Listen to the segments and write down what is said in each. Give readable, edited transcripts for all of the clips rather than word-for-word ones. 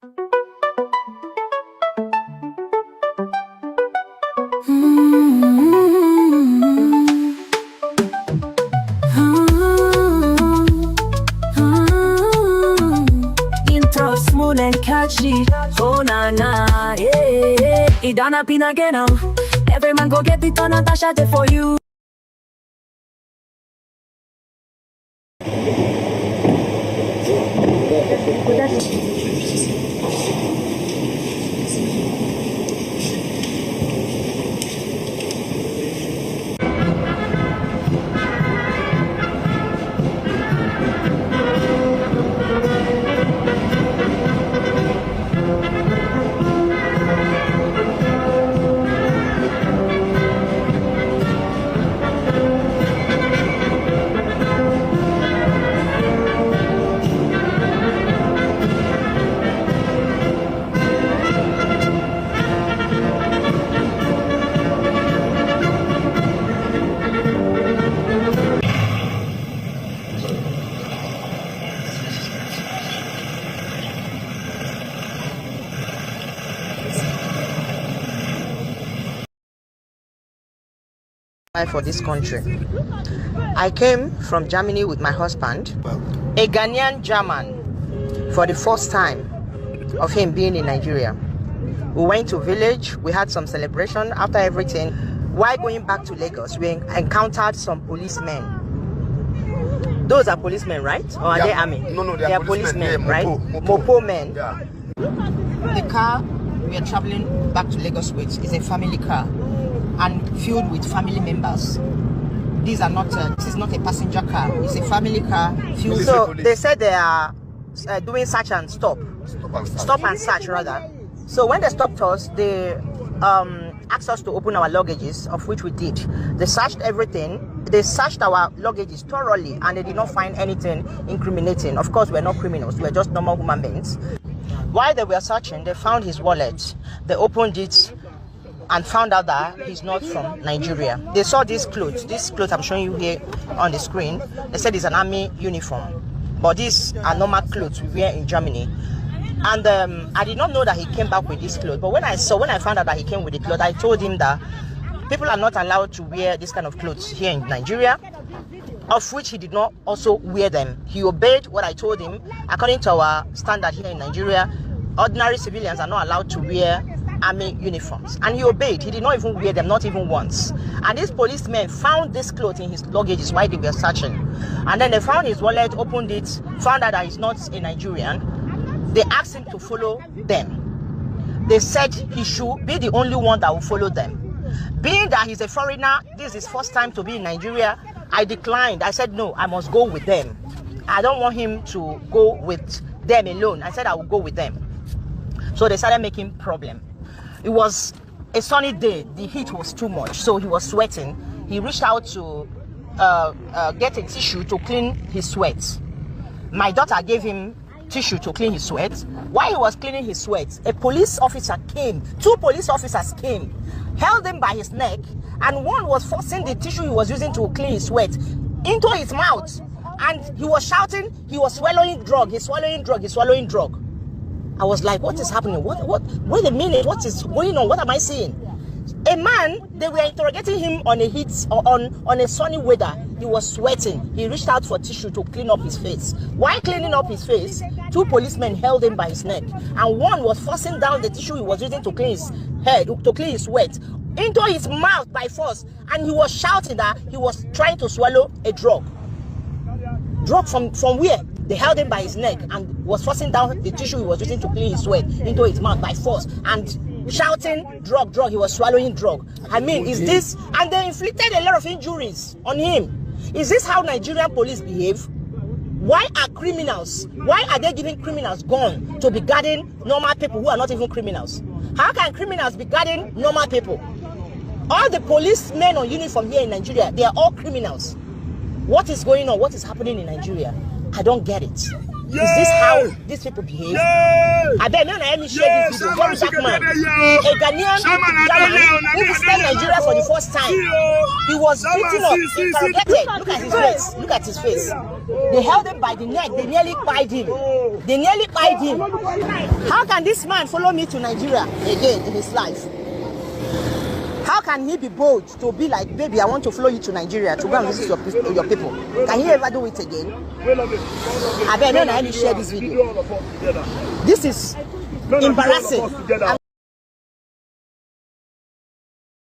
Intro smooth and catchy. Oh na na, yeah. It done up in again now. Every man go get it on Natasha day for you. For this country. I came from Germany with my husband, a Ghanaian German, for the first time of him being in Nigeria. We went to village, we had some celebration. After everything, while going back to Lagos, we encountered some policemen. Those are policemen, right? Or are they army? No, they are policemen, right? Mopo men. Yeah. The car we are traveling back to Lagos with is a family car and filled with family members. These are not. This is not a passenger car. It's a family car filled. So they said they are doing search and stop and search rather. So when they stopped us, they asked us to open our luggages, of which we did. They searched everything. They searched our luggages thoroughly, and they did not find anything incriminating. Of course, we're not criminals. We're just normal human beings. While they were searching, they found his wallet. They opened it and found out that he's not from Nigeria. They saw this clothes I'm showing you here on the screen. They said it's an army uniform, but these are normal clothes we wear in Germany. And I did not know that he came back with this clothes. But when I found out that he came with the clothes, I told him that people are not allowed to wear this kind of clothes here in Nigeria, of which he did not also wear them. He obeyed what I told him. According to our standard here in Nigeria, ordinary civilians are not allowed to wear army uniforms, and he obeyed. He did not even wear them, not even once. And these policemen found this clothes in his luggages while they were searching, and then they found his wallet, opened it, found out that he's not a Nigerian. They asked him to follow them. They said he should be the only one that will follow them. Being that he's a foreigner, this is his first time to be in Nigeria, I declined. I said no, I must go with them. I don't want him to go with them alone. I said I will go with them. So they started making problem. It was a sunny day. The heat was too much, so he was sweating. He reached out to get a tissue to clean his sweat. My daughter gave him tissue to clean his sweat. While he was cleaning his sweat, a police officer came. 2 police officers came, held him by his neck, and one was forcing the tissue he was using to clean his sweat into his mouth. And he was shouting, he was swallowing drug, he's swallowing drug, he's swallowing drug. I was like, what is happening? Wait a minute, what is going on? What am I seeing? A man, they were interrogating him on a heat or on a sunny weather. He was sweating. He reached out for tissue to clean up his face. While cleaning up his face, 2 policemen held him by his neck, and one was forcing down the tissue he was using to clean his head, to clean his sweat, into his mouth by force, and he was shouting that he was trying to swallow a drug. Drug from where? They held him by his neck and was forcing down the tissue he was using to clean his sweat into his mouth by force, and shouting drug. He was swallowing drug. I mean, is this? And they inflicted a lot of injuries on him. Is this how Nigerian police behave? Why are they giving criminals gun to be guarding normal people who are not even criminals? How can criminals be guarding normal people? All the policemen on uniform here in Nigeria, they are all criminals. What is going on? What is happening in Nigeria? I don't get it. Yeah. Is this how these people behave? Yeah. I bet let me share this video. Very dark man, a Ghanaian who visited Nigeria for the first time. He was beaten up, interrogated. Look at his face. Look at his face. They held him by the neck. They nearly tied him. They nearly pied him. How can this man follow me to Nigeria again in his life? How can he be bold to be like, baby, I want to follow you to Nigeria to go and visit your people? Can he ever do it again? I bet no, I share this video. This is embarrassing.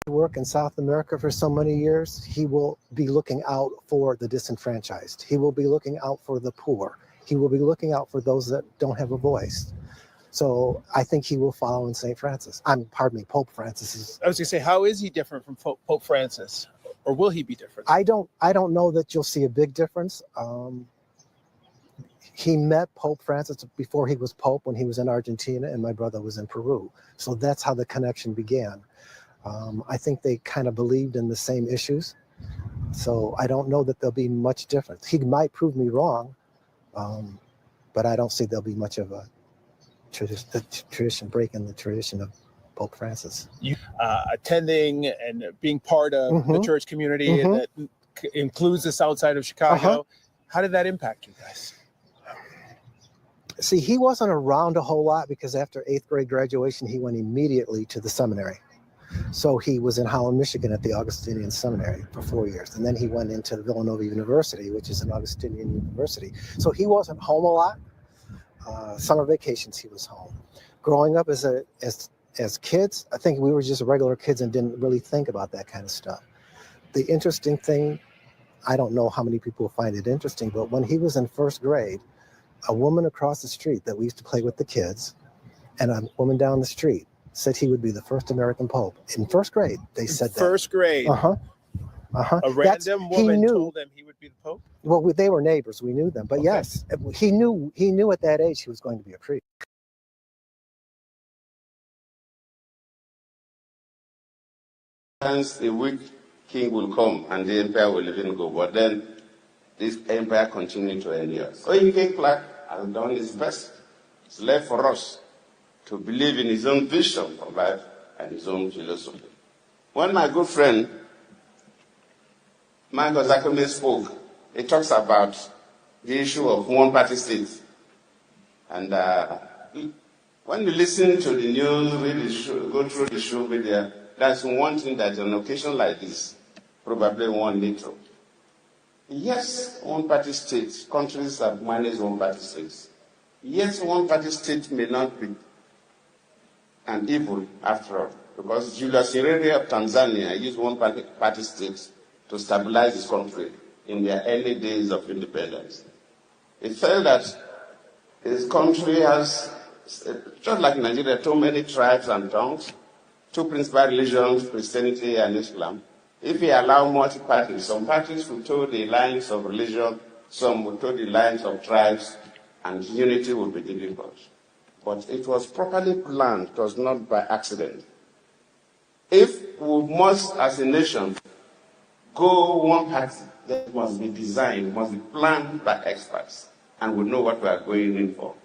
Work in South America for so many years, he will be looking out for the disenfranchised. He will be looking out for the poor. He will be looking out for those that don't have a voice. So I think he will follow in St. Francis. Pope Francis. I was going to say, how is he different from Pope Francis? Or will he be different? I don't know that you'll see a big difference. He met Pope Francis before he was Pope when he was in Argentina and my brother was in Peru. So that's how the connection began. I think they kind of believed in the same issues. So I don't know that there'll be much difference. He might prove me wrong, but I don't see there'll be much of a tradition breaking the tradition of Pope Francis. You attending and being part of the church community and that includes the south side of Chicago. How did that impact you guys? See, he wasn't around a whole lot because after 8th grade graduation, he went immediately to the seminary. So he was in Holland, Michigan at the Augustinian Seminary for 4 years. And then he went into Villanova University, which is an Augustinian university. So he wasn't home a lot. Summer vacations, he was home. Growing up as kids, I think we were just regular kids and didn't really think about that kind of stuff. The interesting thing, I don't know how many people find it interesting, but when he was in 1st grade, a woman across the street that we used to play with the kids and a woman down the street said he would be the first American Pope. In 1st grade, they said that. 1st grade? A random woman told him he would be the Pope? Well, they were neighbors. We knew them. But yes, he knew at that age he was going to be a priest. A weak king will come and the empire will even go. But then this empire continued to endure. So King Clark has done his best. It's left for us to believe in his own vision for life and his own philosophy. When my good friend Michael Zakome spoke, he talks about the issue of one-party states. And when you listen to the news, read the show, go through the show media, that's one thing that on an occasion like this, probably one need to. Yes, one-party states, countries have managed one-party states. Yes, one-party state may not be an evil after all, because Julius Nyerere of Tanzania used one-party states to stabilize his country in their early days of independence. He felt that his country has, just like Nigeria, too many tribes and tongues, 2 principal religions, Christianity and Islam. If he allowed multi-parties, some parties would toe the lines of religion, some would toe the lines of tribes, and unity would be difficult. But it was properly planned, it was not by accident. If we must, as a nation, go one party, that must be designed, must be planned by experts, and we know what we are going in for.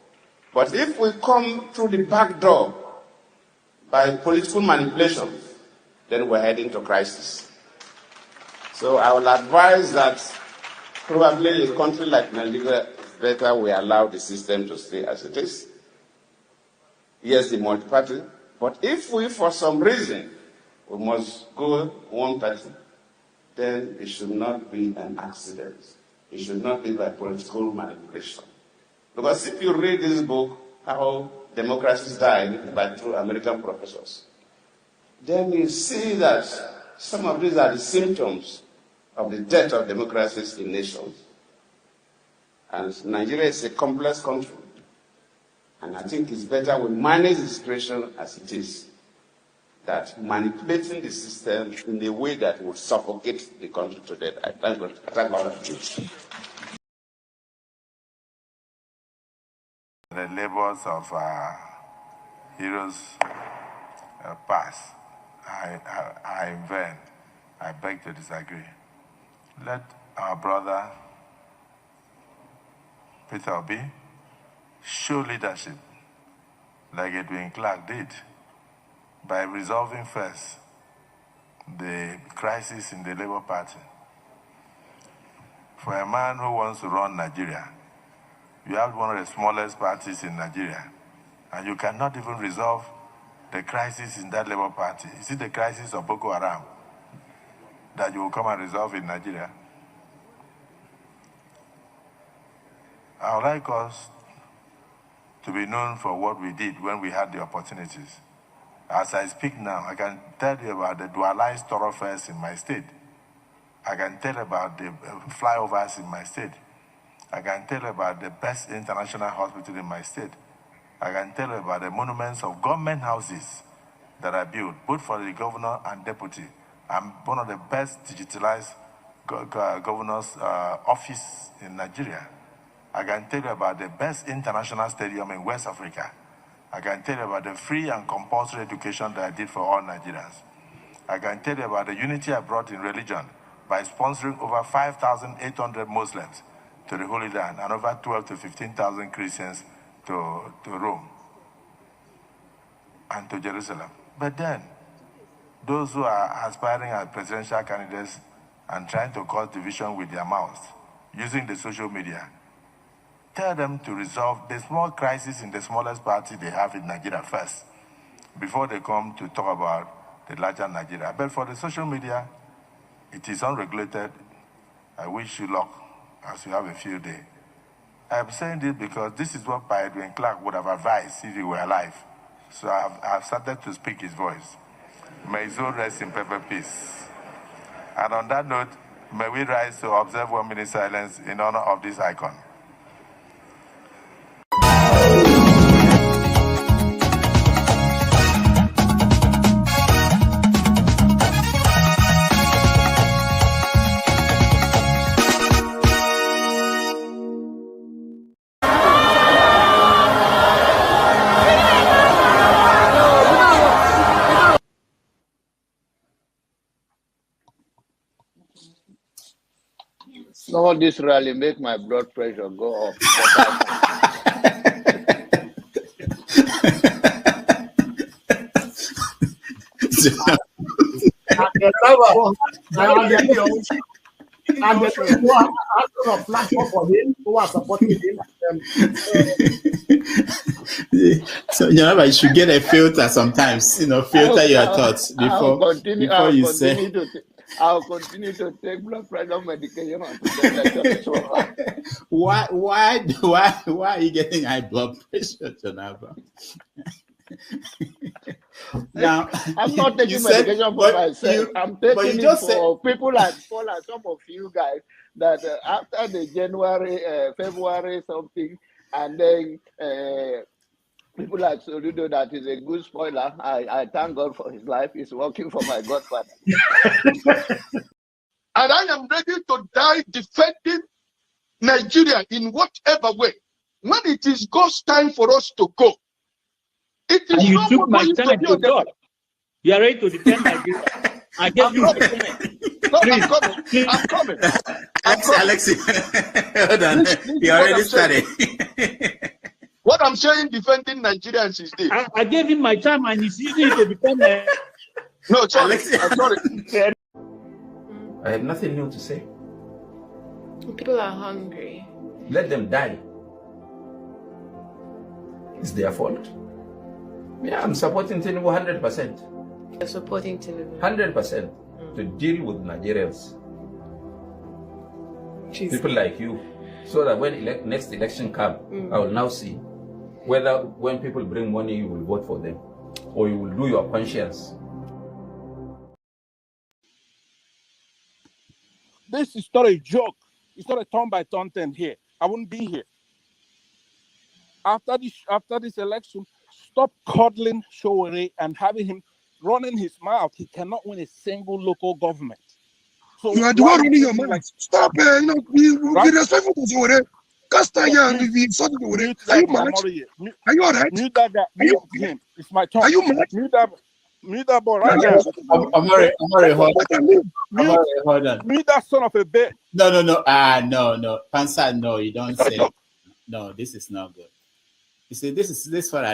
But if we come through the back door by political manipulation, then we're heading to crisis. So I will advise that probably a country like Nigeria, it's better we allow the system to stay as it is. Yes, the multi-party, but if we, for some reason, we must go one party, then it should not be an accident. It should not be by political manipulation. Because if you read this book, How Democracies Died by 2 American professors, then you see that some of these are the symptoms of the death of democracies in nations. And Nigeria is a complex country. And I think it's better we manage the situation as it is, that manipulating the system in a way that would suffocate the country to death. I thank God. The labors of heroes past are in vain. I beg to disagree. Let our brother Peter Obi show leadership like Edwin Clark did by resolving first the crisis in the Labour Party. For a man who wants to run Nigeria, You have one of the smallest parties in Nigeria, and you cannot even resolve the crisis in that Labour Party. Is it the crisis of Boko Haram that you will come and resolve in Nigeria? I would like us to be known for what we did when we had the opportunities. As I speak now, I can tell you about the dualized thoroughfares in my state. I can tell about the flyovers in my state. I can tell about the best international hospital in my state. I can tell about the monuments of government houses that are built, both for the governor and deputy. I'm one of the best digitalized governor's office in Nigeria. I can tell you about the best international stadium in West Africa. I can tell you about the free and compulsory education that I did for all Nigerians. I can tell you about the unity I brought in religion by sponsoring over 5,800 Muslims to the Holy Land and over 12 to 15,000 Christians to Rome and to Jerusalem. But then, those who are aspiring as presidential candidates and trying to cause division with their mouths, using the social media, tell them to resolve the small crisis in the smallest party they have in Nigeria first, before they come to talk about the larger Nigeria. But for the social media, it is unregulated. I wish you luck as you have a field day. I'm saying this because this is what Edwin Clark would have advised if he were alive. So I've started to speak his voice. May his soul rest in perfect peace. And on that note, may we rise to observe 1 minute silence in honor of this icon. All this rally make my blood pressure go up. And the people who are asking a platform for him, who are supporting him. So you should get a filter sometimes, filter your thoughts before you say. I'll continue to take blood pressure medication. Why are you getting high blood pressure, Jonava? Now, I'm not taking medication for myself. I'm taking it for people like Paul and some of you guys that after the January, February something, and then people like Soludo, that is a good spoiler. I thank God for his life. He's working for my godfather. And I am ready to die defending Nigeria in whatever way. When it is God's time for us to go, it is and you took my time to God. You are ready to defend Nigeria. I gave you my time. No, I'm coming. Alexi, hold on. You already started. What I'm saying, defending Nigerians is this. I gave him my time and he's using it to defend me. No, sorry. I'm sorry. I have nothing new to say. People are hungry. Let them die. It's their fault. Yeah, I'm supporting Tinubu 100%. You're supporting Tinubu? 100% to deal with Nigerians. Jeez. People like you. So that when next election comes, I will now see whether when people bring money, you will vote for them or you will do your conscience. This is not a joke. It's not a turn-by-turn thing here. I wouldn't be here. After this election, stop coddling Showore and having him running his mouth. He cannot win a single local government. So you are the one running your mouth. Like, stop, be respectful to Showore. Cast and be sorry to Showore. Are you mad? Are you alright? Mute that guy. Mute him. It's my turn. Are you mad? Mute that boy right now. Amore, hold on. Mute that son of a bitch. No. No. Pansa, no, you don't say. No, this is not good. You see, this what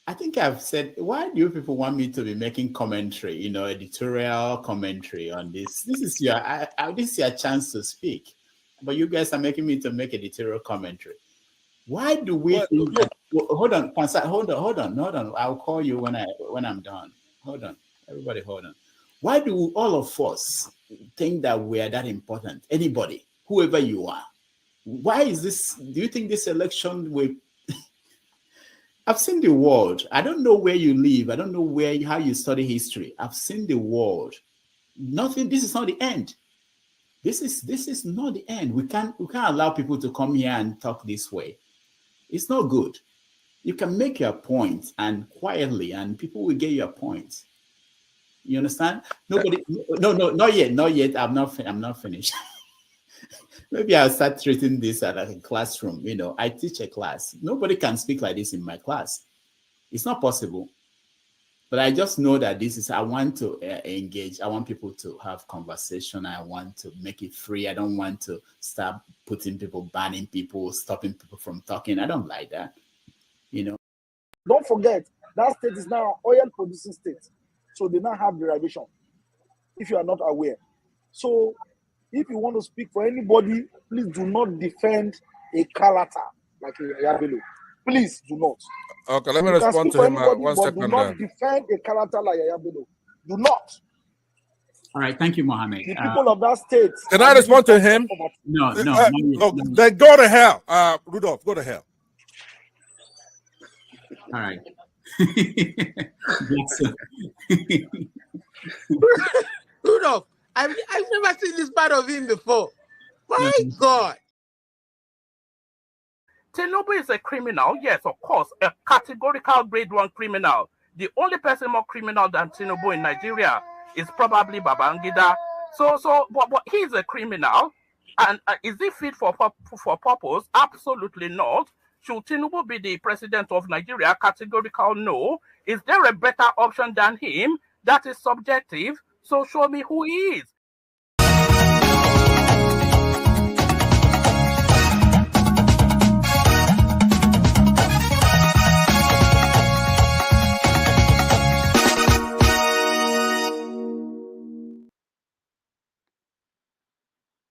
I think I've said, why do you people want me to be making commentary, editorial commentary on this? This is your chance to speak. but you guys are making me to make editorial commentary. Why do we think that, hold on, hold on. I'll call you when I'm done. Hold on, everybody, hold on. Why do all of us think that we are that important? Anybody, whoever you are. Why is this? Do you think this election will? I've seen the world. I don't know where you live. I don't know how you study history. I've seen the world. Nothing. This is not the end. This is not the end. We can't allow people to come here and talk this way. It's not good. You can make your point and quietly, and people will get your point. You understand? Nobody. No, not yet. I'm not finished. Maybe I'll start treating this as like a classroom. You know, I teach a class. Nobody can speak like this in my class. It's not possible. But I just know that I want to engage. I want people to have conversation. I want to make it free. I don't want to start putting people, banning people, stopping people from talking. I don't like that. You know. Don't forget, that state is now an oil producing state. So they now have derivation, if you are not aware. So if you want to speak for anybody, please do not defend a Kalata like a Yabelo. Please do not. Okay, let me respond to him 1 second. Do not defend a Kalata like a Yabelo. Do not. All right, thank you, Mohammed. The people of that state. Can I respond to him? No. Then go to hell. Rudolph, go to hell. All right. Rudolph, I've never seen this part of him before. My God. Tinubu is a criminal, yes, of course, a categorical grade 1 criminal. The only person more criminal than Tinubu in Nigeria is probably Babangida. But he's a criminal, and is he fit for purpose? Absolutely not. Should Tinubu be the president of Nigeria? Categorical no. Is there a better option than him? That is subjective. So show me who he is.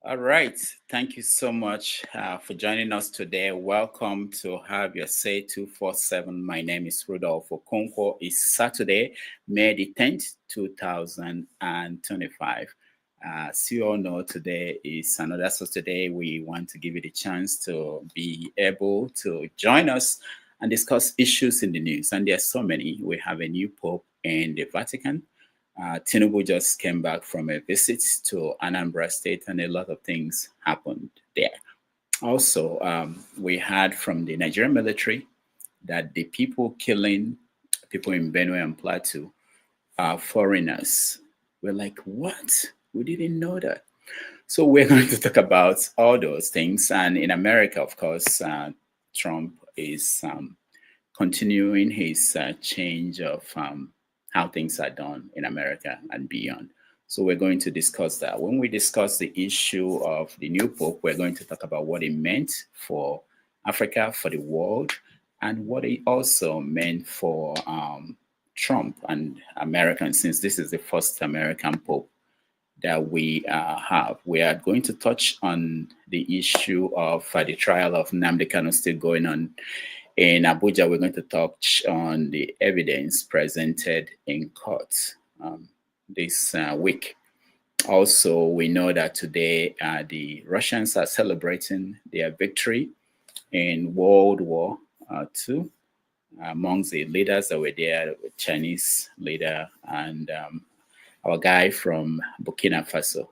All right. Thank you so much for joining us today. Welcome to Have Your Say 247. My name is Rudolph Okonkwo. It's Saturday, May the 10th, 2025. As you all know, today is another Saturday. We want to give you the chance to be able to join us and discuss issues in the news. And there are so many. We have a new Pope in the Vatican. Tinubu just came back from a visit to Anambra State, and a lot of things happened there. Also, we heard from the Nigerian military that the people killing people in Benue and Plateau are foreigners. We're like, what? We didn't know that. So we're going to talk about all those things. And in America, of course, Trump is continuing his change of how things are done in America and beyond. So we're going to discuss that. When we discuss the issue of the new Pope, we're going to talk about what it meant for Africa, for the world, and what it also meant for Trump and Americans, since this is the first American Pope that we have. We are going to touch on the issue of the trial of Nnamdi Kanu still going on in Abuja. We're going to touch on the evidence presented in court this week. Also, we know that today the Russians are celebrating their victory in World War II. Amongst the leaders that were there, the Chinese leader and our guy from Burkina Faso,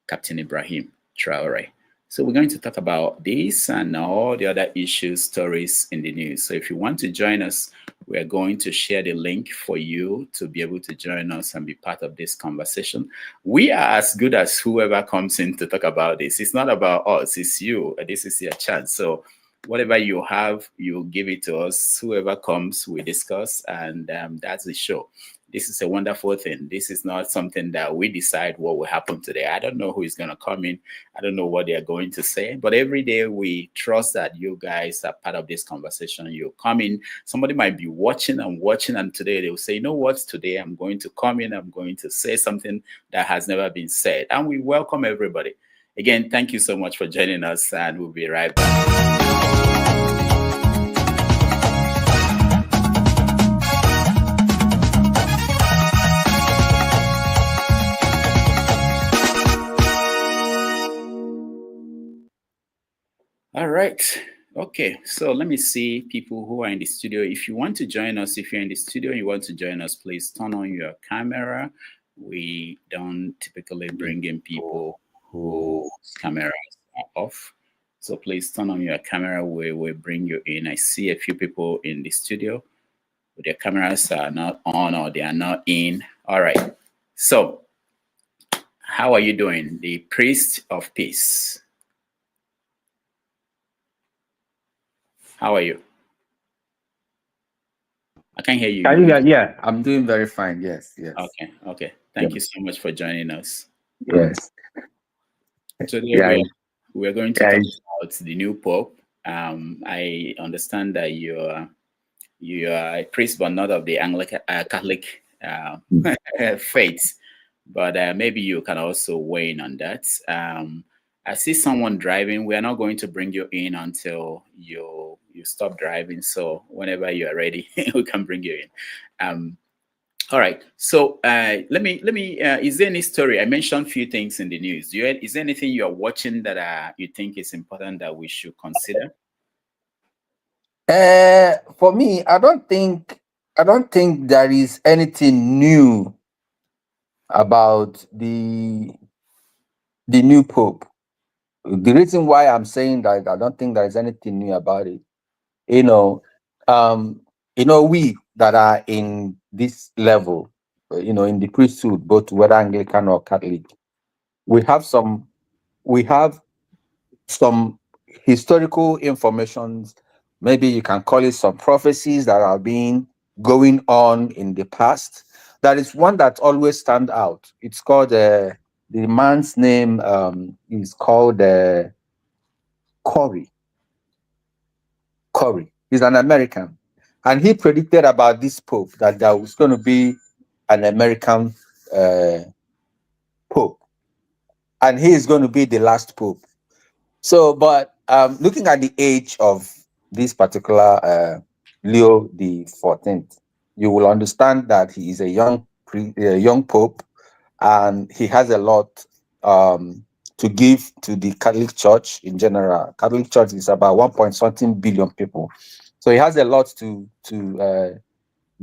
Captain Ibrahim Traore. So we're going to talk about this and all the other issues, stories in the news. So if you want to join us, we are going to share the link for you to be able to join us and be part of this conversation. We are as good as whoever comes in to talk about this. It's not about us, it's you. This is your chance. So whatever you have, you give it to us. Whoever comes, we discuss, and that's the show. This is a wonderful thing. This is not something that we decide what will happen today. I don't know who is going to come in. I don't know what they're going to say. But every day we trust that you guys are part of this conversation. You come in. Somebody might be watching, and today they will say, you know what? Today I'm going to come in. I'm going to say something that has never been said. And we welcome everybody. Again, thank you so much for joining us, and we'll be right back. All right. Okay. So let me see people who are in the studio. If you want to join us, if you're in the studio and you want to join us, please turn on your camera. We don't typically bring in people whose cameras are off. So please turn on your camera. We will bring you in. I see a few people in the studio, but their cameras are not on or they are not in. All right. So how are you doing? The priest of peace. How are you? I can't hear you. Can you hear? Yeah, I'm doing very fine. Yes, yes. Okay, okay. Thank you so much for joining us. Yes. Today we're going to talk about the new Pope. I understand that you are a priest, but not of the Anglican Catholic faith. But maybe you can also weigh in on that. I see someone driving. We are not going to bring you in until you stop driving. So whenever you are ready, we can bring you in. All right. So let me. Is there any story? I mentioned a few things in the news. Is there anything you are watching that you think is important that we should consider? For me, I don't think there is anything new about the new Pope. The reason why I'm saying that I don't think there is anything new about it, we that are in this level, in the priesthood, both whether Anglican or Catholic, we have some historical informations. Maybe you can call it some prophecies that have been going on in the past. There is one that always stands out. It's called the man's name is called Corey. He's an American, and he predicted about this Pope that there was going to be an American Pope, and he is going to be the last Pope. So, but looking at the age of this particular Leo the 14th, you will understand that he is a young Pope, and he has a lot to give to the Catholic Church in general. Catholic Church is about 1.something billion people, so he has a lot to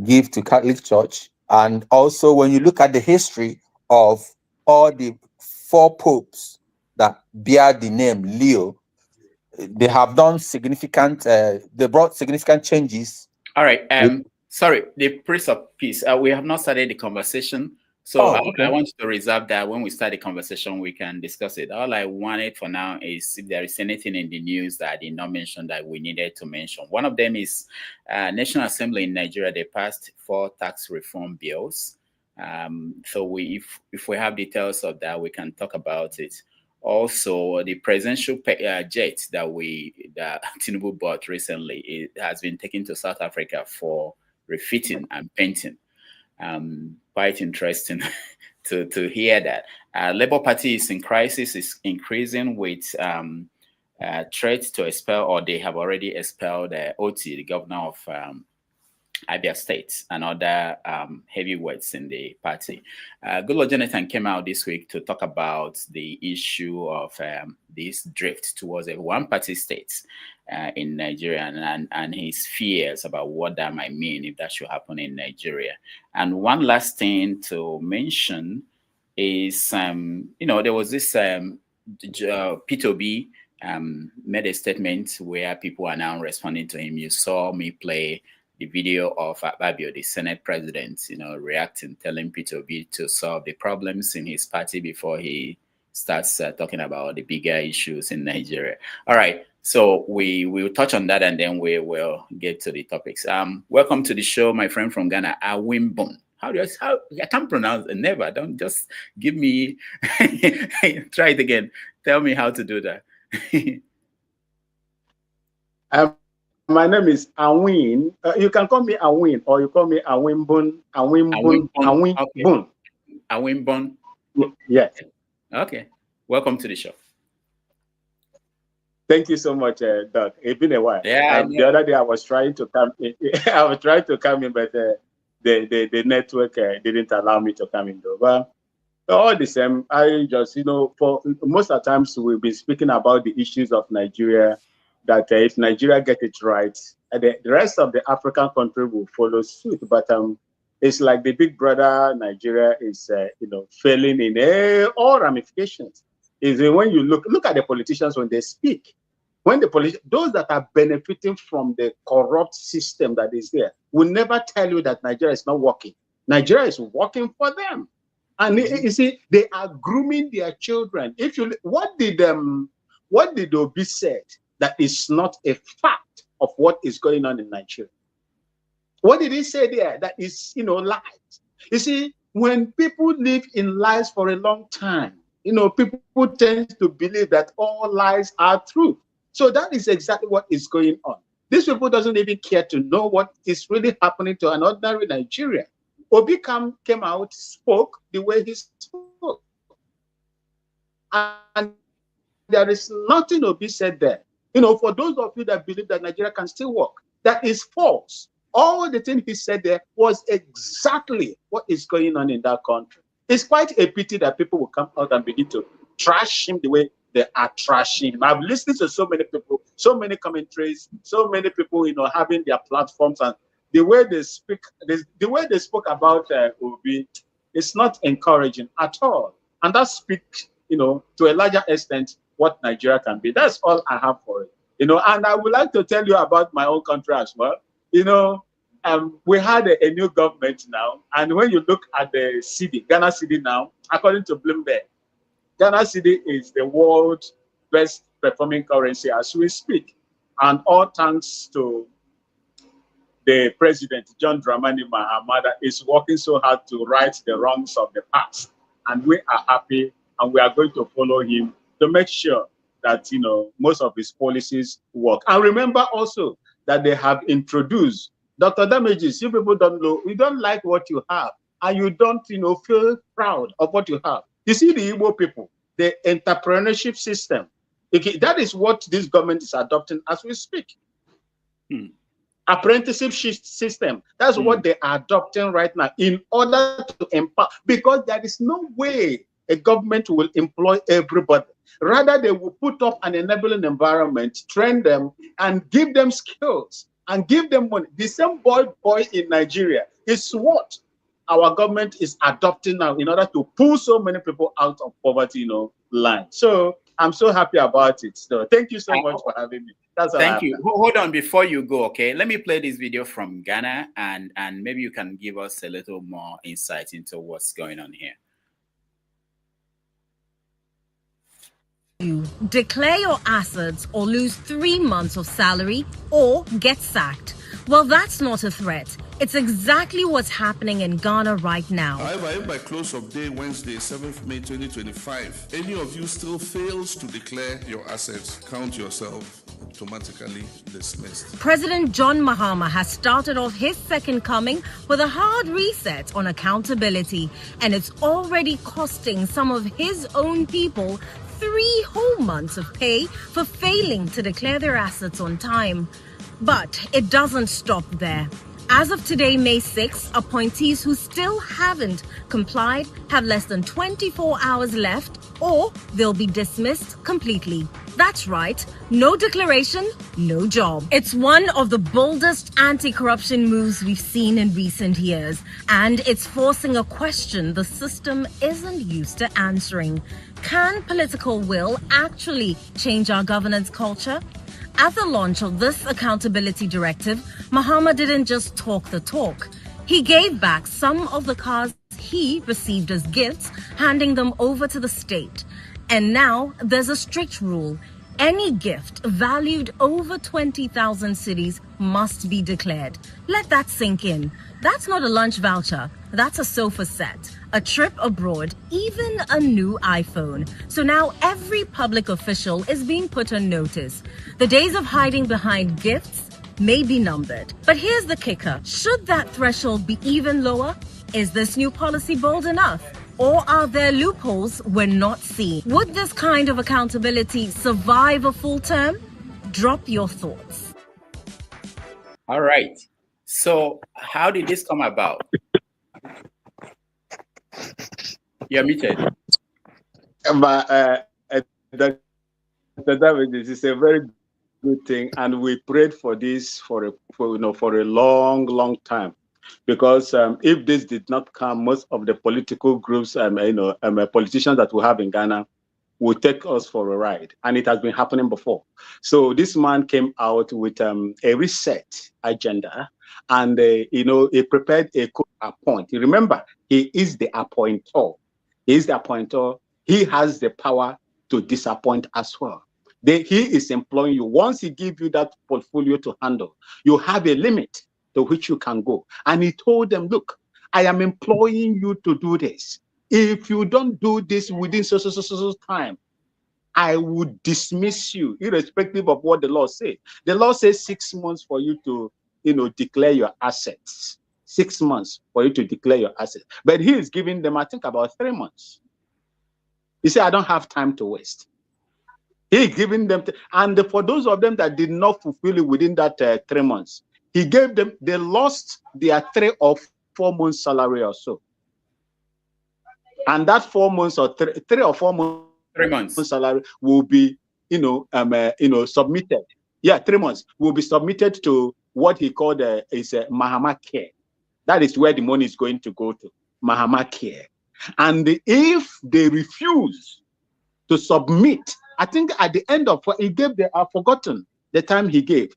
give to Catholic Church. And also, when you look at the history of all the 4 popes that bear the name Leo, they have done significant. They brought significant changes. All right. Sorry, the priest of peace. We have not started the conversation, so I want to reserve that. When we start the conversation, we can discuss it. All I wanted for now is if there is anything in the news that I did not mention that we needed to mention. One of them is National Assembly in Nigeria. They passed 4 tax reform bills. So if we have details of that, we can talk about it. Also, the presidential jet that Tinubu bought recently, it has been taken to South Africa for refitting and painting. Quite interesting to hear that. Labour Party is in crisis, is increasing with threats to expel, or they have already expelled Oti, the governor of Abia State, and other heavyweights in the party. Goodluck Jonathan came out this week to talk about the issue of this drift towards a one-party state in Nigeria, and his fears about what that might mean if that should happen in Nigeria. And one last thing to mention is, there was this P2B made a statement where people are now responding to him. You saw me play the video of Babio, the Senate president, reacting, telling P2B to solve the problems in his party before he starts talking about the bigger issues in Nigeria. All right, so we will touch on that and then we will get to the topics. Welcome to the show, my friend from Ghana, Awimbun. I can't pronounce it. Never. Don't just give me. Try it again. Tell me how to do that. My name is Awin. You can call me Awin, or you call me Awimbun. Awimbun. Awimbun. Awimbun. Yes. Okay. Welcome to the show. Thank you so much, Doc. It's been a while. Yeah, the other day I was trying to come in. I was trying to come in, but the network didn't allow me to come in. Though. But all the same, I just, for most of the times we've been speaking about the issues of Nigeria, that if Nigeria get it right, the rest of the African country will follow suit. But it's like the big brother Nigeria is, failing in all ramifications. Is when you look at the politicians when they speak, when those that are benefiting from the corrupt system that is there will never tell you that Nigeria is not working. Nigeria is working for them, and you see they are grooming their children. If you what did Obi said that is not a fact of what is going on in Nigeria? What did he say there that is lies? You see, when people live in lies for a long time, people tend to believe that all lies are true. So that is exactly what is going on. These people doesn't even care to know what is really happening to an ordinary Nigerian. Obi came out, spoke the way he spoke. And there is nothing Obi said there. For those of you that believe that Nigeria can still work, that is false. All the things he said there was exactly what is going on in that country. It's quite a pity that people will come out and begin to trash him the way they are trashing him. I've listened to so many people, so many commentaries, so many people, having their platforms, and the way they speak, the way they spoke about Obi, it's not encouraging at all. And that speaks, to a larger extent, what Nigeria can be. That's all I have for it. And I would like to tell you about my own country as well. We had a new government now, and when you look at the cedi, Ghana cedi now, according to Bloomberg, Ghana cedi is the world's best performing currency as we speak, and all thanks to the president, John Dramani Mahama, is working so hard to right the wrongs of the past, and we are happy, and we are going to follow him to make sure that most of his policies work. And remember also that they have introduced Dr. Damages. You people don't know, you don't like what you have, and you don't, feel proud of what you have. You see, the Igbo people, the entrepreneurship system, that is what this government is adopting as we speak. Apprenticeship system, that's what they are adopting right now in order to empower, because there is no way a government will employ everybody. Rather, they will put up an enabling environment, train them, and give them skills, and give them money. The same boy in Nigeria is what our government is adopting now in order to pull so many people out of poverty, line. So I'm so happy about it. So thank you so much for having me. That's all. Thank you. Hold on before you go, okay? Let me play this video from Ghana, and maybe you can give us a little more insight into what's going on here. You declare your assets or lose 3 months of salary or get sacked. Well, that's not a threat. It's exactly what's happening in Ghana right now. However, if by close of day Wednesday, 7th May 2025, any of you still fails to declare your assets, count yourself automatically dismissed. President John Mahama has started off his second coming with a hard reset on accountability, and it's already costing some of his own people 3 whole months of pay for failing to declare their assets on time. But it doesn't stop there. As of today, May 6, appointees who still haven't complied have less than 24 hours left, or they'll be dismissed completely. That's right, no declaration, no job. It's one of the boldest anti-corruption moves we've seen in recent years, and it's forcing a question the system isn't used to answering. Can political will actually change our governance culture? At the launch of this accountability directive, Mahama didn't just talk the talk. He gave back some of the cars he received as gifts, handing them over to the state. And now there's a strict rule. Any gift valued over 20,000 cedis must be declared. Let that sink in. That's not a lunch voucher. That's a sofa set, a trip abroad, even a new iPhone. So now every public official is being put on notice. The days of hiding behind gifts may be numbered. But here's the kicker. Should that threshold be even lower? Is this new policy bold enough? Or are there loopholes we're not seeing? Would this kind of accountability survive a full term? Drop your thoughts. All right. So how did this come about? You're muted. Dr. David, this is a very good thing, and we prayed for this for a long time, because if this did not come, most of the political groups, politicians that we have in Ghana will take us for a ride, and it has been happening before. So this man came out with a reset agenda, and he prepared a appoint. Remember, he is the appointer. He is the appointer. He has the power to disappoint as well. He is employing you. Once he gives you that portfolio to handle, you have a limit to which you can go. And he told them, look, I am employing you to do this. If you don't do this within so time, I would dismiss you, irrespective of what the law says. The law says 6 months for you to, declare your assets. 6 months for you to declare your assets. But he is giving them, I think, about 3 months. He said, I don't have time to waste. He giving them, and for those of them that did not fulfill it within that 3 months, he gave them, they lost their 3 or 4 months salary or so. And that 4 months or 3 or 4 months, 3 months salary will be, submitted. Yeah, 3 months will be submitted to what he called is Mahama Care. That is where the money is going to go to, Mahama Care. And if they refuse to submit, I think at the end of what he gave, they are forgotten the time he gave,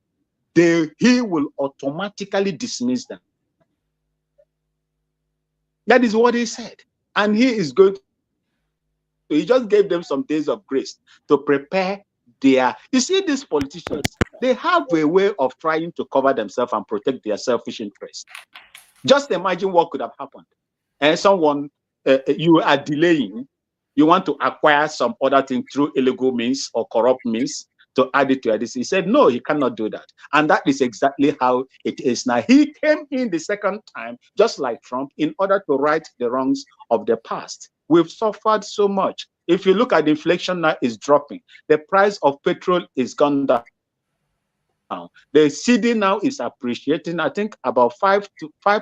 he will automatically dismiss them. That is what he said. And he is going to, he just gave them some days of grace to prepare their, you see, these politicians, they have a way of trying to cover themselves and protect their selfish interests. Just imagine what could have happened. And someone, you are delaying, you want to acquire some other thing through illegal means or corrupt means to add it to this. He said, no, he cannot do that. And that is exactly how it is now. He came in the second time, just like Trump, in order to right the wrongs of the past. We've suffered so much. If you look at the inflation now, is dropping. The price of petrol is gone down. The CD now is appreciating, I think, about 5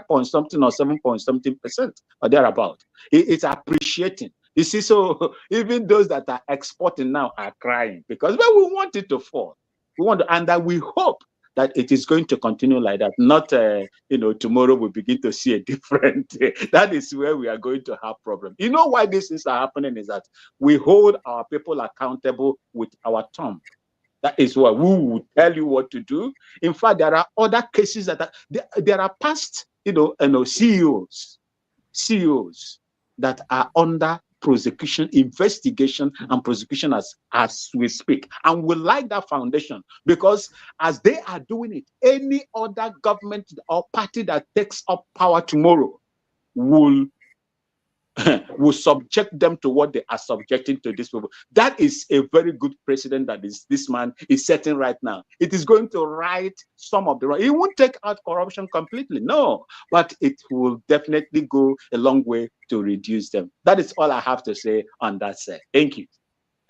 point something or 7 point something% or thereabout. It's appreciating. You see, so even those that are exporting now are crying because we want it to fall. We want to, and that we hope that it is going to continue like that. Not, tomorrow we begin to see a different. That is where we are going to have problems. You know why these things are happening is that we hold our people accountable with our tongue. That is why we will tell you what to do. In fact, there are other cases that there are past, CEOs that are under prosecution, investigation, and prosecution as we speak. And we like that foundation because as they are doing it, any other government or party that takes up power tomorrow will subject them to what they are subjecting to these people. That is a very good precedent that this man is setting right now. It is going to right some of the wrong. It won't take out corruption completely, no, but it will definitely go a long way to reduce them. That is all I have to say on that side. Thank you.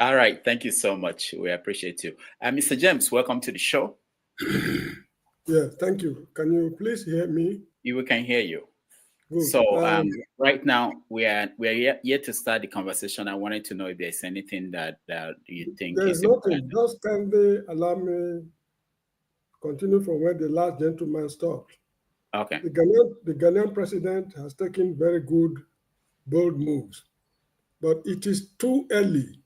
All right, thank you so much. We appreciate you. Mr. James, welcome to the show. Yeah, thank you. Can you please hear me? We can hear you. Good. So right now we are yet to start the conversation. I wanted to know if there's anything that you think there's is nothing. important. Just kindly allow me continue from where the last gentleman stopped. Okay. The Ghanaian president has taken very good, bold moves, but it is too early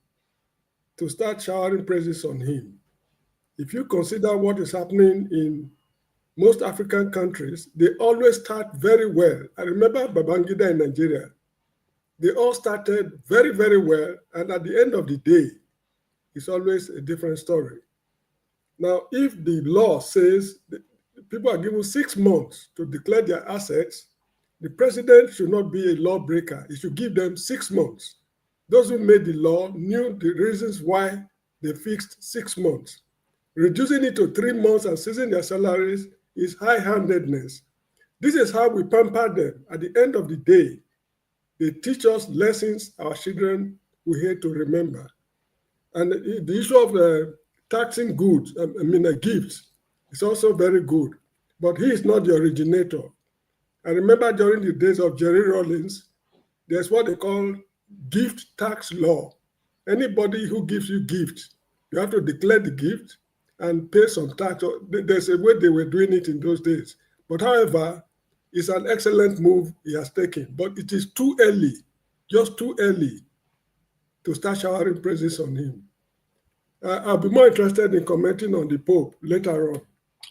to start showering praises on him. If you consider what is happening in most African countries, they always start very well. I remember Babangida in Nigeria. They all started very, very well. And at the end of the day, it's always a different story. Now, if the law says that people are given 6 months to declare their assets, the president should not be a lawbreaker. He should give them 6 months. Those who made the law knew the reasons why they fixed 6 months. Reducing it to 3 months and seizing their salaries is high-handedness. This is how we pamper them. At the end of the day, They teach us lessons our children will here to remember. And the issue of taxing goods, gifts, is also very good. But he is not the originator. I remember during the days of Jerry Rawlings, there's what they call gift tax law. Anybody who gives you gifts, you have to declare the gift and pay some tax. There's a way they were doing it in those days. But however, it's an excellent move he has taken. But it is too early, just too early, to start showering praises on him. I'll be more interested in commenting on the Pope later on.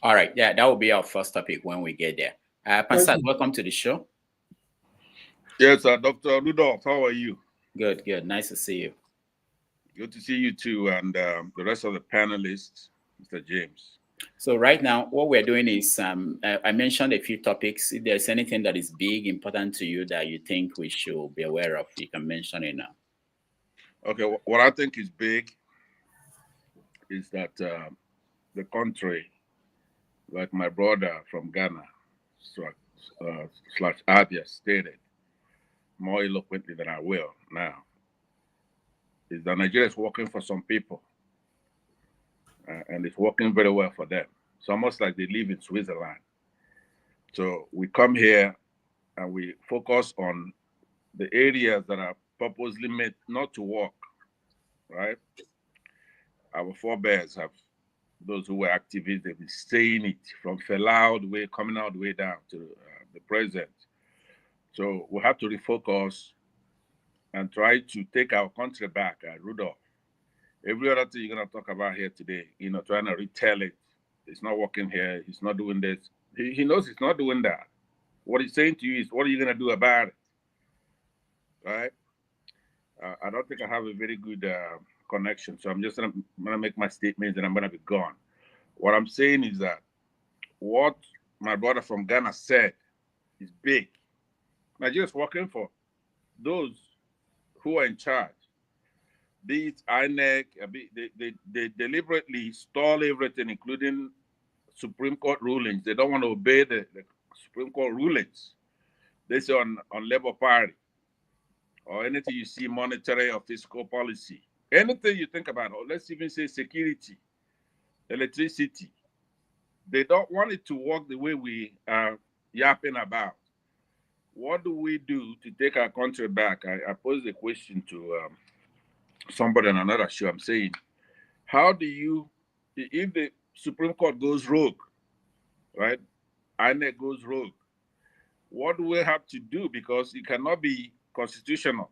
All right, yeah, that will be our first topic when we get there. Pastor, welcome to the show. Yes, Dr. Rudolph, how are you? Good, good. Nice to see you. Good to see you too, and the rest of the panelists, Mr. James. So right now, what we're doing is, I mentioned a few topics. If there's anything that is big, important to you that you think we should be aware of, you can mention it now. Okay, what I think is big is that the country, like my brother from Ghana, / Abia stated, more eloquently than I will now, is that Nigeria is working for some people, and it's working very well for them. It's almost like they live in Switzerland. So we come here and we focus on the areas that are purposely made not to work, right? Our forebears have, those who were activists, they've been saying it from Fela all the way, coming all the way down to the present. So we have to refocus and try to take our country back, Rudolph. Every other thing you're going to talk about here today, trying to retell it. It's not working here. He's not doing this. He knows he's not doing that. What he's saying to you is, what are you going to do about it? Right? I don't think I have a very good connection. So I'm just going to make my statements and I'm going to be gone. What I'm saying is that what my brother from Ghana said is big. Nigeria's working for those who are in charge. Be it INEC, they deliberately stall everything, including Supreme Court rulings. They don't want to obey the Supreme Court rulings. They say on Labour Party, or anything you see monetary or fiscal policy. Anything you think about, or let's even say security, electricity. They don't want it to work the way we are yapping about. What do we do to take our country back? I posed a question to somebody on another show. I'm saying, how do you, if the Supreme Court goes rogue, right? INEC goes rogue, what do we have to do? Because it cannot be constitutional,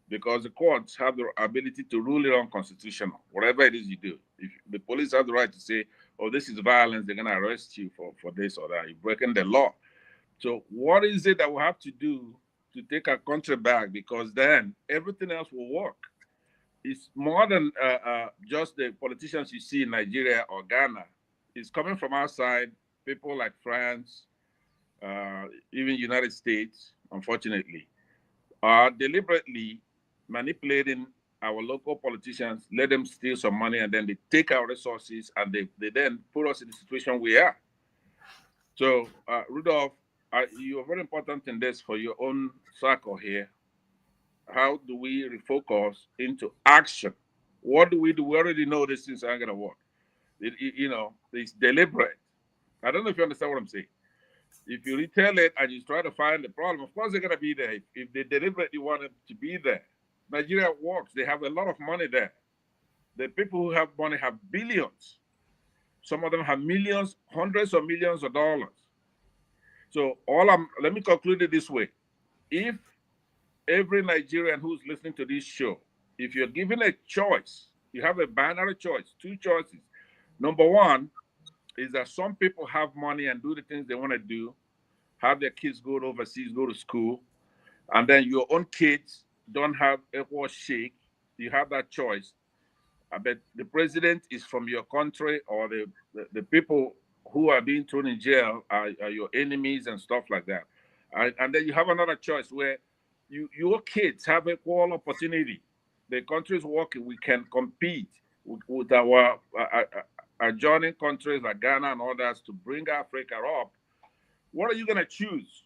because the courts have the ability to rule it unconstitutional, whatever it is you do. If the police have the right to say, oh, this is violence, they're going to arrest you for this or that. You're breaking the law. So what is it that we have to do to take our country back? Because then everything else will work. It's more than just the politicians you see in Nigeria or Ghana. It's coming from outside, people like France, even United States, unfortunately, are deliberately manipulating our local politicians, let them steal some money, and then they take our resources and they then put us in the situation we are. So, Rudolph, you are very important in this for your own circle here. How do we refocus into action? What do we do? We already know these things aren't going to work. It's deliberate. I don't know if you understand what I'm saying. If you retell it and you try to find the problem, of course they're going to be there. If they deliberately want it to be there. Nigeria works. They have a lot of money there. The people who have money have billions. Some of them have millions, hundreds of millions of dollars. So let me conclude it this way. If every Nigerian who's listening to this show, if you're given a choice, you have a binary choice, two choices. Number one is that some people have money and do the things they want to do, have their kids go overseas, go to school, and then your own kids don't have equal shake. You have that choice. I bet the president is from your country, or the people who are being thrown in jail are your enemies and stuff like that. And then you have another choice where your kids have equal opportunity. The country is working. We can compete with our adjoining countries like Ghana and others to bring Africa up. What are you going to choose?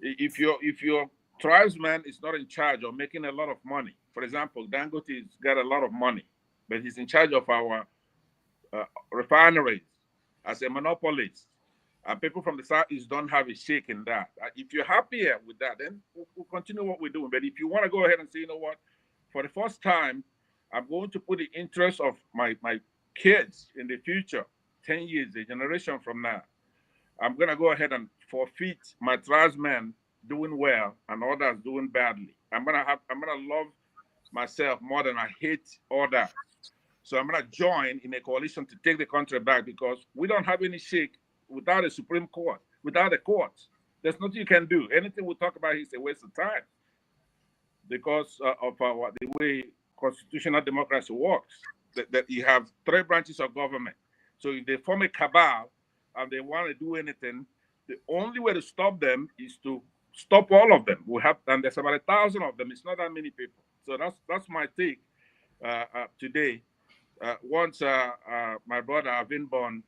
If your tribesman is not in charge of making a lot of money. For example, Dangote's got a lot of money, but he's in charge of our refineries as a monopolist. And people from the Southeast don't have a stake in that. If you're happier with that, then we'll continue what we're doing. But if you want to go ahead and say, you know what, for the first time, I'm going to put the interest of my kids in the future, 10 years, a generation from now, I'm going to go ahead and forfeit my tribesmen doing well and others doing badly. I'm going to love myself more than I hate others. So I'm going to join in a coalition to take the country back, because we don't have any shake without a Supreme Court, without the courts. There's nothing you can do. Anything we talk about is a waste of time because of the way constitutional democracy works, that you have 3 branches of government. So if they form a cabal and they want to do anything, the only way to stop them is to stop all of them. And there's about 1,000 of them. It's not that many people. So that's my take today. Once my brother Avinborn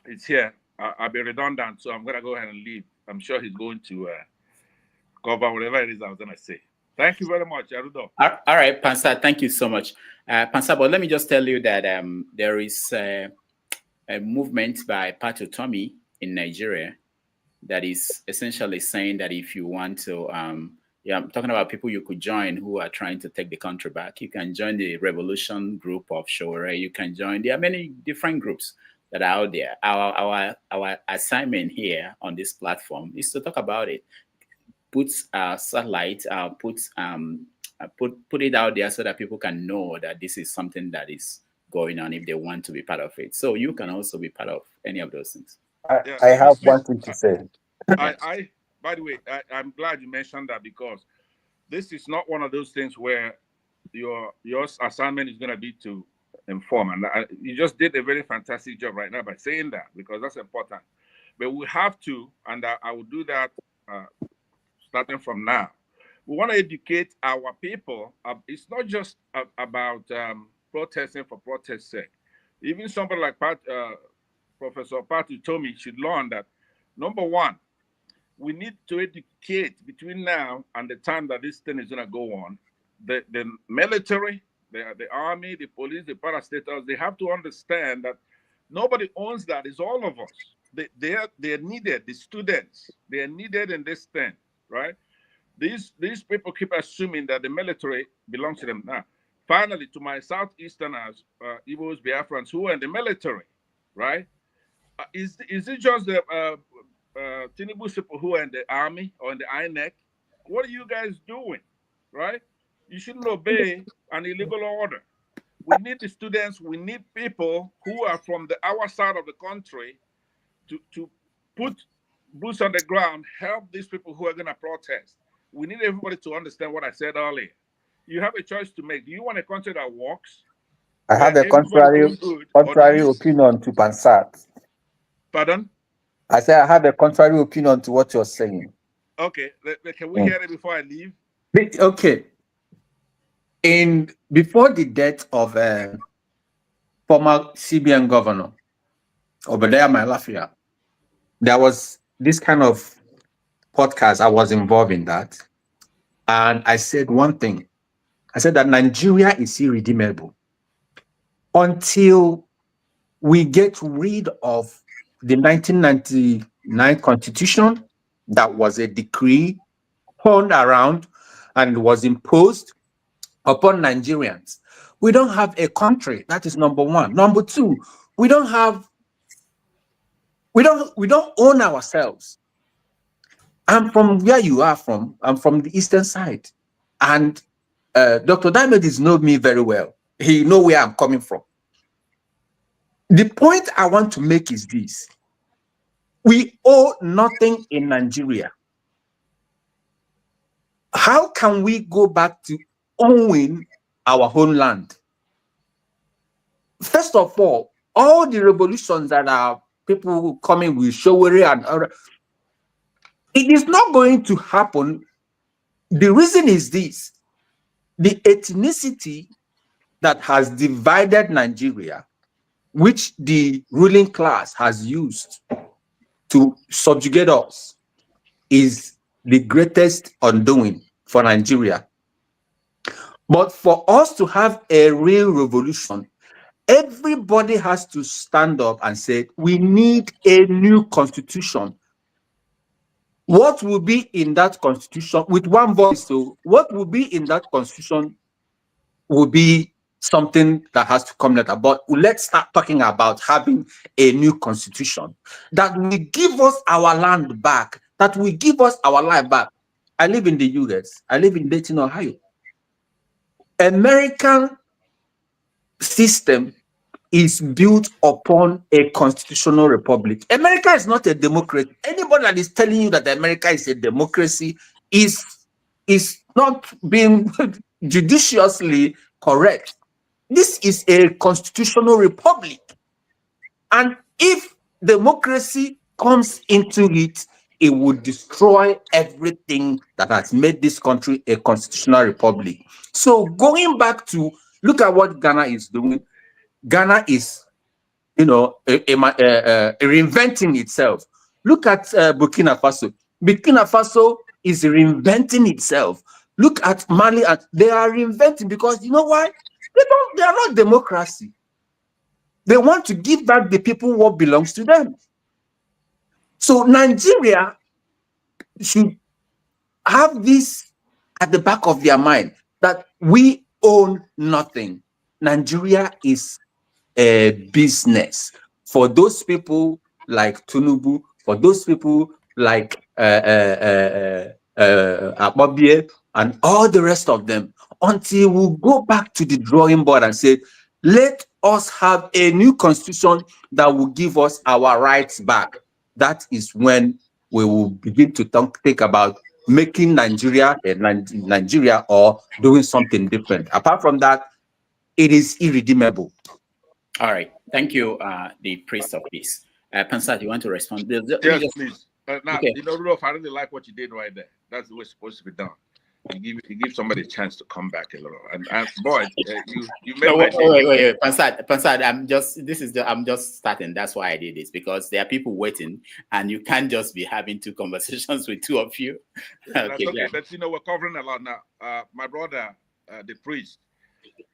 is here, I'll be redundant, so I'm going to go ahead and leave. I'm sure he's going to cover whatever it is I was going to say. Thank you very much, Arudo. All right, Pansa, thank you so much. Pansa, but let me just tell you that there is a movement by Pato Tommy in Nigeria that is essentially saying that if you want to, I'm talking about people you could join who are trying to take the country back. You can join the Revolution group of Shore. You can join. There are many different groups that are out there. Our assignment here on this platform is to talk about it. Put satellite, put it out there so that people can know that this is something that is going on if they want to be part of it. So you can also be part of any of those things. I have one thing to say. By the way, I'm glad you mentioned that, because this is not one of those things where your assignment is going to be to inform. And you just did a very fantastic job right now by saying that, because that's important. But we have to, and I will do that starting from now. We want to educate our people. It's not just about protesting for protest's sake. Even somebody like Professor Patu Tomi should learn that, number one, we need to educate between now and the time that this thing is going to go on. The military, the army, the police, the parastatals, they have to understand that nobody owns that. It's all of us. They're needed. The students, they are needed in this thing, right? These people keep assuming that the military belongs to them. Now, finally, to my Southeasterners, Igbos, Biafrans who are in the military, right? Is it just the Tinubu people who are in the army or in the INEC? What are you guys doing, right? You shouldn't obey an illegal order. We need the students. We need people who are from our side of the country to put boots on the ground, help these people who are going to protest. We need everybody to understand what I said earlier. You have a choice to make. Do you want a country that works? I have a contrary opinion to Pansat. Pardon? I said I have a contrary opinion to what you're saying. Okay, can we hear it before I leave? Okay. Before the death of former CBN governor Obadiah Mailafia, there was this kind of podcast. I was involved in that, and I said one thing. I said that Nigeria is irredeemable until we get rid of the 1999 Constitution. That was a decree turned around and was imposed upon Nigerians. We don't have a country. That is number one. Number two, we don't own ourselves. I'm from where you are from. I'm from the eastern side. And Dr. Diamond knows me very well. He knows where I'm coming from. The point I want to make is this. We owe nothing in Nigeria. How can we go back to owning our homeland? First of all the revolutions that are people coming with Showere and other, it is not going to happen. The reason is this: the ethnicity that has divided Nigeria, which the ruling class has used to subjugate us, is the greatest undoing for Nigeria. But for us to have a real revolution, everybody has to stand up and say, we need a new constitution. What will be in that constitution with one voice? So what will be in that constitution will be something that has to come later. But let's start talking about having a new constitution that will give us our land back, that will give us our life back. I live in the US. I live in Dayton, Ohio. American system is built upon a constitutional republic. America is not a democracy. Anybody that is telling you that America is a democracy is not being judiciously correct. This is a constitutional republic. And if democracy comes into it, it would destroy everything that has made this country a constitutional republic. So going back to look at what Ghana is doing, Ghana is, reinventing itself. Look at Burkina Faso. Burkina Faso is reinventing itself. Look at Mali, and they are reinventing because you know why? They are not democracy. They want to give back the people what belongs to them. So Nigeria should have this at the back of their mind that we own nothing. Nigeria is a business for those people like Tinubu, for those people like Akpabie and all the rest of them, until we go back to the drawing board and say, let us have a new constitution that will give us our rights back. That is when we will begin to think about making Nigeria Nigeria or doing something different. Apart from that, it is irredeemable. All right. Thank you, the priest of peace. Pansat, you want to respond? Yes, please. Now, okay. Rudolph, I really like what you did right there. That's the way it's supposed to be done. You give somebody a chance to come back a little. And boy, you made my day. Wait. Pansat, I'm just starting. That's why I did this, because there are people waiting, and you can't just be having two conversations with two of you. Okay, yeah. But we're covering a lot now. My brother, the priest,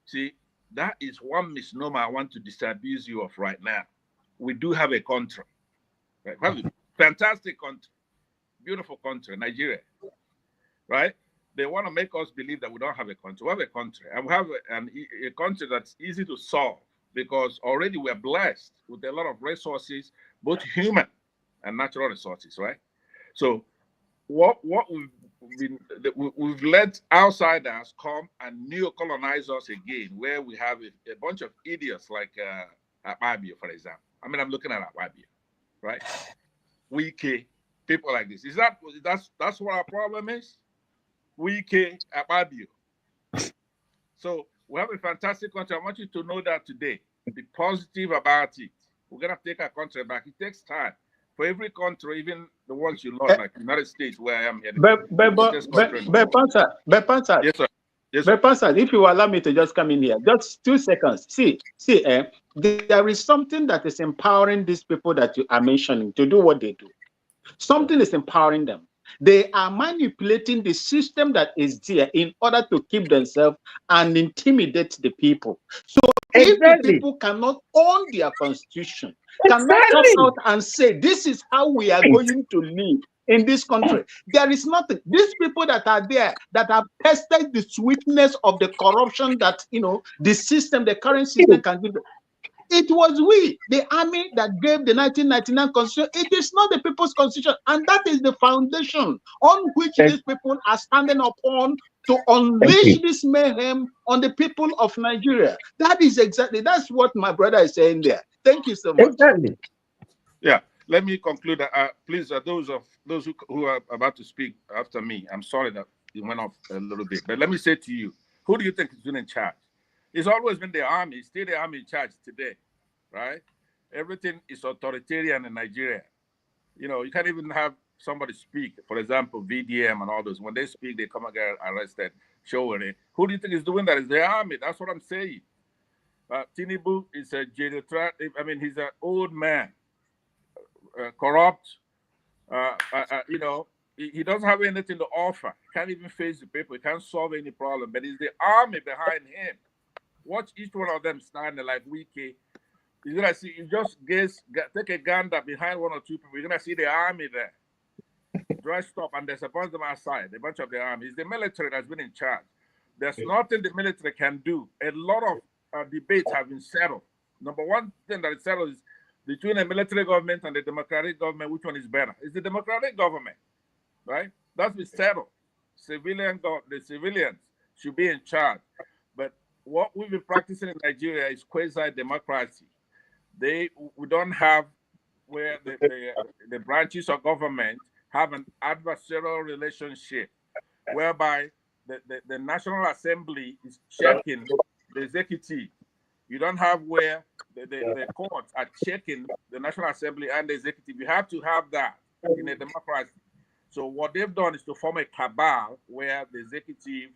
see, that is one misnomer I want to disabuse you of right now. We do have a country, right? Fantastic country, beautiful country, Nigeria, right? They want to make us believe that we don't have a country. We have a country, and we have a country that's easy to solve because already we're blessed with a lot of resources, both human and natural resources, right? So what we've let outsiders come and neo-colonize us again, where we have a bunch of idiots like Akpabio, for example. I mean, I'm looking at Akpabio, right? Wike, people like this. That's what our problem is? Wike, Akpabio. So we have a fantastic country. I want you to know that today. Be positive about it. We're gonna take our country back. It takes time. For every country, even the ones you love, like the United States, where I am here. Pansat. Yes, sir. Yes, Pansat, if you allow me to just come in here, just 2 seconds. See, there is something that is empowering these people that you are mentioning to do what they do. Something is empowering them. They are manipulating the system that is there in order to keep themselves and intimidate the people. So if the people cannot own their constitution, cannot come out and say, this is how we are going to live in this country, there is nothing. These people that are there, that have tested the sweetness of the corruption that, the system, the current system can give them. It was we, the army, that gave the 1999 constitution. It is not the people's constitution. And that is the foundation on which these people are standing upon to unleash this mayhem on the people of Nigeria. That's what my brother is saying there. Thank you so much. Exactly. Yeah, let me conclude. Please, those who are about to speak after me, I'm sorry that it went off a little bit. But let me say to you, who do you think is been in charge? It's always been the army. Still the army in charge today, right? Everything is authoritarian in Nigeria. You can't even have somebody speak. For example, VDM and all those. When they speak, they come and get arrested. Showing it. Who do you think is doing that? It's the army. That's what I'm saying. Tinubu is a geriatric. I mean, he's an old man, corrupt. he doesn't have anything to offer. He can't even face the people. He can't solve any problem. But it's the army behind him. Watch each one of them standing like Wiki. You're gonna see. You just take a gander behind one or two people. You're gonna see the army there, dressed up, and there's a bunch of them outside. A bunch of the army. It's the military that's been in charge. There's nothing the military can do. A lot of debates have been settled. Number one thing that is settled is between the military government and the democratic government. Which one is better? It's the democratic government, right? That's been settled. The civilians should be in charge. But what we've been practicing in Nigeria is quasi-democracy. We don't have where the branches of government have an adversarial relationship, whereby the National Assembly is checking the executive. You don't have where the courts are checking the National Assembly and the executive. You have to have that in a democracy. So what they've done is to form a cabal where the executive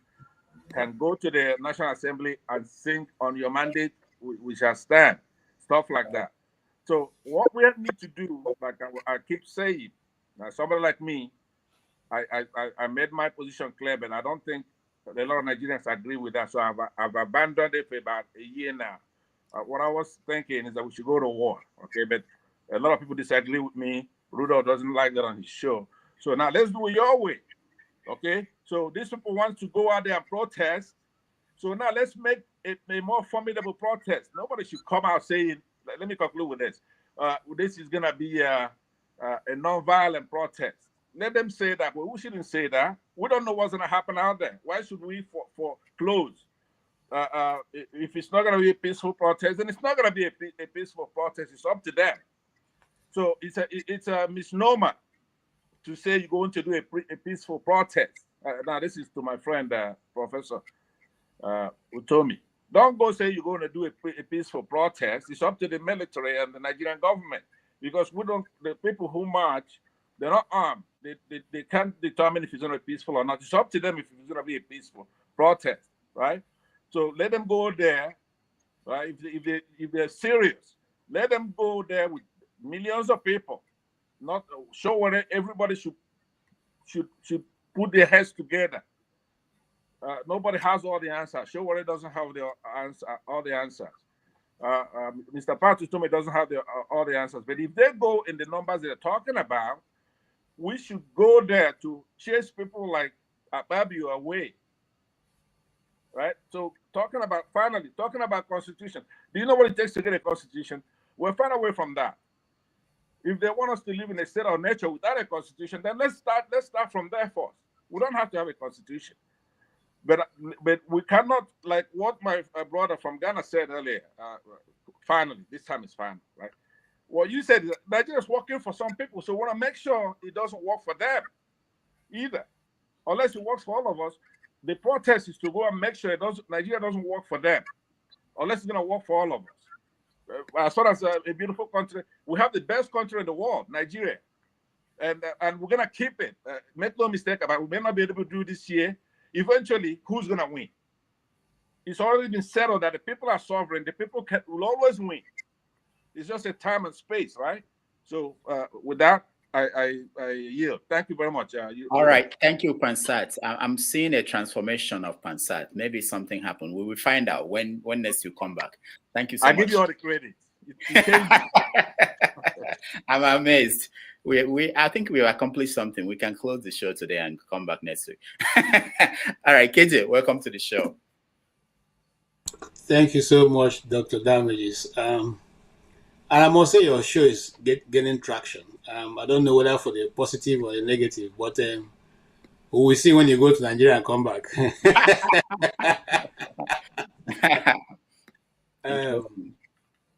can go to the National Assembly and sing on your mandate, we shall stand, stuff like that. So what we need to do, like I keep saying, somebody like me, I made my position clear, but I don't think a lot of Nigerians agree with that. So I've abandoned it for about a year now. What I was thinking is that we should go to war, okay? But a lot of people disagree with me. Rudolph doesn't like that on his show. So now let's do it your way, okay? So these people want to go out there and protest. So now let's make a more formidable protest. Nobody should come out saying, let me conclude with this. This is going to be a non-violent protest. Let them say that, but we shouldn't say that. We don't know what's going to happen out there. Why should we foreclose? If it's not going to be a peaceful protest, then it's not going to be a peaceful protest. It's up to them. So it's a misnomer to say you're going to do a peaceful protest. Now, this is to my friend, Professor Utomi. Don't go say you're going to do a peaceful protest. It's up to the military and the Nigerian government, because the people who march, they're not armed. They can't determine if it's going to be peaceful or not. It's up to them if it's going to be a peaceful protest, right? So let them go there, right? If they're serious, let them go there with millions of people. Not show where everybody should put their heads together. Nobody has all the answers. Show where it doesn't have all the answers. Mr. Patrick told me doesn't have all the answers. But if they go in the numbers they're talking about, we should go there to chase people like Ababio away. Right? So talking about constitution. Do you know what it takes to get a constitution? We'll find a way from that. If they want us to live in a state of nature without a constitution, then let's start from there first. We don't have to have a constitution. But we cannot, like what my brother from Ghana said earlier, finally, this time is final, right? What you said is that Nigeria is working for some people, so we want to make sure it doesn't work for them either. Unless it works for all of us, the protest is to go and make sure Nigeria doesn't work for them, unless it's going to work for all of us. As far as a beautiful country, we have the best country in the world, Nigeria, and we're going to keep it. Make no mistake about it. We may not be able to do this year. Eventually, who's going to win? It's already been settled that the people are sovereign. The people will always win. It's just a time and space, right? So with that, I yield. Thank you very much. All right. Thank you, Pansat. I'm seeing a transformation of Pansat. Maybe something happened. We will find out when next you come back. Thank you so much. I give you all the credit. I'm amazed. I think we accomplished something. We can close the show today and come back next week. All right, KJ, welcome to the show. Thank you so much, Dr. Damages. And I must say your show is getting traction. I don't know whether for the positive or the negative, but we will see when you go to Nigeria and come back.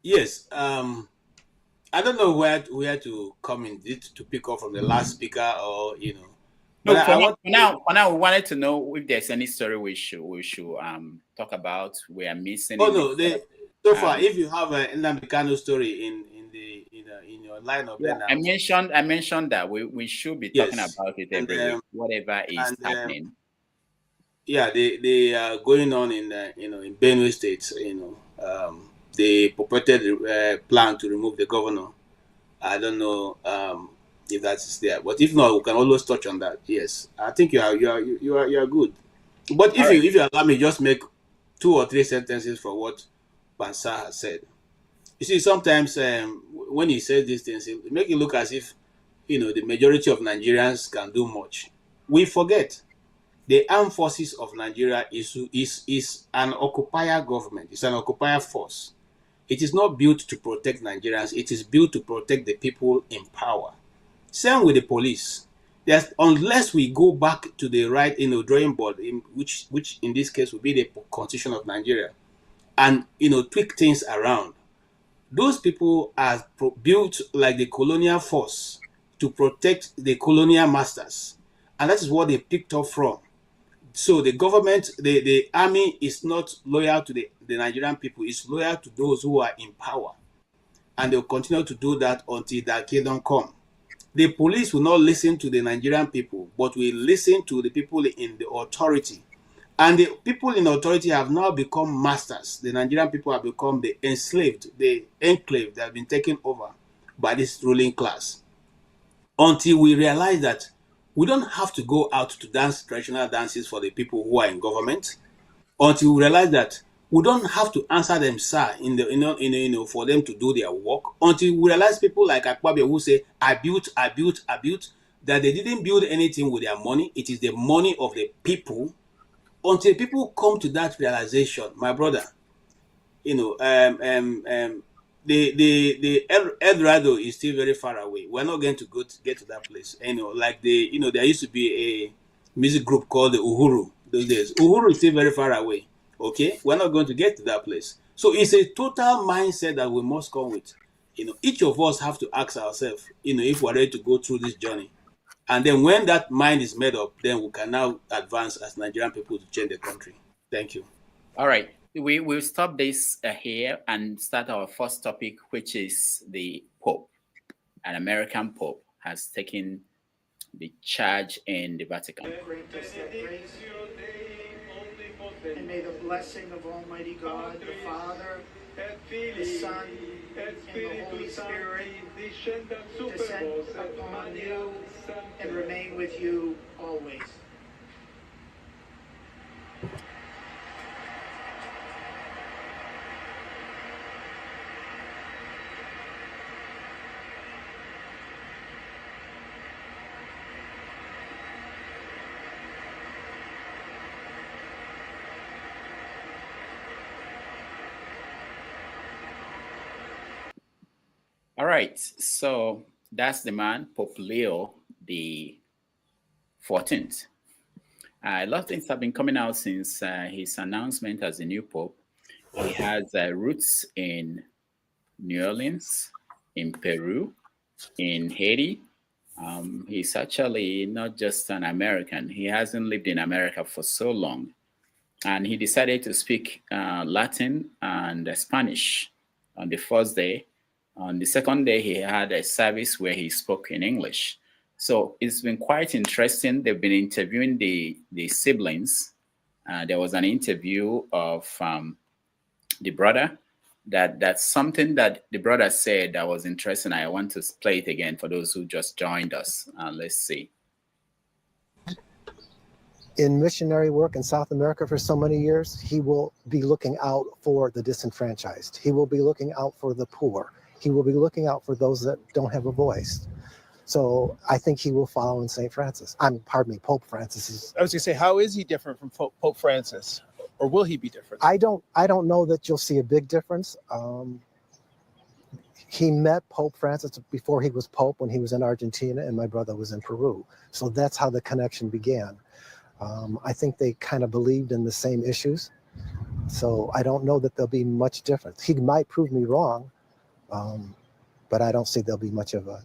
Yes. I don't know where to come in to pick up from the last speaker, or No, for now, we wanted to know if there's any story we should talk about. We are missing. Oh no, so far, if you have a Nnamdi Kanu story in your lineup, yeah, I mentioned that we should be talking about it every week, whatever is happening. Yeah, they are going on in Benue State. They purported plan to remove the governor. I don't know. if that's there. But if not, we can always touch on that. Yes, I think you are good. But if you allow me, just make 2 or 3 sentences from what Bansa has said. You see, sometimes when he says these things, it make it look as if the majority of Nigerians can do much. We forget the armed forces of Nigeria is an occupier government. It's an occupier force. It is not built to protect Nigerians. It is built to protect the people in power. Same with the police. Unless we go back to the right drawing board, which in this case would be the Constitution of Nigeria, and tweak things around. Those people are built like the colonial force to protect the colonial masters, and that is what they picked up from. So the government, the army is not loyal to the Nigerian people, it's loyal to those who are in power. And they'll continue to do that until that kingdom come. The police will not listen to the Nigerian people, but will listen to the people in the authority. And the people in authority have now become masters. The Nigerian people have become the enslaved, the enclave that have been taken over by this ruling class. Until we realize that we don't have to go out to dance traditional dances for the people who are in government. Until we realize that we don't have to answer them, sir, for them to do their work. Until we realize people like Akpabio who say, I built, that they didn't build anything with their money. It is the money of the people. Until people come to that realization, my brother, the El Dorado is still very far away. We're not going to get to that place. Like there used to be a music group called the Uhuru those days. Uhuru is still very far away. Okay, we're not going to get to that place. So it's a total mindset that we must come with. Each of us have to ask ourselves, if we're ready to go through this journey. And then when that mind is made up, then we can now advance as Nigerian people to change the country. Thank you. All right. We will stop this here and start our first topic, which is the Pope. An American Pope has taken the charge in the Vatican. And may the blessing of Almighty God, the Father, the Son, and the Holy Spirit descend upon you and remain with you always. All right, so that's the man, Pope Leo XIV. A lot of things have been coming out since his announcement as the new Pope. He has roots in New Orleans, in Peru, in Haiti. He's actually not just an American. He hasn't lived in America for so long. And he decided to speak Latin and Spanish on the first day. On the second day, he had a service where he spoke in English. So it's been quite interesting. They've been interviewing the siblings. There was an interview of the brother. That's something that the brother said that was interesting. I want to play it again for those who just joined us. Let's see. In missionary work in South America for so many years, he will be looking out for the disenfranchised. He will be looking out for the poor. He will be looking out for those that don't have a voice. So I think he will follow in St. Francis. Pope Francis. I was going to say, how is he different from Pope Francis? Or will he be different? I don't know that you'll see a big difference. He met Pope Francis before he was Pope when he was in Argentina and my brother was in Peru. So that's how the connection began. I think they kind of believed in the same issues. So I don't know that there'll be much difference. He might prove me wrong, but I don't see there'll be much of a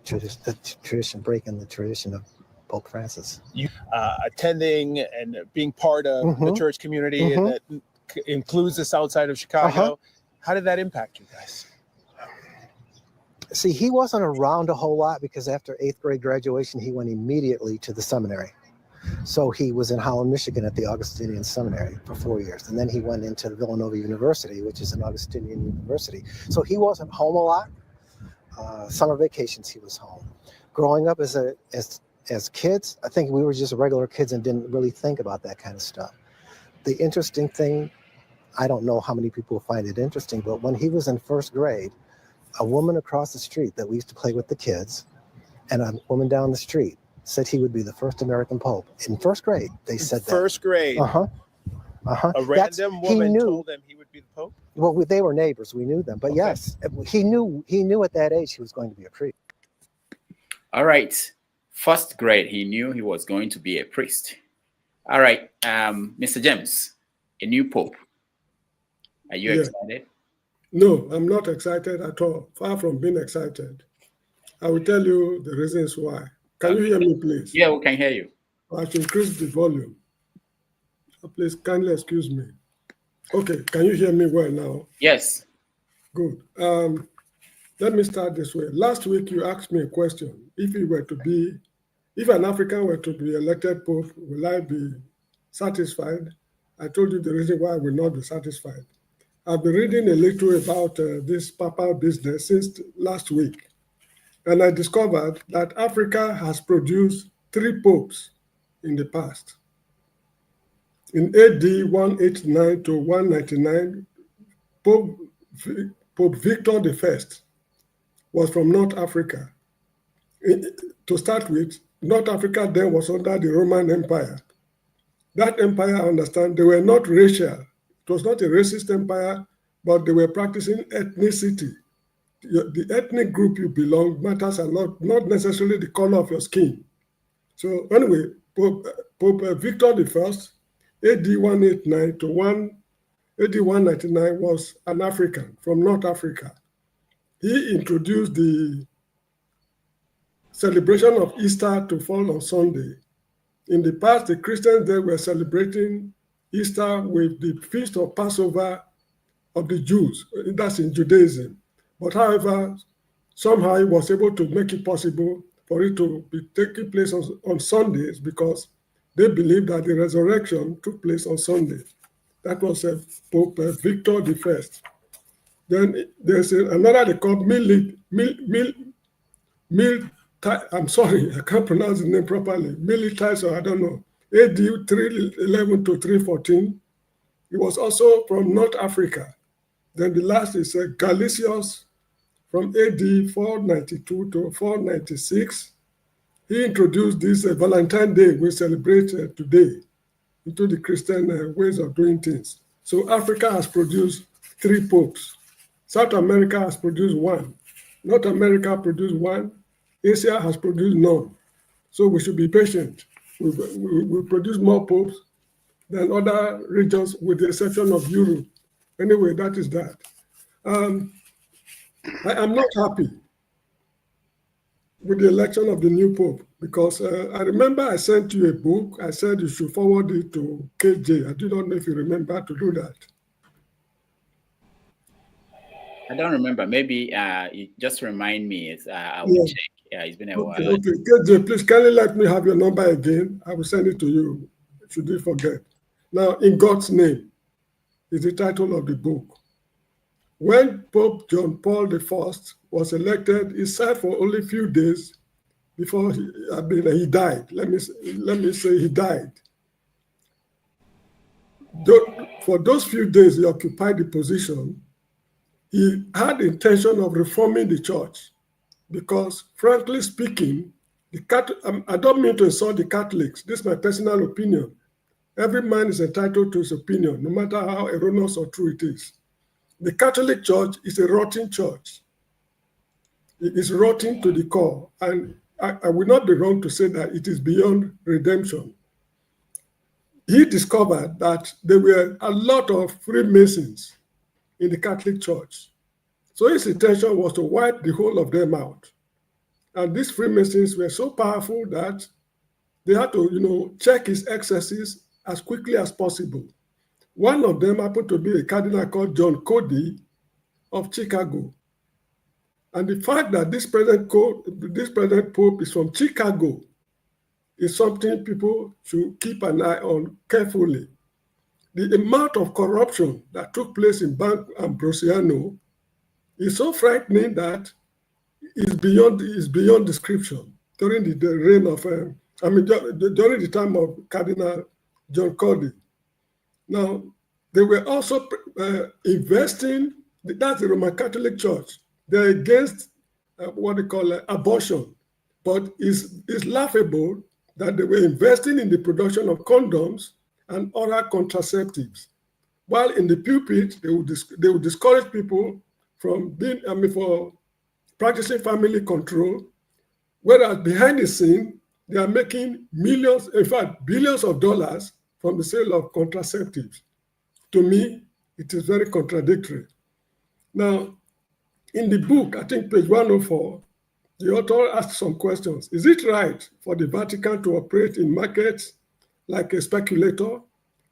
tradition breaking the tradition of Pope Francis. You attending and being part of the church community that includes the south side of Chicago. How did that impact you guys? See, he wasn't around a whole lot because after 8th grade graduation, he went immediately to the seminary. So he was in Holland, Michigan at the Augustinian Seminary for 4 years. And then he went into Villanova University, which is an Augustinian university. So he wasn't home a lot. summer vacations, he was home. Growing up as kids, I think we were just regular kids and didn't really think about that kind of stuff. The interesting thing, I don't know how many people find it interesting, but when he was in first grade, a woman across the street that we used to play with the kids and a woman down the street said he would be the first American Pope. In first grade, they said that. First grade? Uh-huh. A random woman told them he would be the Pope? Well, they were neighbors. We knew them. But yes, he knew at that age he was going to be a priest. All right. First grade, he knew he was going to be a priest. All right. Mr. James, a new Pope. Are you excited? No, I'm not excited at all. Far from being excited. I will tell you the reasons why. Can you hear me, please? Yeah, we can hear you. I should increase the volume. Please kindly excuse me. Okay, can you hear me well now? Yes. Good. Let me start this way. Last week you asked me a question. If an African were to be elected Pope, will I be satisfied? I told you the reason why I will not be satisfied. I've been reading a little about this papal business since last week, and I discovered that Africa has produced 3 popes in the past. In AD 189 to 199, Pope Victor I was from North Africa. To start with, North Africa then was under the Roman Empire. That empire, I understand, they were not racial. It was not a racist empire, but they were practicing ethnicity. The ethnic group you belong matters a lot, not necessarily the color of your skin. So anyway, Pope Victor I, AD 189 to AD 199 was an African from North Africa. He introduced the celebration of Easter to fall on Sunday. In the past, the Christians there were celebrating Easter with the feast of Passover of the Jews. That's in Judaism. But however, somehow he was able to make it possible for it to be taking place on Sundays because they believed that the resurrection took place on Sunday. That was Pope Victor I. Then there's another they call I'm sorry, I can't pronounce the name properly. Militis, or I don't know. AD 311 to 314. He was also from North Africa. Then the last is Galicius from AD 492 to 496. He introduced this Valentine's Day we celebrate today into the Christian ways of doing things. So Africa has produced 3 popes. South America has produced 1. North America produced 1. Asia has produced none. So we should be patient. We produce more popes than other regions with the exception of Europe. Anyway, that is that. I am not happy with the election of the new Pope because I remember I sent you a book. I said you should forward it to KJ. I do not know if you remember to do that. I don't remember. Maybe you just remind me. I will check. Yeah, it's been a while. Okay, KJ, please kindly let me have your number again. I will send it to you. Should you forget? Now, In God's Name is the title of the book. When Pope John Paul I was elected, he served for only a few days before he died. Let me say he died. For those few days he occupied the position, he had the intention of reforming the church because, frankly speaking, I don't mean to insult the Catholics. This is my personal opinion. Every man is entitled to his opinion, no matter how erroneous or true it is. The Catholic Church is a rotten church. It is rotten to the core, and I will not be wrong to say that it is beyond redemption. He discovered that there were a lot of Freemasons in the Catholic Church. So his intention was to wipe the whole of them out. And these Freemasons were so powerful that they had to, check his excesses as quickly as possible. One of them happened to be a cardinal called John Cody of Chicago. And the fact that this present Pope is from Chicago is something people should keep an eye on carefully. The amount of corruption that took place in Bank Ambrosiano is so frightening that is beyond description. During the reign of, during the time of Cardinal John Cody. Now, they were also investing, that's the Roman Catholic Church. They're against what they call abortion. But it's laughable that they were investing in the production of condoms and oral contraceptives. While in the pulpit, they would discourage people from for practicing family control, whereas behind the scene, they are making millions, in fact, billions of dollars from the sale of contraceptives. To me, it is very contradictory. Now, in the book, I think page 104, the author asked some questions. Is it right for the Vatican to operate in markets like a speculator?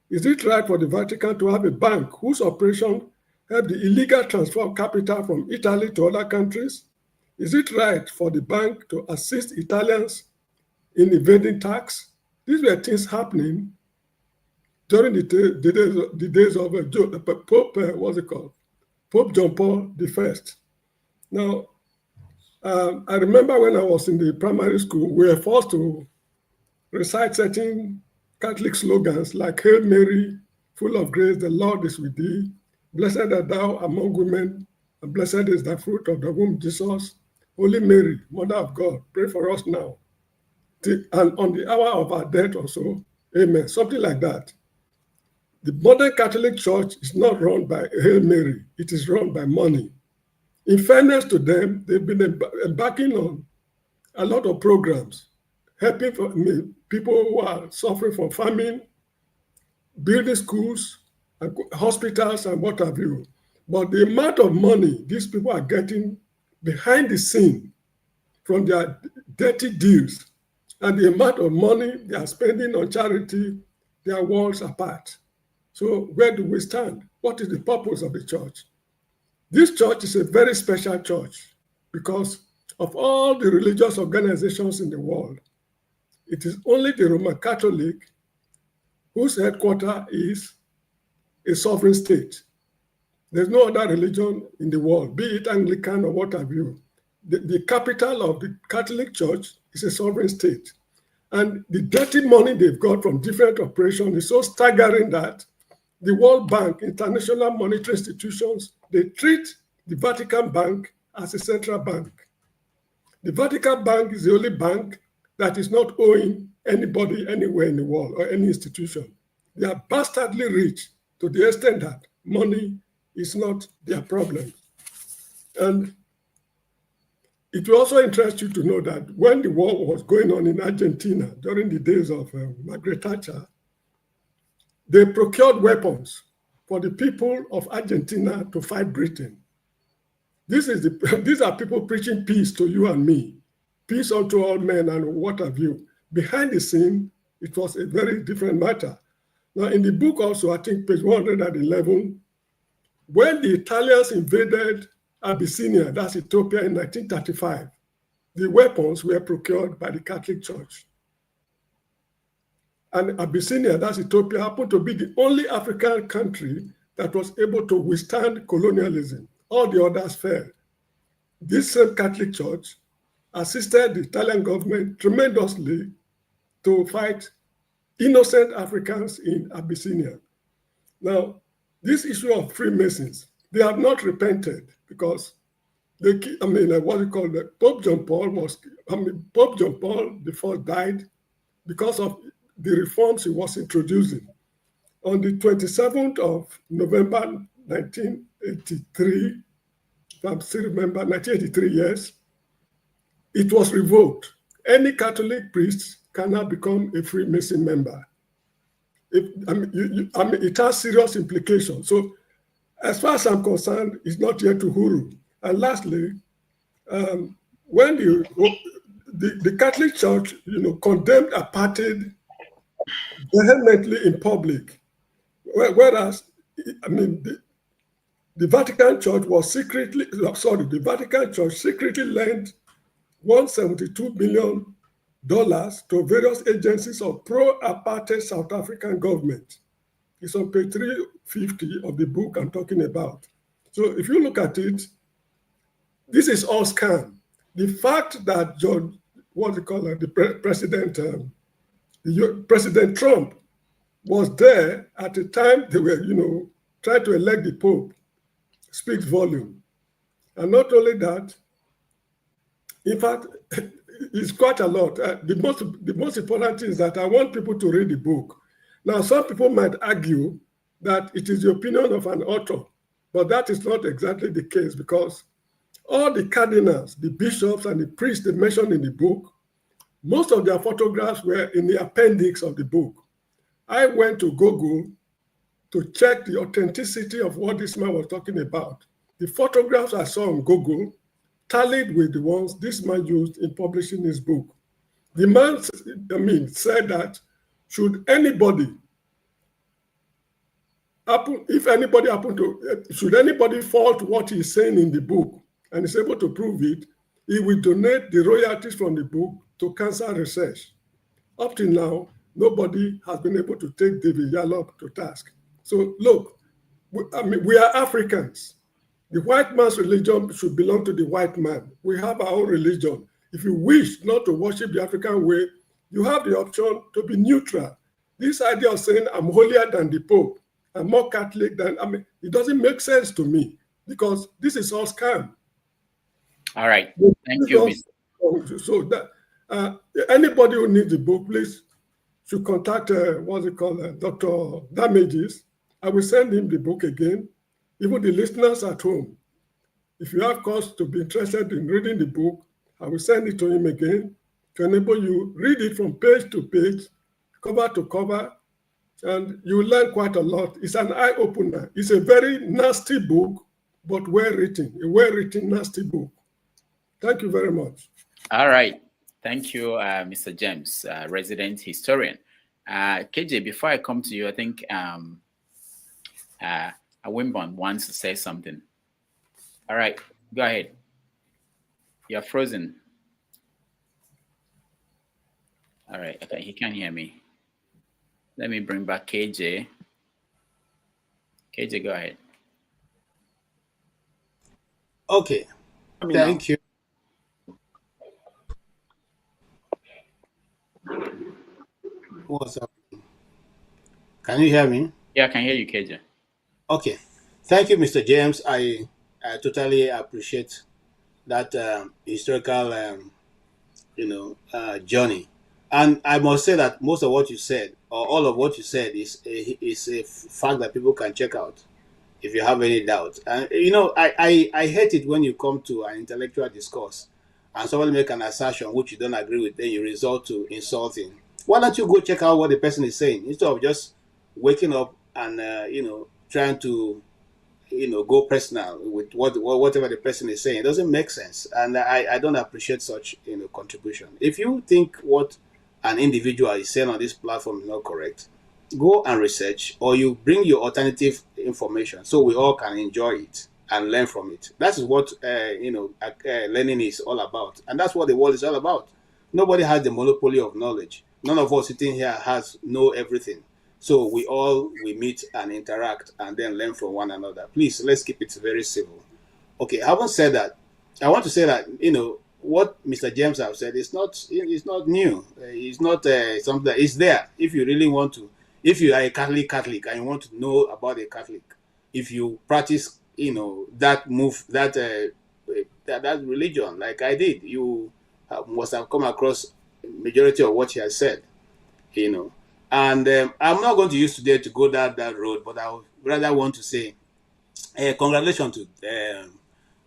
Is it right for the Vatican to have a bank whose operation help the illegal transfer of capital from Italy to other countries? Is it right for the bank to assist Italians in evading tax? These were things happening during the days of Pope, what's it called? Pope John Paul I. Now, I remember when I was in the primary school, we were forced to recite certain Catholic slogans like Hail Mary, full of grace, the Lord is with thee. Blessed art thou among women, and blessed is the fruit of the womb, Jesus. Holy Mary, Mother of God, pray for us now. And on the hour of our death also, amen. Something like that. The modern Catholic Church is not run by Hail Mary. It is run by money. In fairness to them, they've been embarking on a lot of programs, helping people who are suffering from famine, building schools, and hospitals, and what have you. But the amount of money these people are getting behind the scene from their dirty deals and the amount of money they are spending on charity, they are worlds apart. So where do we stand? What is the purpose of the church? This church is a very special church because of all the religious organizations in the world. It is only the Roman Catholic whose headquarters is a sovereign state. There's no other religion in the world, be it Anglican or what have you. The capital of the Catholic Church is a sovereign state. And the dirty money they've got from different operations is so staggering that the World Bank, international monetary institutions, they treat the Vatican Bank as a central bank. The Vatican Bank is the only bank that is not owing anybody anywhere in the world or any institution. They are bastardly rich to the extent that money is not their problem. And it will also interest you to know that when the war was going on in Argentina during the days of Margaret Thatcher, they procured weapons for the people of Argentina to fight Britain. These are people preaching peace to you and me, peace unto all men and what have you. Behind the scene, it was a very different matter. Now, in the book also, I think page 111, when the Italians invaded Abyssinia, that's Ethiopia, in 1935, the weapons were procured by the Catholic Church. And Abyssinia, that's Ethiopia, happened to be the only African country that was able to withstand colonialism. All the others fell. This same Catholic Church assisted the Italian government tremendously to fight innocent Africans in Abyssinia. Now, this issue of Freemasons, they have not repented because Pope John Paul I died because of the reforms he was introducing. On the 27th of November 1983, if I still remember, 1983, yes, it was revoked. Any Catholic priest cannot become a Freemason member. It has serious implications. So as far as I'm concerned, it's not yet to Huru. And lastly, when the Catholic Church, condemned apartheid vehemently in public, whereas, the Vatican Church secretly lent $172 million to various agencies of pro-apartheid South African government. It's on page 350 of the book I'm talking about. So if you look at it, this is all scam. The fact that President Trump was there at the time they were, trying to elect the Pope speaks volume. And not only that, in fact, it's quite a lot. The most important thing is that I want people to read the book. Now, some people might argue that it is the opinion of an author, but that is not exactly the case, because all the cardinals, the bishops, and the priests they mentioned in the book, most of their photographs were in the appendix of the book. I went to Google to check the authenticity of what this man was talking about. The photographs I saw on Google tallied with the ones this man used in publishing his book. The man, said that should anybody fault what he's saying in the book and is able to prove it, he will donate the royalties from the book to cancer research. Up till now, nobody has been able to take David Yallop to task. So look, we are Africans. The white man's religion should belong to the white man. We have our own religion. If you wish not to worship the African way, you have the option to be neutral. This idea of saying I'm holier than the Pope, I'm more Catholic than, it doesn't make sense to me, because this is all scam. All right, thank you. So that anybody who needs the book, please should contact Dr. Damages. I will send him the book again. Even the listeners at home, if you have cause to be interested in reading the book, I will send it to him again to enable you read it from page to page, cover to cover, and you will learn quite a lot. It's an eye-opener. It's a very nasty book, but well-written, a well-written, nasty book. Thank you very much. All right. Thank you, Mr. James, resident historian. KJ, before I come to you, I think Wimbon wants to say something. All right, go ahead. You're frozen. All right, okay, he can't hear me. Let me bring back KJ. KJ, go ahead. Okay, thank you. What's up? Can you hear me? Yeah, I can hear you, KJ. Okay, thank you, Mr. James. I totally appreciate that historical, journey. And I must say that most of what you said, or all of what you said, is a fact that people can check out if you have any doubt. And I hate it when you come to an intellectual discourse and somebody make an assertion which you don't agree with, then you resort to insulting. Why don't you go check out what the person is saying instead of just waking up and trying to go personal with whatever the person is saying? It doesn't make sense, and I don't appreciate such contribution. If you think what an individual is saying on this platform is not correct, go and research, or you bring your alternative information so we all can enjoy it and learn from it. That is what learning is all about, and that's what the world is all about. Nobody has the monopoly of knowledge. None of us sitting here know everything. So we meet and interact and then learn from one another. Please, let's keep it very civil. Okay, having said that, I want to say that what Mr. James has said is not new. It's not something that is there. If you really want to, if you are a Catholic and you want to know about a Catholic, if you practice that religion like I did, you must have come across majority of what he has said. And I'm not going to use today to go down that road, but I would rather want to say congratulations to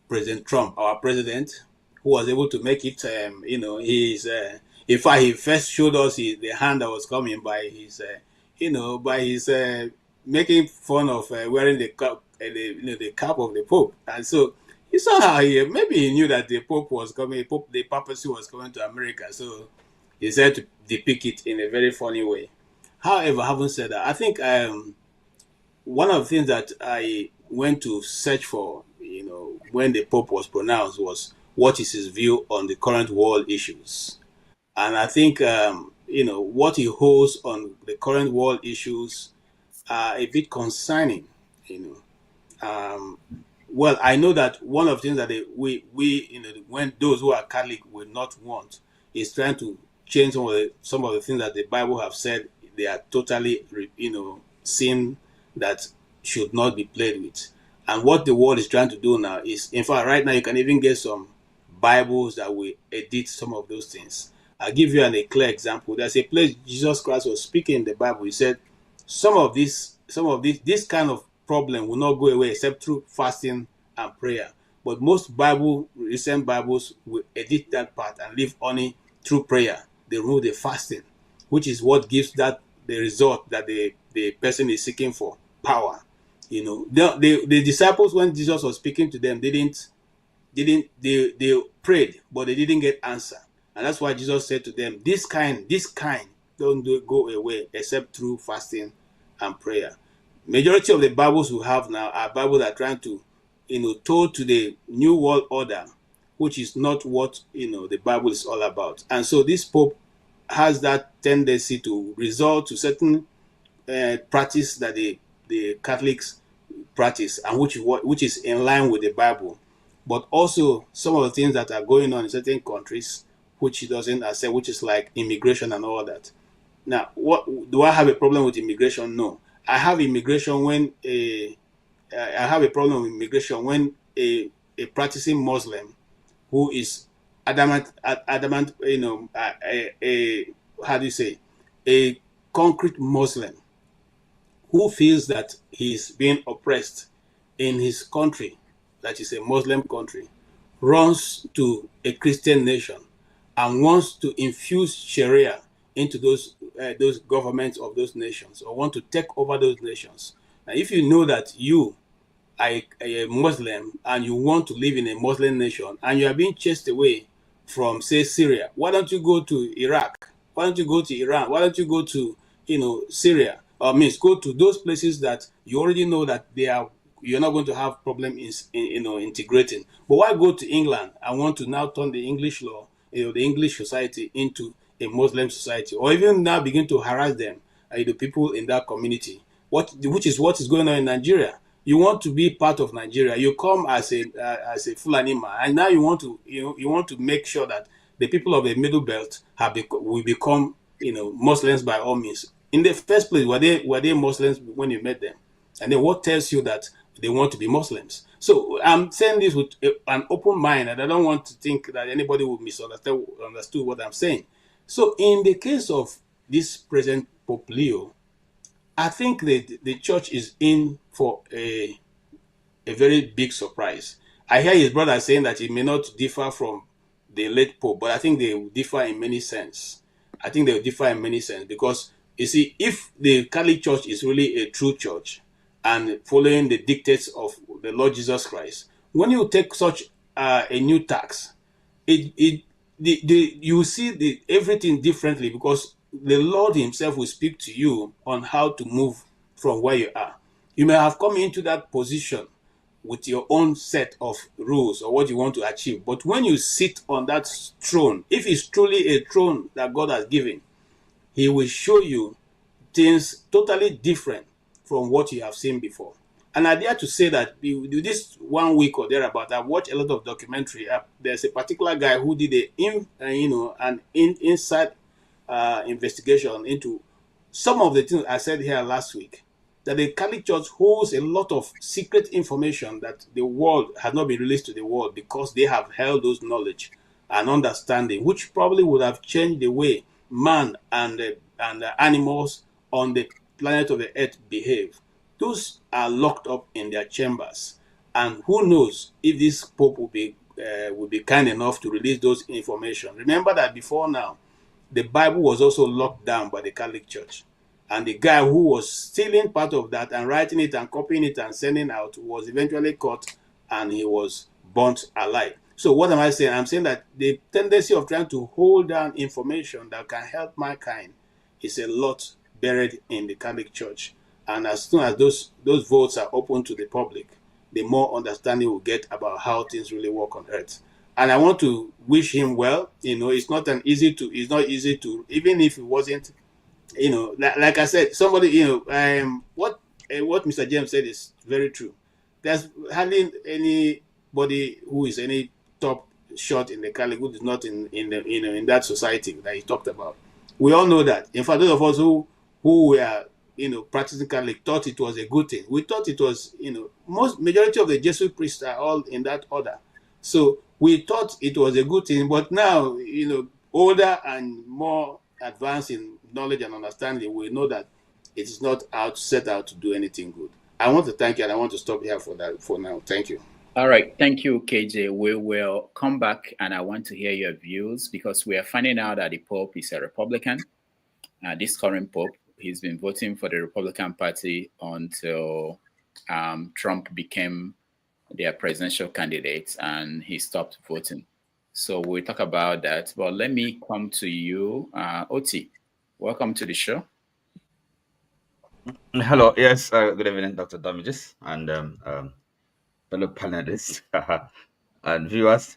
President Trump, our president, who was able to make it. In fact, he first showed us the hand that was coming by his, making fun of wearing the cap, the cap of the Pope, and so he saw how maybe he knew that the Pope was coming, the papacy was coming to America, so he said to depict it in a very funny way. However, having said that, I think one of the things that I went to search for, when the Pope was pronounced, was what is his view on the current world issues. And I think, what he holds on the current world issues are a bit concerning. well, I know that one of the things that we when those who are Catholic will not want is trying to change some of the things that the Bible have said they are totally sin that should not be played with. And what the world is trying to do now is, in fact, right now you can even get some Bibles that will edit some of those things. I'll give you a clear example. There's a place Jesus Christ was speaking in the Bible. He said, this kind of problem will not go away except through fasting and prayer. But most recent Bibles will edit that part and leave only through prayer. They remove the fasting, which is what gives that the result that the person is seeking for, power. The disciples, when Jesus was speaking to them, they prayed, but they didn't get answer. And that's why Jesus said to them, this kind don't go away except through fasting and prayer. Majority of the Bibles we have now are Bibles that are trying to, told to the new world order, which is not what, the Bible is all about. And so this Pope has that tendency to resort to certain practice that the Catholics practice, and which is in line with the Bible. But also some of the things that are going on in certain countries, which he doesn't accept, which is like immigration and all that. Now, do I have a problem with immigration? No. I have immigration when I have a problem with immigration when a practicing Muslim who is adamant, how do you say, a concrete Muslim who feels that he is being oppressed in his country, that is a Muslim country, runs to a Christian nation and wants to infuse Sharia into those governments of those nations, or want to take over those nations. Now, if you know that you are a Muslim and you want to live in a Muslim nation and you are being chased away from, say, Syria, why don't you go to Iraq? Why don't you go to Iran? Why don't you go to, Syria? Or go to those places that you already know that you're not going to have problem in integrating. But why go to England and want to now turn the English law, the English society into a Muslim society, or even now begin to harass them, the people in that community, which is what is going on in Nigeria. You want to be part of Nigeria. You come as a Fulani man, and now you want to make sure that the people of the Middle Belt will become Muslims by all means. In the first place, were they Muslims when you met them? And then what tells you that they want to be Muslims? So I'm saying this with an open mind, and I don't want to think that anybody will misunderstood what I'm saying. So in the case of this present Pope Leo, I think that the church is in for a very big surprise. I hear his brother saying that it may not differ from the late Pope, but I think they will differ in many sense. Because, you see, if the Catholic Church is really a true church and following the dictates of the Lord Jesus Christ, when you take such a new tax, you see everything differently, because the Lord himself will speak to you on how to move from where you are. You may have come into that position with your own set of rules or what you want to achieve. But when you sit on that throne, if it's truly a throne that God has given, he will show you things totally different from what you have seen before. And I dare to say that this 1 week or thereabout, I've watched a lot of documentary. There's a particular guy who did an inside investigation into some of the things I said here last week, that the Catholic Church holds a lot of secret information that the world has not been released to the world, because they have held those knowledge and understanding, which probably would have changed the way man and animals on the planet of the earth behave. Those are locked up in their chambers, and who knows if this Pope will be kind enough to release those information. Remember that before now, the Bible was also locked down by the Catholic Church. And the guy who was stealing part of that and writing it and copying it and sending out was eventually caught, and he was burnt alive. So what am I saying? I'm saying that the tendency of trying to hold down information that can help mankind is a lot buried in the Catholic Church. And as soon as those votes are open to the public, the more understanding we'll get about how things really work on earth. And I want to wish him well. It's not easy to, even if it wasn't, like I said, somebody, what Mr. James said is very true. there's hardly anybody who is any top shot in the Catholic who is not in that society that he talked about. We all know that. In fact, those of us who were practicing Catholic thought it was a good thing. We thought it was, majority of the Jesuit priests are all in that order. So we thought it was a good thing, but now, older and more advanced in knowledge and understanding, we know that it is not set out to do anything good. I want to thank you, and I want to stop here for now. Thank you. All right. Thank you, KJ. We will come back, and I want to hear your views, because we are finding out that the Pope is a Republican. This current Pope, he's been voting for the Republican Party until Trump became their presidential candidate, and he stopped voting. So we'll talk about that. But let me come to you, Oti. Welcome to the show. Hello. Yes. Good evening, Dr. Damages and fellow panelists and viewers.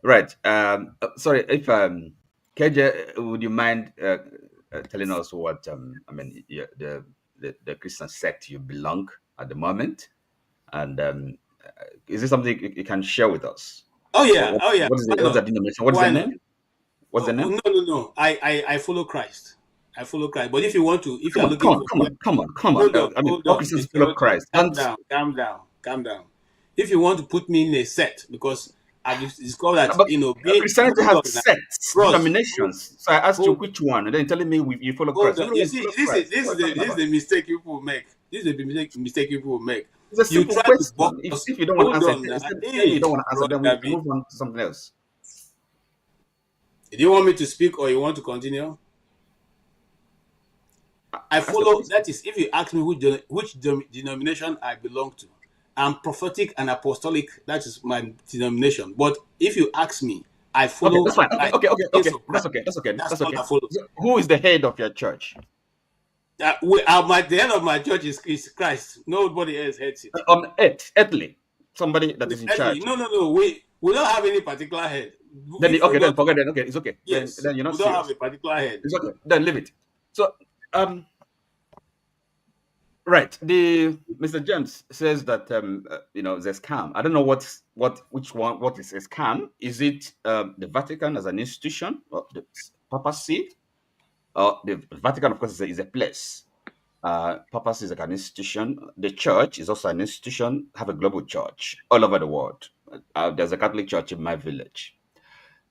Right. Sorry, if KJ, would you mind telling us what the Christian sect you belong at the moment, and is this something you can share with us? Oh yeah. What's the denomination? What's the name? What's the name? No. I follow Christ. I follow Christ. But if you want to, if you're looking come on. I mean, all Christians follow Christ. Calm down. If you want to put me in a sect, because I've discovered that Christianity has sects, denominations. So I asked you which one, and then telling me you follow Christ. You see, this is the mistake people make. This is the mistake people make. It's a simple question. If you don't want to answer, you don't want to answer, then we move on to something else. Do you want me to speak, or you want to continue? I follow. That is, if you ask me which denomination I belong to, I'm prophetic and apostolic. That is my denomination. But if you ask me, I follow. Okay, that's fine. Okay. That's okay. Who is the head of your church? The head of my church is Christ. Nobody else heads it. On earthly, somebody that is in charge. No. We don't have any particular head. Then forget it. Okay, it's okay. Yes. Then you're not. We don't have a particular head. It's okay. Then leave it. So, right. Mr. James says that there's scam. I don't know what is a scam. Is it the Vatican as an institution, or the papacy? The Vatican, of course, is a place. Papacy is like an institution. The church is also an institution. Have a global church all over the world. There's a Catholic church in my village.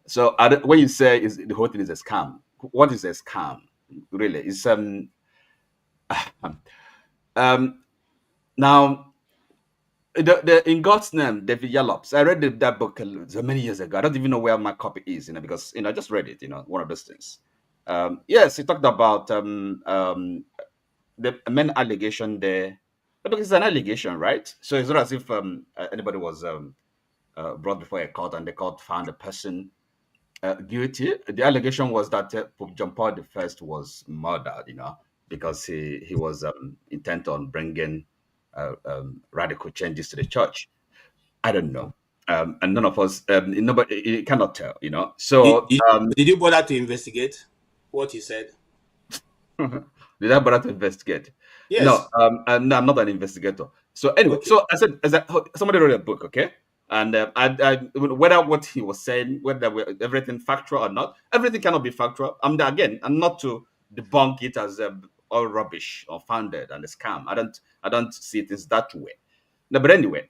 So when you say the whole thing is a scam, what is a scam? Really, it's now in God's name, David Yalop's. I read that book so many years ago. I don't even know where my copy is, because I just read it. One of those things. Yes, he talked about the main allegation there, because it's an allegation, right? So it's not as if anybody was brought before a court and the court found a person guilty. The allegation was that Pope John Paul I was murdered, because he was intent on bringing radical changes to the church. I don't know, and none of us, nobody cannot tell, So did you bother to investigate what he said? Did I bother to investigate? Yes. No, I'm not an investigator. So anyway, so I said somebody wrote a book, okay? And I whether what he was saying, whether everything factual or not, everything cannot be factual. I'm not to debunk it as all rubbish or founded and a scam. I don't see it as that way. No, but anyway,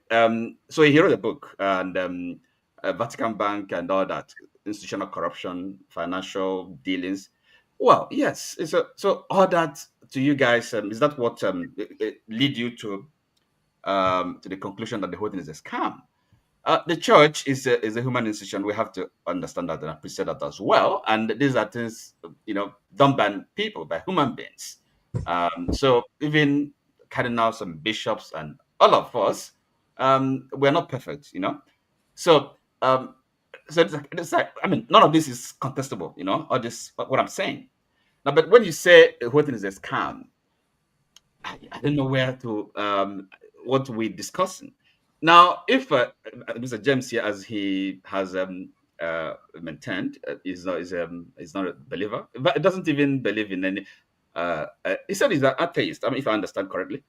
so he wrote a book, and Vatican Bank and all that, institutional corruption, financial dealings. Well, yes. So all that to you guys, is that what lead you to the conclusion that the whole thing is a scam? The church is a human institution. We have to understand that and appreciate that as well. And these are things, done by people, by human beings. So even cardinals and bishops and all of us, we're not perfect, So, it's like, none of this is contestable, or this what I'm saying. Now, but when you say the whole thing is a scam, I don't know where to what we're discussing. Now, if Mr. James here, as he has maintained, is not a believer, but it doesn't even believe in any. He said he's an atheist. If I understand correctly.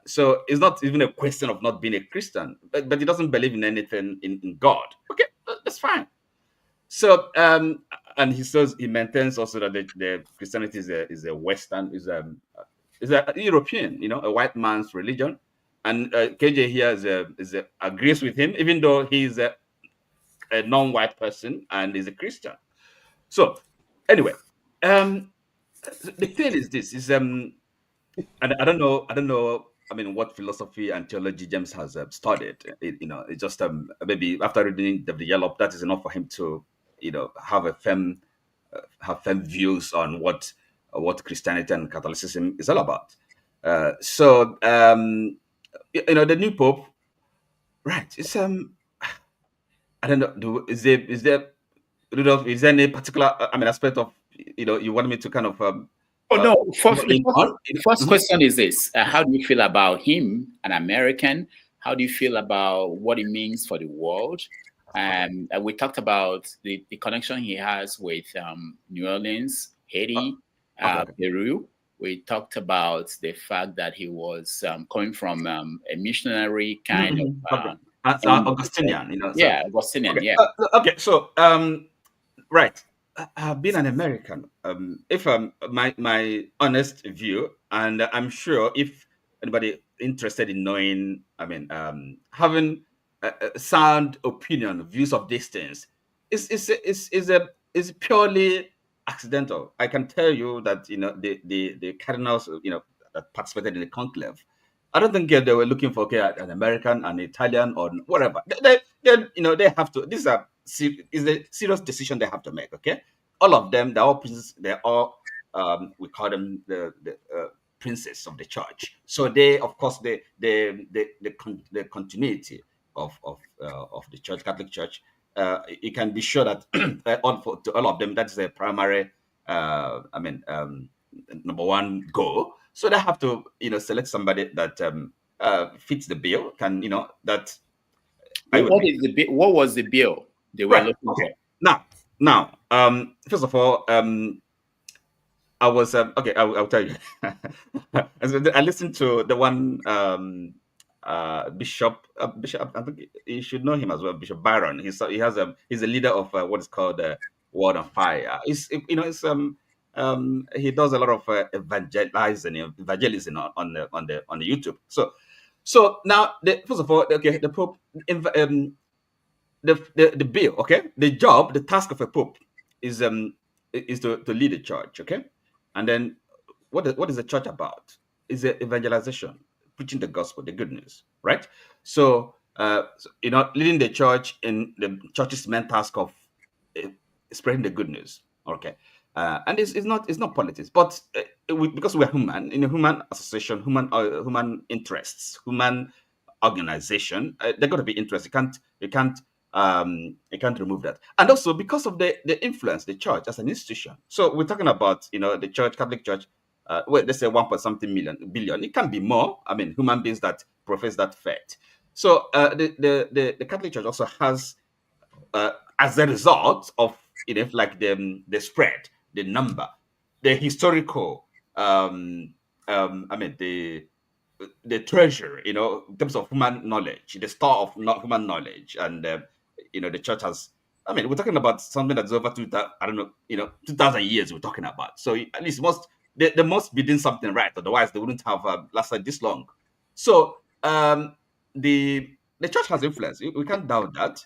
So it's not even a question of not being a Christian, but he doesn't believe in anything in God. Okay, that's fine. So and he says he maintains also that the Christianity is a Western, is a European, a white man's religion. And KJ here agrees with him, even though he's a non-white person and is a Christian. So anyway, the thing is this is and I don't know. I mean, what philosophy and theology James has studied. It's just maybe after reading the Yellow, that is enough for him to have firm views on what Christianity and Catholicism is all about. So the new Pope, right? It's I don't know. Is there Rudolph, is there any particular aspect of you want me to kind of the first question is this: how do you feel about him, an American? How do you feel about what it means for the world? And we talked about the connection he has with New Orleans, Haiti, Peru. We talked about the fact that he was coming from a missionary kind of Augustinian, Augustinian, okay. Okay, so right. Being an American, if my honest view, and I'm sure if anybody interested in knowing, having a sound opinion, views of these things, is purely accidental. I can tell you that the cardinals that participated in the conclave, I don't think they were looking for an American, an Italian, or whatever. They have to. This is a serious decision they have to make. Okay, all of them, they're all we call them the princes of the church. So they, of course, the continuity of the church, Catholic Church. You can be sure that to all of them, that's their primary, number one goal. So they have to, select somebody that fits the bill. That. What was the bill they were looking for? Now, first of all, I was okay. I'll tell you. I listened to the one Bishop. I think you should know him as well, Bishop Byron. He's a leader of what is called Word on Fire. He does a lot of evangelism on the YouTube. So now, first of all, okay, the Pope, the bill, okay, the task of a Pope is to lead the church, okay, and then what is the church about? Is evangelization, preaching the gospel, the good news, right? So leading the church in the church's main task of spreading the good news, okay. And it's not politics, but because we're human, in a human association, human interests, human organization, they're going to be interested. You can't remove that. And also because of the influence, the church as an institution. So we're talking about the church, Catholic Church. Let's say 1.something billion. It can be more. Human beings that profess that faith. So the Catholic Church also has, as a result of like the spread, the number, the historical, the treasure, in terms of human knowledge, the store of human knowledge, and the church has. We're talking about something that's over 2,000 years. We're talking about. So at least they must be doing something right, otherwise they wouldn't have lasted this long. So the church has influence. We can't doubt that.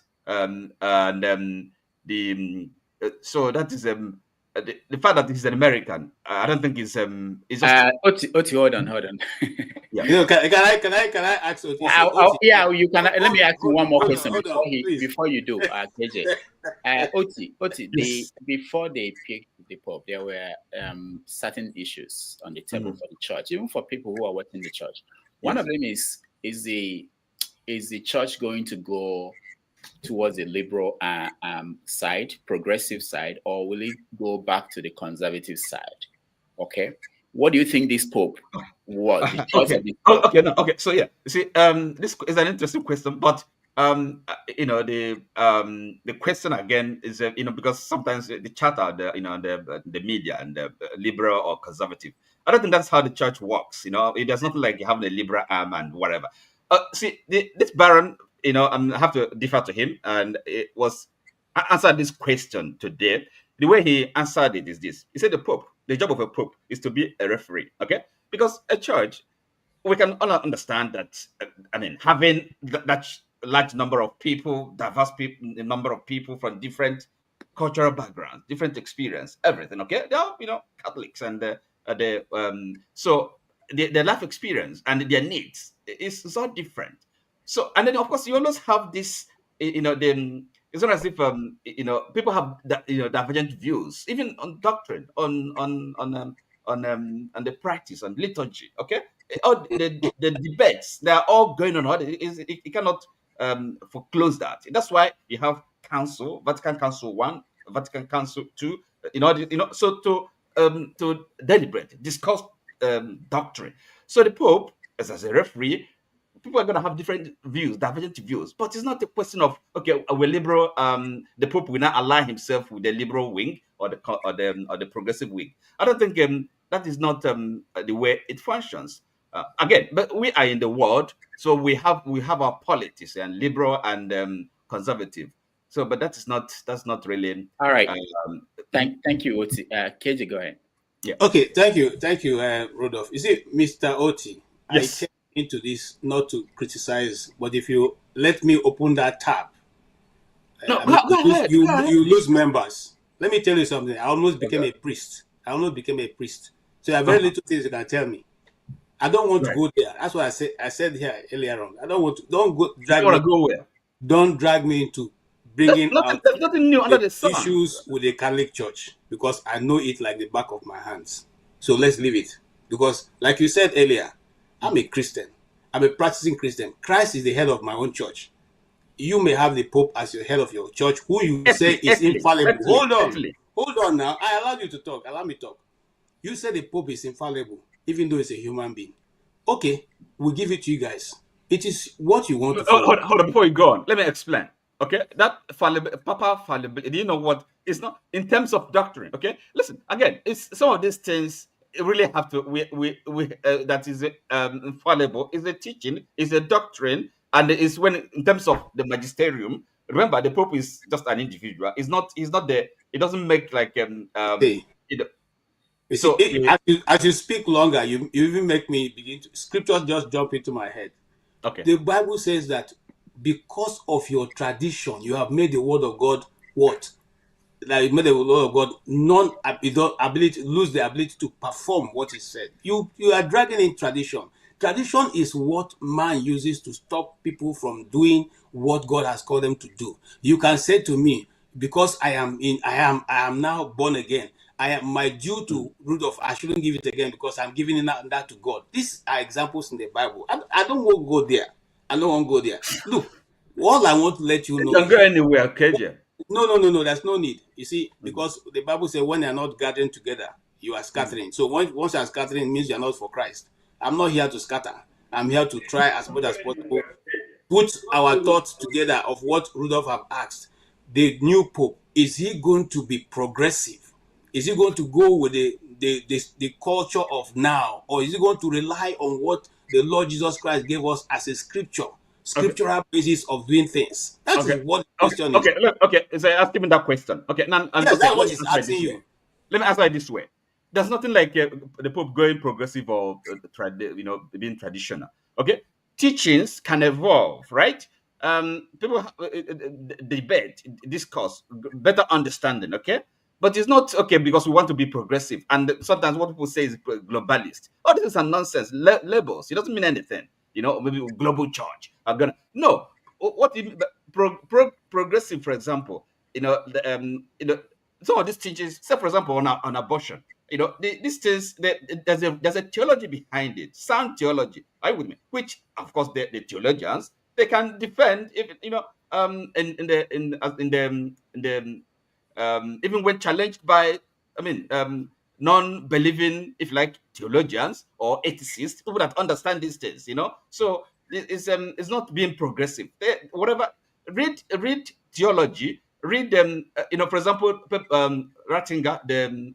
So that is the fact that he's an American. I don't think it's just. Oti, hold on. Yeah. Can I ask Oti? Yeah, you can. Let me ask you one more question before you do, KJ. Oti, before they picked the Pope, there were certain issues on the table for the church, even for people who are working the church. One of them is the church going to go towards the liberal side, progressive side, or will it go back to the conservative side? Okay, what do you think this Pope was? Okay. So yeah, you see, this is an interesting question, but the question again is because sometimes the chatter, the media and the liberal or conservative. I don't think that's how the church works. There's nothing like having a liberal arm and whatever. See, this Baron, I have to defer to him, and it was answered this question today. The way he answered it is this: he said the job of a pope is to be a referee, okay? Because a church, we can all understand that. Having that large number of people, diverse people, the number of people from different cultural backgrounds, different experience, everything. Okay, they are Catholics, and so their life experience and their needs is all different. So, and then of course you always have this, it's not as if people have divergent views, even on doctrine, on the practice, on liturgy. Okay, all the debates, they are all going on. You cannot foreclose that. That's why you have Council, Vatican Council 1, Vatican Council 2, so to deliberate, discuss doctrine. So the Pope, as a referee, people are going to have different views, divergent views, but it's not a question of, okay, we're liberal. The Pope will not align himself with the liberal wing or the progressive wing. I don't think that is not the way it functions. Again, but we are in the world, so we have our politics and liberal and conservative. So, but that's not really all right. Thank you, Oti. KJ, go ahead. Yeah. Okay. Thank you, Rodolphe. You see, Mr. Oti, yes. I came into this not to criticize, but if you let me open that tap, go ahead. You lose members. Let me tell you something. I almost became a priest. So there are very little things you can tell me. I don't want to go there. That's what I said here earlier on. I don't want to. Don't go drag me. Go where? Don't drag me into bringing out nothing new under the sun. Issues with the Catholic Church, because I know it like the back of my hands. So let's leave it. Because, like you said earlier, I'm a Christian. I'm a practicing Christian. Christ is the head of my own church. You may have the Pope as your head of your church, who you say is infallible. Hold on now. I allowed you to talk. Allow me to talk. You said the Pope is infallible, even though he's a human being. Okay, we'll give it to you guys. It is what you want to follow. Hold on, before you go on, let me explain. Okay, that Papa fallibility, do you know what? It's not in terms of doctrine. Okay, listen again. It's some of these things really have to. That is infallible. Is a teaching, is a doctrine, and it's when in terms of the magisterium. Remember, the Pope is just an individual. He's not the. It doesn't make like as you speak longer, you even make me begin to. Scriptures just jump into my head. Okay. The Bible says that because of your tradition, you have made the word of God what? That you made the word of God lose the ability to perform what is said. You are dragging in tradition. Tradition is what man uses to stop people from doing what God has called them to do. You can say to me, because I am now born again. I am my due to Rudolph. I shouldn't give it again because I'm giving that to God. These are examples in the Bible. I don't want to go there. I don't want to go there. Look, all I want to let you know. Don't go anywhere, KJ. No. There's no need. You see, because the Bible says when they are not gathering together, you are scattering. So once you are scattering, it means you are not for Christ. I'm not here to scatter. I'm here to try as much as possible, put our thoughts together of what Rudolph have asked. The new Pope, is he going to be progressive? Is he going to go with the culture of now, or is he going to rely on what the Lord Jesus Christ gave us as a scriptural basis of doing things? That is what the question is. Okay. So ask him that question. Okay, now that's what he's asking you. Let me answer it this way. There's nothing like the Pope going progressive or being traditional. Okay, teachings can evolve, right? People debate, discuss, better understanding. Okay. But it's not okay because we want to be progressive. And sometimes what people say is globalist. Oh, this is a nonsense. Labels. It doesn't mean anything. Maybe global church. No. What progressive, for example, some of these teachings, say for example on abortion, these things, there's a theology behind it, sound theology. Are you with me? Which of course the theologians, they can defend if even when challenged by, non-believing, if like, theologians or atheists, people that understand these things, So it's not being progressive. Read theology. Read them. For example, Ratzinger, the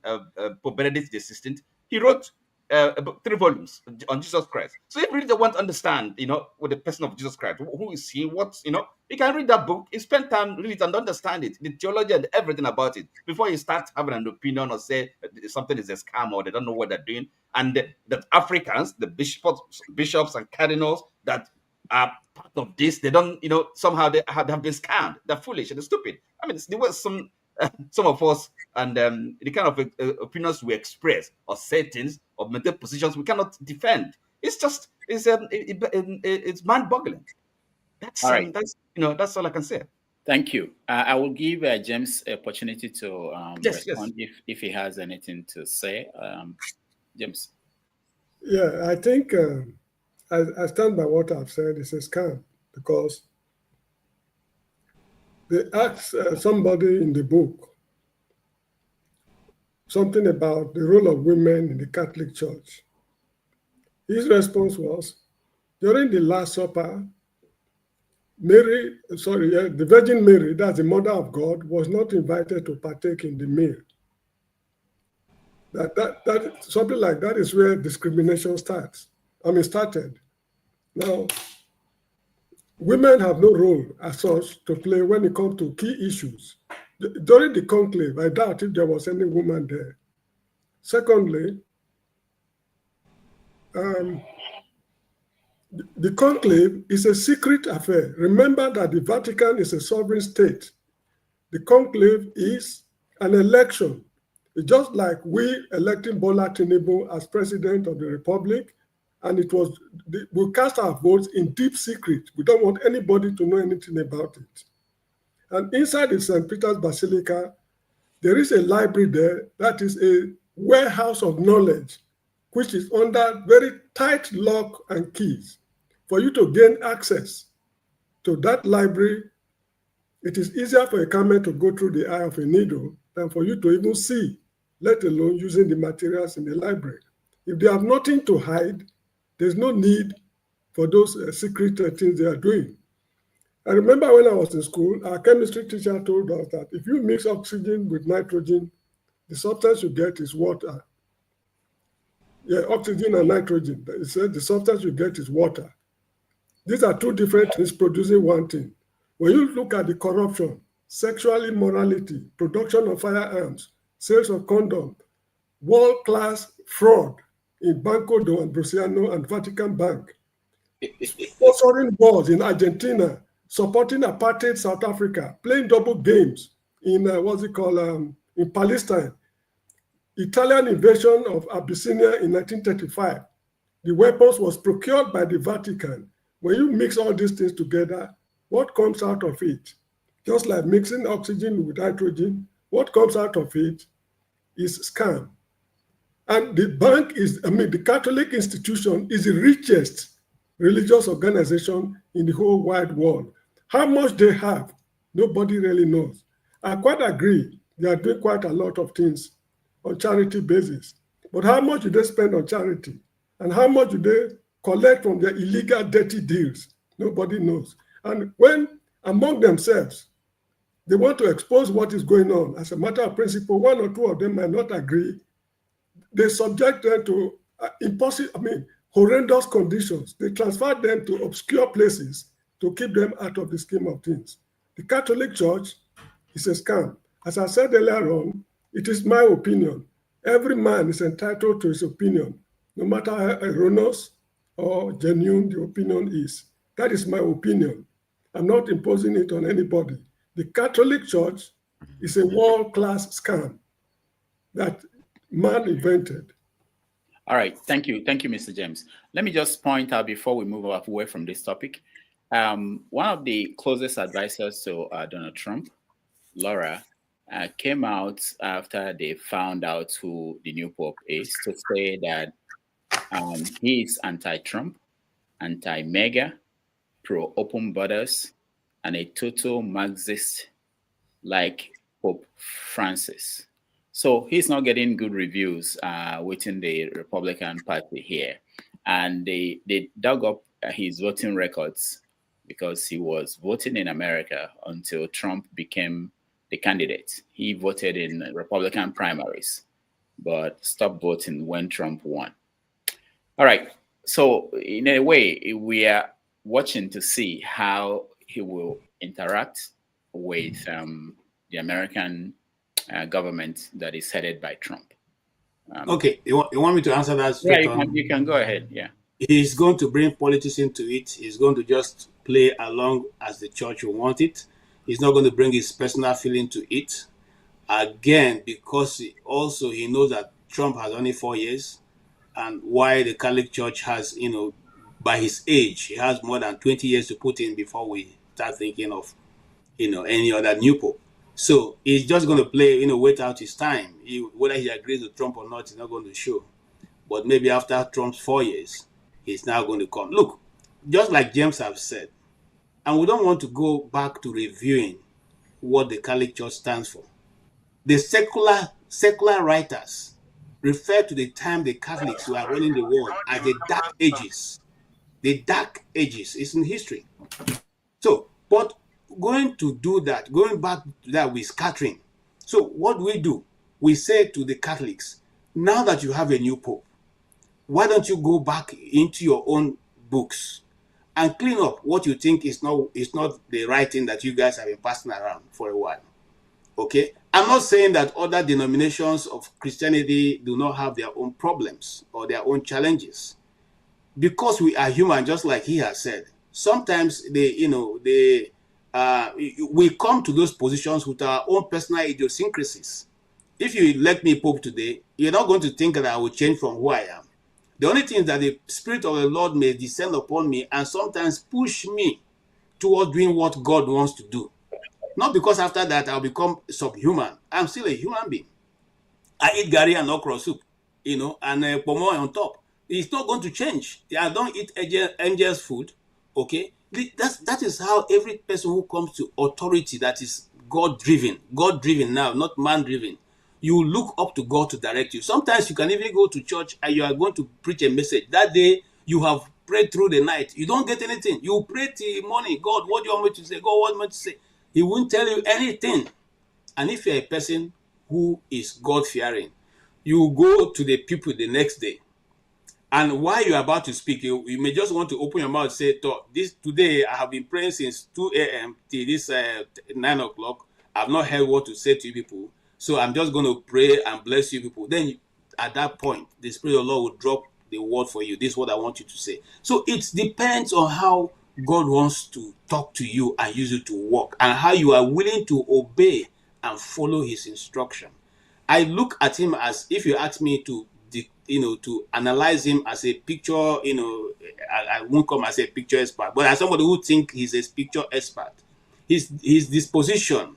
Pope Benedict XVI, he wrote about 3 volumes on Jesus Christ. So if you really want to understand, with the person of Jesus Christ, who is he, what, you can read that book, you spend time read it and understand it, the theology and everything about it, before you start having an opinion or say something is a scam or they don't know what they're doing. And that Africans, the bishops and cardinals that are part of this, they don't, somehow they have been scammed. They're foolish and they're stupid. I mean, there was some of us and the kind of opinions we express or say things or maintain positions we cannot defend. It's just it's mind-boggling. That's all right. That's all I can say. Thank you. I will give James an opportunity to respond if he has anything to say. James. Yeah, I think I stand by what I've said. It's a scam because they asked somebody in the book something about the role of women in the Catholic Church. His response was, during the Last Supper, the Virgin Mary, that's the Mother of God, was not invited to partake in the meal. That something like that is where discrimination started. Now, women have no role as such to play when it comes to key issues. During the conclave, I doubt if there was any woman there. Secondly, the conclave is a secret affair. Remember that the Vatican is a sovereign state. The conclave is an election. It's just like we electing Bola Tinubu as president of the Republic, and we cast our votes in deep secret. We don't want anybody to know anything about it. And inside the St. Peter's Basilica, there is a library there that is a warehouse of knowledge, which is under very tight lock and keys. For you to gain access to that library, it is easier for a camel to go through the eye of a needle than for you to even see, let alone using the materials in the library. If they have nothing to hide, there's no need for those secret things they are doing. I remember when I was in school, our chemistry teacher told us that if you mix oxygen with nitrogen, the substance you get is water. Yeah, oxygen and nitrogen. He said the substance you get is water. These are two different things producing one thing. When you look at the corruption, sexual immorality, production of firearms, sales of condom, world-class fraud in Banco do Ambrosiano and Vatican Bank, sponsoring wars in Argentina, supporting apartheid South Africa, playing double games in in Palestine, Italian invasion of Abyssinia in 1935. The weapons was procured by the Vatican. When you mix all these things together, what comes out of it? Just like mixing oxygen with hydrogen, what comes out of it is scam. And the Catholic institution is the richest religious organization in the whole wide world. How much they have, nobody really knows. I quite agree, they are doing quite a lot of things on charity basis. But how much do they spend on charity? And how much do they collect from their illegal, dirty deals? Nobody knows. And when among themselves, they want to expose what is going on, as a matter of principle, one or two of them might not agree. They subject them to horrendous conditions. They transfer them to obscure places to keep them out of the scheme of things. The Catholic Church is a scam. As I said earlier on, it is my opinion. Every man is entitled to his opinion, no matter how erroneous or genuine the opinion is. That is my opinion. I'm not imposing it on anybody. The Catholic Church is a world-class scam that man invented. All right, thank you, Mr. James. Let me just point out before we move away from this topic, one of the closest advisors to Donald Trump, Laura, came out after they found out who the new Pope is to say that he is anti-Trump, anti-MAGA, pro-open borders, and a total Marxist like Pope Francis. So he's not getting good reviews within the Republican Party here. And they dug up his voting records because he was voting in America until Trump became the candidate. He voted in Republican primaries, but stopped voting when Trump won. All right. So in a way, we are watching to see how he will interact with the American government that is headed by Trump. Okay, you want me to answer that Yeah, straight on? you can go ahead. Yeah. He's going to bring politics into it. He's going to just play along as the church will want it. He's not going to bring his personal feeling to it. Again, because he knows that Trump has only 4 years, and why the Catholic Church has, by his age, he has more than 20 years to put in before we start thinking of, any other new pope. So he's just going to play, wait out his time. Whether he agrees with Trump or not is not going to show. But maybe after Trump's 4 years, he's now going to come. Look, just like James have said, and we don't want to go back to reviewing what the Catholic Church stands for. The secular writers refer to the time the Catholics were running the world as the Dark Ages. The Dark Ages is in history. So, but going back to that with scattering. So what do? We say to the Catholics, now that you have a new pope, why don't you go back into your own books and clean up what you think is not the right thing that you guys have been passing around for a while? Okay, I'm not saying that other denominations of Christianity do not have their own problems or their own challenges, because we are human, just like he has said. Sometimes we come to those positions with our own personal idiosyncrasies. If you elect me Pope today, you're not going to think that I will change from who I am. The only thing is that the Spirit of the Lord may descend upon me and sometimes push me towards doing what God wants to do. Not because after that I'll become subhuman. I'm still a human being. I eat gari and okra soup, and pomo on top. It's not going to change. I don't eat angels' food, okay? That is how every person who comes to authority that is God-driven now, not man-driven, you look up to God to direct you. Sometimes you can even go to church and you are going to preach a message. That day, you have prayed through the night. You don't get anything. You pray till morning. God, what do you want me to say? God, what do you want me to say? He won't tell you anything. And if you're a person who is God-fearing, you go to the people the next day. And while you're about to speak, you may just want to open your mouth and say, today I have been praying since 2 a.m. till this 9 o'clock. I've not heard what to say to you people. So I'm just going to pray and bless you people. Then at that point, the Spirit of the Lord will drop the word for you. This is what I want you to say. So it depends on how God wants to talk to you and use you to work, and how you are willing to obey and follow his instruction. I look at him as, if you ask me to analyze him as a picture, I won't come as a picture expert, but as somebody who think he's a picture expert, his disposition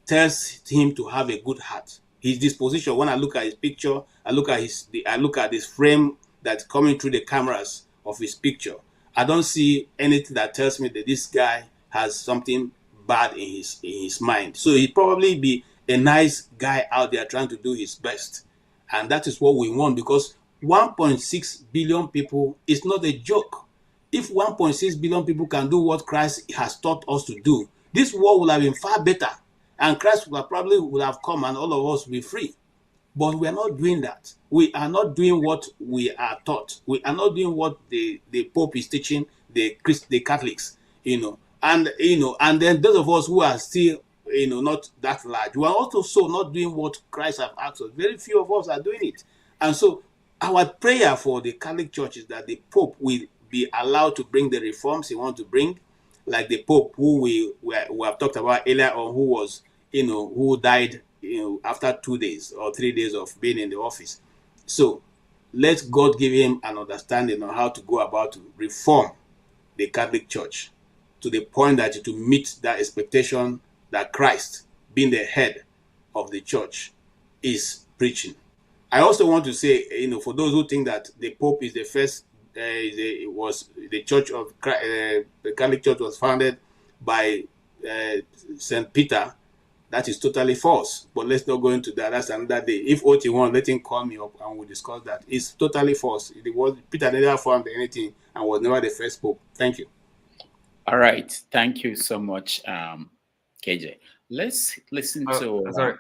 tells him to have a good heart. His disposition, when I look at his picture, I look at this frame that's coming through the cameras of his picture. I don't see anything that tells me that this guy has something bad in his mind. So he'd probably be a nice guy out there trying to do his best. And that is what we want, because 1.6 billion people is not a joke. If 1.6 billion people can do what Christ has taught us to do, this world would have been far better. And Christ would have come and all of us will be free. But we are not doing that. We are not doing what we are taught. We are not doing what the Pope is teaching the Catholics, and then those of us who are still, not that large, we are also not doing what Christ has asked us. Very few of us are doing it. And so our prayer for the Catholic Church is that the Pope will be allowed to bring the reforms he wants to bring, like the Pope who we have talked about earlier on, who was, who died, after 2 days or 3 days of being in the office. So let God give him an understanding on how to go about to reform the Catholic Church to the point that it will meet that expectation that Christ, being the head of the church, is preaching. I also want to say, for those who think that the Pope is the first, the Church of the Catholic Church was founded by St. Peter. That is totally false. But let's not go into that. That's another day. If what you want, let him call me up and we'll discuss that. It's totally false. Peter never found anything and was never the first Pope. Thank you. All right. Thank you so much, KJ. Let's listen to. Sorry,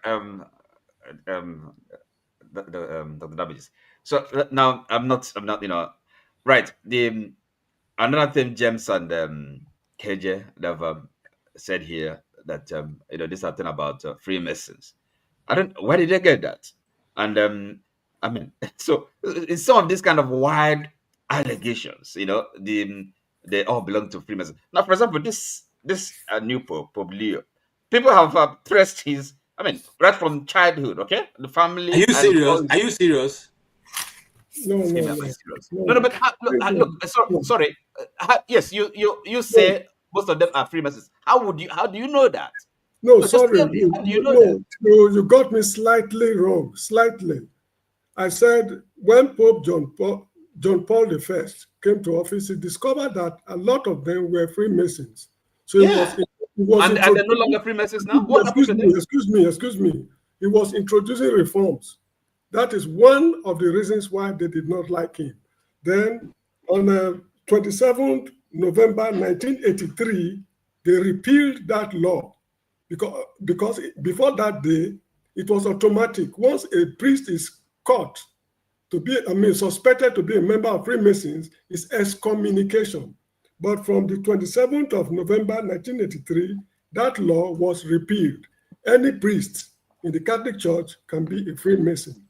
the damages. So now I'm not, Right. Another thing James and KJ have said here that this thing about Freemasons. I don't. Where did they get that? And I mean, so it's some of these kind of wild allegations. They all belong to Freemasons. Now, for example, this new Pope Leo, people have traced his. I mean, right from childhood. Okay, the family. Are you serious? Are you serious? No. But sorry. Yes, you say most of them are Freemasons. How do you know that? No, sorry. How do you know that? You got me slightly wrong. Slightly. I said when Pope John Paul I came to office, he discovered that a lot of them were Freemasons. So yeah. And they're no longer Freemasons now? Excuse me. He was introducing reforms. That is one of the reasons why they did not like him. Then on 27th November 1983, they repealed that law because before that day, it was automatic. Once a priest is caught suspected to be a member of Freemasons, is excommunication. But from the 27th of November 1983, that law was repealed. Any priest in the Catholic Church can be a Freemason.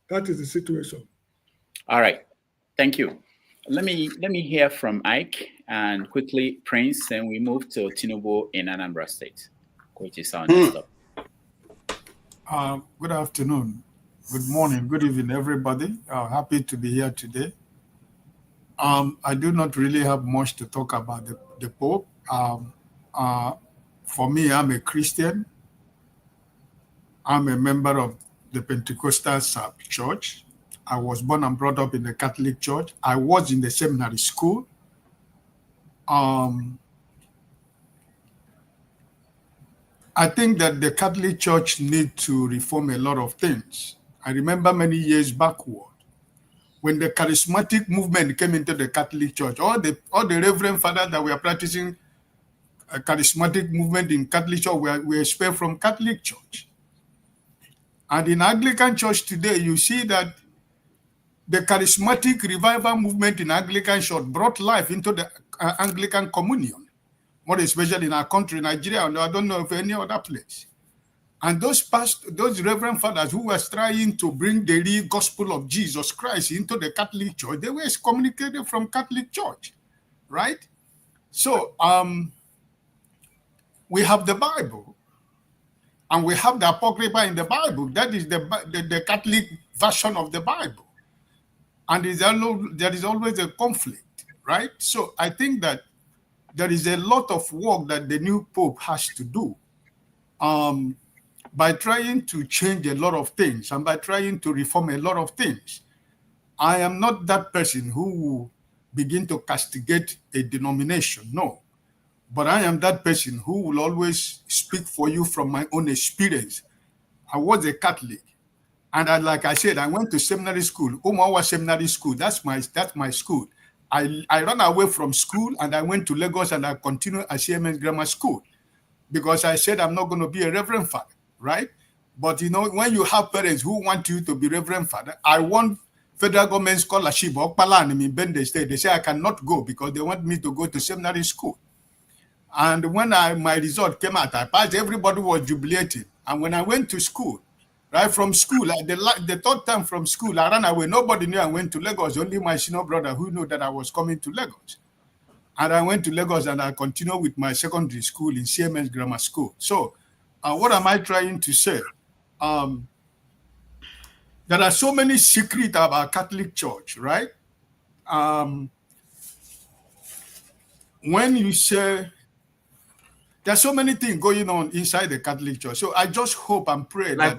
That is the situation. All right, thank you. Let me hear from Ike and quickly Prince, and we move to Tinubu in Anambra State, which is on the stop. Good afternoon, good morning, good evening, everybody. Happy to be here today. I do not really have much to talk about the Pope. For me, I'm a Christian. I'm a member of the Pentecostal Church. I was born and brought up in the Catholic Church. I was in the seminary school. I think that the Catholic Church needs to reform a lot of things. I remember many years backward, when the charismatic movement came into the Catholic Church, all the reverend fathers that were practicing a charismatic movement in Catholic Church were expelled from Catholic Church. And in Anglican Church today, you see that the charismatic revival movement in Anglican Church brought life into the Anglican communion, more especially in our country, Nigeria, and I don't know of any other place. And those reverend fathers who were trying to bring the real gospel of Jesus Christ into the Catholic Church, they were excommunicated from Catholic Church, right? So we have the Bible, and we have the Apocrypha in the Bible. That is the Catholic version of the Bible. And there is always a conflict, right? So I think that there is a lot of work that the new Pope has to do by trying to change a lot of things and by trying to reform a lot of things. I am not that person who will begin to castigate a denomination, no. But I am that person who will always speak for you from my own experience. I was a Catholic, and like I said, I went to seminary school, Omawa Seminary School. That's my school. I ran away from school and I went to Lagos and I continued at CMS Grammar School because I said I'm not going to be a reverend father, right? But when you have parents who want you to be reverend father, I want federal government scholarship or Palan in Bende State. They say I cannot go because they want me to go to seminary school. And when my result came out, I passed, everybody was jubilating. And when I went to school, right from school, the third time from school, I ran away. Nobody knew I went to Lagos, only my senior brother who knew that I was coming to Lagos. And I went to Lagos and I continued with my secondary school in CMS Grammar School. So what am I trying to say? There are so many secrets about Catholic Church, right? When you say, there's so many things going on inside the Catholic Church. So I just hope and pray like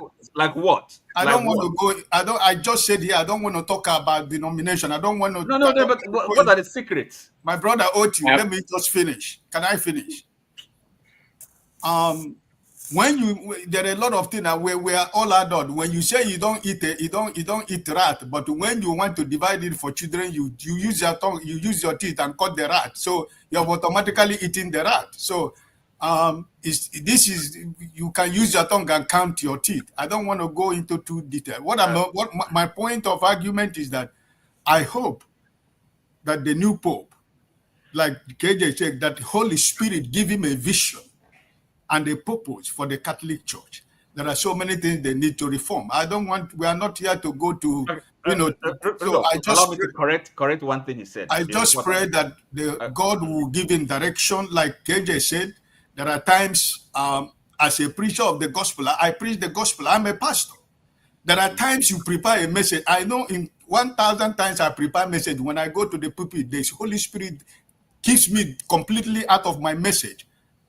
what? I don't want to go. I just said here, I don't want to talk about denomination. I don't want to. No, but what are the secrets? My brother Oti, let me just finish. Can I finish? There are a lot of things that we are all adult. When you say you don't eat rat, but when you want to divide it for children, you use your tongue, you use your teeth and cut the rat. So you're automatically eating the rat. So you can use your tongue and count your teeth. I don't want to go into too detail. What my point of argument is that I hope that the new Pope, like KJ said, that the Holy Spirit give him a vision and a purpose for the Catholic Church. There are so many things they need to reform. We are not here to go to, so I just allow me to correct one thing he said. I just pray that God will give him direction. Like KJ said, there are times as a preacher of the gospel, I preach the gospel. I'm a pastor. There are times you prepare a message. I know in 1,000 times I prepare a message. When I go to the pulpit, the Holy Spirit keeps me completely out of my message.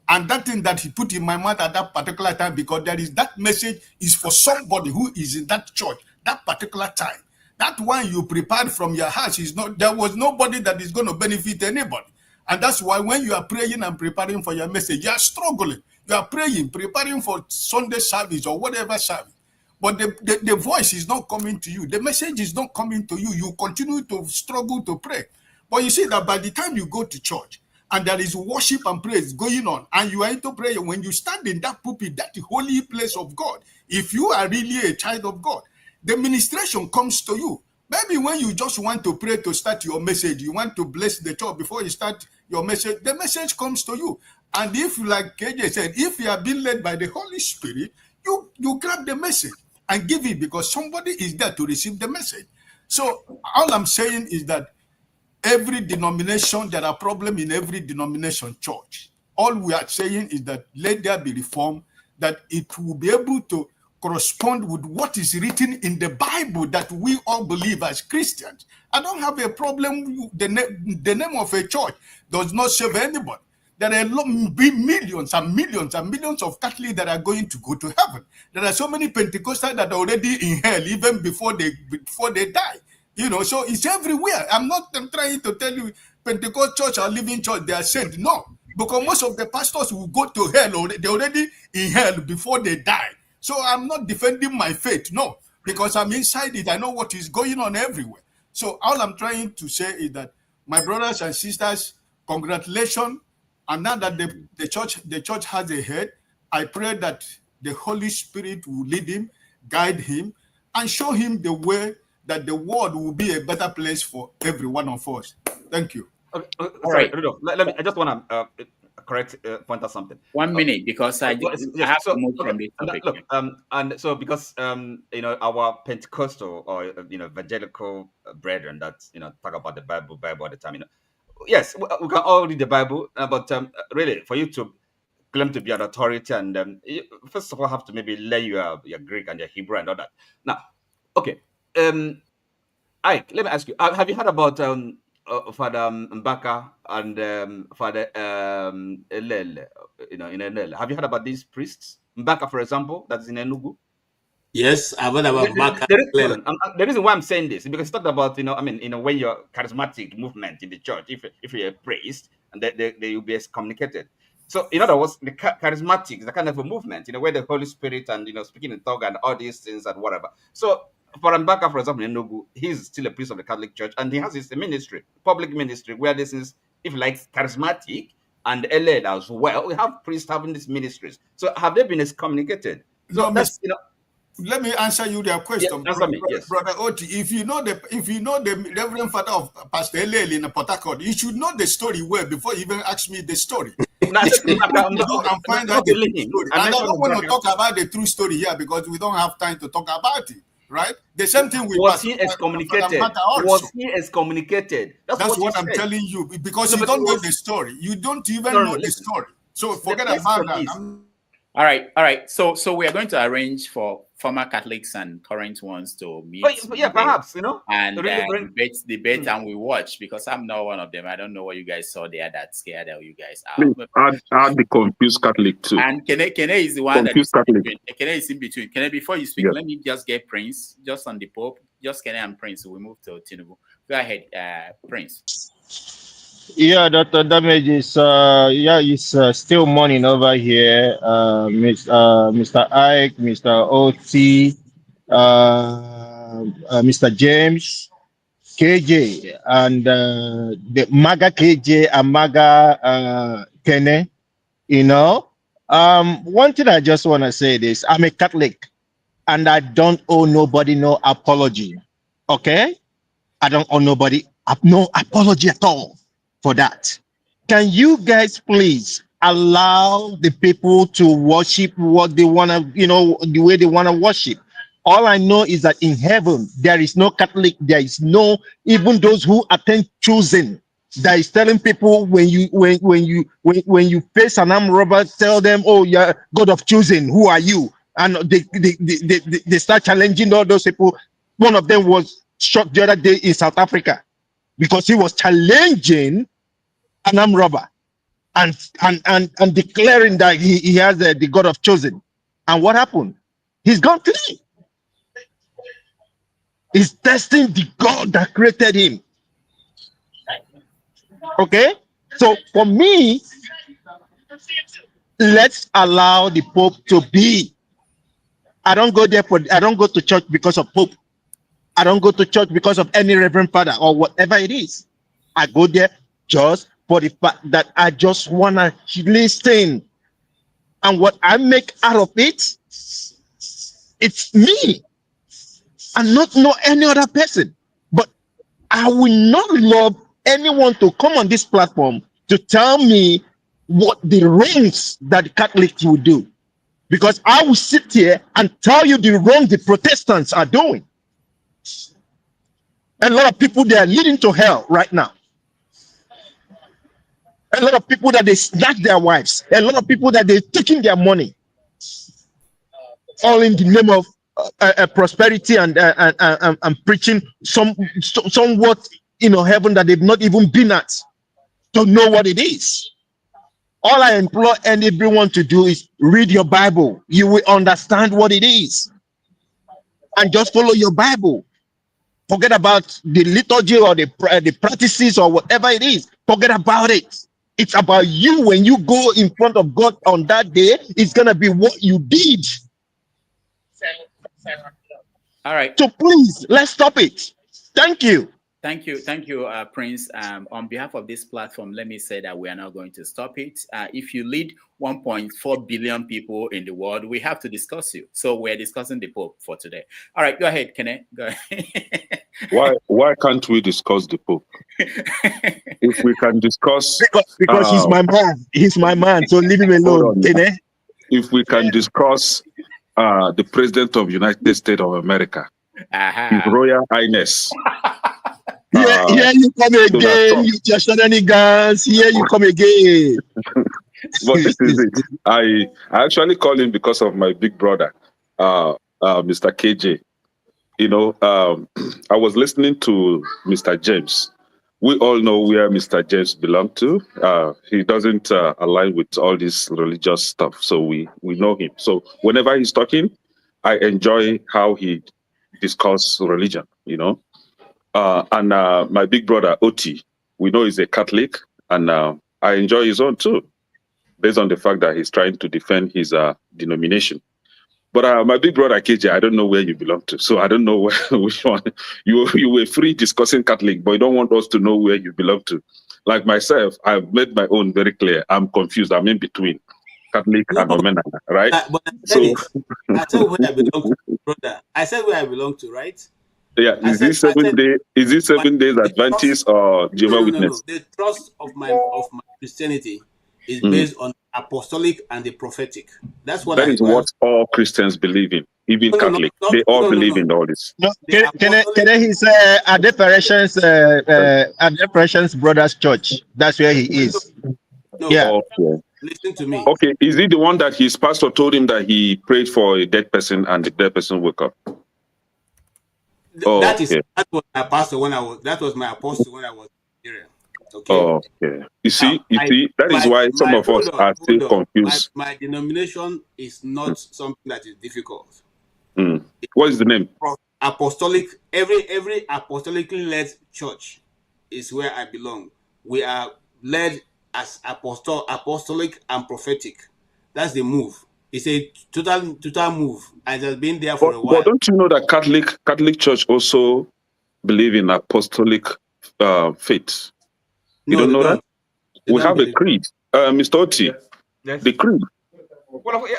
And that thing that he put in my mouth at that particular time, because that message is for somebody who is in that church, that particular time. That one you prepared from your heart there was nobody that is going to benefit anybody. And that's why when you are praying and preparing for your message, you are struggling. You are praying, preparing for Sunday service or whatever service. But the voice is not coming to you. The message is not coming to you. You continue to struggle to pray. But you see that by the time you go to church, and there is worship and praise going on, and you are into prayer, when you stand in that pulpit, that holy place of God, if you are really a child of God, the ministration comes to you. Maybe when you just want to pray to start your message, you want to bless the church before you start your message, the message comes to you. And if, like KJ said, if you are being led by the Holy Spirit, you grab the message and give it, because somebody is there to receive the message. So all I'm saying is that every denomination, there are problems in every denomination church. All we are saying is that let there be reform, that it will be able to correspond with what is written in the Bible that we all believe as Christians. I don't have a problem. The name of a church does not save anybody. There are millions and millions and millions of Catholics that are going to go to heaven. There are so many Pentecostals that are already in hell even before they die. So it's everywhere. I'm trying to tell you Pentecost church or living church, they are saints. No, because most of the pastors will go to hell, they're already in hell before they die. So I'm not defending my faith, no, because I'm inside it. I know what is going on everywhere. So all I'm trying to say is that, my brothers and sisters, congratulations. And now that the church has a head, I pray that the Holy Spirit will lead him, guide him, and show him the way that the world will be a better place for every one of us. Thank you. Sorry, Rudolph, I just want to correct point out something. 1 minute, because I have to move from this topic. Look, and so because our Pentecostal or evangelical brethren that talk about the Bible all the time, yes, we can all read the Bible, but really, for you to claim to be an authority, and you first of all have to maybe learn your Greek and your Hebrew and all that. Now, okay, Ike, let me ask you: have you heard about Father Mbaka and Father Elele? In Elele, have you heard about these priests? Mbaka, for example, that's in Enugu. Yes, I've heard about Mbaka. The reason why I'm saying this is because it's talked about, when you're charismatic movement in the church, if you're a priest, and they will be excommunicated. So, in other words, the charismatic is a kind of a movement, where the Holy Spirit and, speaking in tongue and all these things and whatever. So, for Mbaka, for example, in Enugu, he's still a priest of the Catholic Church, and he has his ministry, public ministry, where this is, if like, charismatic and LA as well. We have priests having these ministries. So, have they been excommunicated? So, that's, Let me answer you their question, yes, Brother Oti. If you know the Reverend Father of Pastor Elele in Port Harcourt, you should know the story well before you even ask me the story. And I don't want to talk about the true story here because we don't have time to talk about it. Right? The same thing with was he excommunicated? Was he excommunicated? That's what I'm telling you, because you don't know the story. You don't even know the story. So forget about that. All right. So we are going to arrange for former Catholics and current ones to meet. Perhaps, and debate, and we watch, because I'm not one of them. I don't know what you guys saw there that scared you guys out. I'll be confused Catholic too. And Kene is the one confused that Catholic. Kene is in between. Kene, before you speak, let me just get Prince, just on the Pope, just Kene and Prince. We move to Tinubu. Go ahead, Prince. Yeah, Dr. Damage is it's still morning over here. Mr. Ike, Mr. OT, Mr. James, KJ, and the MAGA KJ and MAGA Kene. One thing I just want to say this: I'm a Catholic, and I don't owe nobody no apology. Okay, I don't owe nobody no apology at all for that. Can you guys please allow the people to worship what they want to, the way they want to worship? All I know is that in heaven, there is no Catholic, there is no, even those who attend choosing, that is telling people when you face an armed robber, tell them, oh, you're God of choosing, who are you? And they start challenging all those people. One of them was shot the other day in South Africa because he was challenging an armed robber and declaring that he has the God of chosen. And what happened? He's gone clean. He's testing the God that created him. Okay? So for me, let's allow the Pope to be. I don't go to church because of Pope. I don't go to church because of any Reverend Father or whatever it is. I go there just for the fact that I just want to listen. And what I make out of it, it's me. And not any other person. But I will not love anyone to come on this platform to tell me what the wrongs that the Catholics will do. Because I will sit here and tell you the wrong the Protestants are doing. A lot of people, they are leading to hell right now. A lot of people that they snatch their wives. A lot of people that they're taking their money. All in the name of prosperity and preaching somewhat heaven that they've not even been at, to know what it is. All I implore everyone to do is read your Bible. You will understand what it is, and just follow your Bible. Forget about the liturgy or the practices or whatever it is. Forget about it. It's about you. When you go in front of God on that day, it's gonna be what you did. All right. So please, let's stop it. Thank you. Thank you, Prince. On behalf of this platform, let me say that we are not going to stop it. If you lead 1.4 billion people in the world, we have to discuss you. So we're discussing the Pope for today. All right, go ahead, Kenneth. Go ahead. Why can't we discuss the Pope? If we can discuss... Because he's my man. He's my man, so leave him alone, Kenneth. If we can discuss the President of the United States of America, His Royal Highness... Here you come again, you just shenanigans. Here you come again. But this is it. I actually call him because of my big brother, Mr. KJ. I was listening to Mr. James. We all know where Mr. James belongs to. He doesn't align with all this religious stuff, so we know him. So whenever he's talking, I enjoy how he discusses religion, and my big brother, Oti, we know he's a Catholic, and I enjoy his own too, based on the fact that he's trying to defend his denomination. But my big brother, KJ, I don't know where you belong to, so I don't know which one. You were free discussing Catholic, but you don't want us to know where you belong to. Like myself, I've made my own very clear. I'm confused. I'm in between Catholic and Omena, right? But I said where I belong to, brother. I said where I belong to, right? Yeah, is this 7 days Adventist or Jehovah's Witness? No. The trust of my Christianity is based on apostolic and the prophetic. That's what that is what all Christians believe in, even Catholic. They all believe in all this. No, can he's at Depressions Brothers Church. That's where he is. No, yeah. Okay. Listen to me. Okay, is he the one that his pastor told him that he prayed for a dead person and the dead person woke up? That was my pastor when I was. That was my apostle when I was in Nigeria. Okay. Okay. You see, that is why some of us are still confused. My denomination is not something that is difficult. What is the name? Apostolic. Every apostolically led church is where I belong. We are led as apostolic and prophetic. That's the move. It's a total move, and it has been there for a while. But don't you know that Catholic Church also believe in apostolic faith? You don't know that? We have a creed. Mr. Oti, the creed.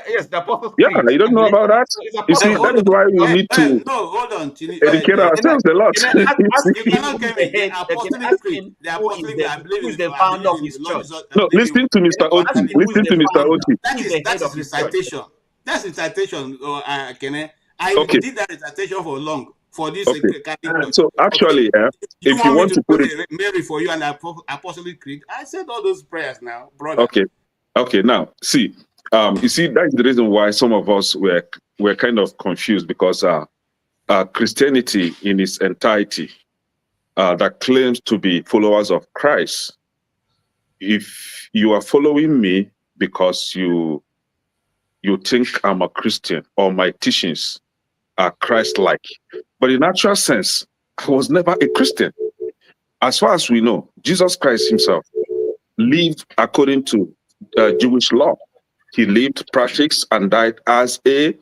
Yes, the Apostles' Yeah, Creed. you don't know about that? You see, that is why we need to No, hold on. educate ourselves a lot. You cannot come in. The Apostolic Creed, I believe who is is, the I founder believe of in his Lord church? Jesus. No, listen to Mr. Oti. Listen to Mr. Oti. That is recitation. That's recitation. I Okay. did that recitation for long for this Okay. Catholic church. So actually, You if you want me want to to put it, pray Mary for you and Apostolic Creed? I said all those prayers now, brother. okay. Now, see, you see, that's the reason why some of us were kind of confused, because Christianity in its entirety that claims to be followers of Christ, if you are following me because you think I'm a Christian or my teachings are Christ-like, but in actual sense, I was never a Christian. As far as we know, Jesus Christ himself lived according to Jewish law. He lived, practiced, and died as a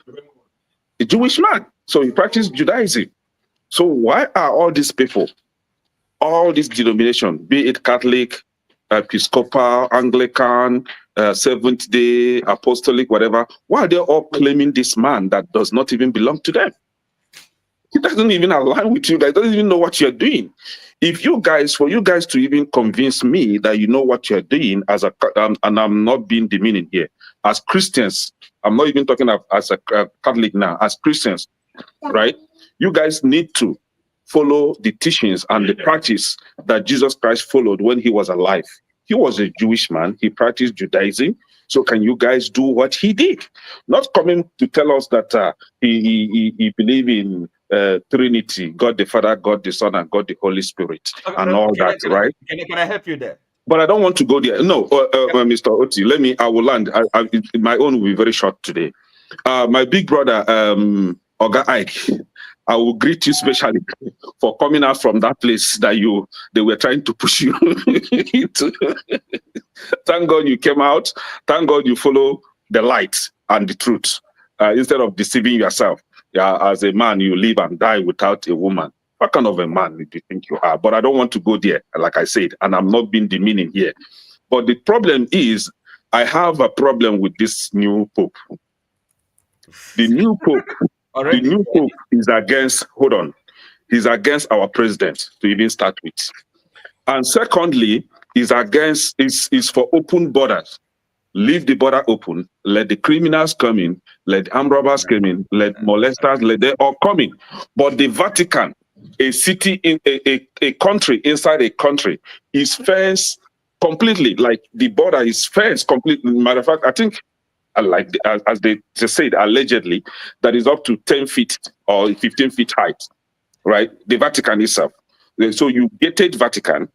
Jewish man. So he practiced Judaism. So why are all these people, all these denominations, be it Catholic, Episcopal, Anglican, Seventh-day, Apostolic, whatever, why are they all claiming this man that does not even belong to them? He doesn't even align with you. He doesn't even know what you're doing. For you guys to even convince me that you know what you're doing and I'm not being demeaning here, as Christians, I'm not even talking as a Catholic now, as Christians, right? You guys need to follow the teachings and the practice that Jesus Christ followed when he was alive. He was a Jewish man. He practiced Judaism. So can you guys do what he did? Not coming to tell us that he believed in Trinity, God the Father, God the Son, and God the Holy Spirit, and all that, right? Can I help you there? But I don't want to go there. No, Mr. Oti, I will land. My own will be very short today. My big brother, Oga Ike, I will greet you specially for coming out from that place that they were trying to push you into. Thank God you came out. Thank God you follow the light and the truth instead of deceiving yourself. Yeah, as a man, you live and die without a woman. What kind of a man do you think you are? But I don't want to go there, like I said, and I'm not being demeaning here. But the problem is, I have a problem with this new pope. The new pope, is against. Hold on, he's against our president to even start with, and secondly, is for open borders. Leave the border open. Let the criminals come in. Let the armed robbers come in. Let molesters. Let them all come in. But the Vatican, a city in a country inside a country, is fenced completely. Like the border is fenced completely. Matter of fact, I think, as they said, allegedly, that is up to 10 feet or 15 feet height. Right, the Vatican itself. So you gated Vatican.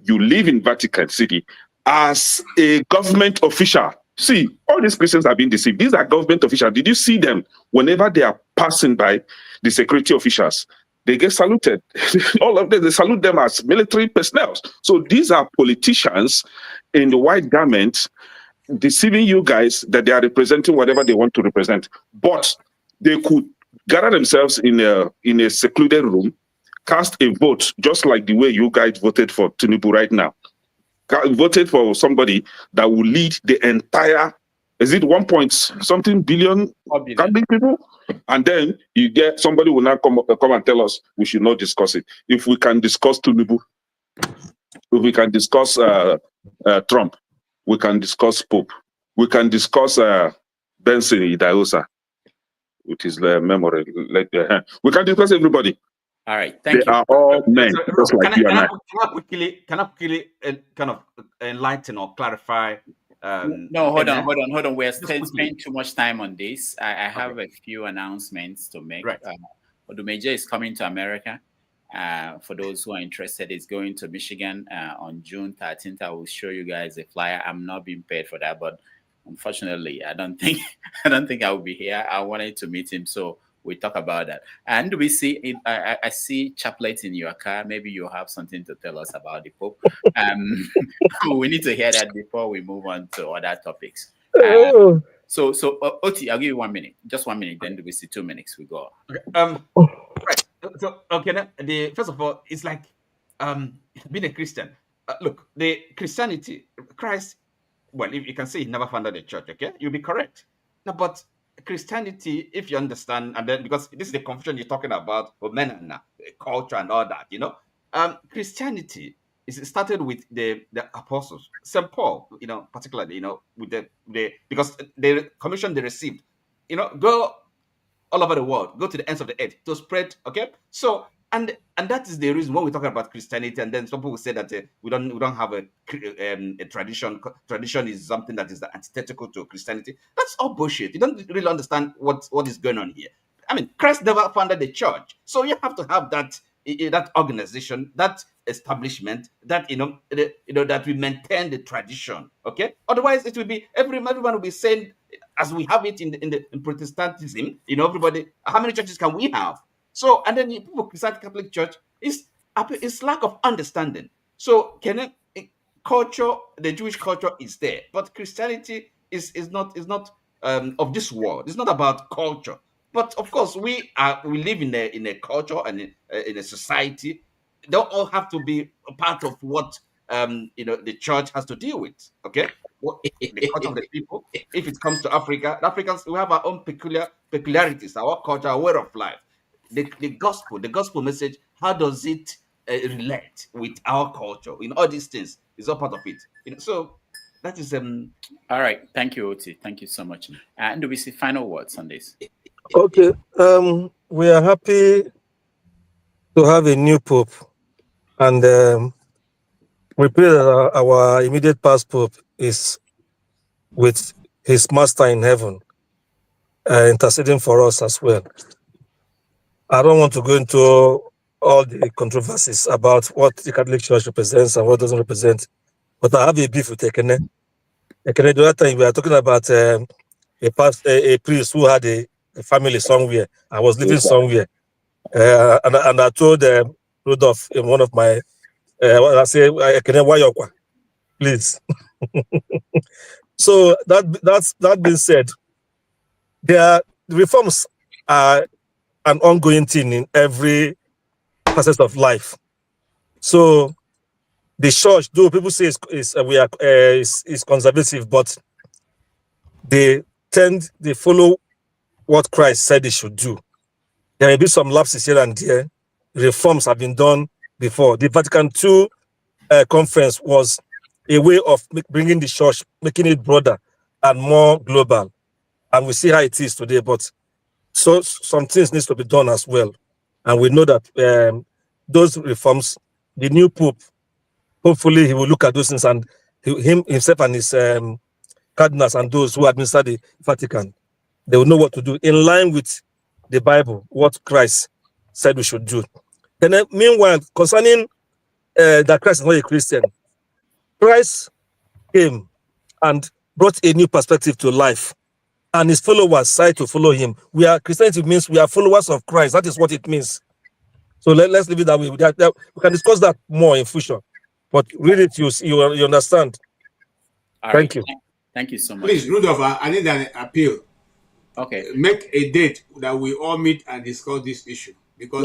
You live in Vatican City as a government official. See, all these Christians are being deceived. These are government officials. Did you see them whenever they are passing by the security officials? They get saluted. All of them, they salute them as military personnel. So these are politicians in the white garments deceiving you guys that they are representing whatever they want to represent. But they could gather themselves in a secluded room, cast a vote, just like the way you guys voted for Tinubu right now. Voted for somebody that will lead the entire, is it 1 billion Catholic people? And then you get somebody will now come and tell us we should not discuss it. If we can discuss Tinubu, if we can discuss Trump, we can discuss Pope, we can discuss Benson Idahosa, which is the memory. We can discuss everybody. All right, thank you. They are all men, just like you and I. Can I quickly kind of enlighten or clarify? No, hold on. We're spending too much time on this. I have a few announcements to make. Right. Odumeje is coming to America. For those who are interested, it's going to Michigan on June 13th. I will show you guys a flyer. I'm not being paid for that, but unfortunately, I don't think I will be here. I wanted to meet him, so we talk about that. And we see it. I see Chaplet in your car. Maybe you have something to tell us about the Pope. We need to hear that before we move on to other topics. So Oti, I'll give you 1 minute. Just 1 minute. Then we see 2 minutes. We go. Okay. Right. So first of all, it's like being a Christian. Look, the Christianity, Christ. Well, if you can say he never founded a church, okay, you'll be correct. No, but Christianity, if you understand, and then because this is the confusion you're talking about, men and culture and all that, Christianity is started with the apostles, St. Paul, particularly, with the because the commission they received, go all over the world, go to the ends of the earth to spread. Okay, so and that is the reason when we're talking about Christianity, and then some people say that we don't have a tradition. Tradition is something that is antithetical to Christianity. That's all bullshit. You don't really understand what is going on here. I mean, Christ never founded the church, so you have to have that organization, that establishment, that that we maintain the tradition. Okay, otherwise it will be everyone will be saying, as we have it in Protestantism, everybody. How many churches can we have? So, and then people criticize Catholic Church. It's lack of understanding. So, culture, the Jewish culture is there, but Christianity is not of this world. It's not about culture. But of course, we live in a culture and in a society. They don't all have to be a part of what the church has to deal with. Okay, the culture of the people. If it comes to Africa, the Africans, we have our own peculiarities, our culture, our way of life. The gospel message. How does it relate with our culture? All these things is all part of it. So that is All right, thank you, Oti. Thank you so much. And do we see final words on this? Okay, we are happy to have a new pope, and we pray that our immediate past pope is with his master in heaven, interceding for us as well. I don't want to go into all the controversies about what the Catholic Church represents and what doesn't represent, but I have a beef with Ekene. Ekene, the other time we were talking about a priest who had a family somewhere. I was living somewhere, and I told Rudolph in one of my, I say, please. So that being said, the reforms are an ongoing thing in every facet of life. So the church, though people say is conservative, but they follow what Christ said they should do. There may be some lapses here and there. Reforms have been done before. The Vatican II conference was a way of bringing the church, making it broader and more global. And we see how it is today, but so some things needs to be done as well. And we know that those reforms, the new Pope, hopefully he will look at those things, and himself and his cardinals and those who administer the Vatican, they will know what to do in line with the Bible, what Christ said we should do. And then, meanwhile, concerning that Christ is not a Christian, Christ came and brought a new perspective to life, and his followers decide to follow him. Christianity means we are followers of Christ. That is what it means. So let's leave it that way. We can discuss that more in future. But read it, you understand. Thank you. Thank you so much. Please, Rudolph, I need an appeal. Okay. Make a date that we all meet and discuss this issue. Because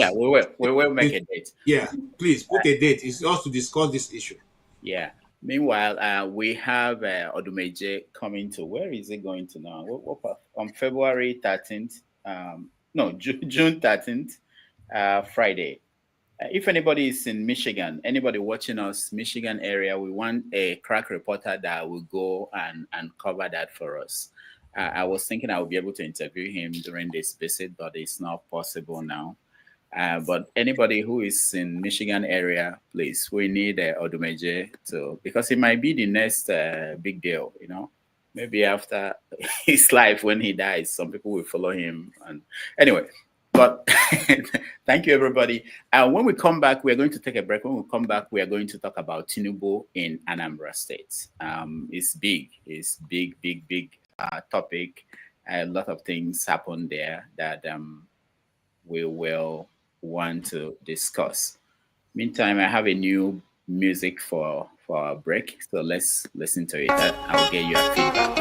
we will make a date. Yeah, please put a date. It's just to discuss this issue. Yeah. Meanwhile, we have Odumeje coming to. Where is he going to now? On February 13th. June 13th, Friday. If anybody is in Michigan, anybody watching us, Michigan area, we want a crack reporter that will go and cover that for us. I was thinking I would be able to interview him during this visit, but it's not possible now. But anybody who is in Michigan area, please, we need Odumeje because it might be the next big deal, Maybe after his life, when he dies, some people will follow him. And anyway, but thank you, everybody. When we come back, we're going to take a break. When we come back, we are going to talk about Tinubu in Anambra State. It's big. It's big topic. A lot of things happen there that we will want to discuss. Meantime, I have a new music for our break, so let's listen to it. I'll get your feedback.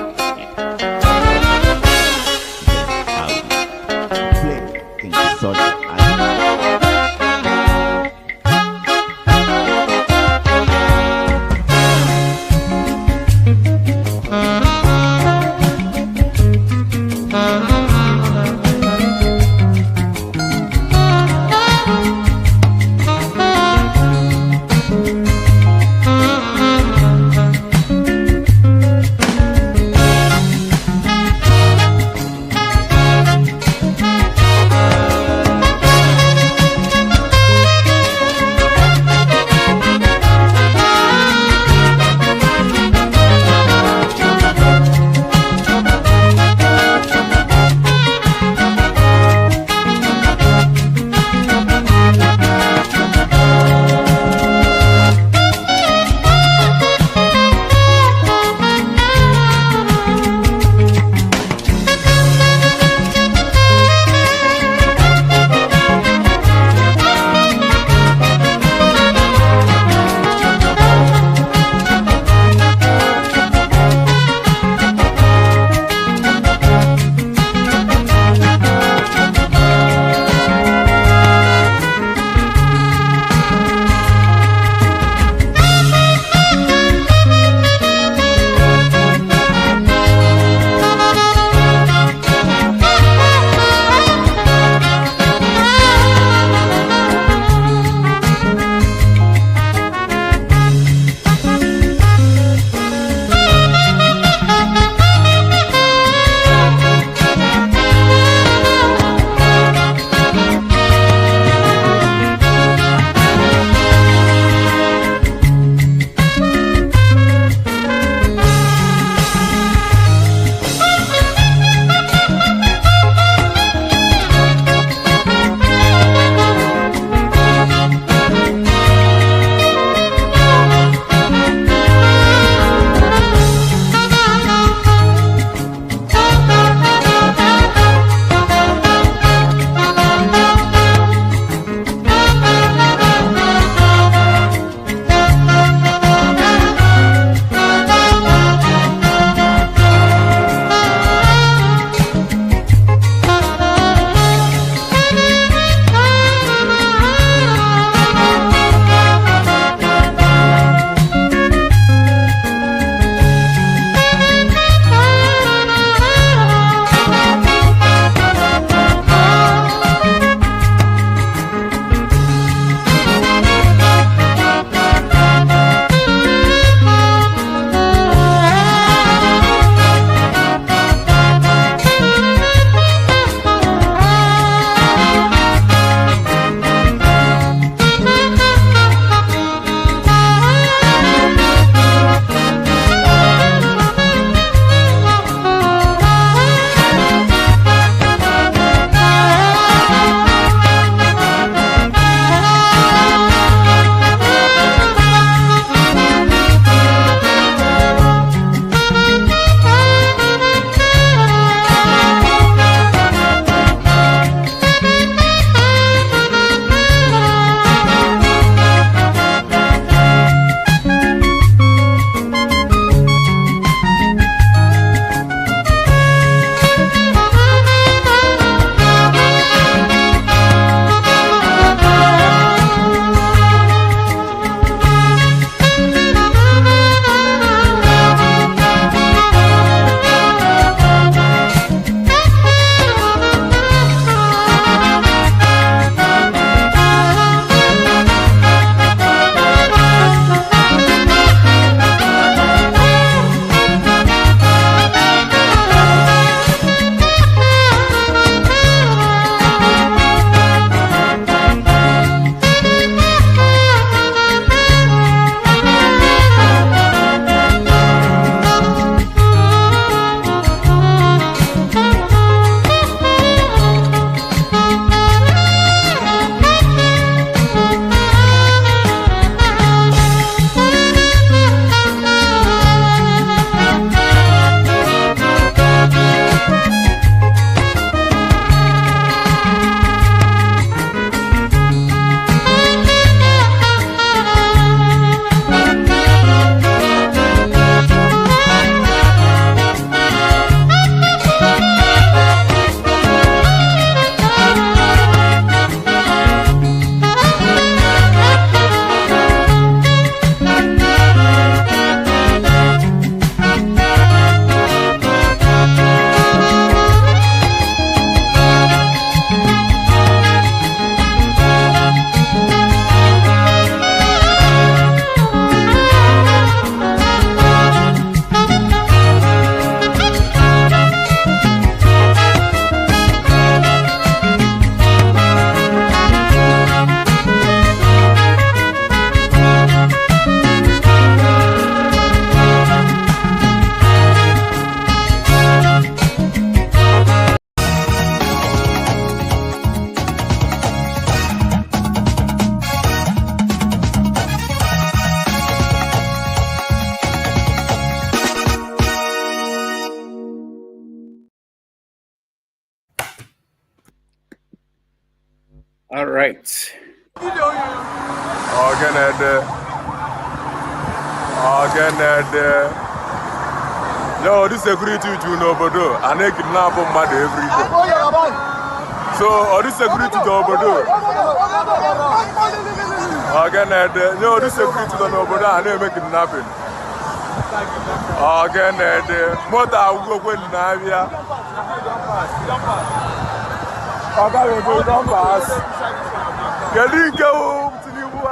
All right. No, this security to nobody. I need kidnap mad every day. So, all this security to nobody. No, this security to nobody. I need make kidnapping. Mota will go in Navia. We don't pass. Can you go to Tinubu?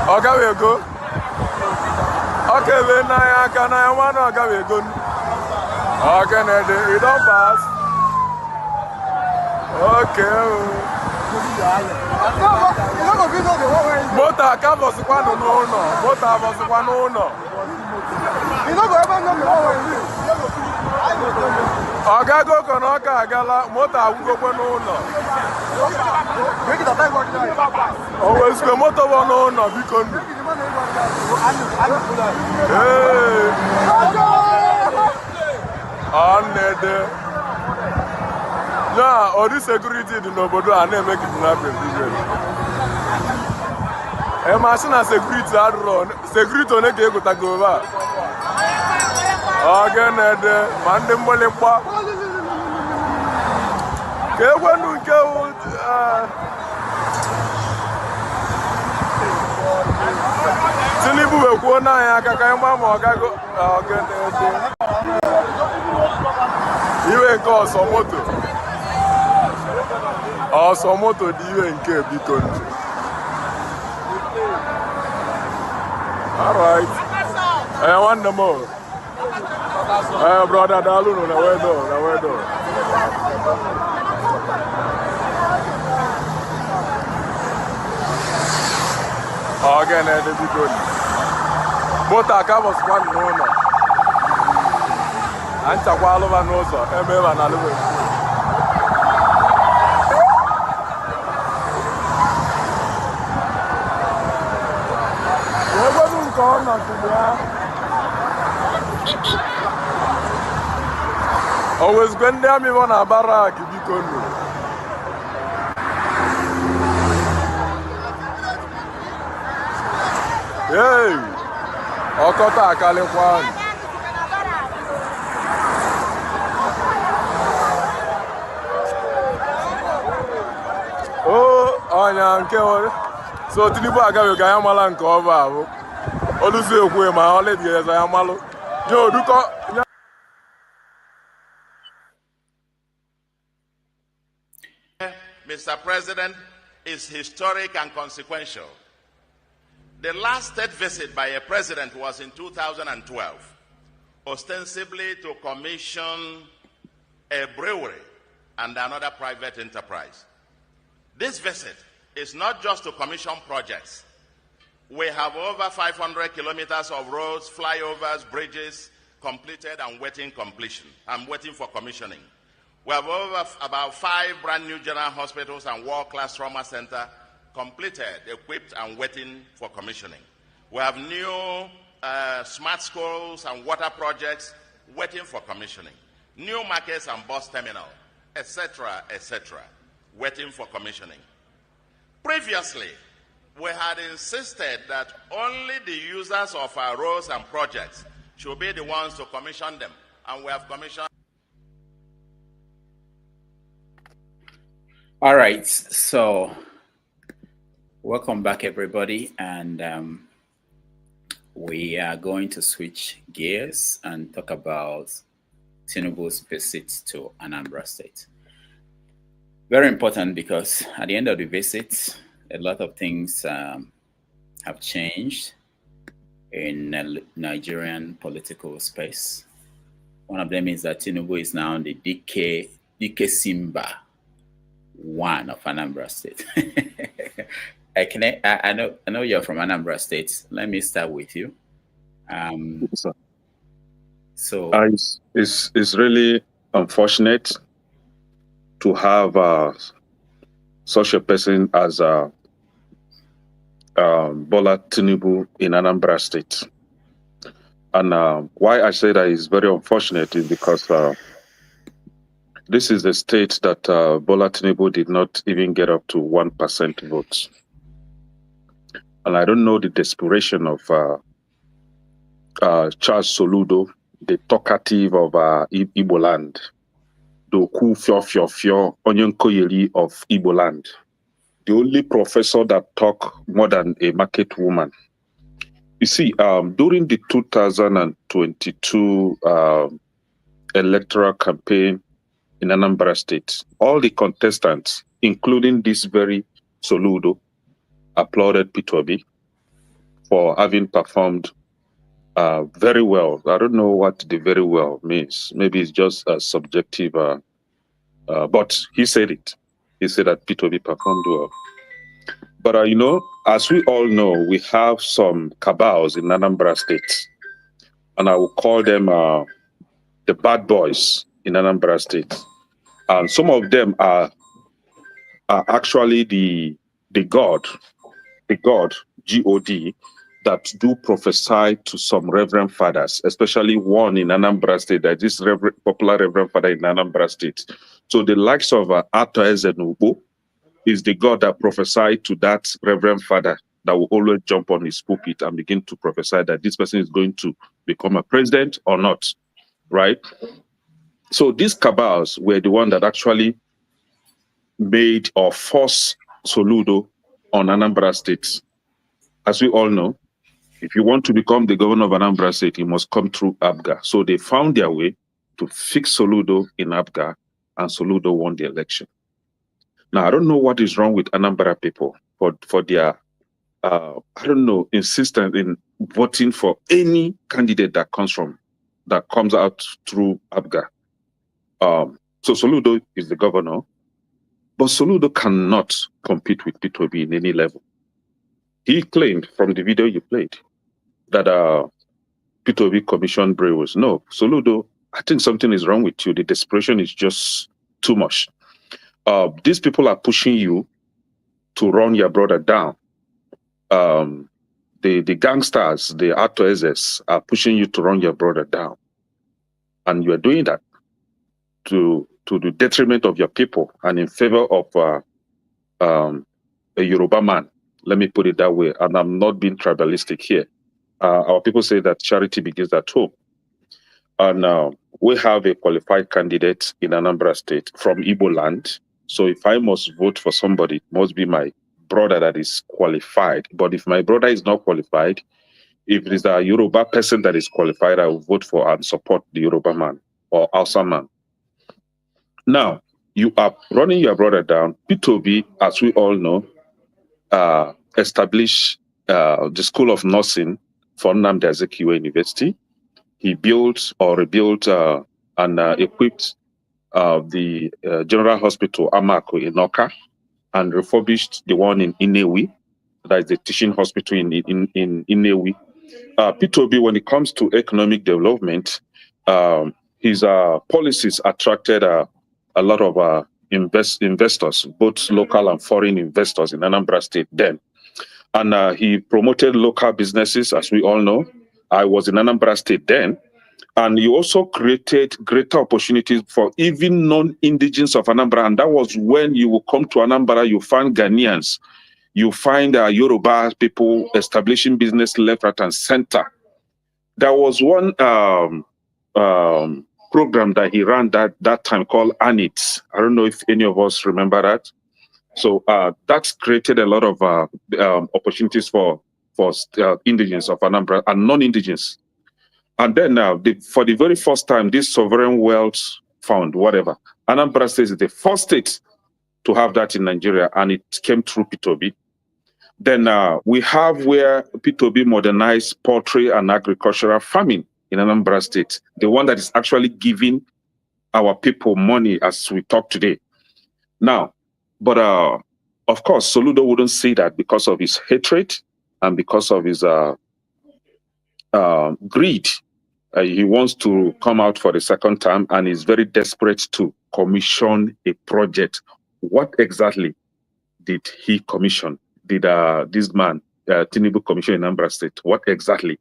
Okay, we go. Okay, then I can I want to go. Okay, we don't pass. Okay. Mota was one no. Mota was one no. You know, Agago Konoka Gala, Mota will go no. Always the motor one no, because. Hey. Now, all this security do nobody and they make it happen. A machine and security are run. Security on a game to go over. Again, Mandem Molepa. When we go, Tinubu will go now. I can't you ain't call some motor. Or some motor, do you ain't care big country? All right. I want the more. Brother Dalu, no, where do? Again, the big one. Both are covers one no. And Takwalova knows her, and Alua. Always when there me one a barrack, you can do. Hey, Okota Kalekwan. Oh, so Tinubu agawe ga yamala nke over abu. Olusi ekwe ma ole die ya yamalu. Yo duko Mr. President, is historic and consequential. The last state visit by a president was in 2012, ostensibly to commission a brewery and another private enterprise. This visit is not just to commission projects. We have over 500 kilometers of roads, flyovers, bridges completed and waiting completion. I'm waiting for commissioning. We have about 5 brand new general hospitals and world-class trauma center completed, equipped and waiting for commissioning. We have new smart schools and water projects waiting for commissioning. New markets and bus terminal, etc., waiting for commissioning. Previously, we had insisted that only the users of our roads and projects should be the ones to commission them, and we have commissioned. All right, so welcome back, everybody, and we are going to switch gears and talk about Tinubu's visit to Anambra State. Very important because at the end of the visit, a lot of things have changed in Nigerian political space. One of them is that Tinubu is now the DK Simba one of Anambra State. I know you're from Anambra State. Let me start with you. So it's really unfortunate to have such a person as Bola Tinubu in Anambra State. And why I say that is very unfortunate is because This is the state that Bola Tinubu did not even get up to 1% votes. And I don't know the desperation of Charles Soludo, the talkative of Igbo land, the Ku Fio Onion Koyeri of Igbo land, the only professor that talk more than a market woman. You see, during the 2022 electoral campaign in Anambra State, all the contestants, including this very Soludo, applauded Peter Obi for having performed very well. I don't know what the very well means. Maybe it's just a subjective, but he said it. He said that Peter Obi performed well. But, you know, as we all know, we have some cabals in Anambra State, and I will call them the bad boys in Anambra State. And some of them are actually the God, G-O-D, that do prophesy to some reverend fathers, especially one in Anambra State, that is popular reverend father in Anambra State. So the likes of Ato Ezenubu is the God that prophesied to that reverend father that will always jump on his pulpit and begin to prophesy that this person is going to become a president or not, right? So these cabals were the one that actually made or forced Soludo on Anambra State. As we all know, if you want to become the governor of Anambra State, you must come through ABGA. So they found their way to fix Soludo in ABGA, and Soludo won the election. Now, I don't know what is wrong with Anambra people for their, I don't know, insistence in voting for any candidate that comes out through ABGA. So Soludo is the governor, but Soludo cannot compete with Peter Obi in any level. He claimed from the video you played that Peter Obi commissioned Prevost. No, Soludo, I think something is wrong with you. The desperation is just too much. These people are pushing you to run your brother down. The gangsters, the Artoezes, are pushing you to run your brother down. And you are doing that to the detriment of your people and in favor of a Yoruba man. Let me put it that way. And I'm not being tribalistic here. Our people say that charity begins at home. And we have a qualified candidate in Anambra State from Igbo land. So if I must vote for somebody, it must be my brother that is qualified. But if my brother is not qualified, if it is a Yoruba person that is qualified, I will vote for and support the Yoruba man or Hausa man. Now, you are running your brother down. Peter Obi, as we all know, established the School of Nursing for Nnamdi Azikiwe University. He built or rebuilt and equipped the General Hospital Amako in Oka and refurbished the one in Inewi, that is the teaching hospital in Inewi. Peter Obi, when it comes to economic development, his policies attracted a lot of investors, both local and foreign investors in Anambra State then. And he promoted local businesses, as we all know. I was in Anambra State then. And he also created greater opportunities for even non-indigenous of Anambra. And that was when you will come to Anambra, you find Ghanaians, you find Yoruba people establishing business left, right, and center. There was one program that he ran that time called ANIT. I don't know if any of us remember that. So that's created a lot of opportunities for indigenous of Anambra and non-indigenous. And then for the very first time, this sovereign wealth fund, whatever, Anambra State is the first state to have that in Nigeria, and it came through Peter Obi. Then we have where Peter Obi modernized poultry and agricultural farming in Anambra State, the one that is actually giving our people money as we talk today. Now, but of course, Soludo wouldn't see that because of his hatred and because of his greed. He wants to come out for the second time and is very desperate to commission a project. What exactly did he commission? Did this man, Tinubu, commission in Anambra State? What exactly?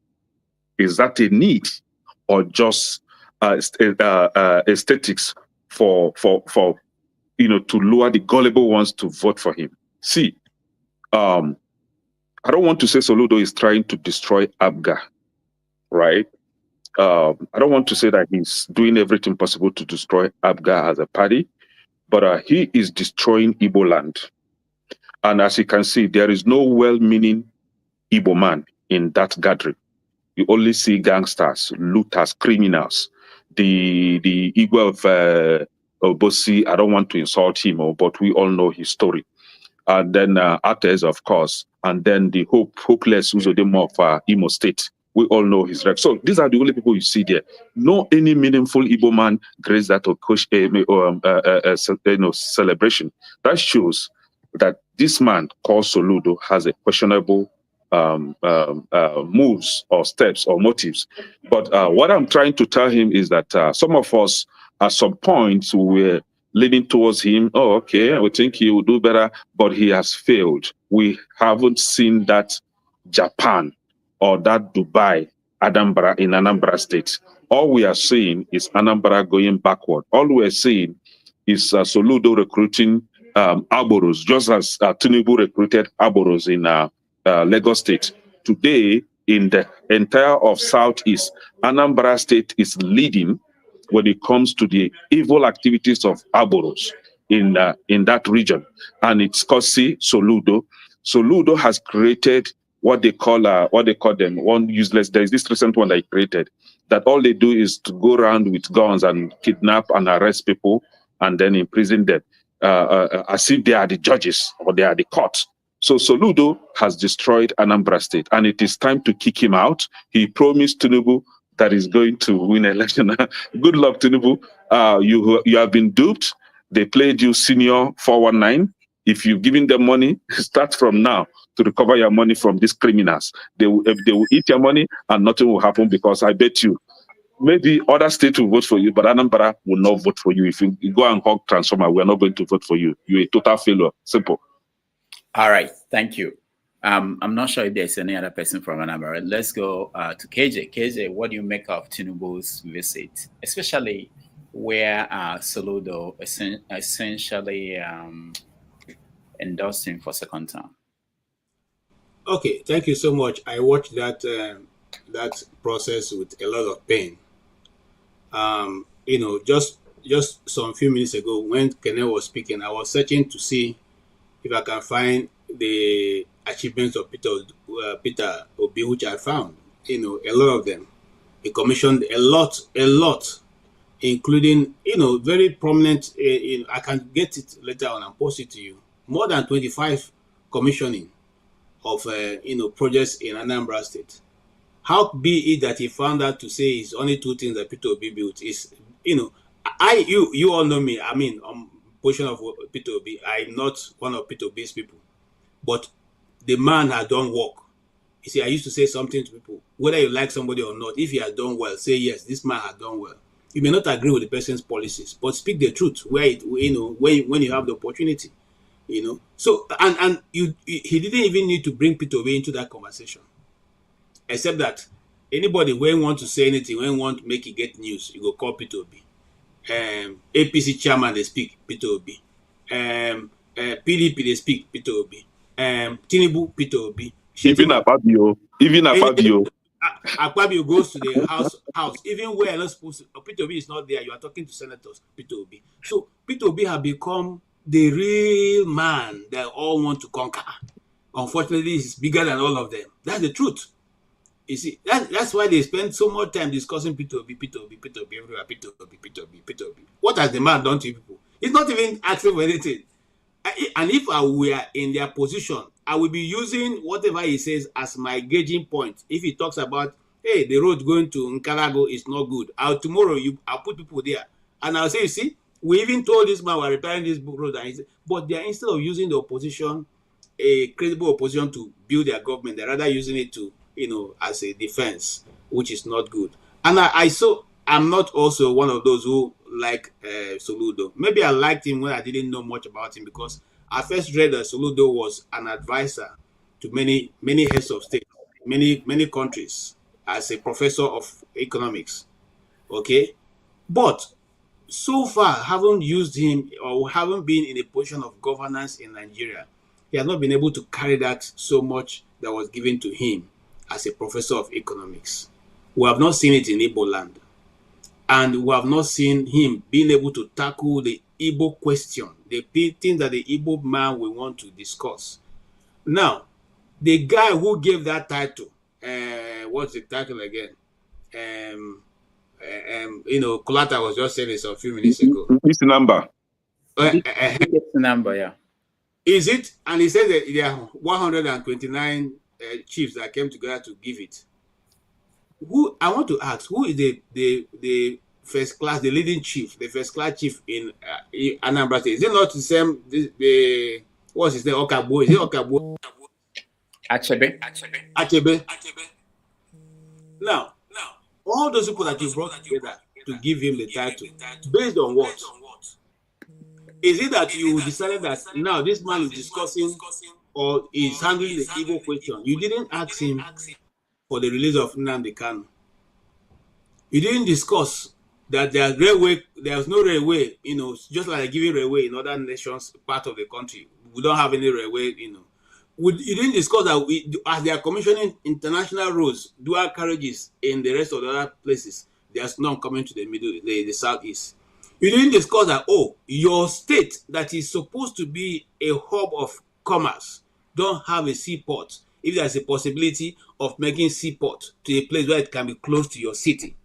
Is that a need or just aesthetics for to lure the gullible ones to vote for him. See, I don't want to say Soludo is trying to destroy ABGA, right? I don't want to say that he's doing everything possible to destroy ABGA as a party, but he is destroying Igbo land. And as you can see, there is no well-meaning Igbo man in that gathering. You only see gangsters, looters, criminals. The Igbo of Obosi, I don't want to insult him, but we all know his story. And then Ates, of course, and then the hopeless Uzodemo of Imo State. We all know his record. So these are the only people you see there. No any meaningful Igbo man grace that celebration. That shows that this man called Soludo has a questionable moves or steps or motives. But what I'm trying to tell him is that some of us at some point were leaning towards him. Oh, okay, we think he will do better, but he has failed. We haven't seen that Japan or that Dubai, Anambra in Anambra State. All we are seeing is Anambra going backward. All we're seeing is Soludo recruiting Aboros, just as Tinubu recruited Aboros in Lagos State. Today, in the entire of Southeast, Anambra State is leading when it comes to the evil activities of Aboros in that region. And it's Kosi Soludo. Soludo has created what they call them one useless. There is this recent one that he created that all they do is to go around with guns and kidnap and arrest people and then imprison them as if they are the judges or they are the court. So Soludo has destroyed Anambra State, and it is time to kick him out. He promised Tinubu that he's going to win election. Good luck, Tinubu. You have been duped. They played you senior 419. If you've given them money, start from now to recover your money from these criminals. They will eat your money and nothing will happen, because I bet you maybe other states will vote for you, but Anambra will not vote for you. If you go and hug Transformer, we are not going to vote for you. You're a total failure. Simple. All right. Thank you. I'm not sure if there's any other person from Anambra. Let's go to KJ. KJ, what do you make of Tinubu's visit, especially where Soludo essentially endorsed him for second term? Okay, thank you so much. I watched that process with a lot of pain. Just some few minutes ago when Kenneth was speaking, I was searching to see if I can find the achievements of Peter Obi, which I found, a lot of them. He commissioned a lot, including, very prominent, I can get it later on and post it to you, more than 25 commissioning of, projects in Anambra State. How be it that he found out to say it's only two things that Peter Obi built is, you all know me. I mean, portion of Peter Obi. I'm not one of Peter Obi's people, but the man had done work. You see, I used to say something to people, whether you like somebody or not, if he had done well, say yes, this man had done well. You may not agree with the person's policies, but speak the truth where when you have the opportunity, So he didn't even need to bring Peter Obi into that conversation, except that anybody when want to say anything, when want to make it get news, you go call Peter Obi. APC chairman they speak, Peter Obi. PDP they speak, Peter Obi. Tinubu, Peter Obi. Even Akpabio. Akpabio goes to the house. Even where you're not supposed to, Peter Obi is not there. You are talking to senators, Peter Obi. So Peter Obi have become the real man that all want to conquer. Unfortunately, he's bigger than all of them. That's the truth. You see, that's why they spend so much time discussing Peter Obi everywhere. Peter Obi. What has the man done to people? He's not even asking for anything. And if I were in their position, I will be using whatever he says as my gauging point. If he talks about, hey, the road going to Nkarago is not good, tomorrow I'll put people there. And I'll say, you see, we even told this man we're repairing this road. But they are, instead of using the opposition, a credible opposition to build their government, they're rather using it to, as a defense, which is not good. And I'm not also one of those who like Soludo. Maybe I liked him when I didn't know much about him, because I first read that Soludo was an advisor to many heads of state, many countries, as a professor of economics. Okay, but so far haven't used him or haven't been in a position of governance in Nigeria. He has not been able to carry that so much that was given to him as a professor of economics. We have not seen it in Igbo land. And we have not seen him being able to tackle the Igbo question, the thing that the Igbo man will want to discuss. Now, the guy who gave that title, what's the title again? Kulata was just saying this a few minutes ago. It's number. Number, yeah. Is it? And he said that there are 129 chiefs that came together to give it. Who I want to ask, who is the first class, the leading chief, the first class chief in Anambra State? Is it not the same? What's his name? Okabo? Is it Okabo? Achebe. Now, all those people that you brought together to give him the title, based on what? Is it that you decided that now this man is discussing or is handling the Igbo question? You didn't ask him for the release of Nnamdi Kanu. You didn't discuss that there's no railway, just like giving railway in other nations, part of the country. We don't have any railway, You didn't discuss that as they are commissioning international roads, dual carriages in the rest of the other places, there's none coming to the southeast. You didn't discuss that, your state that is supposed to be a hub of commerce don't have a seaport. If there's a possibility of making seaport to a place where it can be close to your city.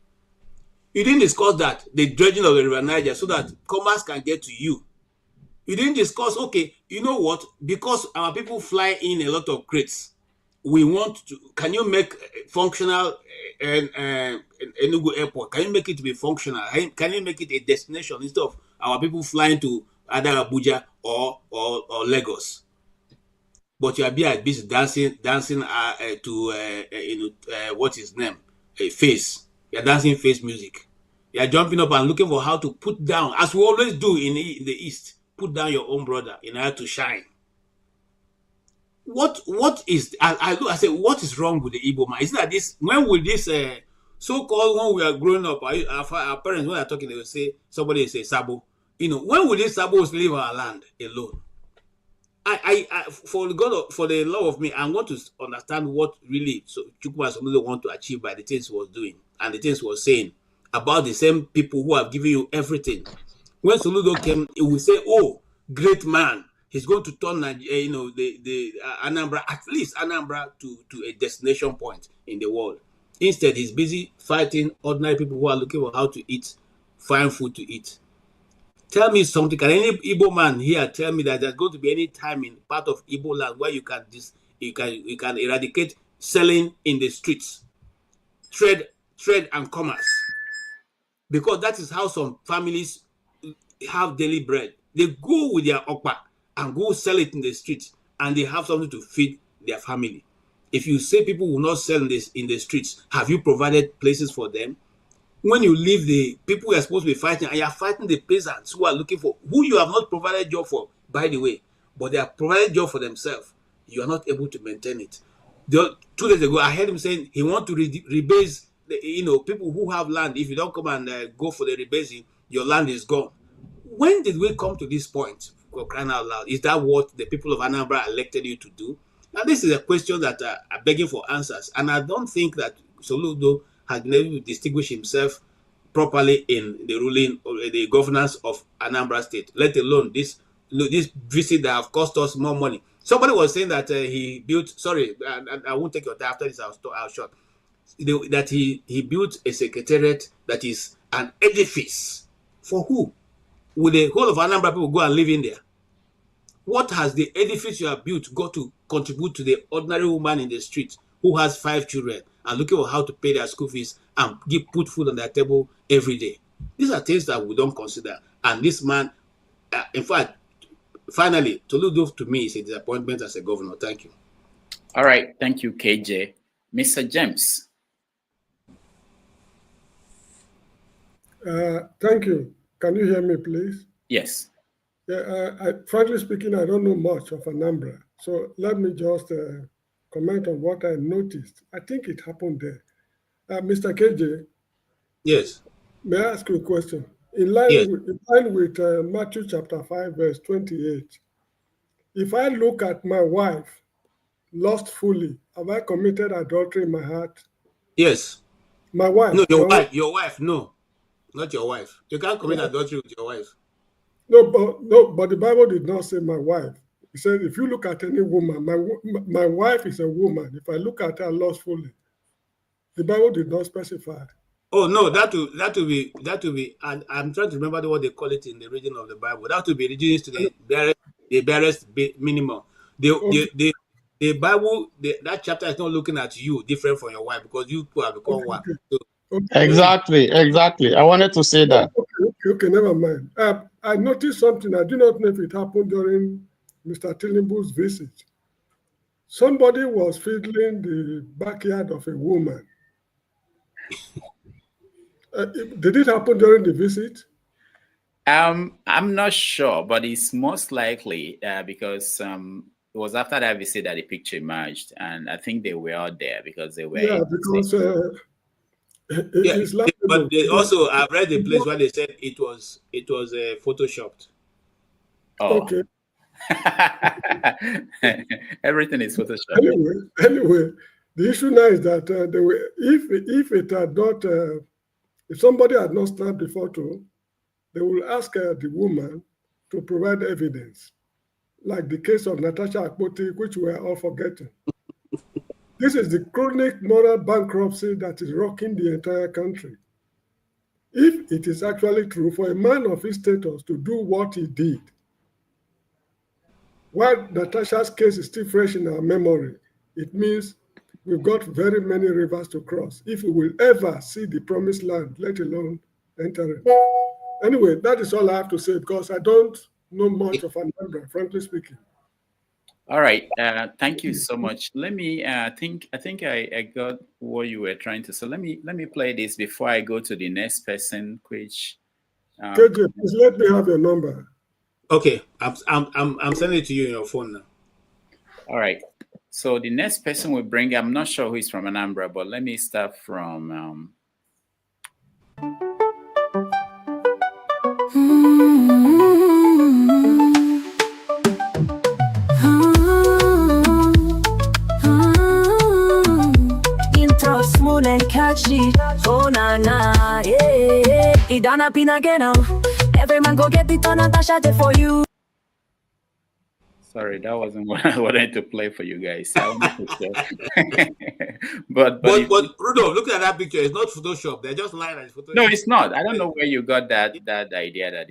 You didn't discuss that, the dredging of the River Niger, so that commerce can get to you. You didn't discuss, you know what? Because our people fly in a lot of crates, can you make functional Enugu Airport? Can you make it to be functional? Can you make it a destination instead of our people flying to either Abuja or Lagos? But you are being busy dancing to what's his name? Face. You're dancing face music. You're jumping up and looking for how to put down, as we always do in the East, put down your own brother in order to shine. What is I say, what is wrong with the Igbo man? Is it that when will this so-called, when we are growing up, our parents, when they're talking, they will say, somebody will say Sabo. When will these Sabos leave our land alone? For the love of me, I want to understand what really Chukwuma Soludo want to achieve by the things he was doing and the things he was saying about the same people who have given you everything. When Soludo came, he will say, great man. He's going to turn the Anambra, at least Anambra, to a destination point in the world. Instead, he's busy fighting ordinary people who are looking for how to eat, find food to eat. Tell me something. Can any Igbo man here tell me that there's going to be any time in part of Igbo land where you can eradicate selling in the streets, trade and commerce? Because that is how some families have daily bread. They go with their okpa and go sell it in the streets, and they have something to feed their family. If you say people will not sell this in the streets, have you provided places for them? When you leave the people who are supposed to be fighting, and you are fighting the peasants who are looking for, who you have not provided job for, by the way, but they have provided job for themselves, you are not able to maintain it. 2 days ago, I heard him saying he wants to rebase people who have land. If you don't come and go for the rebasing, your land is gone. When did we come to this point? For crying out loud, is that what the people of Anambra elected you to do? Now, this is a question that are begging for answers, and I don't think that Soludo has been able to distinguish himself properly in the ruling or the governance of Anambra State, let alone this visit that have cost us more money. Somebody was saying that he built, sorry, I won't take your time after this, I'll short, that he built a secretariat that is an edifice. For who? Will the whole of Anambra people go and live in there? What has the edifice you have built got to contribute to the ordinary woman in the street who has 5 children and looking for how to pay their school fees and put food on their table every day? These are things that we don't consider. And this man, in fact, finally, Soludo to me is a disappointment as a governor. Thank you. All right. Thank you, KJ. Mr. James. Thank you. Can you hear me, please? Yes. Yeah, frankly speaking, I don't know much of Anambra. So let me just comment on what I noticed. I think it happened there. Mr. KJ. Yes. May I ask you a question? in line with Matthew chapter 5, verse 28. If I look at my wife lustfully, have I committed adultery in my heart? Yes. My wife. No, your wife. Your wife. No, not your wife. You can't commit adultery with your wife. No, but the Bible did not say my wife. It said if you look at any woman, my wife is a woman. If I look at her lustfully, the Bible did not specify. Oh no, that will be. And I'm trying to remember what they call it in the region of the Bible. That will be reduced to the barest minimum. The Bible, that chapter is not looking at you different from your wife because you two have become one. So, Exactly. I wanted to say that. Okay, never mind. I noticed something. I do not know if it happened during Mr. Tinubu's visit. Somebody was fiddling the backyard of a woman. Did it happen during the visit? I'm not sure, but it's most likely because it was after that visit that the picture emerged, and I think they were out there because they were. Yeah, because it's like. But they also, I've read the place where they said it was photoshopped. Oh. Okay. Everything is photoshopped. Anyway, the issue now is that they were, if it had not, if somebody had not snapped the photo, they will ask the woman to provide evidence, like the case of Natasha Akpoti, which we are all forgetting. This is the chronic moral bankruptcy that is rocking the entire country. If it is actually true for a man of his status to do what he did, while Natasha's case is still fresh in our memory, it means we've got very many rivers to cross if we will ever see the promised land, let alone enter it. Anyway, that is all I have to say because I don't know much of Anambra, frankly speaking. All right. Thank you so much. Let me. I think I got what you were trying to. So let me play this before I go to the next person. Which. KJ, please let me have your number. Okay, I'm sending it to you on your phone now. All right. So the next person we bring, I'm not sure who is from Anambra, but let me start from. Intro smooth and catchy. Oh na na, yeah. It done up in again now. Every man go get the ton Natasha there for you. Sorry, that wasn't what I wanted to play for you guys. but Rudolph, look at that picture. It's not Photoshop. They're just lying at Photoshop. No, it's not. I don't know where you got that idea.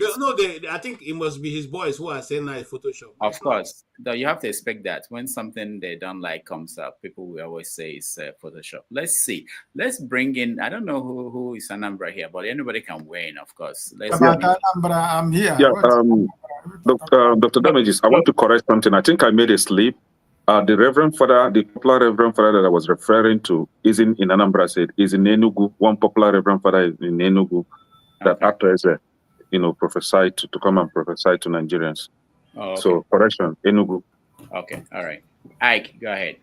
I think it must be his boys who are saying that it's Photoshop. Of course, though you have to expect that when something they don't like comes up, people will always say it's Photoshop. Let's see. Let's bring in. I don't know who is Anambra here, but anybody can weigh in, of course. Anambra, I'm here. Yeah, Dr. Damages, I want to correct something. I think I made a slip. The Reverend Father, the popular Reverend Father that I was referring to, isn't in Anambra State, is in Enugu. One popular Reverend Father is in Enugu that acted as a, prophesied to come and prophesy to Nigerians. Oh, okay. So, correction, Enugu. Okay, all right. Ike, go ahead.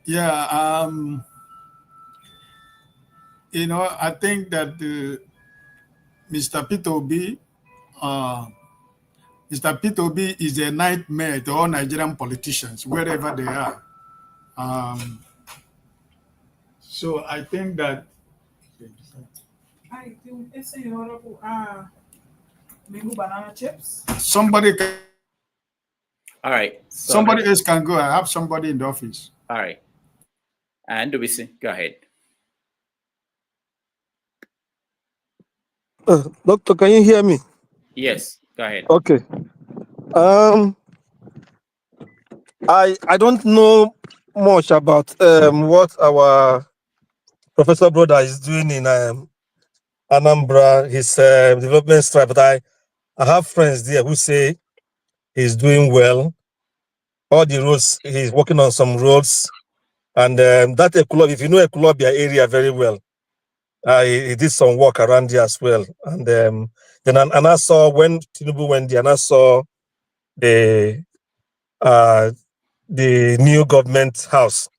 Yeah, I think that Mr. Peter Obi, Mr. Peter Obi is a nightmare to all Nigerian politicians, wherever they are. So I think that banana chips. Somebody can. All right. So somebody else can go. I have somebody in the office. All right. And Dubisi, go ahead. Doctor, can you hear me? Yes, go ahead. Okay. I don't know much about what our professor brother is doing in Anambra, his development stripe, but I have friends there who say he's doing well. All the roads, he's working on some roads, and that Ekulobia, if you know Ekulobia area very well, he did some work around there as well. And then I saw when Tinubu went there, and I saw the new government house.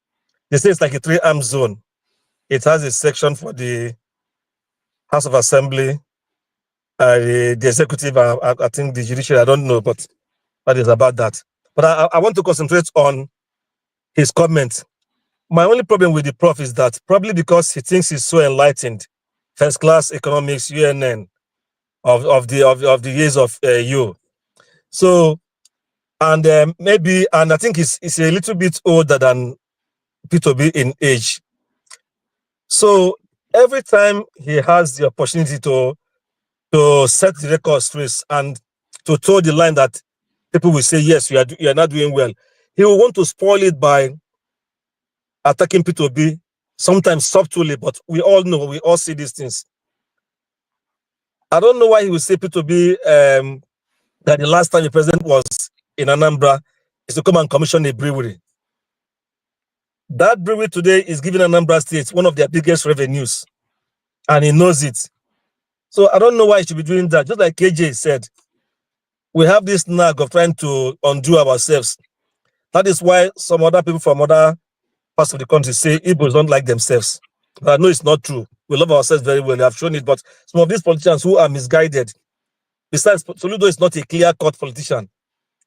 They say it's like a 3-arm zone. It has a section for the House of Assembly, the executive, I think the judiciary, I don't know, but that is about that. But I want to concentrate on his comment. My only problem with the prof is that probably because he thinks he's so enlightened, first class economics, UNN, of the years of you. So, and maybe, and I think he's a little bit older than P2B in age. So every time he has the opportunity to set the record straight and to toe the line that people will say, yes, you are not doing well, he will want to spoil it by attacking P2B, sometimes subtly, but we all know, we all see these things. I don't know why he will say P2B that the last time the president was in Anambra is to come and commission a brewery. That brewery today is giving Anambra State one of their biggest revenues, and he knows it. So I don't know why he should be doing that. Just like KJ said, we have this nag of trying to undo ourselves. That is why some other people from other parts of the country say Igbos don't like themselves. But I know it's not true. We love ourselves very well. They have shown it. But some of these politicians who are misguided, besides, Soludo is not a clear-cut politician.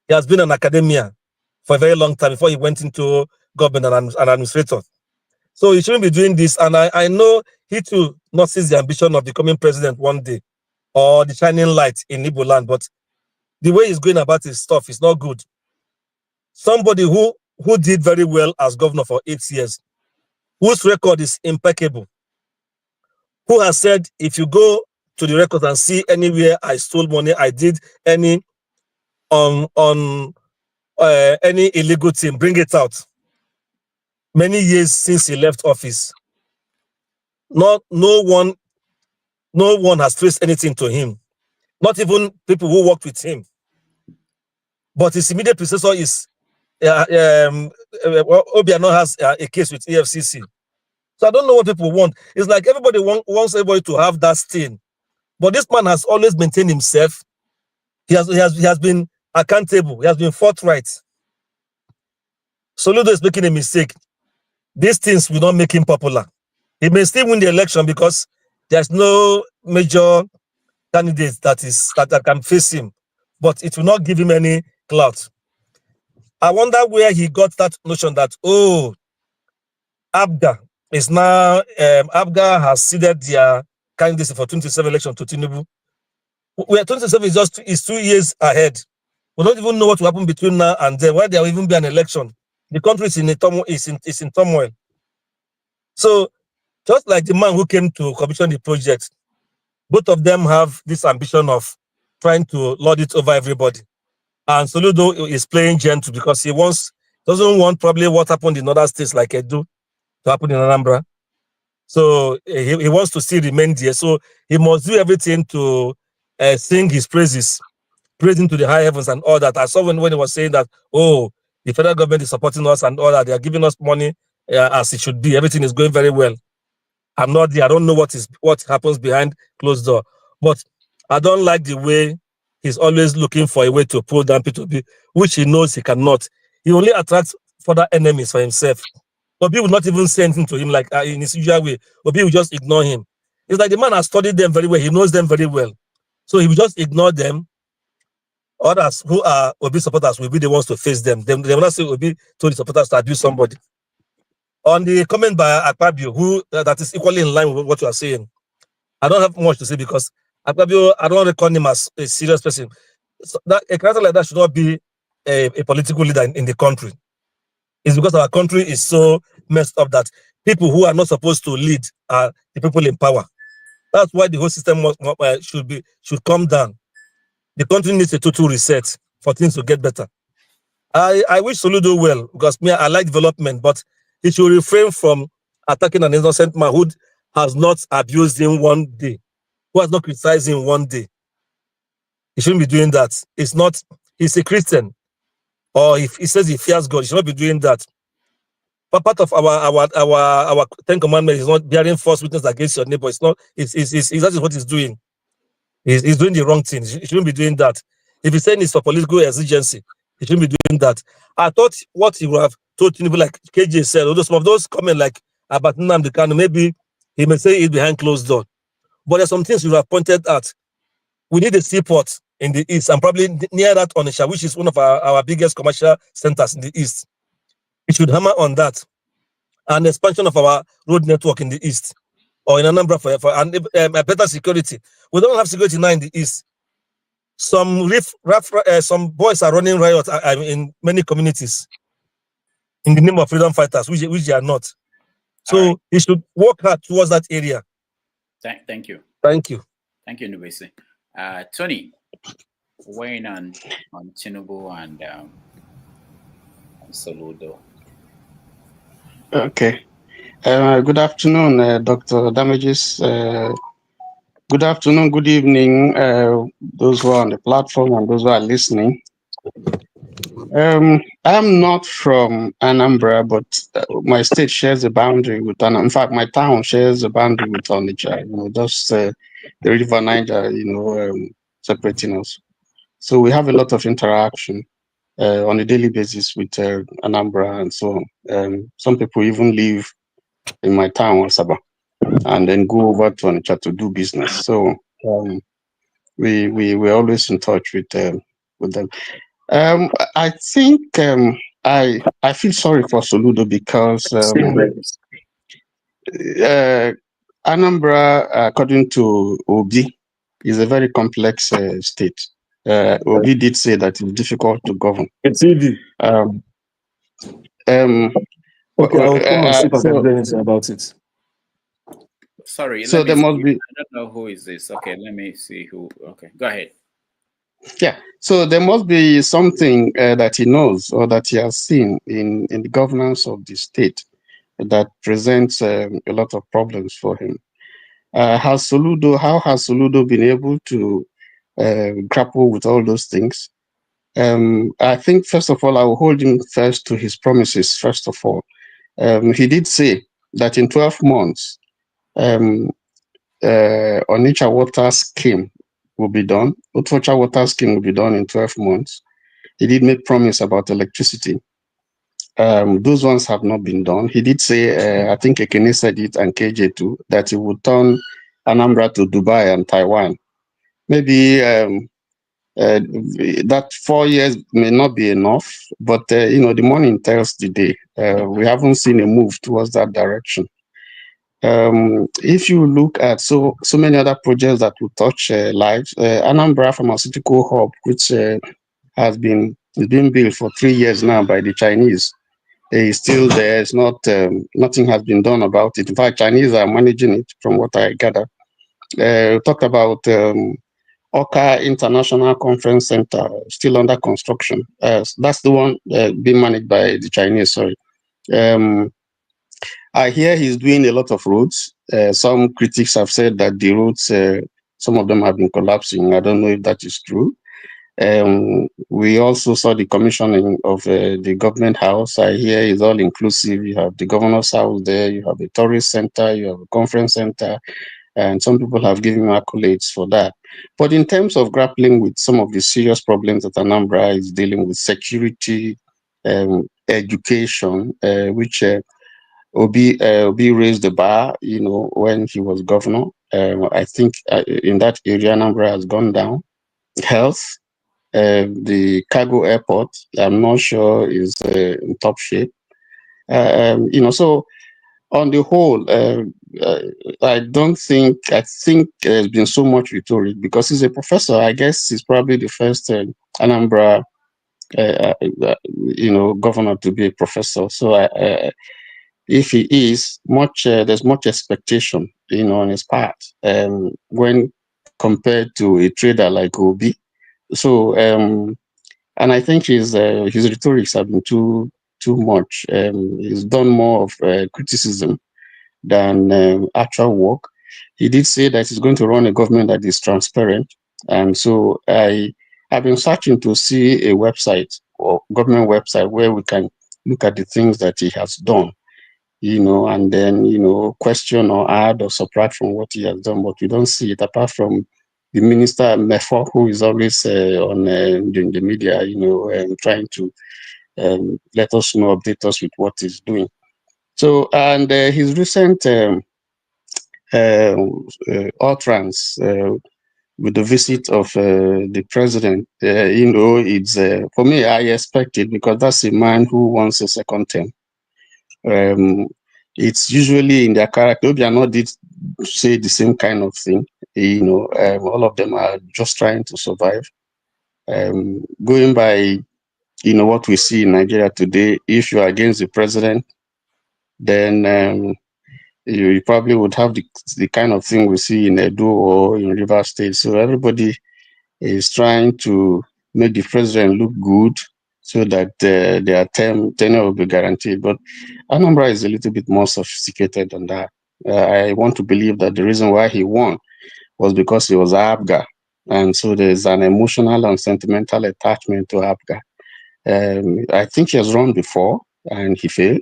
He has been an academia for a very long time before he went into government and an administrator. So he shouldn't be doing this. And I know he too not sees the ambition of becoming president one day or the shining light in Igbo land. But the way he's going about his stuff is not good. Somebody who did very well as governor for 8 years, whose record is impeccable, who has said, if you go to the records and see anywhere I stole money, I did any any illegal thing, bring it out. Many years since he left office, no one has traced anything to him, not even people who worked with him. But his immediate predecessor is Obiano has a case with EFCC. So I don't know what people want. It's like everybody wants everybody to have that stain. But this man has always maintained himself. He has been accountable. He has been forthright. Soludo is making a mistake. These things will not make him popular. He may still win the election because there's no major candidate that can face him. But it will not give him any clout. I wonder where he got that notion that, oh, ABGA is now, ABGA has ceded their candidacy for 2027 election to Tinubu. Where 2027 is 2 years ahead. We don't even know what will happen between now and then, why there will even be an election. The country is in turmoil. So, just like the man who came to commission the project, both of them have this ambition of trying to lord it over everybody. And Soludo is playing gentle because he doesn't want probably what happened in other states like Edo to happen in Anambra. So he wants to still remain there. So he must do everything to sing his praises, praising to the high heavens and all that. I saw when he was saying that, oh, the federal government is supporting us and all that. They are giving us money as it should be. Everything is going very well. I'm not there. I don't know what happens behind closed door. But I don't like the way he's always looking for a way to pull down P2B, which he knows he cannot. He only attracts further enemies for himself. Obi will not even say anything to him like in his usual way. Obi will just ignore him. It's like the man has studied them very well. He knows them very well. So he will just ignore them. Others who are Obi supporters will be the ones to face them. They will not say Obi told the supporters to abuse somebody. On the comment by Akpabio, who that is equally in line with what you are saying, I don't have much to say because Akpabio, I don't reckon him as a serious person. So that a character like that should not be a political leader in the country. It's because our country is so messed up that people who are not supposed to lead are the people in power. That's why the whole system should come down. The country needs a total reset for things to get better. I wish Soludo well because I like development, but he should refrain from attacking an innocent man who has not abused him one day, who has not criticized him one day. He shouldn't be doing that. He's a Christian, or if he says he fears God, he should not be doing that. But part of our 10 commandments is not bearing false witness against your neighbor. It's not. That is what he's doing. He's doing the wrong thing. He shouldn't be doing that. If he's saying it's for political exigency, he shouldn't be doing that. I thought what he would have told Tinubu, like KJ said, although some of those comments like about Nnamdi Kanu, maybe he may say it behind closed door. But there's some things you have pointed at. we need a seaport in the east, and probably near that Onitsha, which is one of our biggest commercial centers in the east. We should hammer on that, and expansion of our road network in the east, or in Anambra for and better security. We don't have security now in the east. Some some boys are running riot in many communities in the name of freedom fighters, which they are not. So he should work hard towards that area. Thank you. Thank you. Thank you, Nubesi. Tony, weighing on Tinubu and Soludo. Okay. Good afternoon, Dr. Damages. Good afternoon, good evening, those who are on the platform and those who are listening. I'm not from Anambra, but my state shares a boundary with Anambra. In fact, my town shares a boundary with Onitsha, just the River Niger, separating us. So we have a lot of interaction on a daily basis with Anambra and so on. Some people even live in my town, Saba, and then go over to Onitsha to do business. So we're always in touch with them. I think I feel sorry for Soludo because Anambra, according to Obi, is a very complex state. Obi did say that it's difficult to govern. It's easy. Okay, I'll come and see if I can do anything about it. Sorry, so there must be. I don't know who is this. Okay, let me see who. Okay, go ahead. Yeah, so there must be something that he knows or that he has seen in the governance of the state that presents a lot of problems for him. How has Soludo been able to grapple with all those things? I think, first of all, I will hold him first to his promises, first of all. He did say that in 12 months, Onitsha water scheme will be done. Otocha water scheme will be done in 12 months. He did make promise about electricity. Those ones have not been done. He did say, I think Ekene said it and KJ too, that he would turn Anambra to Dubai and Taiwan. Maybe that 4 years may not be enough, but the morning tells the day. We haven't seen a move towards that direction. If you look at so many other projects that will touch lives, Anambra Pharmaceutical Hub, which has been built for 3 years now by the Chinese, is still there. It's not nothing has been done about it. In fact, Chinese are managing it, from what I gather. We talked about Oka International Conference Center, still under construction. That's the one being managed by the Chinese. Sorry. I hear he's doing a lot of roads. Some critics have said that the roads, some of them have been collapsing. I don't know if that is true. We also saw the commissioning of the government house. I hear it's all inclusive. You have the governor's house there, you have a tourist center, you have a conference center, and some people have given accolades for that. But in terms of grappling with some of the serious problems that Anambra is dealing with, security, education, which Obi raised the bar, when he was governor. I think in that area, Anambra has gone down. Health, the cargo airport, I'm not sure is in top shape. So on the whole, I think there's been so much rhetoric because he's a professor. I guess he's probably the first Anambra, governor to be a professor. So if he is there's much expectation, on his part, when compared to a trader like Obi. So, and I think his rhetorics have been too much. He's done more of criticism than actual work. He did say that he's going to run a government that is transparent, and so I've been searching to see a website or government website where we can look at the things that he has done, and then question or add or subtract from what he has done, but we don't see it apart from the minister Mefo, who is always on the media, trying to let us know, update us with what he's doing. So, and his recent utterance with the visit of the president, it's for me, I expect it because that's a man who wants a second term. It's usually in their character. Obiano did say the same kind of thing. All of them are just trying to survive. Going by, what we see in Nigeria today, if you are against the president, then you probably would have the kind of thing we see in Edo or in Rivers State. So everybody is trying to make the president look good so that their tenure will be guaranteed. But Anambra is a little bit more sophisticated than that. I want to believe that the reason why he won was because he was Abga. And so there's an emotional and sentimental attachment to Abga. I think he has run before and he failed.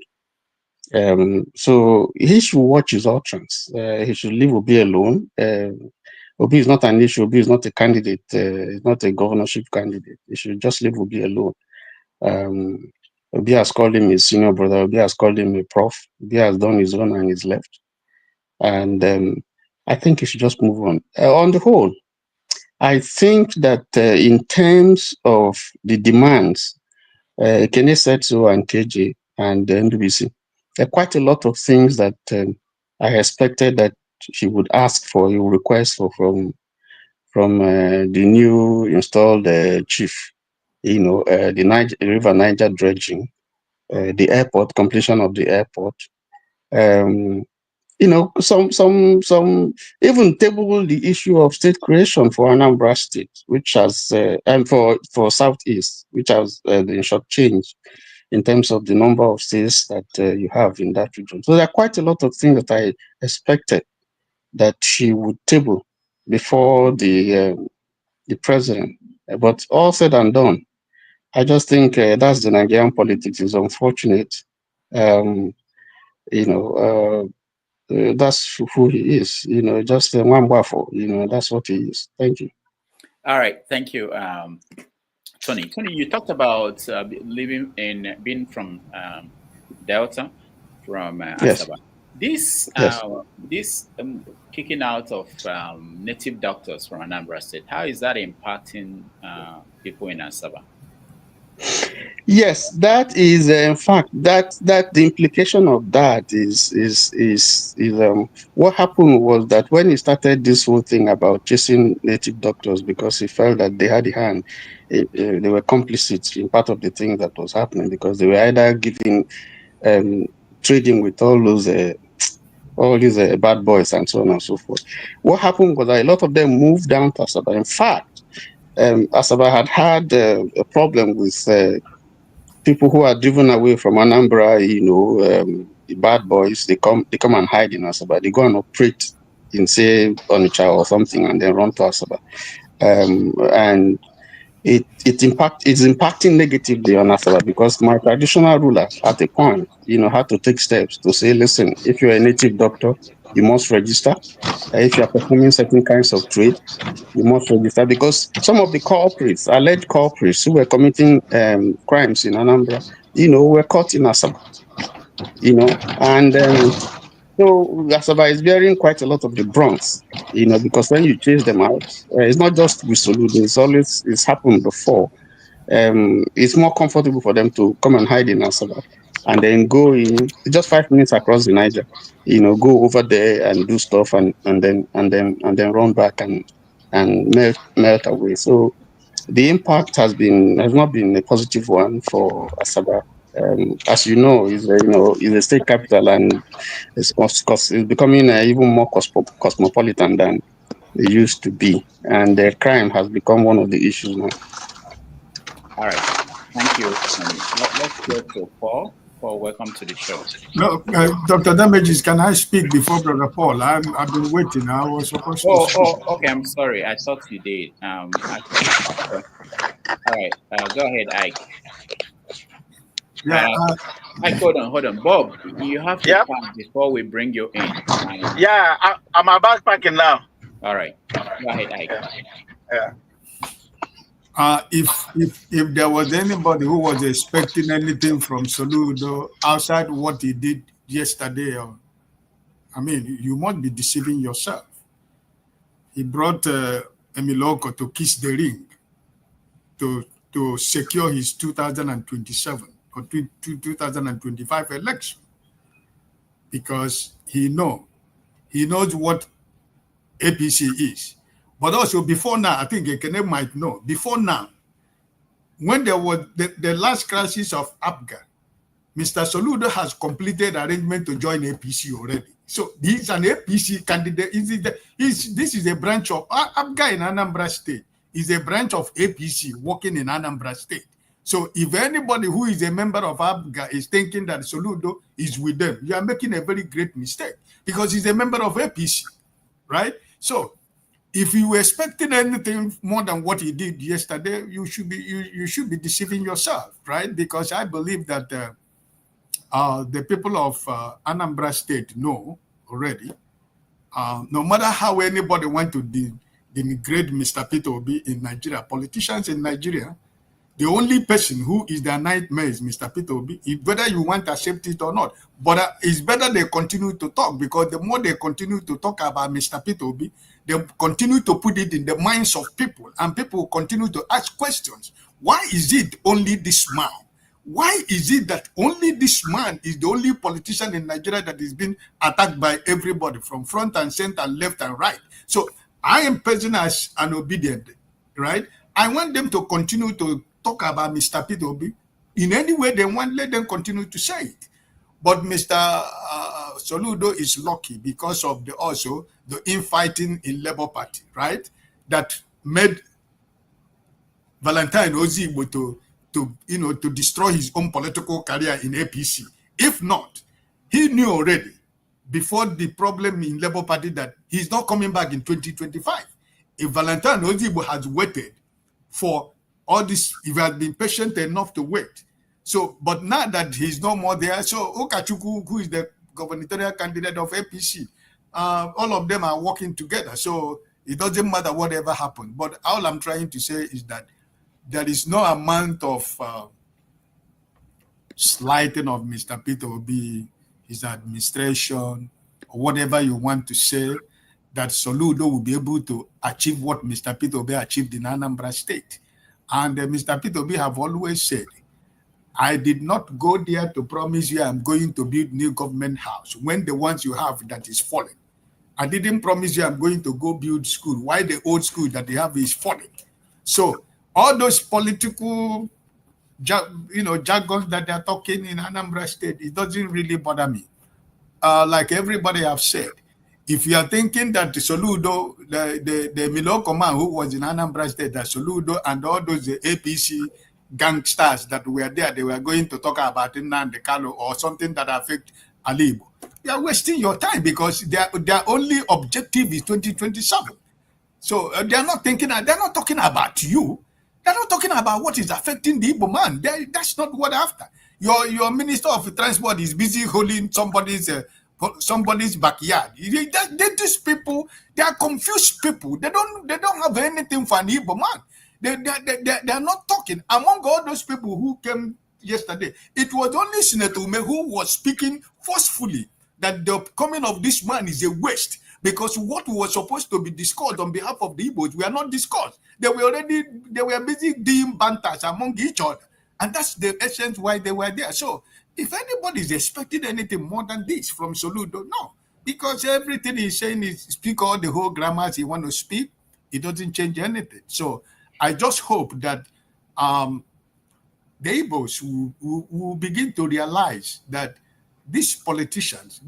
So he should watch his utterance. He should leave Obi alone. Obi is not an issue. Obi is not a candidate. He's not a governorship candidate. He should just leave Obi alone. Obi has called him his senior brother. Obi has called him a prof. Obi has done his own and he's left. And I think he should just move on. On the whole, I think that in terms of the demands, Kene said so and KJ and the NDBC, there are quite a lot of things that I expected that he would ask for, he would request for from the new installed chief, the River Niger dredging, the airport, completion of the airport, some even table the issue of state creation for Anambra State, which has and for Southeast, which has in short change in terms of the number of states that you have in that region. So there are quite a lot of things that I expected that she would table before the president. But all said and done, I just think that's the Nigerian politics. Is unfortunate. That's who he is. Just one waffle. That's what he is. Thank you. All right, thank you, Tony. Tony, you talked about being from Delta, from Yes. Asaba. This kicking out of native doctors from Anambra State, how is that impacting people in Asaba? Yes, that is in fact that the implication of that is what happened was that when he started this whole thing about chasing native doctors because he felt that they had a hand, they were complicit in part of the thing that was happening because they were either giving trading with all these bad boys and so on and so forth. What happened was that a lot of them moved down to Asaba. In fact, Asaba had a problem with people who are driven away from Anambra, the bad boys, they come and hide in Asaba. They go and operate in, say, Onitsha or something and then run to Asaba. And it's impacting negatively on Asaba because my traditional ruler at a point, had to take steps to say, listen, if you're a native doctor, you must register. If you are performing certain kinds of trade, you must register because some of the alleged culprits who were committing crimes in Anambra, were caught in Asaba, and so Asaba is bearing quite a lot of the brunt, because when you chase them out, it's not just with Soludo, it's happened before. It's more comfortable for them to come and hide in Asaba and then go in just 5 minutes across the Niger, go over there and do stuff and then run back and melt away. So the impact has not been a positive one for Asaba. As you know, is a state capital and it's becoming even more cosmopolitan than it used to be, and the crime has become one of the issues now. All right, thank you. Let's go to Paul. Paul, welcome to the show. No, Dr. Damages, can I speak before Brother Paul? I've been waiting. I was supposed to speak. Oh, okay. I'm sorry. I thought you did. Okay. All right. Go ahead, Ike. Yeah. Ike, hold on. Bob, you have to come before we bring you in. I'm about packing now. All right. Go ahead, Ike. Yeah. If there was anybody who was expecting anything from Soludo outside what he did yesterday, you must be deceiving yourself. He brought Emiloko to kiss the ring to secure his 2027 or 2025 election, because he knows what APC is. But also before now, I think Ekene might know, before now, when there was the last crisis of APGA, Mr. Soludo has completed arrangement to join APC already. So he's an APC candidate. This is a branch of APGA in Anambra State. Is a branch of APC working in Anambra State. So if anybody who is a member of APGA is thinking that Soludo is with them, you are making a very great mistake, because he's a member of APC, right? So if you were expecting anything more than what he did yesterday, you should be deceiving yourself, right? Because I believe that the people of Anambra State know already. No matter how anybody went to denigrate Mr. Peter Obi in Nigeria, politicians in Nigeria, the only person who is their nightmare is Mr. Peter Obi, whether you want to accept it or not. But it's better they continue to talk, because the more they continue to talk about Mr. Peter Obi, they continue to put it in the minds of people, and people continue to ask questions. Why is it only this man? Why is it that only this man is the only politician in Nigeria that is being attacked by everybody from front and center, left and right? So I am present as an obedient, right? I want them to continue to talk about Mr. Peter Obi in any way they want. Let them continue to say it. But Mr. Soludo is lucky because of the infighting in Labour Party, right? That made Valentine Ozigbo to destroy his own political career in APC. If not, he knew already before the problem in Labour Party that he's not coming back in 2025. If Valentine Ozigbo has waited for all this, if he has been patient enough to wait. So, but now that he's no more there, so Okachukwu, who is the gubernatorial candidate of APC, all of them are working together. So it doesn't matter whatever happened. But all I'm trying to say is that there is no amount of slighting of Mr. Peter Obi, his administration, or whatever you want to say, that Soludo will be able to achieve what Mr. Peter Obi achieved in Anambra State. And Mr. Peter Obi have always said, I did not go there to promise you I'm going to build new government house when the ones you have that is falling. I didn't promise you I'm going to go build school. Why the old school that they have is falling? So all those political, jargons that they're talking in Anambra State, it doesn't really bother me. Like everybody have said, if you are thinking that the Soludo, the Miloko man who was in Anambra State, that Soludo and all those APC gangsters that were there, they were going to talk about Nnamdi Kanu or something that affect Alibo. You are wasting your time, because their only objective is 2027. So they're not talking about you. They're not talking about what is affecting the Igbo man. That's not what they're after. Your Minister of Transport is busy holding somebody's backyard. These people, they are confused people. They don't have anything for an Igbo man. They are not talking. Among all those people who came yesterday, it was only Senator Ume who was speaking forcefully that the coming of this man is a waste, because what was supposed to be discussed on behalf of the Igbos were not discussed. They were busy doing banters among each other. And that's the essence why they were there. So if anybody is expecting anything more than this from Soludo, no. Because everything he's saying is speak all the whole grammars he want to speak. It doesn't change anything. So I just hope that the Igbos will begin to realize that these politicians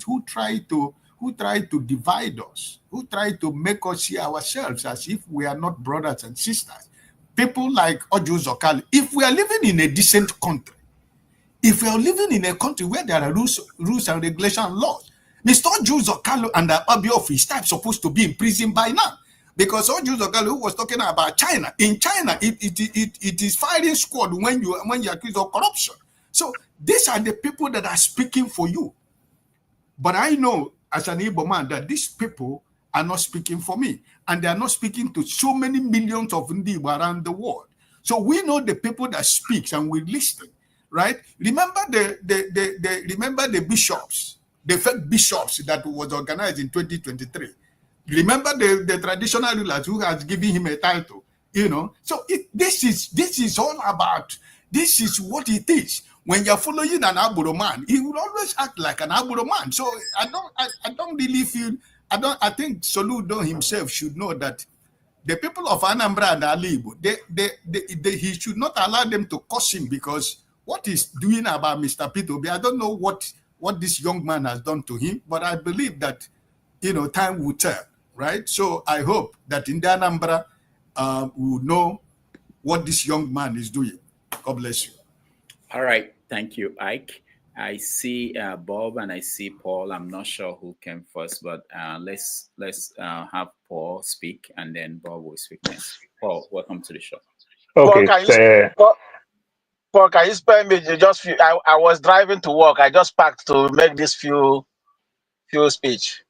who try to divide us, who try to make us see ourselves as if we are not brothers and sisters, people like Ojo Zokali, if we are living in a decent country, if we are living in a country where there are rules and regulation and laws, Mr. Ojo Zokalo and the Abi of his type supposed to be in prison by now. Because Ojo Zokalo, who was talking about China, in China, it is firing squad when you accuse of corruption. So these are the people that are speaking for you. But I know as an Igbo man that these people are not speaking for me, and they are not speaking to so many millions of Igbo around the world. So we know the people that speaks and we listen, right? Remember the bishops, the fake bishops that was organized in 2023. Remember the traditional rulers who has given him a title, you know. So this is all about, this is what it is. When you're following an Aburo man, he will always act like an Aburo man. So I don't really feel, I think Soludo himself should know that the people of Anambra and Alibo, he should not allow them to curse him, because what he's doing about Mr. P2B, I don't know what this young man has done to him, but I believe that, you know, time will tell, right? So I hope that in the Anambra, will know what this young man is doing. God bless you. All right. Thank you, Ike. I see Bob and I see Paul. I'm not sure who came first, but let's have Paul speak and then Bob will speak next. Paul, welcome to the show. Okay. Paul, can you spare me just few? I was driving to work. I just packed to make this few speech.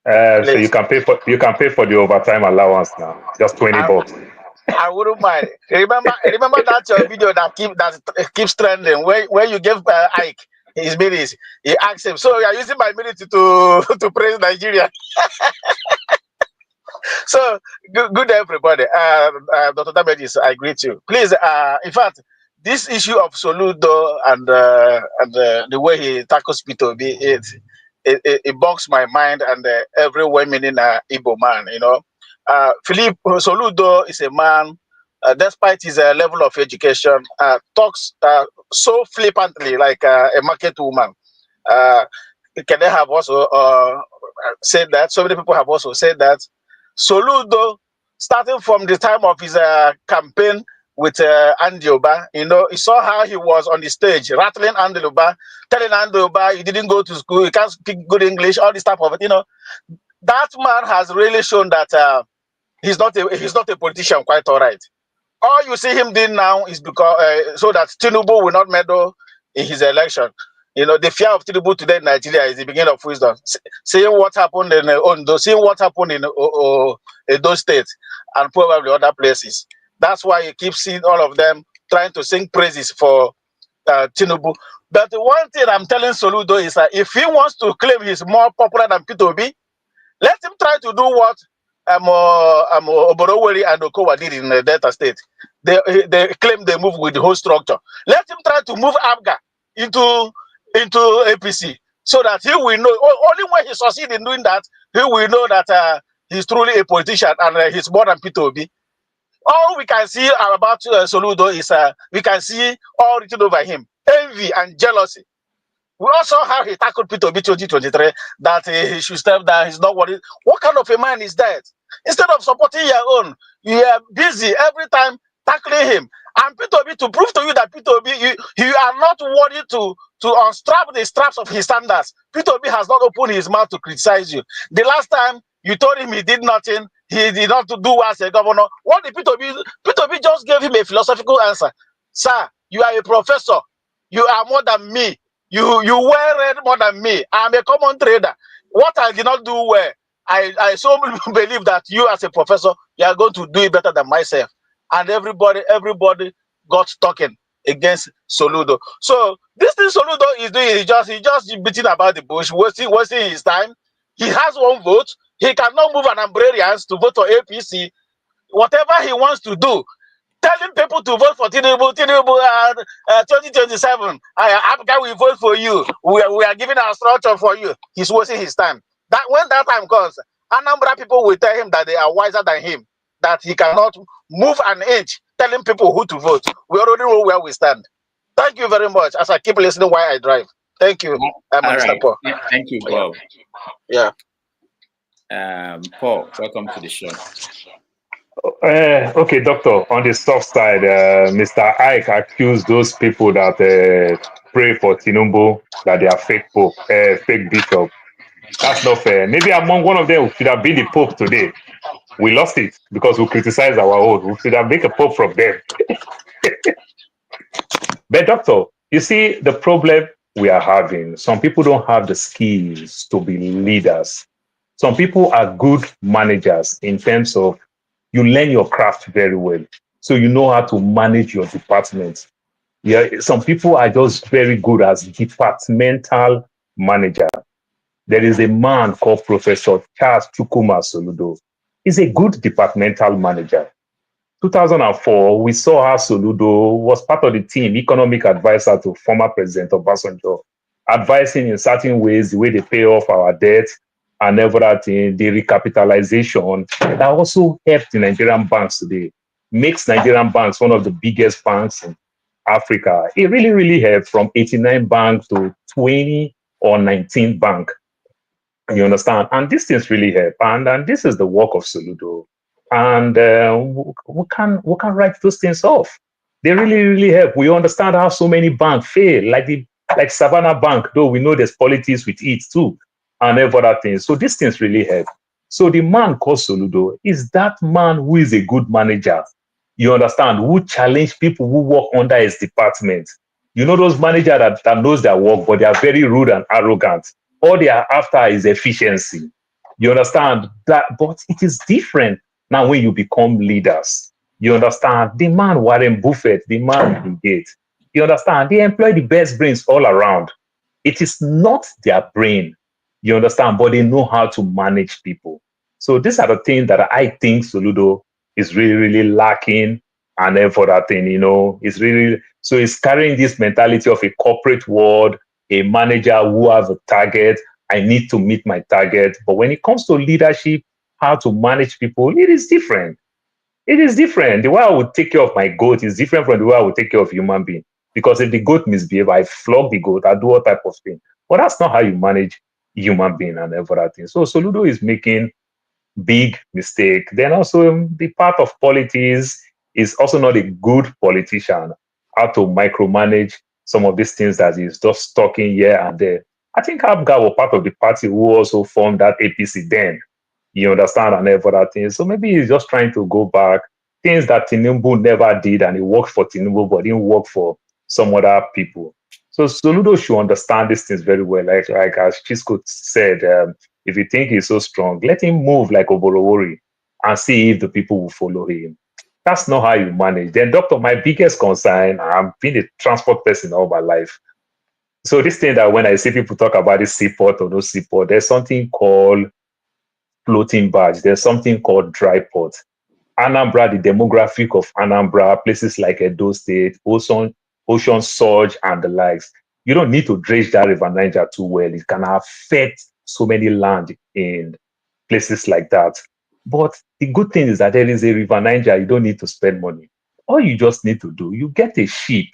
So you can pay for the overtime allowance now. Just $20. I wouldn't mind. Remember that video that keeps trending where you gave Ike his minutes. He asked him, "So you are using my minutes to praise Nigeria?" So good everybody. Dr. Damagis, I greet you. Please, in fact, this issue of Soludo and the way he tackles P2B, it bogs my mind, and every woman in Igbo man, you know. Philip Soludo is a man, despite his level of education, talks so flippantly like a market woman. Can they have also said that? So many people have also said that. Soludo, starting from the time of his campaign with Andy Oba, you know, he saw how he was on the stage, rattling Andy Oba, telling Andy Oba he didn't go to school, he can't speak good English, all this type of it, you know. That man has really shown that he's not a politician, quite all right. All you see him doing now is because so that Tinubu will not meddle in his election. You know, the fear of Tinubu today in Nigeria is the beginning of wisdom. Seeing what happened in Ondo, seeing what happened in those states and probably other places. That's why you keep seeing all of them trying to sing praises for Tinubu. But the one thing I'm telling Soludo is that if he wants to claim he's more popular than P2B, let him try to do what Oboroweri and Okowa did in the Delta State. They claim they move with the whole structure. Let him try to move Abga into APC, so that he will know. Only when he succeeds in doing that, he will know that he's truly a politician and he's more than P2B. All we can see about Soludo is we can see all written over him: envy and jealousy. We also saw how he tackled P2B 2023, that he should step down. He's not worried. What kind of a man is that? Instead of supporting your own, you are busy every time tackling him. And P2B, to prove to you that P2B, you are not worried to unstrap the straps of his standards. P2B has not opened his mouth to criticize you. The last time you told him he did nothing, he did not do as a governor. What did P2B? P2B just gave him a philosophical answer. Sir, you are a professor. You are more than me. You well read more than me. I'm a common trader. What I did not do well, I so believe that you as a professor, you are going to do it better than myself. And everybody got talking against Soludo. So this thing Soludo is doing, he just beating about the bush, wasting his time. He has one vote. He cannot move an Umbrarians to vote for APC. Whatever he wants to do, telling people to vote for Tinubu 2027. After we vote for you, we are giving our structure for you. He's wasting his time. That when that time comes, Anambra people will tell him that they are wiser than him, that he cannot move an inch, telling people who to vote. We already know where we stand. Thank you very much. As I keep listening while I drive. Thank you, Mr. Paul. Yeah, thank you, Bob. Yeah. Paul, welcome to the show. Okay, Doctor, on the soft side, Mr. Ike accused those people that pray for Tinubu that they are fake pope, fake bishop. That's not fair. Maybe among one of them should have been the pope today. We lost it because we criticized our own. We should have made a pope from them. But Doctor, you see the problem we are having. Some people don't have the skills to be leaders. Some people are good managers in terms of you learn your craft very well. So you know how to manage your department. Yeah, some people are just very good as departmental manager. there is a man called Professor Charles Chukwuma Soludo. He's a good departmental manager. 2004, we saw how Soludo was part of the team, economic advisor to former President Obasanjo, advising in certain ways the way they pay off our debt and everything, the recapitalization that also helped the Nigerian banks today, makes Nigerian banks one of the biggest banks in Africa. It really, really helped from 89 bank to 20 or 19 bank. You understand? And these things really help. And this is the work of Soludo. And we can write those things off. They really, really help. We understand how so many banks fail, like Savannah Bank, though we know there's politics with it too, and other things. So these things really help. So the man called Soludo is that man who is a good manager. You understand? Who challenge people who work under his department. You know those managers that knows their work, but they are very rude and arrogant. All they are after is efficiency. You understand that? But it is different now when you become leaders. You understand? The man Warren Buffett, the man Bill Gates. You understand? They employ the best brains all around. It is not their brain. You understand? But they know how to manage people. So these are the things that I think Soludo is really, really lacking. And then for that thing, it's really, so it's carrying this mentality of a corporate world, a manager who has a target. I need to meet my target. But when it comes to leadership, how to manage people, it is different. It is different. The way I would take care of my goat is different from the way I would take care of human being. Because if the goat misbehave, I flog the goat, I do all type of thing. But that's not how you manage human being and everything. So Soludo is making big mistake. Then also the part of politics is also not a good politician. How to micromanage some of these things that he's just talking here and there. I think Abga was part of the party who also formed that APC then. You understand, and everything. So maybe he's just trying to go back. Things that Tinubu never did, and he worked for Tinubu, but didn't work for some other people. So Soludo should understand these things very well. Like as Chisco said, if you think he's so strong, let him move like Oborowori and see if the people will follow him. That's not how you manage. Then, Doctor, my biggest concern, I've been a transport person all my life. So this thing that when I see people talk about this seaport or no seaport, there's something called floating barge. There's something called dry port. Anambra, the demographic of Anambra, places like Edo State, ocean surge and the likes. You don't need to dredge that River Niger too well. It can affect so many land in places like that. But the good thing is that there is a River Niger. You don't need to spend money. All you just need to do, you get a ship.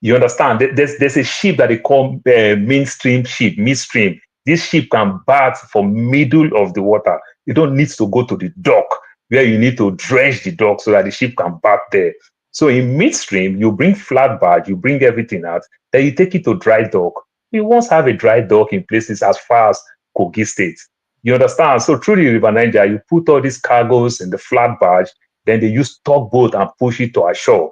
You understand? There's a ship that they call midstream ship, midstream. This ship can bat from middle of the water. You don't need to go to the dock where you need to dredge the dock so that the ship can bat there. So in midstream, you bring flat barge, you bring everything out, then you take it to dry dock. We once have a dry dock in places as far as Kogi State. You understand? So through the River Niger, you put all these cargoes in the flat barge, then they use tugboat and push it to ashore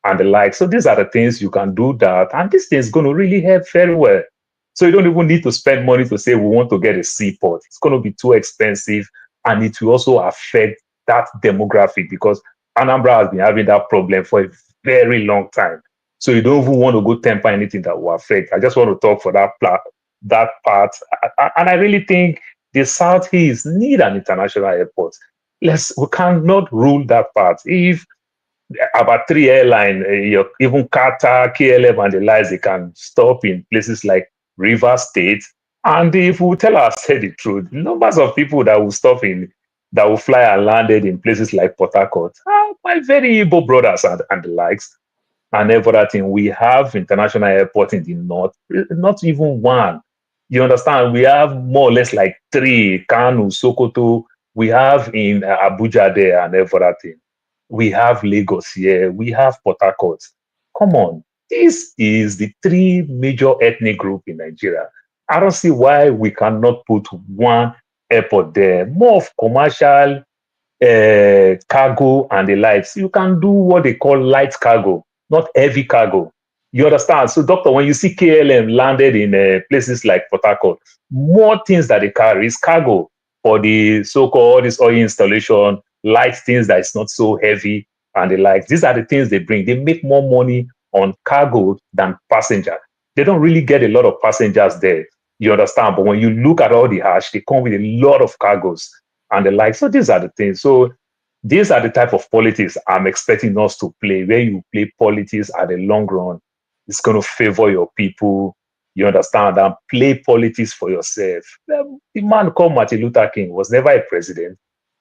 and the like. So these are the things you can do that. And this thing is going to really help very well. So you don't even need to spend money to say we want to get a seaport. It's going to be too expensive, and it will also affect that demographic because Anambra has been having that problem for a very long time. So you don't even want to go temper anything that will affect. I just want to talk for that part. And I really think the Southeast need an international airport. We cannot rule that part. If about 3 airlines, even Qatar, KLM, and the likes, they can stop in places like River State. And if we tell ourselves the truth, numbers of people that will stop in, that will fly and landed in places like Port Harcourt are my very Igbo brothers and the likes. And everything. We have international airport in the north, not even one. You understand? We have more or less like 3, Kanu, Sokoto. We have in Abuja there and everything. We have Lagos here. We have Port Harcourt. Come on. This is the 3 major ethnic group in Nigeria. I don't see why we cannot put one airport there. More of commercial cargo and the likes. You can do what they call light cargo, not heavy cargo. You understand? So, Doctor, when you see KLM landed in places like Port Harcourt, more things that they carry is cargo for the so-called this oil installation, light things that is not so heavy and the like. These are the things they bring. They make more money on cargo than passenger. They don't really get a lot of passengers there. You understand? But when you look at all the hash, they come with a lot of cargoes and the like. So these are the things. So these are the type of politics I'm expecting us to play, where you play politics at the long run. It's going to favor your people. You understand? And play politics for yourself. The man called Martin Luther King was never a president.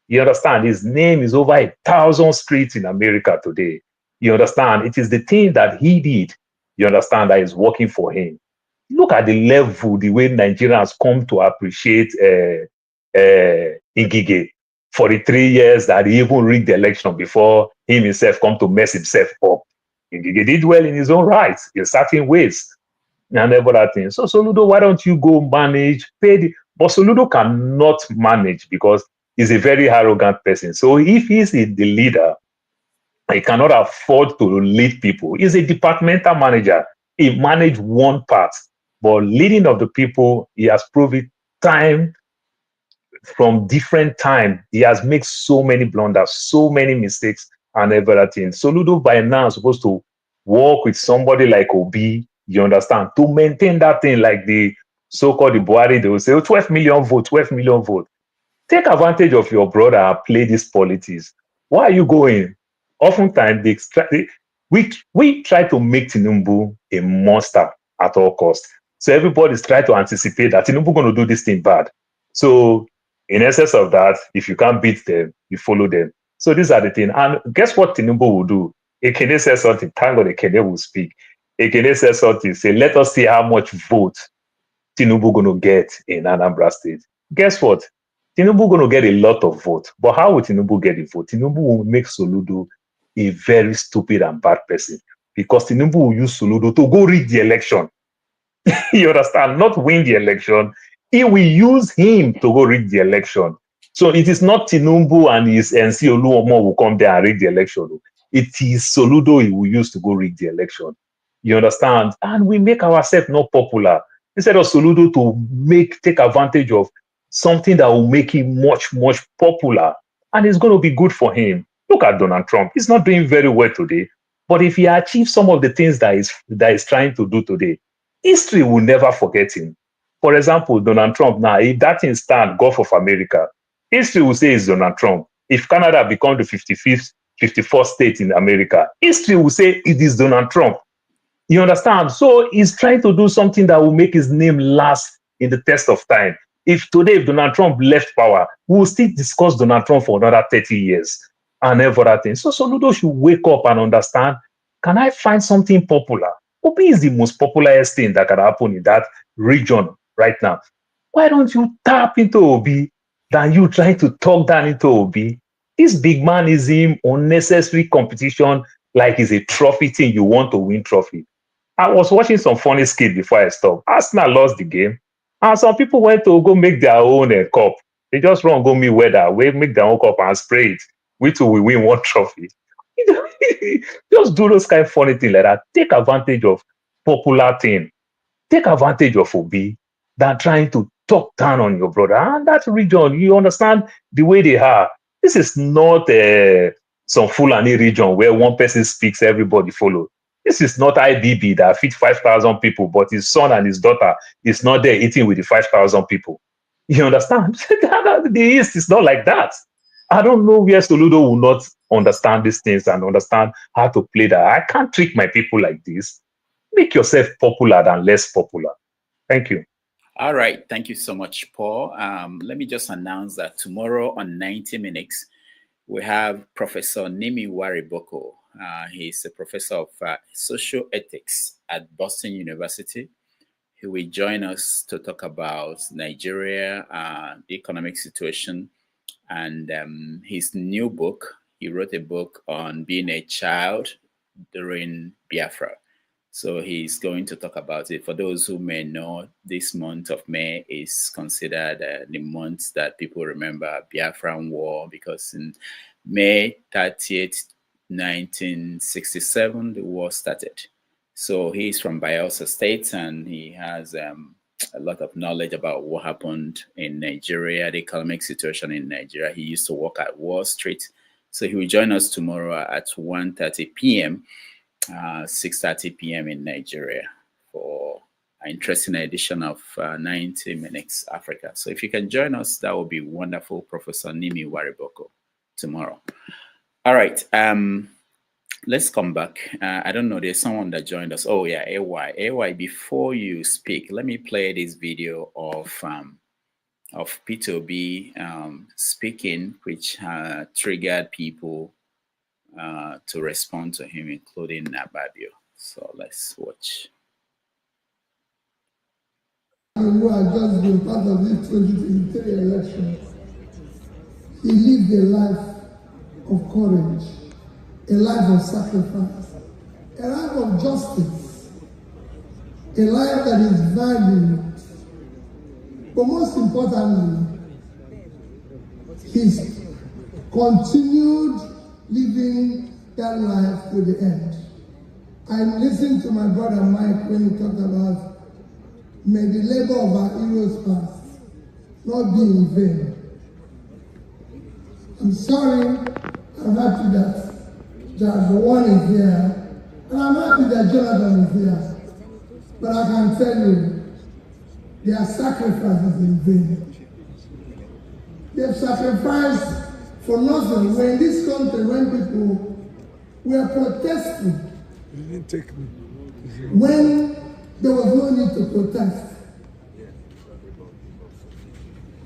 You understand? His name is over 1,000 streets in America today. You understand? It is the thing that he did, you understand, that is working for him. Look at the level, the way Nigerians come to appreciate Ngige for the 3 years that he even rigged the election before him himself come to mess himself up. Ngige did well in his own right, in certain ways, and every other thing. So Soludo, why don't you go manage, pay the... But Soludo cannot manage because he's a very arrogant person. So if he's the leader, he cannot afford to lead people. He's a departmental manager. He managed one part, but leading of the people, he has proved it time from different time. He has made so many blunders, so many mistakes, and everything. Soludo by now is supposed to work with somebody like Obi, you understand, to maintain that thing like the so-called the Buhari. They will say, oh, 12 million vote, 12 million vote. Take advantage of your brother and play this politics. Why are you going? Oftentimes, we try to make Tinubu a monster at all costs. So everybody's trying to anticipate that Tinubu going to do this thing bad. So in essence of that, if you can't beat them, you follow them. So these are the things. And guess what Tinubu will do? Ekene says something. Thank God Ekene will speak. Ekene says something. Say, let us see how much vote Tinubu going to get in Anambra State. Guess what? Tinubu going to get a lot of vote. But how will Tinubu get the vote? Tinubu will make Soludo a very stupid and bad person, because Tinubu will use Soludo to go rig the election. You understand? Not win the election. He will use him to go rig the election. So it is not Tinubu and his NC Oluomo will come there and rig the election. It is Soludo he will use to go rig the election. You understand? And we make ourselves not popular. Instead of Soludo to take advantage of something that will make him much, much popular, and it's going to be good for him. Look at Donald Trump. He's not doing very well today. But if he achieves some of the things that is trying to do today, history will never forget him. For example, Donald Trump now, if that thing stand, Gulf of America, history will say it's Donald Trump. If Canada becomes the 54th state in America, history will say it is Donald Trump. You understand? So he's trying to do something that will make his name last in the test of time. If Donald Trump left power, we will still discuss Donald Trump for another 30 years and every other thing. So Soludo should wake up and understand, can I find something popular? Obi is the most popularest thing that can happen in that region right now. Why don't you tap into Obi than you trying to talk down into Obi? This big man is in unnecessary competition like it's a trophy thing. You want to win trophy. I was watching some funny skit before I stopped. Arsenal lost the game, and some people went to go make their own cup. They just run, go meet weather, make their own cup and spray it. We too will win one trophy. Just do those kind of funny things like that. Take advantage of popular thing. Take advantage of Obi than trying to talk down on your brother. And that region, you understand the way they are. This is not some Fulani region where one person speaks, everybody follow. This is not IBB that feeds 5,000 people, but his son and his daughter is not there eating with the 5,000 people. You understand? The East is not like that. I don't know where Soludo will not understand these things and understand how to play that. I can't trick my people like this. Make yourself popular than less popular. Thank you. All right. Thank you so much, Paul. Let me just announce that tomorrow on 90 Minutes, we have Professor Nimi Wariboko. He's a professor of social ethics at Boston University. He will join us to talk about Nigeria, the economic situation, and his new book. He wrote a book on being a child during Biafra. So he's going to talk about it. For those who may know, this month of May is considered the month that people remember Biafran War, because in May 30th, 1967, the war started. So he's from Bayelsa State, and he has a lot of knowledge about what happened in Nigeria, the economic situation in Nigeria. He used to work at Wall Street. So he will join us tomorrow at 1:30 p.m., 6:30 p.m. in Nigeria for interesting edition of 90 Minutes Africa. So if you can join us, that would be wonderful, Professor Nimi Wariboko, tomorrow. All right. Let's come back. I don't know. There's someone that joined us. Oh yeah, AY. AY, before you speak, let me play this video of P2B speaking, which triggered people to respond to him, including Nababio. So let's watch. Who had just been part of this 2023 election, he lived a life of courage, a life of sacrifice, a life of justice, a life that is valued, but most importantly, he's continued living that life to the end. I listened to my brother Mike when he talked about, may the labor of our heroes past not be in vain. I'm sorry, I'm happy that One is here, and I'm happy that Jonathan is here. But I can tell you, their sacrifice is in vain. They've sacrificed for nothing. When in this country, when people were protesting, when there was no need to protest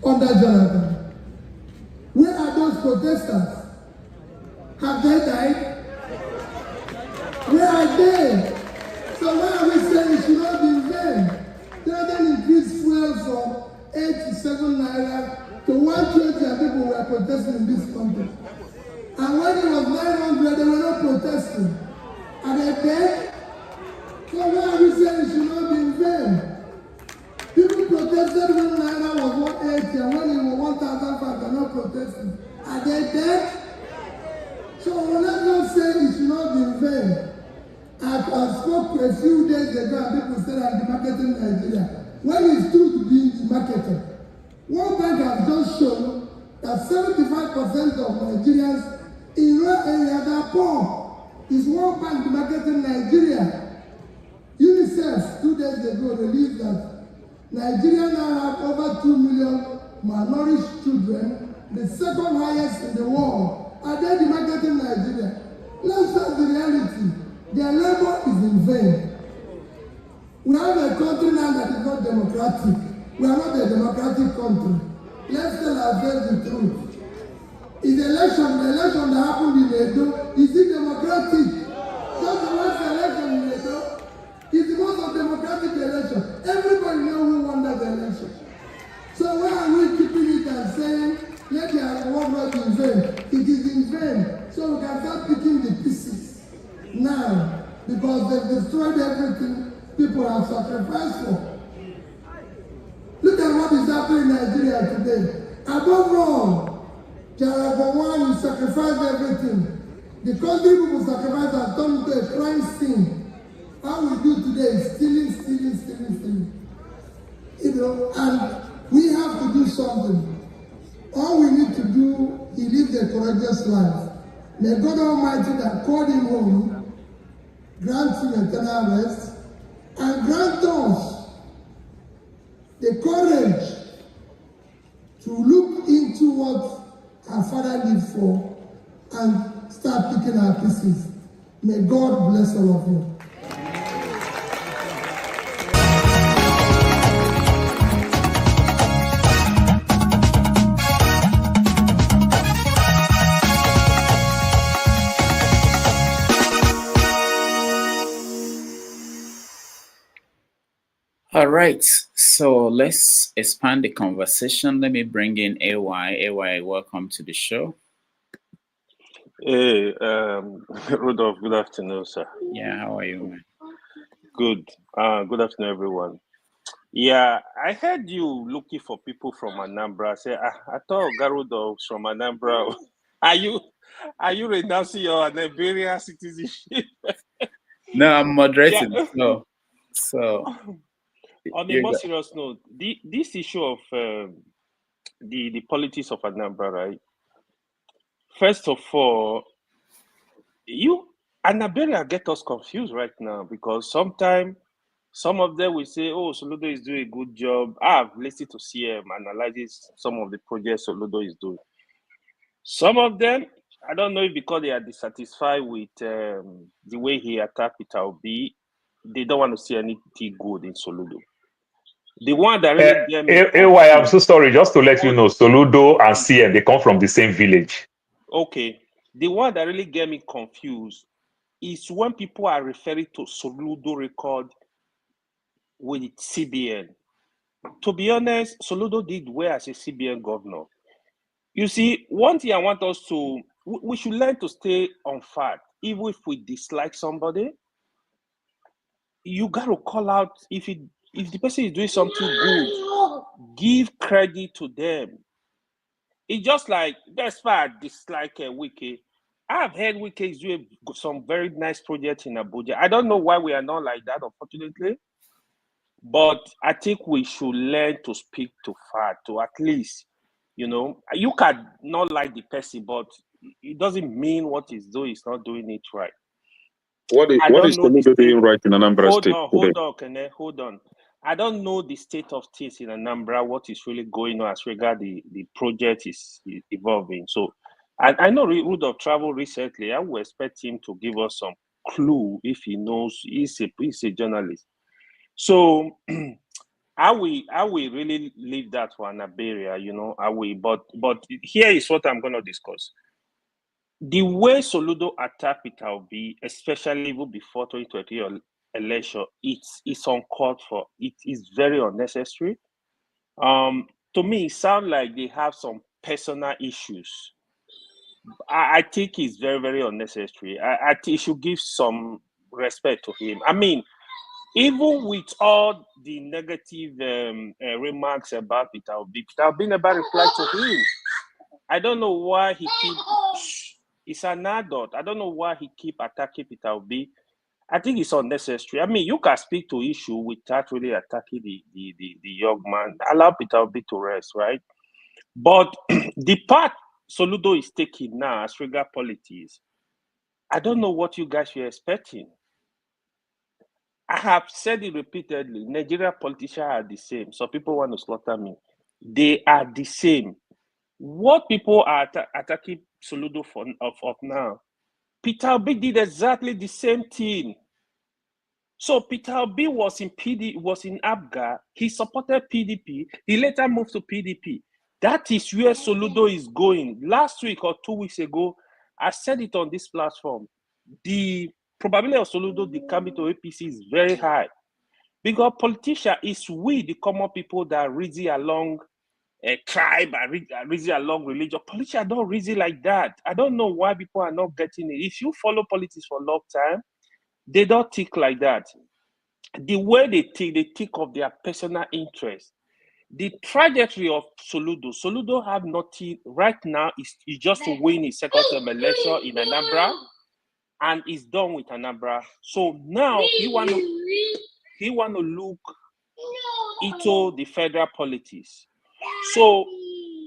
under Jonathan, where are those protesters? Have they died? Where are they? So why are we saying it should not be in vain? They increased fuel from 8 to 7 naira to 120, and people were protesting in this country. And when it was 900, they were not protesting. Are they dead? So why are we saying it should not be in vain? People protested when naira was 180, and when it was 1,500, they're not protesting. Are they dead? So let's not say it should not be in vain. I spoke a few days ago, and people said I'm demarketing Nigeria. When is truth being demarketed? World Bank has just shown that 75% of Nigerians in rural areas are poor. Is World Bank demarketing Nigeria? UNICEF 2 days ago released that Nigeria now have over 2 million malnourished children, the second highest in the world. Are they demarketing Nigeria? Let's face the reality. Their labor is in vain. We have a country now that is not democratic. We are not a democratic country. Let's tell ourselves the truth. Is the election that happened in Edo, is it democratic? Just the last election in Edo is the most democratic election. Everybody knows who won that election. So why are we keeping it and saying, let their work not be in vain? It is in vain. So we can start picking the pieces now, because they've destroyed everything people have sacrificed for. Look at what is happening in Nigeria today. Above all, Jarabawan, you sacrificed everything. The country people sacrifice has turned into a crime scene. All we do today is stealing. You know, and we have to do something. All we need to do, he lived a courageous life. May God Almighty that called him home grant him eternal rest and grant us the courage to look into what our Father lived for and start picking our pieces. May God bless all of you. All right, so let's expand the conversation. Let me bring in AY. AY, welcome to the show. Hey, Rudolph, good afternoon, sir. Yeah, how are you, man? Good. Good afternoon, everyone. Yeah, I heard you looking for people from Anambra. I said, I thought Rudolph's from Anambra. Are you renouncing your Nigerian citizenship? No, I'm moderating. Yeah. So on a more serious note, this issue of the politics of Anambra, right? First of all, Anambra get us confused right now, because sometimes Some of them will say, oh, Soludo is doing a good job. I've listened to CM analyze some of the projects Soludo is doing. Some of them, I don't know if because they are dissatisfied with the way he attacked Peter Obi, they don't want to see anything good in Soludo. The one that really get me AY, I'm so sorry, just to let you know, Soludo and CM, they come from the same village. Okay. The one that really get me confused is when people are referring to Soludo record with CBN. To be honest, Soludo did well as a CBN governor. You see, one thing I want us to, we should learn to stay on fact. Even if we dislike somebody, you got to call out if the person is doing something good, give credit to them. It's just like, that's why I dislike Wike. I've heard Wike is doing some very nice projects in Abuja. I don't know why we are not like that, unfortunately. But I think we should learn to speak to fact, to at least, you can not like the person, but it doesn't mean what he's doing is not doing it right. What is Soludo doing right in Anambra State? Hold on. I don't know the state of things in Anambra, what is really going on as regard the project is evolving. So I know Rudolph traveled recently. I would expect him to give us some clue if he knows. He's a journalist. So I will really leave that for an area, I will. But here is what I'm going to discuss. The way Soludo attacked Peter Obi, especially even before 2020 election, it's uncalled for. It is very unnecessary. To me, it sounds like they have some personal issues. I think it's very, very unnecessary. I think you should give some respect to him. I mean, even with all the negative remarks about Peter Obi never replied to him. I don't know why he keep. He's an adult. I don't know why he keep attacking Peter Obi. I think it's unnecessary. I mean, you can speak to issue without really attacking the young man. Allow Peter Obi to rest, right? But the part Soludo is taking now as regard politics, I don't know what you guys were expecting. I have said it repeatedly. Nigerian politicians are the same. So people want to slaughter me. They are the same. What people are attacking Soludo of now, Peter Obi did exactly the same thing. So Peter Obi was in ABGA. He supported PDP. He later moved to PDP. That is where Soludo is going. Last week or 2 weeks ago, I said it on this platform. The probability of Soludo coming to APC is very high. Because politician is we, the common people that reason along a tribe, reason along religion. Politicians don't reason like that. I don't know why people are not getting it. If you follow politics for a long time, they don't think like that. The way they think of their personal interest. The trajectory of Soludo have nothing right now is just to win his second term election in Anambra, and is done with Anambra. So now he want to look into the federal politics. So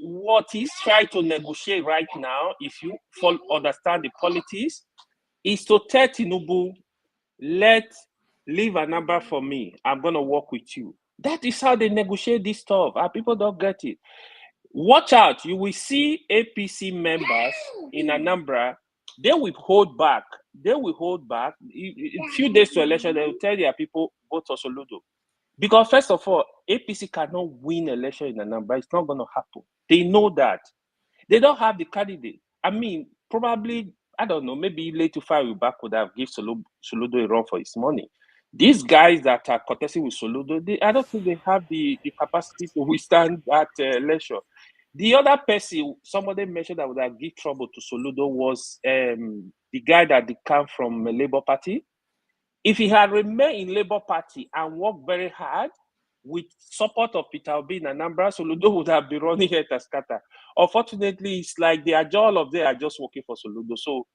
what he's trying to negotiate right now, if you understand the politics, is to tell Tinubu, leave Anambra for me. I'm going to work with you. That is how they negotiate this stuff. People don't get it. Watch out. You will see APC members in Anambra. They will hold back. In few days to election, they will tell their people, vote for Soludo. Because first of all, APC cannot win election in Anambra. It's not going to happen. They know that. They don't have the candidate. I mean, probably, I don't know, maybe later Fire would have given Soludo a run for his money. These guys that are contesting with Soludo, I don't think they have the capacity to withstand that election. The other person, somebody mentioned that would have given trouble to Soludo was the guy that came from the Labour Party. If he had remained in Labour Party and worked very hard with support of Peter Obi in Anambra, Soludo would have been running head and scatter. Unfortunately, it's like all of them are just working for Soludo. So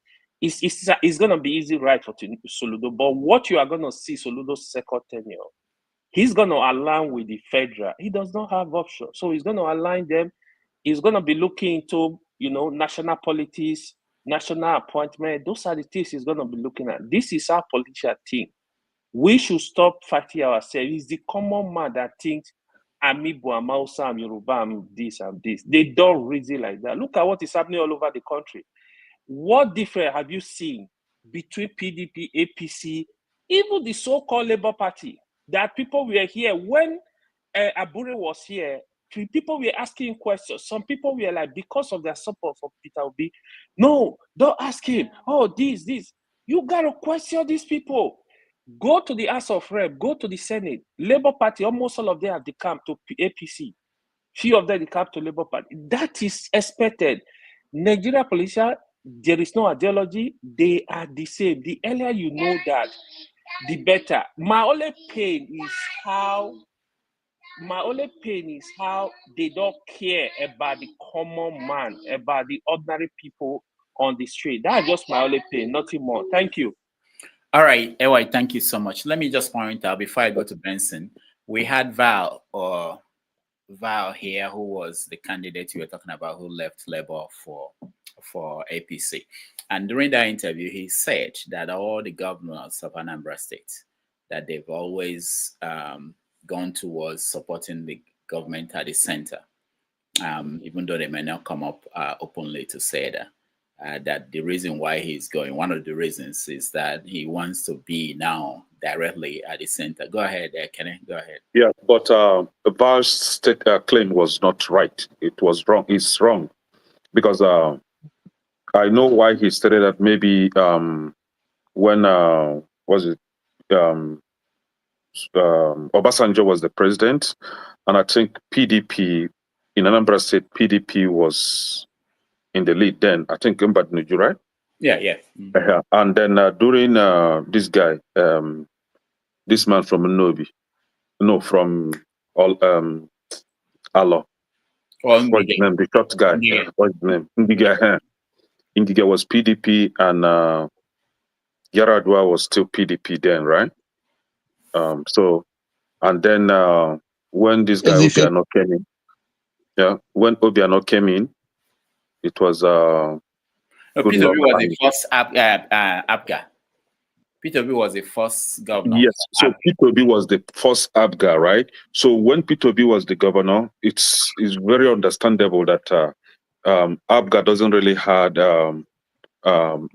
it's going to be easy right for Soludo. But what you are going to see Soludo's second tenure, he's going to align with the federal. He does not have option. So he's going to align them. He's going to be looking into, national politics, national appointment. Those are the things he's going to be looking at. This is our political thing. We should stop fighting ourselves. It's the common man that thinks I'm Igbo, I'm Hausa, I'm Yoruba, I'm this, I'm this. They don't reason like that. Look at what is happening all over the country. What difference have you seen between PDP, APC, even the so-called Labour Party? That people were here when Abure was here. People were asking questions. Some people were like, because of their support for Peter Obi, no, don't ask him. Oh, this. You gotta question these people. Go to the House of Rep, go to the Senate. Labour Party, almost all of them have decamped to APC. Few of them decamped to Labour Party. That is expected. Nigeria politicians, there is no ideology. They are the same. The earlier you know that, the better. My only pain is how they don't care about the common man, about the ordinary people on the street. That's just my only pain, nothing more. Thank you. All right, Ewa, thank you so much. Let me just point out before I go to Benson, we had Val here, who was the candidate you were talking about, who left Labour for APC. And during that interview, he said that all the governors of Anambra State, that they've always gone towards supporting the government at the center, even though they may not come up openly to say that. That the reason why he's going, one of the reasons is that he wants to be now directly at the center. Go ahead, Kenny, go ahead. Yeah, but Val's state claim was not right. It was wrong. It's wrong because I know why he stated that maybe when Obasanjo was the president, and I think PDP in Anambra State, PDP was in the lead then. I think Mbadnuju, right? Yeah. Mm-hmm. And then during this guy, this man from Nnobi, from Alo. What's his name? The short guy. Yeah. What's his name? Ngige was PDP, and Yaradua was still PDP then, right? So, and then when this guy Obiano came in, when Obiano came in, it was Peter Obi was the first APGA. Peter Obi was the first governor. Yes, so Peter Obi was the first APGA, right? So when Peter Obi was the governor, it's very understandable that APGA doesn't really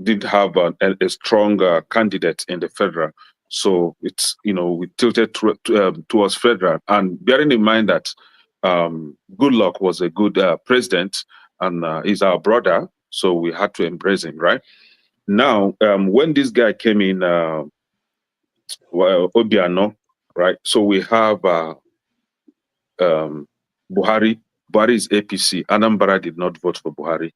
didn't have a strong candidate in the federal. So it's, we tilted towards federal. And bearing in mind that Goodluck was a good president and he's our brother, so we had to embrace him, right? Now, when this guy came in, Obiano, right? So we have Buhari. Buhari is APC. Anambra did not vote for Buhari.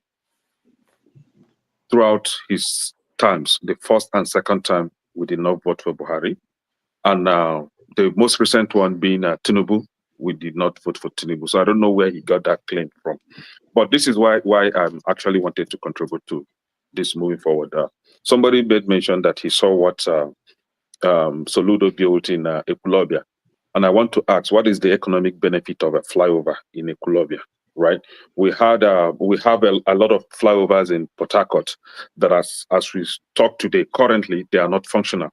Throughout his terms, the first and second time, we did not vote for Buhari. And the most recent one being Tinubu, we did not vote for Tinubu. So I don't know where he got that claim from. But this is why I actually wanted to contribute to this moving forward. Somebody made mention that he saw what Soludo built in Ekulobia. And I want to ask, what is the economic benefit of a flyover in Ekulobia, right? We have a lot of flyovers in Port Harcourt that as we talk today, currently, they are not functional.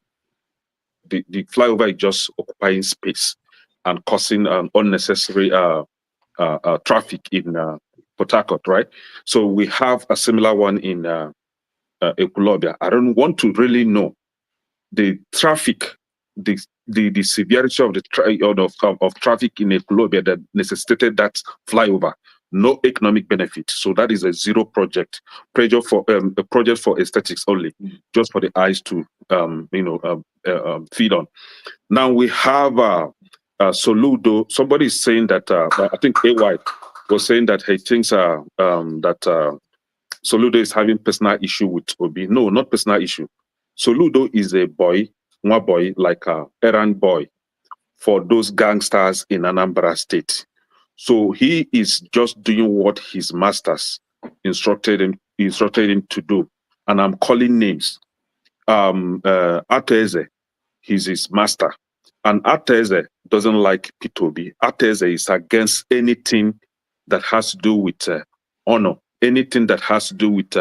The flyover is just occupying space and causing unnecessary traffic in Port Harcourt, right? So we have a similar one in Ekulobia. I don't want to really know the traffic, the severity of the traffic in Ekulobia that necessitated that flyover. No economic benefit. So that is a zero project. A project for aesthetics only, just for the eyes to feed on. Now we have Soludo. Somebody is saying that I think AY was saying that he thinks that Soludo is having personal issue with Obi. No, not personal issue. Soludo is a boy, like a errand boy for those gangsters in Anambra State. So he is just doing what his masters instructed him to do. And I'm calling names. Ateze, he's his master. And Ateze doesn't like P2B. Ateze is against anything that has to do with honor, anything that has to do with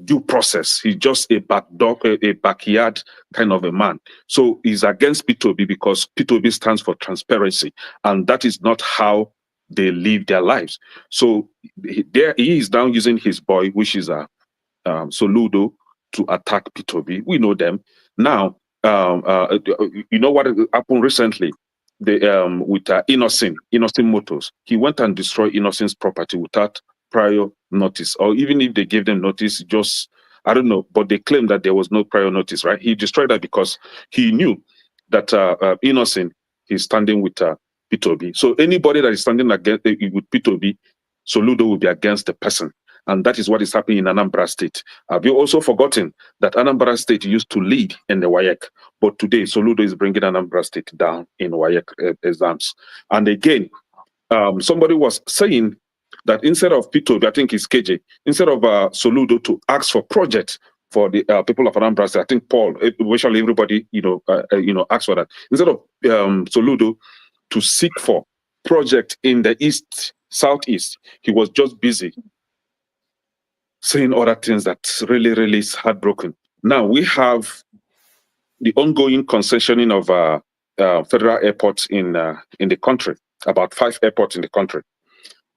due process. He's just a backyard kind of a man. So he's against P2B because P2B stands for transparency, and that is not how they live their lives. So there he is now using his boy, which is Soludo, to attack P2B. We know them now. You know what happened recently? With Innocent Motors, he went and destroyed Innocent's property without prior notice, or even if they gave them notice, just I don't know, but they claim that there was no prior notice, right? He destroyed that because he knew that Innocent is standing with P2B. So anybody that is standing against with P2B, Soludo will be against the person. And that is what is happening in Anambra State. Have you also forgotten that Anambra State used to lead in the WAEC, but today Soludo is bringing Anambra State down in WAEC exams. And again, somebody was saying that instead of P2B, I think it's KJ, instead of Soludo to ask for projects for the people of Anambra State, I think Paul, virtually everybody, asked for that. Instead of Soludo to seek for project in the east, southeast, he was just busy saying other things that really, really is heartbroken. Now we have the ongoing concessioning of federal airports in the country, about 5 airports in the country.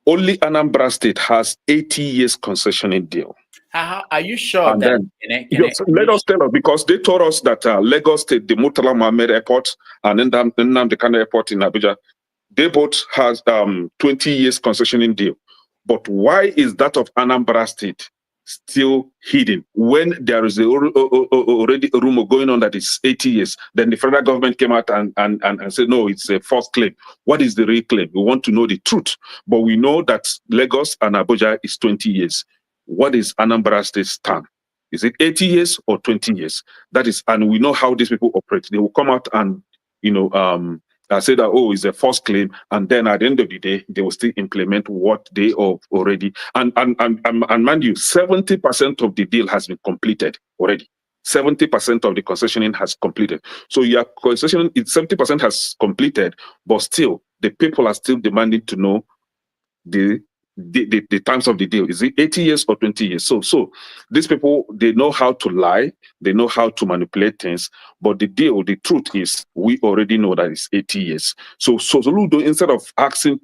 Only Anambra State has 80 years concessioning deal. Are you sure And that? yes, let us tell us, because they told us that Lagos State, the Murtala Mohammed Airport, and then the Kano Airport in Abuja, they both has 20 years concessioning deal. But why is that of Anambra State still hidden when there is already a rumor going on that it's 80 years? Then the federal government came out and said, no, it's a false claim. What is the real claim? We want to know the truth. But we know that Lagos and Abuja is 20 years. What is Anambra State's stand? Is it 80 years or 20 years? That is, and we know how these people operate. They will come out and, say that, oh, it's a false claim, and then at the end of the day, they will still implement what they have already. And mind you, 70% of the deal has been completed already. 70% of the concessioning has completed. So your concession, 70% has completed, but still, the people are still demanding to know the terms of the deal. Is it 80 years or 20 years? So these people, they know how to lie, they know how to manipulate things, but the truth is, we already know that it's 80 years. So Soludo, instead of asking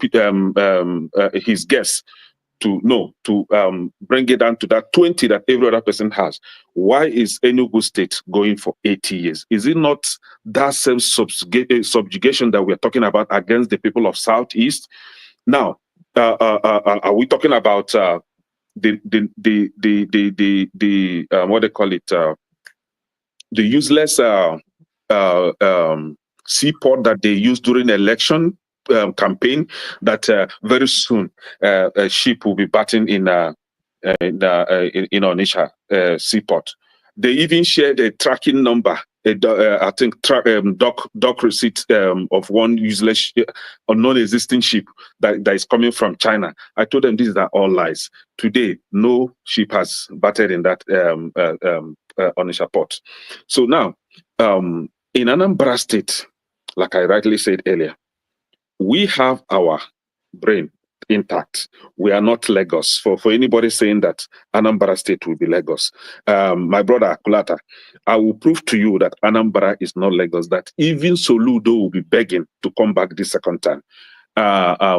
his guests to bring it down to that 20 that every other person has, why is Enugu State going for 80 years? Is it not that same subjugation that we're talking about against the people of Southeast? Now, are we talking about the what they call it, the useless seaport that they use during election campaign, that very soon a ship will be batting in Onitsha seaport? They even shared a tracking number, I think dock receipt of one useless or non-existing ship that is coming from China. I told them these are all lies. Today, no ship has battered in that Onitsha port. So now, in Anambra State, like I rightly said earlier, we have our brain intact. We are not Lagos. For anybody saying that Anambra State will be Lagos, my brother Akulata, I will prove to you that Anambra is not Lagos, that even Soludo will be begging to come back the second time.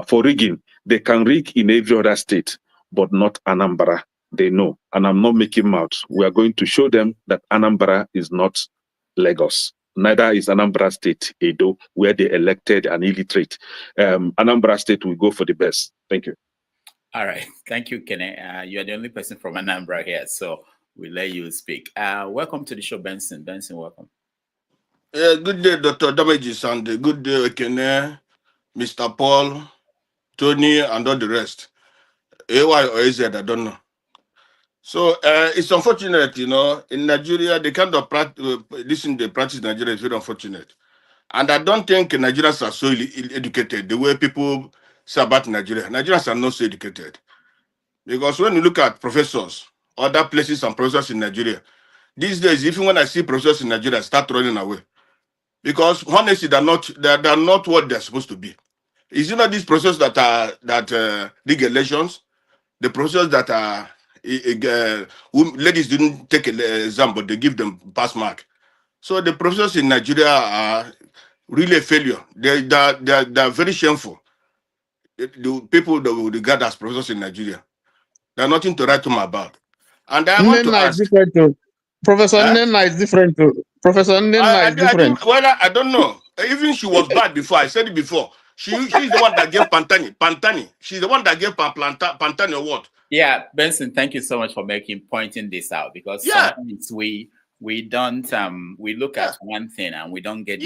For rigging, they can rig in every other state, but not Anambra. They know, and I'm not making mouth. We are going to show them that Anambra is not Lagos. Neither is Anambra State, Edo, where they elected an illiterate. Anambra State will go for the best. Thank you. All right. Thank you, Kene. You are the only person from Anambra here, so we'll let you speak. Welcome to the show, Benson. Benson, welcome. Good day, Dr. Damages, and good day, Kene, Mr. Paul, Tony, and all the rest. AY or AZ, I don't know. So it's unfortunate, in Nigeria, the kind of they practice in Nigeria is very unfortunate. And I don't think Nigerians are so educated the way people say about Nigeria. Nigerians are not so educated. Because when you look at professors, other places and professors in Nigeria, these days, even when I see professors in Nigeria, I start running away. Because honestly, they're not what they're supposed to be. Is it not these professors that rig elections, the professors that are ladies didn't take an exam, but they give them pass mark. So the professors in Nigeria are really a failure. They're very shameful. The people that we regard as professors in Nigeria, they're nothing to write home about. And I want to Nnenna is ask, different too. Professor huh? Nnenna is different too. Professor Nnenna is different. I don't know. Even she was bad before. I said it before. She's the one that gave Pantani. She's the one that gave Pantani award. Yeah, Benson, thank you so much for pointing this out, because sometimes we don't we look at one thing and we don't get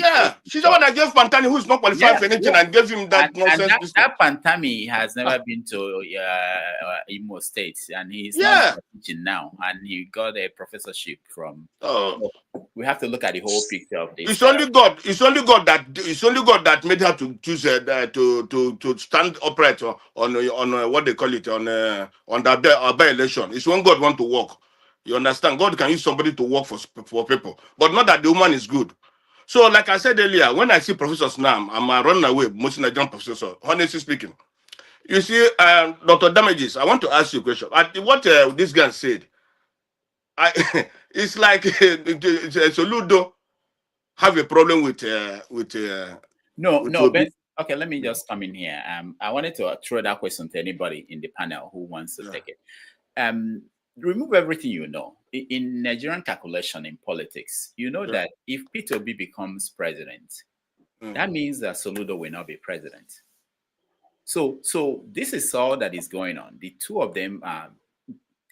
she's the one that gave Pantani, who's not qualified for anything, and gave him that nonsense. And that Pantani has never been to Imo State, and he's not teaching now, and he got a professorship from. So we have to look at the whole picture of this. It's only God. It's only God that made her to choose to stand upright on what they call it on the by-election. It's when God want to work. You understand? God can use somebody to work for people, but not that the woman is good. So, like I said earlier, when I see professors now, I'm running away. Most Nigerian professors, honestly speaking. You see, Dr. Damages, I want to ask you a question. What this guy said, it's like Soludo have a problem with No, Ben. Okay, let me just come in here. I wanted to throw that question to anybody in the panel who wants to take it. Remove everything you know. In Nigerian calculation in politics, you know that if Peter Obi becomes president, that means that Soludo will not be president. So this is all that is going on. The two of them are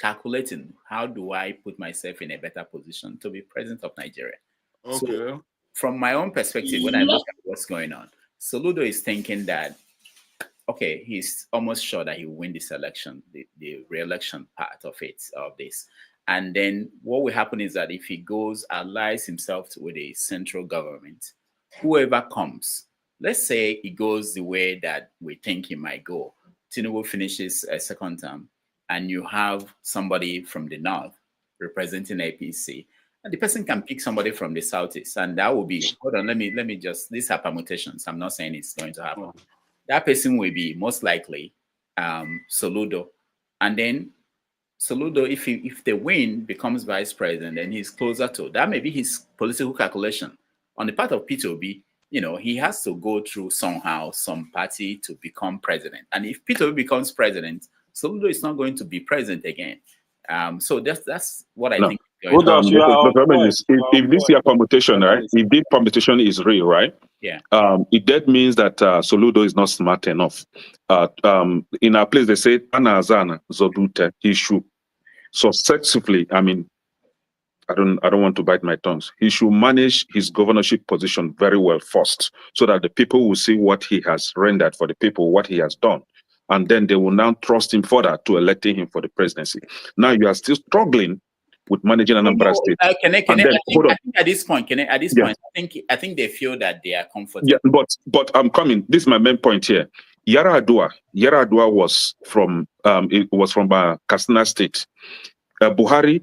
calculating, how do I put myself in a better position to be president of Nigeria? Okay. So from my own perspective, when I look at what's going on, Soludo is thinking that, okay, he's almost sure that he will win this election, the re-election part of this. And then what will happen is that if he goes, allies himself with a central government, whoever comes, let's say he goes the way that we think he might go. Tinubu finishes a second term, and you have somebody from the north representing APC, and the person can pick somebody from the southeast, and that will be, hold on, let me just, these are permutations. I'm not saying it's going to happen. That person will be most likely Soludo, and then Soludo, if they win, becomes vice president, and he's closer to that. May be his political calculation. On the part of Peter Obi, he has to go through somehow some party to become president. And if Peter Obi becomes president, Soludo is not going to be president again. So that's what I think. If this year permutation, right? If this permutation is real, right? Yeah. That means that Soludo is not smart enough. In our place, they say Anazana Zodute issue. Successfully, I mean, I don't want to bite my tongues. He should manage his governorship position very well first, so that the people will see what he has rendered for the people, what he has done. And then they will now trust him further to electing him for the presidency. Now you are still struggling with managing Anambra State. I think at this point, I think they feel that they are comfortable. Yeah, but I'm coming. This is my main point here. Yaradua was from Katsina State. Buhari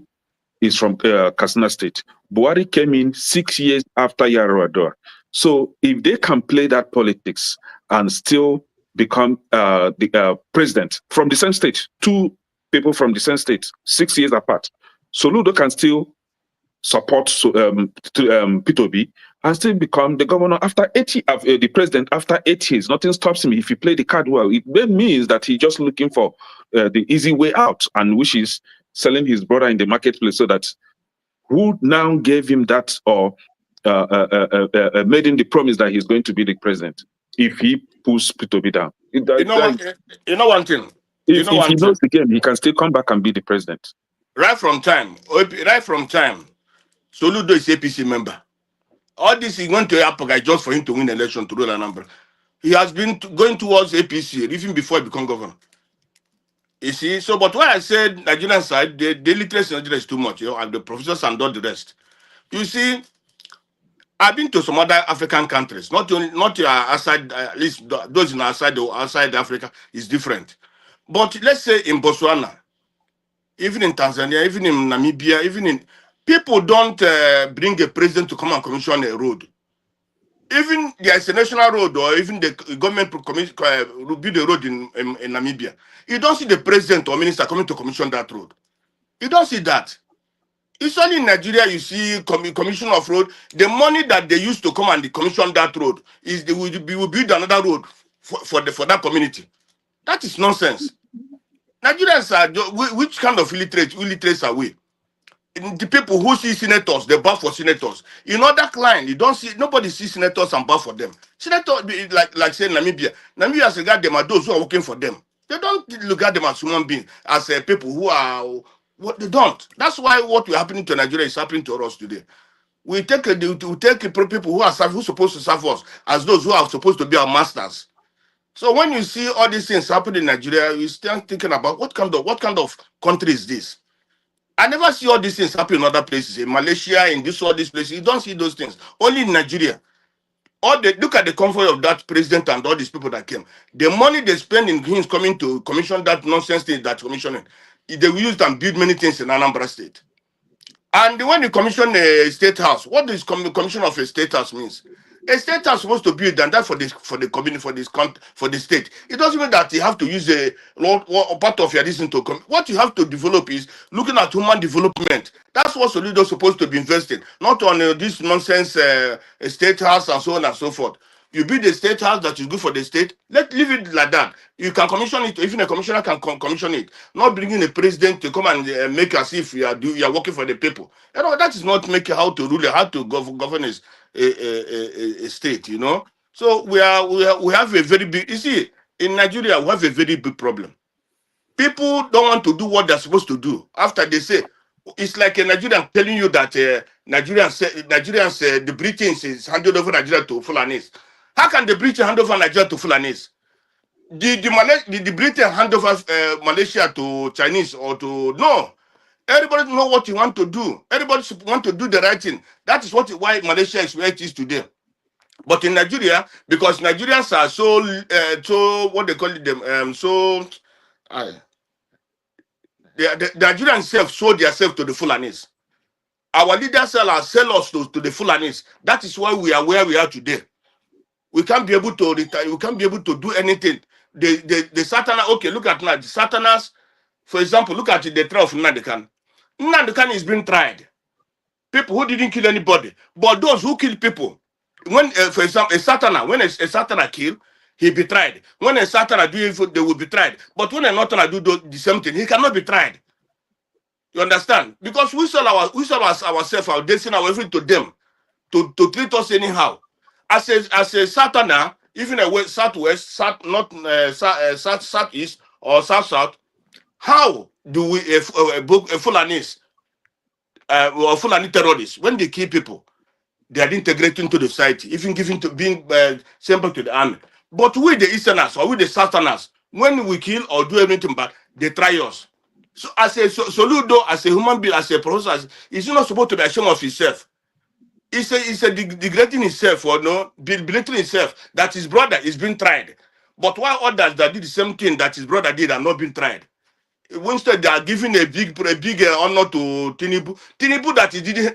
is from Katsina State. Buhari came in 6 years after Yaradua. So if they can play that politics and still become the president from the same state, two people from the same state, 6 years apart, Soludo can still support Peter Obi and still become the governor after 80, the president after 8 years. Nothing stops him if he play the card well. It means that he's just looking for the easy way out, and which is selling his brother in the marketplace, so that who now gave him that or made him the promise that he's going to be the president if he pulls Peter Obi down. You know one thing. If he knows the game, he can still come back and be the president. Right from time, Soludo is APC member. All this is going to happen just for him to win the election to rule Anambra. He has been going towards APC even before he became governor. You see, so but why I said Nigerian side, the literacy in Nigeria is too much, and the professors and all the rest. You see, I've been to some other African countries, not outside, at least those in outside Africa is different. But let's say in Botswana, even in Tanzania, even in Namibia, people don't bring a president to come and commission a road. Even there's a national road, or even the government build a road in Namibia. You don't see the president or minister coming to commission that road. You don't see that. It's only in Nigeria you see commission of road. The money that they used to come and commission that road is they will build another road for that community. That is nonsense. Nigerians are which kind of illiterates are we? The people who see senators, they bow for senators. In other client, you don't see nobody sees senators and bow for them. Senators, like say Namibia. Namibia as regard them are those who are working for them. They don't look at them as human beings, as people who are what they don't. That's why what is happening to Nigeria is happening to us today. We take people who are supposed to serve us as those who are supposed to be our masters. So when you see all these things happening in Nigeria, you start thinking about what kind of country is this? I never see all these things happen in other places. In Malaysia, in all these places, you don't see those things. Only in Nigeria. Look at the comfort of that president and all these people that came. The money they spend in him coming to commission that nonsense thing that commissioning, they will use and build many things in Anambra State. And when you commission a state house, what does commission of a state house means? A state house is supposed to build and that for the community, for the state. It doesn't mean that you have to use a part of your reason to come. What you have to develop is looking at human development. That's what Soludo is supposed to be investing, not on this nonsense state house and so on and so forth. You build a state house that is good for the state. Leave it like that. You can commission it. Even a commissioner can commission it. Not bringing a president to come and make as if you are working for the people. You know, that is not making how to rule, how to govern a state. You know. So we have a very big. You see, in Nigeria we have a very big problem. People don't want to do what they're supposed to do. After they say, it's like a Nigerian telling you that Nigerians, the British is handed over Nigeria to Fulanis. How can the British hand over Nigeria to Fulanis? Did the British hand over Malaysia to Chinese or to... No. Everybody know what you want to do. Everybody want to do the right thing. That is why Malaysia is where it is today. But in Nigeria, because Nigerians are so what they call them, the Nigerians themselves sold themselves to the Fulanis. Our leaders sell us to the Fulanis. That is why we are where we are today. We can't be able to retire. We can't be able to do anything. The Satana. Okay, look at now. The Satanas, for example, look at the trial of Nandekan. Nandekan is being tried. People who didn't kill anybody, but those who kill people. When, for example, a Satana, when a Satana kill, he be tried. When a Satana do evil, they will be tried. But when a Natana do the same thing, he cannot be tried. You understand? Because we sell ourselves, our destiny, our everything to them, to treat us anyhow. As a Satana, even a southwest, southeast, or south, how do we a Fulanis or Fulani terrorists, when they kill people, they are integrated into the society, even being simple to the army. But we the Easterners or we the Southerners, when we kill or do anything bad, they try us. So as a Soludo, as a human being, as a professor, he's not supposed to be ashamed of himself. It's a degrading himself or no, belittling himself that his brother is being tried. But while others that did the same thing that his brother did are not being tried. Instead, they are giving a big honor to Tinubu. Tinubu that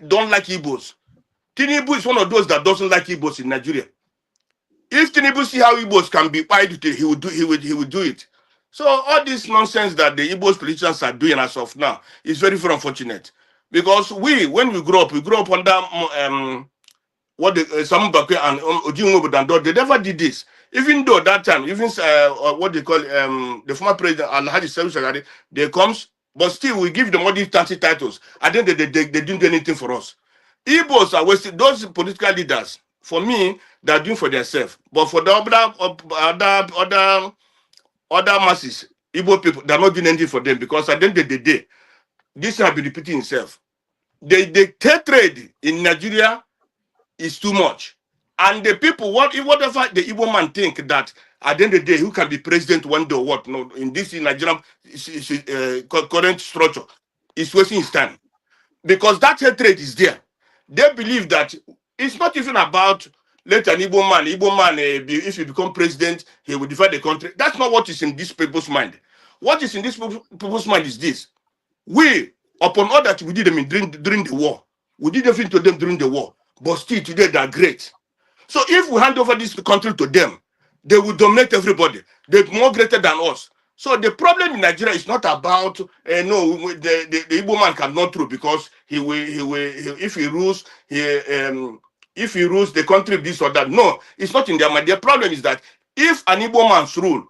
don't like Igbos. Tinubu is one of those that doesn't like Igbos in Nigeria. If Tinubu see how Igbos can be quiet, he would do it. So all this nonsense that the Igbos politicians are doing as of now is very, very unfortunate. Because when we grew up under what Samu Bakwe and Ojimobo, they never did this. Even though that time, even what they call the former president Alhaji Seru Shagari, they comes, but still we give them all these 30 titles. I think they didn't do anything for us. Igbos are wasting, those political leaders, for me, they're doing for themselves. But for the other masses, Igbo people, they're not doing anything for them because at the end of the day, this has been repeating itself. The trade in Nigeria is too much. And the people, whatever the Igbo man think that at the end of the day, who can be president one day or what, no, in this Nigerian current structure, is wasting his time. Because that hatred is there. They believe that it's not even about let an Igbo man, if he become president, he will divide the country. That's not what is in this people's mind. What is in this people's mind is this. We, upon all that we did them during the war, we did everything to them during the war, but still today they are great. So if we hand over this country to them, they will dominate everybody. They're more greater than us. So the problem in Nigeria is not about no, the Igbo man cannot rule because if he rules the country this or that. No, it's not in their mind. The problem is that if an Igbo man's rule,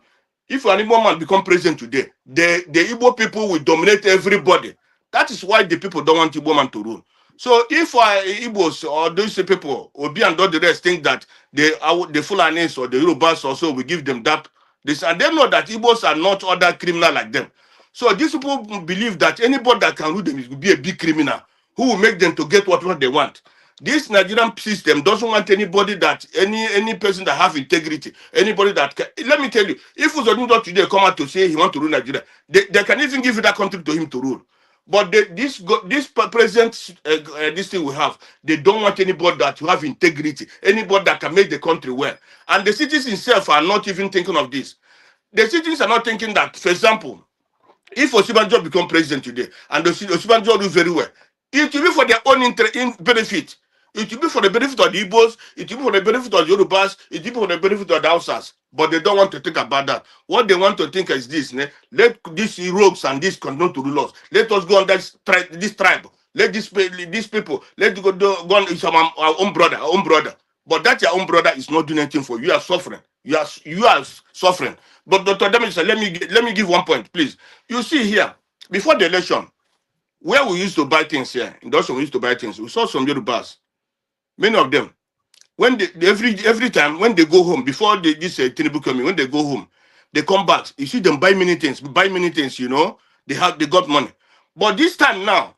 if an Igbo man become president today, the Igbo people will dominate everybody. That is why the people don't want Igbo man to rule. So if Igbos or those people, Obi and all the rest, think that the Fulanis or the Yorubas also will give them that, and they know that Igbos are not other criminal like them. So these people believe that anybody that can rule them will be a big criminal who will make them to get whatever they want. This Nigerian system doesn't want anybody that any person that have integrity, anybody that can, let me tell you, if Uzodinto today come out to say he want to rule Nigeria, they can even give that country to him to rule. But this president, this thing we have, they don't want anybody that have integrity, anybody that can make the country well. And the citizens themselves are not even thinking of this. The citizens are not thinking that, for example, if Osibanjo become president today, and Osibanjo do very well, it will be for their own benefit. It will be for the benefit of the Igbos, it will be for the benefit of the Yorubas, it will be for the benefit of the Hausas. But they don't want to think about that. What they want to think is this: let these rogues and this continue to rule us. Let us go on this tribe. Let these people, let go on. It's our own brother, But that your own brother is not doing anything for you. You are suffering. You are suffering. But Dr. Demis, let me give 1 point, please. You see here, before the election, where we used to buy things here, in Dawson we used to buy things. We saw some Yorubas, many of them. When every time when they go home, before this Tinubu coming, when they go home, they come back. You see them buy many things, you know. They got money. But this time now,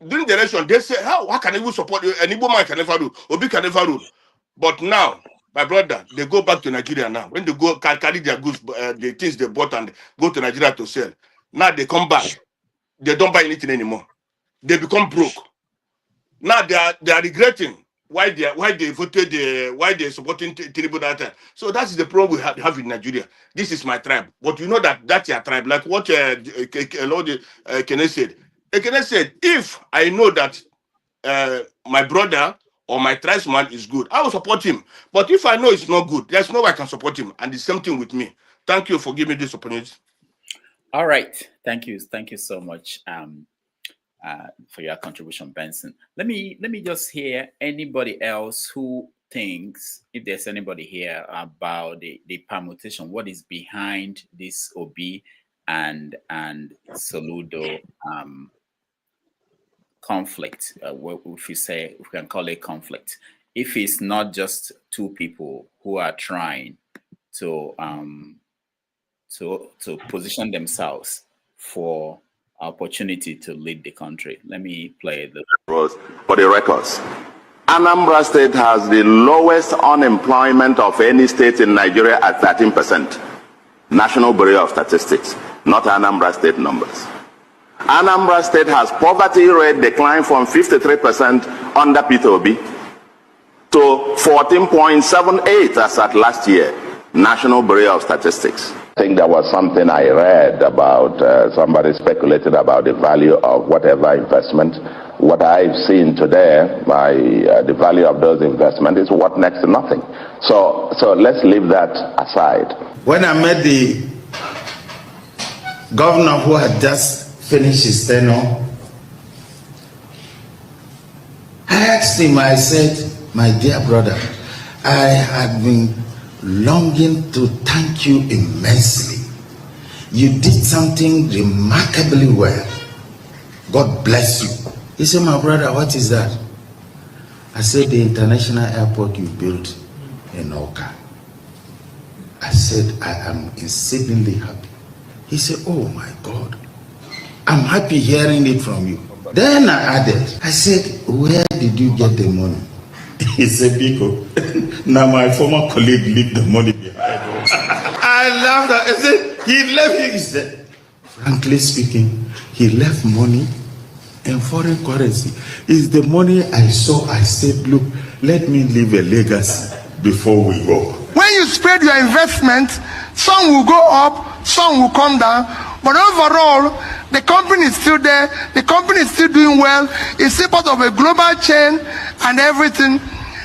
during the election, they say, how can you support you? An Igbo man can never rule, Obi can never rule. But now, my brother, they go back to Nigeria now. When they go carry their goods, the things they bought and go to Nigeria to sell. Now they come back. They don't buy anything anymore. They become broke. Now they are regretting why they voted why they supporting Tinubu that time. So that's the problem we have in Nigeria. This is my tribe, but you know that's your tribe. Like what Kenneth said. Kenneth said, if I know that my brother or my tribesman is good, I will support him. But if I know it's not good, there's no way I can support him. And the same thing with me. Thank you for giving me this opportunity. All right, thank you so much. For your contribution, Benson. Let me just hear anybody else who thinks, if there's anybody here, about the permutation, what is behind this Obi and Soludo conflict, if we can call it conflict. If it's not just two people who are trying to position themselves for opportunity to lead the country. Let me play the for the records. Anambra State has the lowest unemployment of any state in Nigeria at 13%. National Bureau of Statistics, not Anambra State numbers. Anambra State has poverty rate declined from 53% under Peter Obi to 14.78 as at last year. National Bureau of Statistics. I think there was something I read about somebody speculated about the value of whatever investment. What I've seen today, the value of those investments is worth next to nothing. So let's leave that aside. When I met the governor who had just finished his tenure, I asked him, I said, my dear brother, I had been longing to thank you immensely. You did something remarkably well. God bless you. He said, my brother, what is that? I said, the international airport you built in Oka. I said, I am exceedingly happy. He said, oh my God, I'm happy hearing it from you. Then I added, I said, where did you get the money? He said, Biko, now my former colleague left the money behind. I laughed at it. I said, he left it. He said, frankly speaking, he left money in foreign currency. It's the money I saw. I said, look, let me leave a legacy before we go. When you spread your investment, some will go up, some will come down, but overall, the company is still there, the company is still doing well, it's still part of a global chain and everything.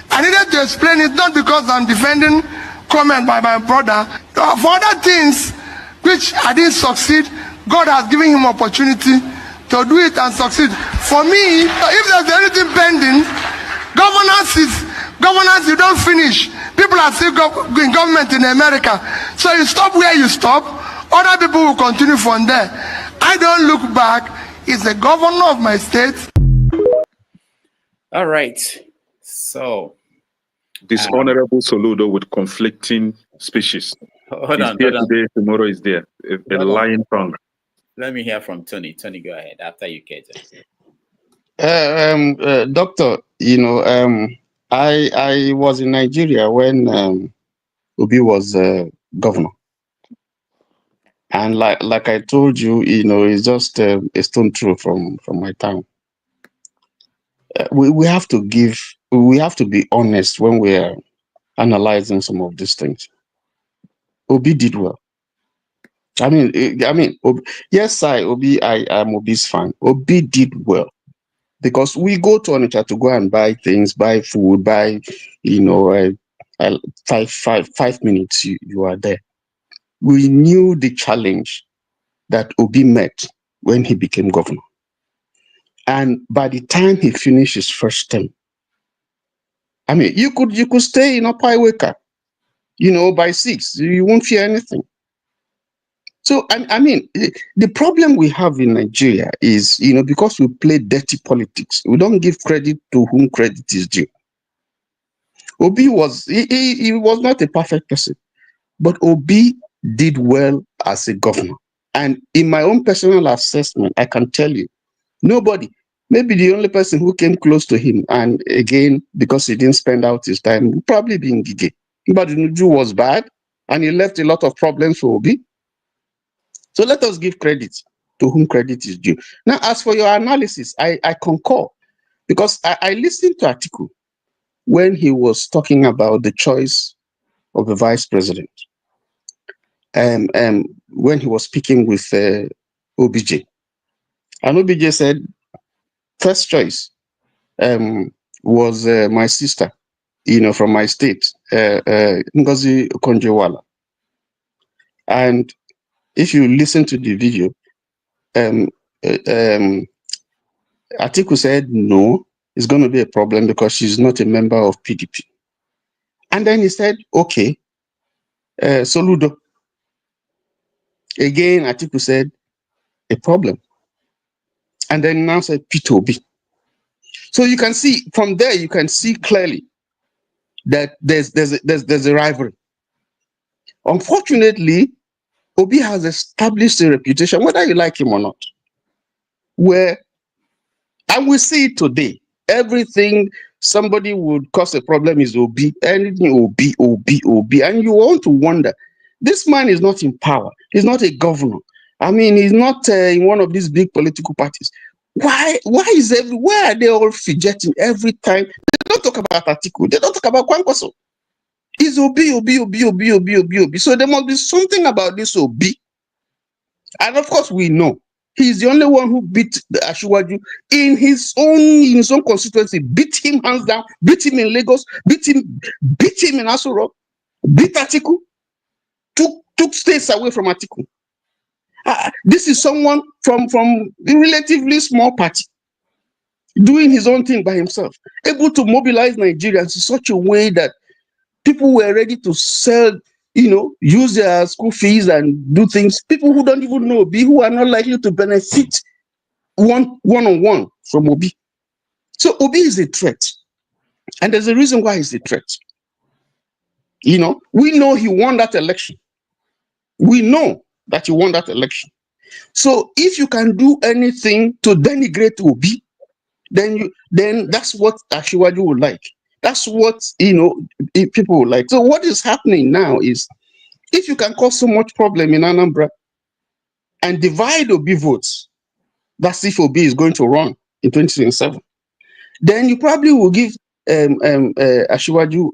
I needed to explain it, not because I'm defending comment by my brother. For other things, which I didn't succeed. God has given him opportunity to do it and succeed. For me, if there's anything pending, governance, you don't finish. People are still in government in America. So you stop where you stop, other people will continue from there. I don't look back. It's the governor of my state. All right. So this honorable Soludo with conflicting species. Hold on. Today, tomorrow is there. A lying tongue. Let me hear from Tony. Tony, go ahead after you, Kate. Doctor, I was in Nigeria when Obi was governor, and like I told you, it's just a stone throw from my town. We have to be honest when we are analyzing some of these things. Obi did well. I mean, yes, Obi, I am Obi's fan. Obi did well. Because we go to Onitsha to go and buy things, buy food, buy, 5 minutes, you are there. We knew the challenge that Obi met when he became governor. And by the time he finished his first term, I mean, you could stay in Upper Iweka, by 6, you won't fear anything. So, I mean, the problem we have in Nigeria is, because we play dirty politics, we don't give credit to whom credit is due. Obi he was not a perfect person, but Obi did well as a governor. And in my own personal assessment, I can tell you, nobody, maybe the only person who came close to him, and again, because he didn't spend out his time, would probably be Ngige. But Nuju was bad, and he left a lot of problems for Obi. So let us give credit to whom credit is due. Now, as for your analysis, I concur, because I listened to Atiku when he was talking about the choice of the vice president, and when he was speaking with OBJ. And OBJ said, first choice was my sister, from my state, Ngozi Okonjo-Iweala. And if you listen to the video, Atiku said, no, it's going to be a problem because she's not a member of PDP. And then he said, okay, Soludo. Again, Atiku said, a problem. And then now said P2B. So you can see, from there, you can see clearly that there's a rivalry. Unfortunately, Obi has established a reputation, whether you like him or not, where, and we see it today, everything somebody would cause a problem is Obi, anything Obi, and you want to wonder, this man is not in power, he's not a governor, I mean, he's not in one of these big political parties. Why are they all fidgeting every time? They don't talk about Atiku, they don't talk about Kwankwaso. It's Obi. So there must be something about this Obi. And of course, we know he's the only one who beat the Asiwaju in his own constituency, beat him hands down, beat him in Lagos, beat him in Aso Rock, beat Atiku, took states away from Atiku. This is someone from a relatively small party, doing his own thing by himself, able to mobilize Nigerians in such a way that people were ready to sell, use their school fees and do things. People who don't even know Obi, who are not likely to benefit one-on-one from Obi. So Obi is a threat. And there's a reason why he's a threat. We know he won that election. We know that he won that election. So if you can do anything to denigrate Obi, then that's what Asiwaju would like. That's what people would like. So what is happening now is, if you can cause so much problem in Anambra and divide Obi votes, that's if Obi is going to run in 2027, then you probably will give Asiwaju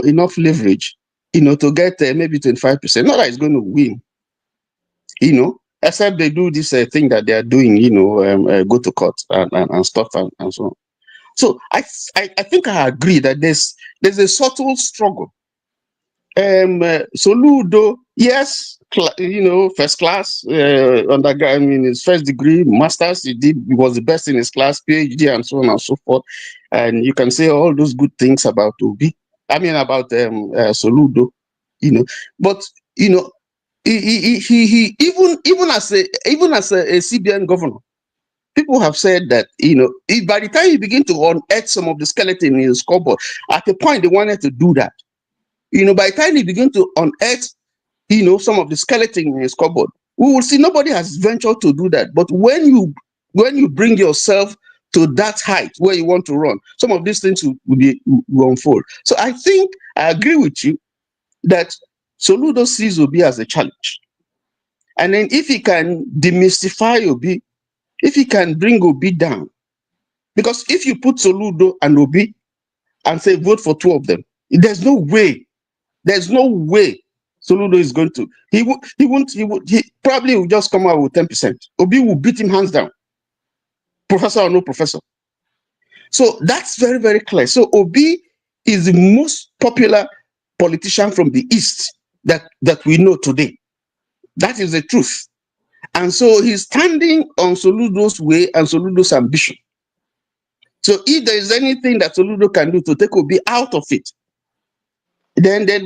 enough leverage to get maybe 25%. Not that he's going to win, except they do this thing that they are doing, go to court and stuff and so on. So I think I agree that there's a subtle struggle Soludo, yes, first class, undergrad, I mean, his first degree, master's, he was the best in his class, PhD, and so on and so forth. And you can say all those good things about about Soludo, but he even as a CBN governor, people have said that by the time you begin to unearth some of the skeleton in his cupboard, at a point they wanted to do that. By the time you begin to unearth, some of the skeleton in his cupboard, we will see nobody has ventured to do that. But when you bring yourself to that height where you want to run, some of these things will unfold. So I think I agree with you that Soludo sees Obi as a challenge. And then if he can demystify Obi, if he can bring Obi down, because if you put Soludo and Obi and say vote for two of them, there's no way Soludo is going to. He probably will just come out with 10%. Obi will beat him hands down, professor or no professor. So that's very, very clear. So Obi is the most popular politician from the East that we know today. That is the truth. And so he's standing on Soludo's way and Soludo's ambition. So if there is anything that Soludo can do to take Obi out of it,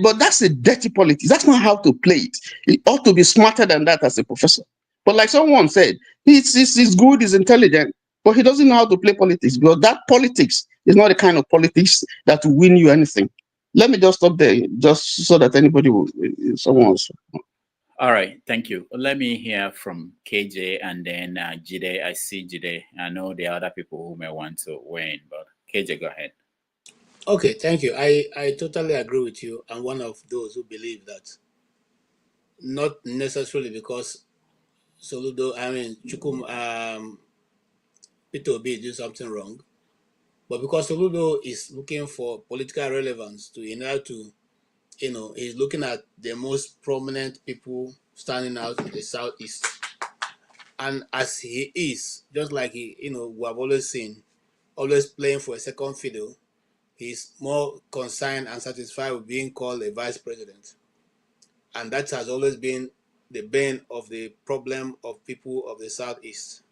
but that's a dirty politics. That's not how to play it. It ought to be smarter than that as a professor. But like someone said, he's good, he's intelligent, but he doesn't know how to play politics, because that politics is not the kind of politics that will win you anything. Let me just stop there, just so that someone else. All right, thank you. Let me hear from KJ and then Jide. I see Jide. I know there are other people who may want to weigh in, but KJ, go ahead. Okay, thank you. I totally agree with you. I'm one of those who believe that not necessarily because Soludo, Peter Obi do something wrong, but because Soludo is looking for political relevance in order to, he's looking at the most prominent people standing out in the Southeast. And as he is, just like we have always seen, always playing for a second fiddle, he's more concerned and satisfied with being called a vice president. And that has always been the bane of the problem of people of the Southeast.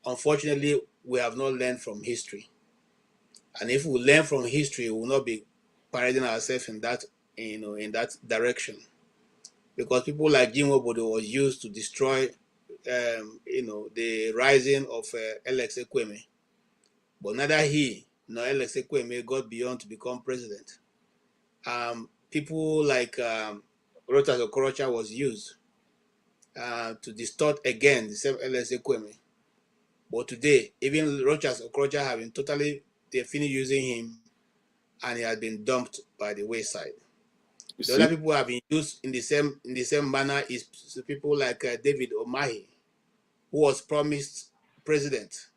Unfortunately, we have not learned from history. And if we learn from history, we will not be parading ourselves in that, in that direction. Because people like Jim Obodo was used to destroy, the rising of Alex Ekweme. But neither he nor Alex Ekweme got beyond to become president. People like Rotas Okorocha was used to distort again the same Alex Ekweme. But today, even Rochas Okorocha have been they finished using him, and he has been dumped by the wayside. The other people who have been used in the same manner is people like David Omahi, who was promised president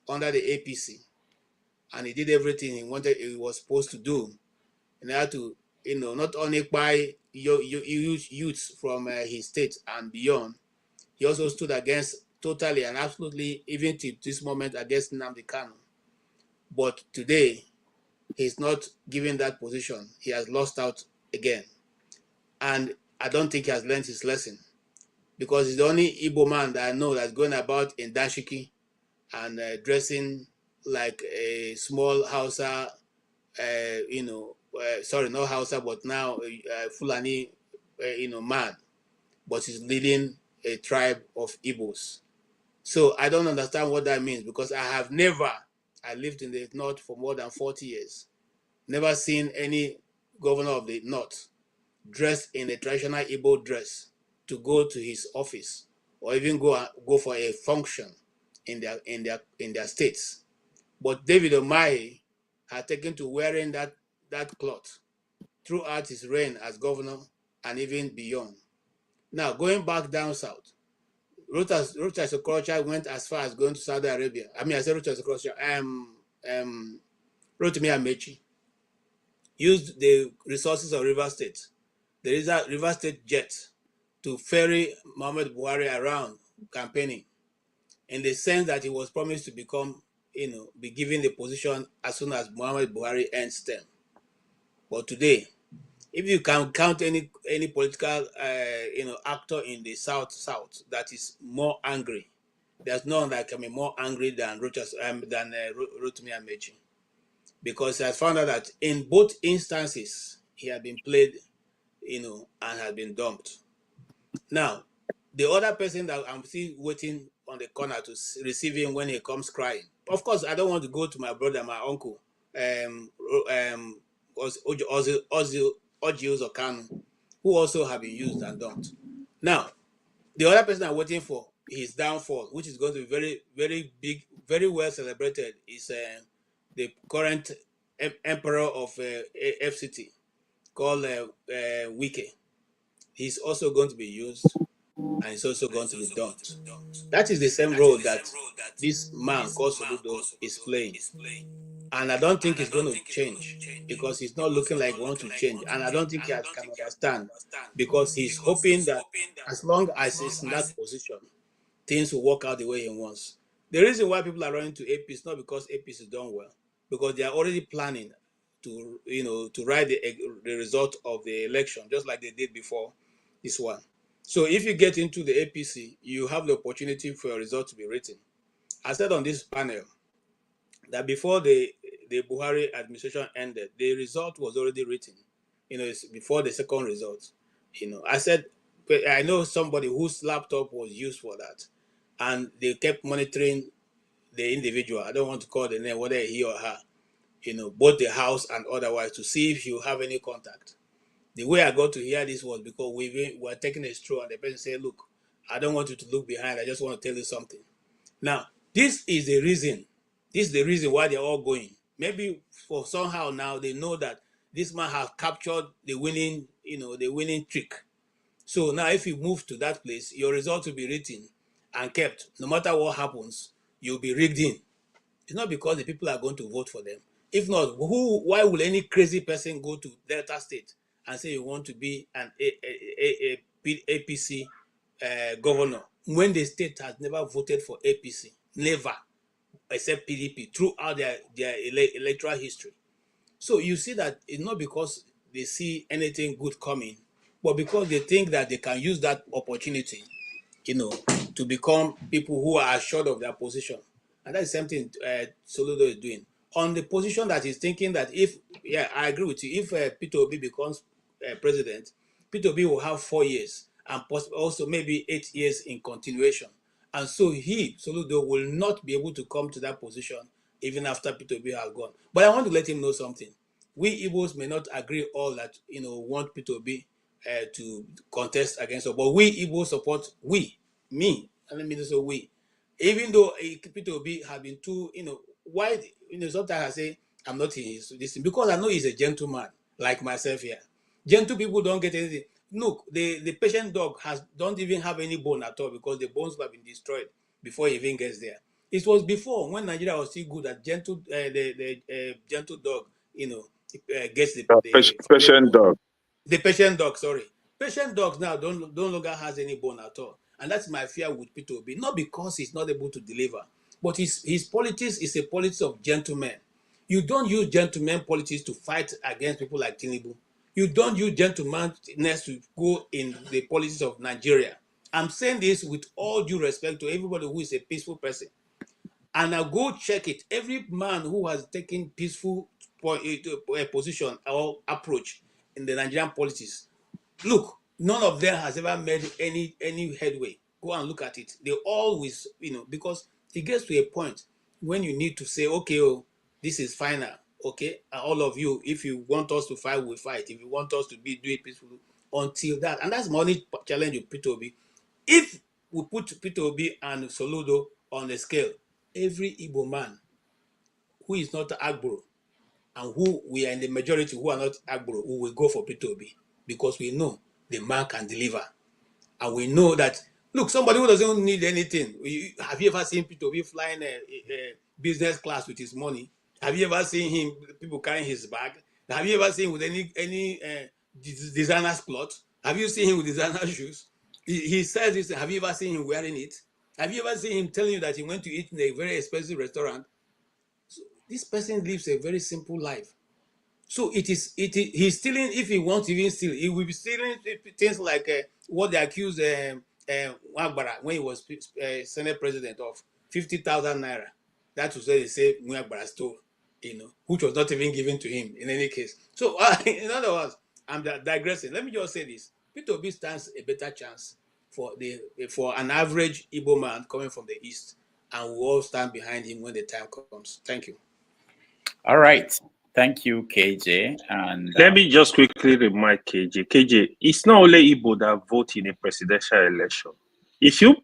under the APC, and he did everything he was supposed to do in order to, not only buy youths from his state and beyond, he also stood against totally and absolutely, even to this moment, against Nnamdi Kanu. But today, he's not given that position. He has lost out again. And I don't think he has learned his lesson, because he's the only Igbo man that I know that's going about in dashiki and dressing like a small Hausa, sorry, not Hausa, but now Fulani, man. But he's leading a tribe of Igbos. So I don't understand what that means, because I lived in the North for more than 40 years, never seen any governor of the North dressed in a traditional Igbo dress to go to his office, or even go for a function in their states. But David Omahi had taken to wearing that cloth throughout his reign as governor and even beyond. Now, going back down south, Rochas Okorocha went as far as going to Saudi Arabia. I said Rochas Okorocha, Rotimi Amechi used the resources of River State, the River State jet, to ferry Muhammad Buhari around campaigning, in the sense that he was promised to become, be given the position as soon as Muhammad Buhari ends term. But today, if you can count any political actor in the south that is more angry, there's no one that can be more angry than Rotimi Amechi, because I found out that in both instances he had been played, and had been dumped. Now, the other person that I'm still waiting on the corner to receive him when he comes crying. Of course, I don't want to go to my brother, my uncle, Oji Uzokanu, who also have been used and dumped. Now, the other person I'm waiting for his downfall, which is going to be very, very big, very well celebrated, is the current emperor of FCT, called Wike. He's also going to be used, and he's also going to be dumped. That is the same role that this man called Soludo is playing. And I don't think it's going to change, because he's not looking like he wants to change. And I don't think he can understand, because he's hoping that as long as he's in that position, things will work out the way he wants. The reason why people are running to AP is not because APC is done well, because they are already planning to ride the result of the election, just like they did before this one. So if you get into the APC, you have the opportunity for your result to be written. I said on this panel that before the Buhari administration ended, the result was already written. It's before the second result. I said, I know somebody whose laptop was used for that, and they kept monitoring the individual. I don't want to call the name, whether he or her, both the house and otherwise, to see if you have any contact. The way I got to hear this was because we were taking a stroll, and the person said, look, I don't want you to look behind. I just want to tell you something. Now, this is the reason. This is the reason why they're all going. Maybe for somehow now they know that this man has captured the winning trick. So now if you move to that place, your result will be written and kept. No matter what happens, you'll be rigged in. It's not because the people are going to vote for them. If not, why will any crazy person go to Delta State and say you want to be an APC governor when the state has never voted for APC? Never, except PDP, throughout their electoral history. So you see that it's not because they see anything good coming, but because they think that they can use that opportunity, to become people who are assured of their position. And that's the same thing Soludo is doing. On the position that he's thinking that I agree with you, if Peter Obi becomes president, Peter Obi will have 4 years and also maybe 8 years in continuation. And so Soludo, will not be able to come to that position even after Peter Obi has gone. But I want to let him know something. We Igbos may not agree all that, want Peter Obi to contest against us, but we Igbos support me, and let me just say we. Even though Peter Obi have been too, why, sometimes I say I'm not his this, because I know he's a gentleman like myself here. Gentle people don't get anything. Look, the patient dog don't even have any bone at all, because the bones have been destroyed before he even gets there. It was before, when Nigeria was still good, that gentle gentle dog, gets the patient dog. The patient dog, sorry. Patient dogs now don't longer has any bone at all. And that's my fear with Peter Obi. Not because he's not able to deliver, but his politics is a politics of gentlemen. You don't use gentleman politics to fight against people like Tinubu. You don't use gentlemanness to go in the politics of Nigeria. I'm saying this with all due respect to everybody who is a peaceful person. And now go check it. Every man who has taken peaceful position or approach in the Nigerian politics, look, none of them has ever made any headway. Go and look at it. They always, because it gets to a point when you need to say, okay, this is final, okay, and all of you, if you want us to fight, we fight. If you want us to do it peacefully, until that, and that's my only challenge with Peter Obi. If we put Peter Obi and Soludo on the scale, every Igbo man who is not Agboro, and who we are in the majority who are not Agboro, we will go for Peter Obi, because we know the man can deliver. And we know that, look, somebody who doesn't need anything. Have you ever seen Peter Obi flying a business class with his money? Have you ever seen him, people carrying his bag? Have you ever seen him with any designer clothes? Have you seen him with designer shoes? He says this, have you ever seen him wearing it? Have you ever seen him telling you that he went to eat in a very expensive restaurant? So this person lives a very simple life. So he's stealing. If he wants to even steal, he will be stealing things like what they accused Nwagbara when he was Senate president of 50,000 naira. That was what they say Nwagbara stole, which was not even given to him in any case. So in other words, I'm digressing. Let me just say this: Peter Obi stands a better chance for an average Igbo man coming from the east, and we all stand behind him when the time comes. Thank you. All right. Thank you, KJ. And let me just quickly remind KJ. KJ, it's not only Igbo that vote in a presidential election. If you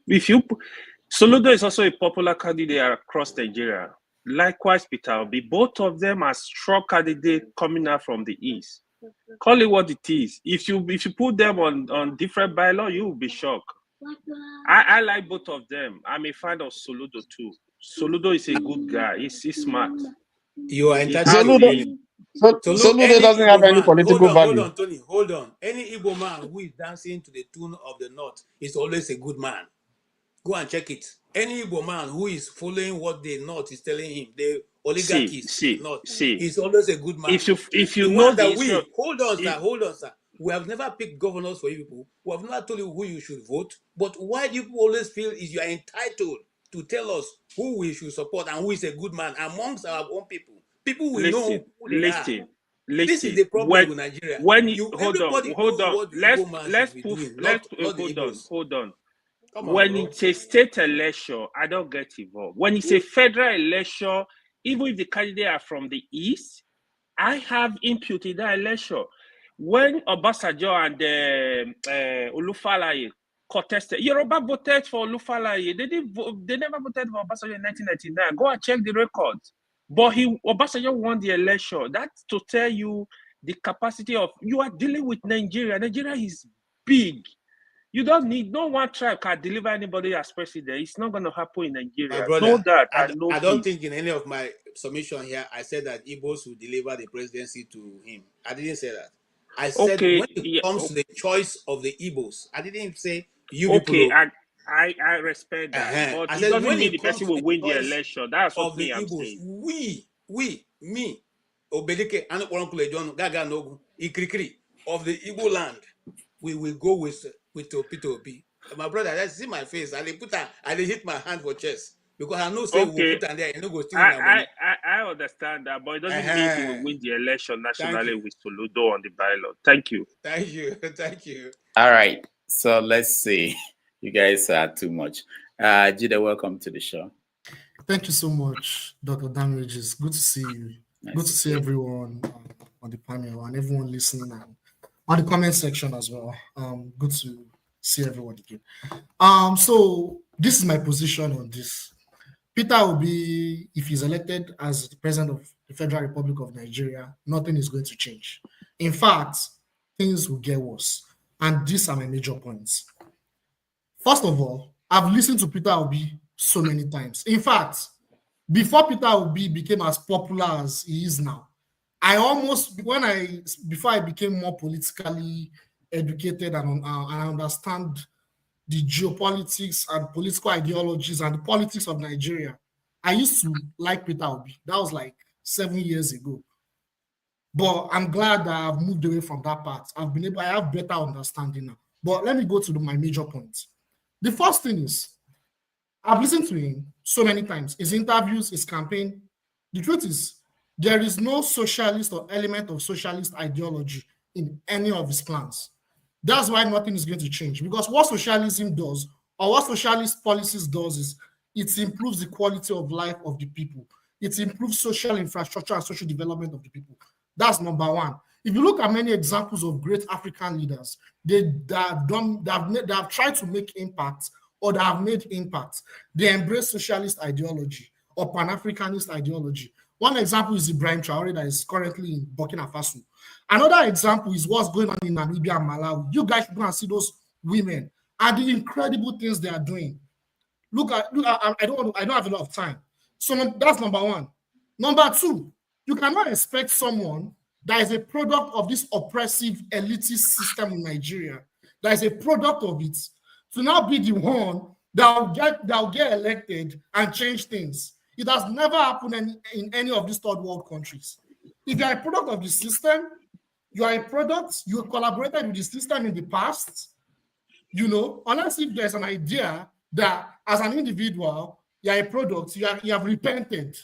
Soludo is also a popular candidate across Nigeria. Likewise, Peter Obi. Both of them are strong candidates coming out from the east. Call it what it is. If you put them on different bylaw, you will be shocked. I like both of them. I'm a fan of Soludo too. Soludo is a good guy. He's smart. You are entitled to opinion. Soludo doesn't have any political value. Hold on, Tony. Hold on. Any Igbo man who is dancing to the tune of the North is always a good man. Go and check it. Any Igbo man who is following what the North is telling him, the oligarchies, is always a good man. If you know that hold on, sir. We have never picked governors for you people. We have never told you who you should vote. But why do you always feel is you are entitled to tell us who we should support and who is a good man amongst our own people? People will know who they are. This is the problem with Nigeria. Hold on. When it's a state election, I don't get involved. When it's a federal election, even if the candidates are from the east, I have input in that election. When Obasanjo and Olufalaye contested, Yoruba voted for Olufalaye. They never voted for Obasanjo in 1999. Go and check the records. But Obasanjo won the election. That's to tell you the capacity of, you are dealing with Nigeria. Nigeria is big. You don't need, no one tribe can deliver anybody as president. It's not going to happen in Nigeria. My brother, know that. I don't think in any of my submission here, I said that Igbos will deliver the presidency to him. I didn't say that. I said when it comes to the choice of the Igbos, I didn't say you people. I respect that. But it doesn't mean the person will win the election. That's what me I'm saying. Me, Obelike, and John Gaga Nogu, Ikrikri of the Igbo land, we will go with Peter Obi. My brother, let's see my face. I hit my hand for chest because I know say we'll put there and no go steal I understand that, but it doesn't mean he will win the election nationally with Soludo on the bylaw. Thank you. Thank you. All right. So let's see. You guys are too much. Jide, welcome to the show. Thank you so much, Dr. Damages. Good to see you. Nice good to see everyone on the panel and everyone listening and on the comment section as well. Good to see everyone again. So this is my position on this. Peter Obi, if he's elected as the president of the Federal Republic of Nigeria, nothing is going to change. In fact, things will get worse. And these are my major points. First of all, I've listened to Peter Obi so many times. In fact, before Peter Obi became as popular as he is now, before I became more politically educated and I understand the geopolitics and political ideologies and the politics of Nigeria, I used to like Peter Obi. That was like 7 years ago. But I'm glad that I've moved away from that part. I have better understanding now. But let me go to my major points. The first thing is, I've listened to him so many times, his interviews, his campaign. The truth is, there is no socialist or element of socialist ideology in any of his plans. That's why nothing is going to change. Because what socialism does, or what socialist policies does, is it improves the quality of life of the people. It improves social infrastructure and social development of the people. That's number one. If you look at many examples of great African leaders, they have tried to make impact or that have made impact. They embrace socialist ideology or Pan-Africanist ideology. One example is Ibrahim Traore that is currently in Burkina Faso. Another example is what's going on in Namibia and Malawi. You guys should go and see those women and the incredible things they are doing. I don't have a lot of time. So that's number one. Number two, you cannot expect someone that is a product of this oppressive elitist system in Nigeria, that is a product of it, to now be the one that will get elected and change things. It has never happened in any of these third world countries. If you are a product of the system, you are a product, you collaborated with the system in the past, you know, unless if there's an idea that as an individual, you are a product, you have repented.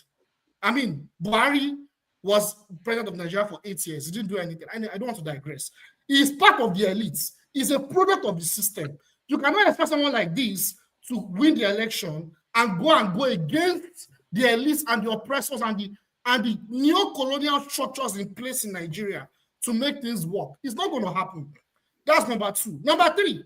I mean, Buhari was president of Nigeria for 8 years. He didn't do anything. I don't want to digress. He is part of the elites. He's a product of the system. You cannot expect someone like this to win the election and go against the elites and the oppressors and the neo-colonial structures in place in Nigeria to make things work. It's not going to happen. That's number two. Number three,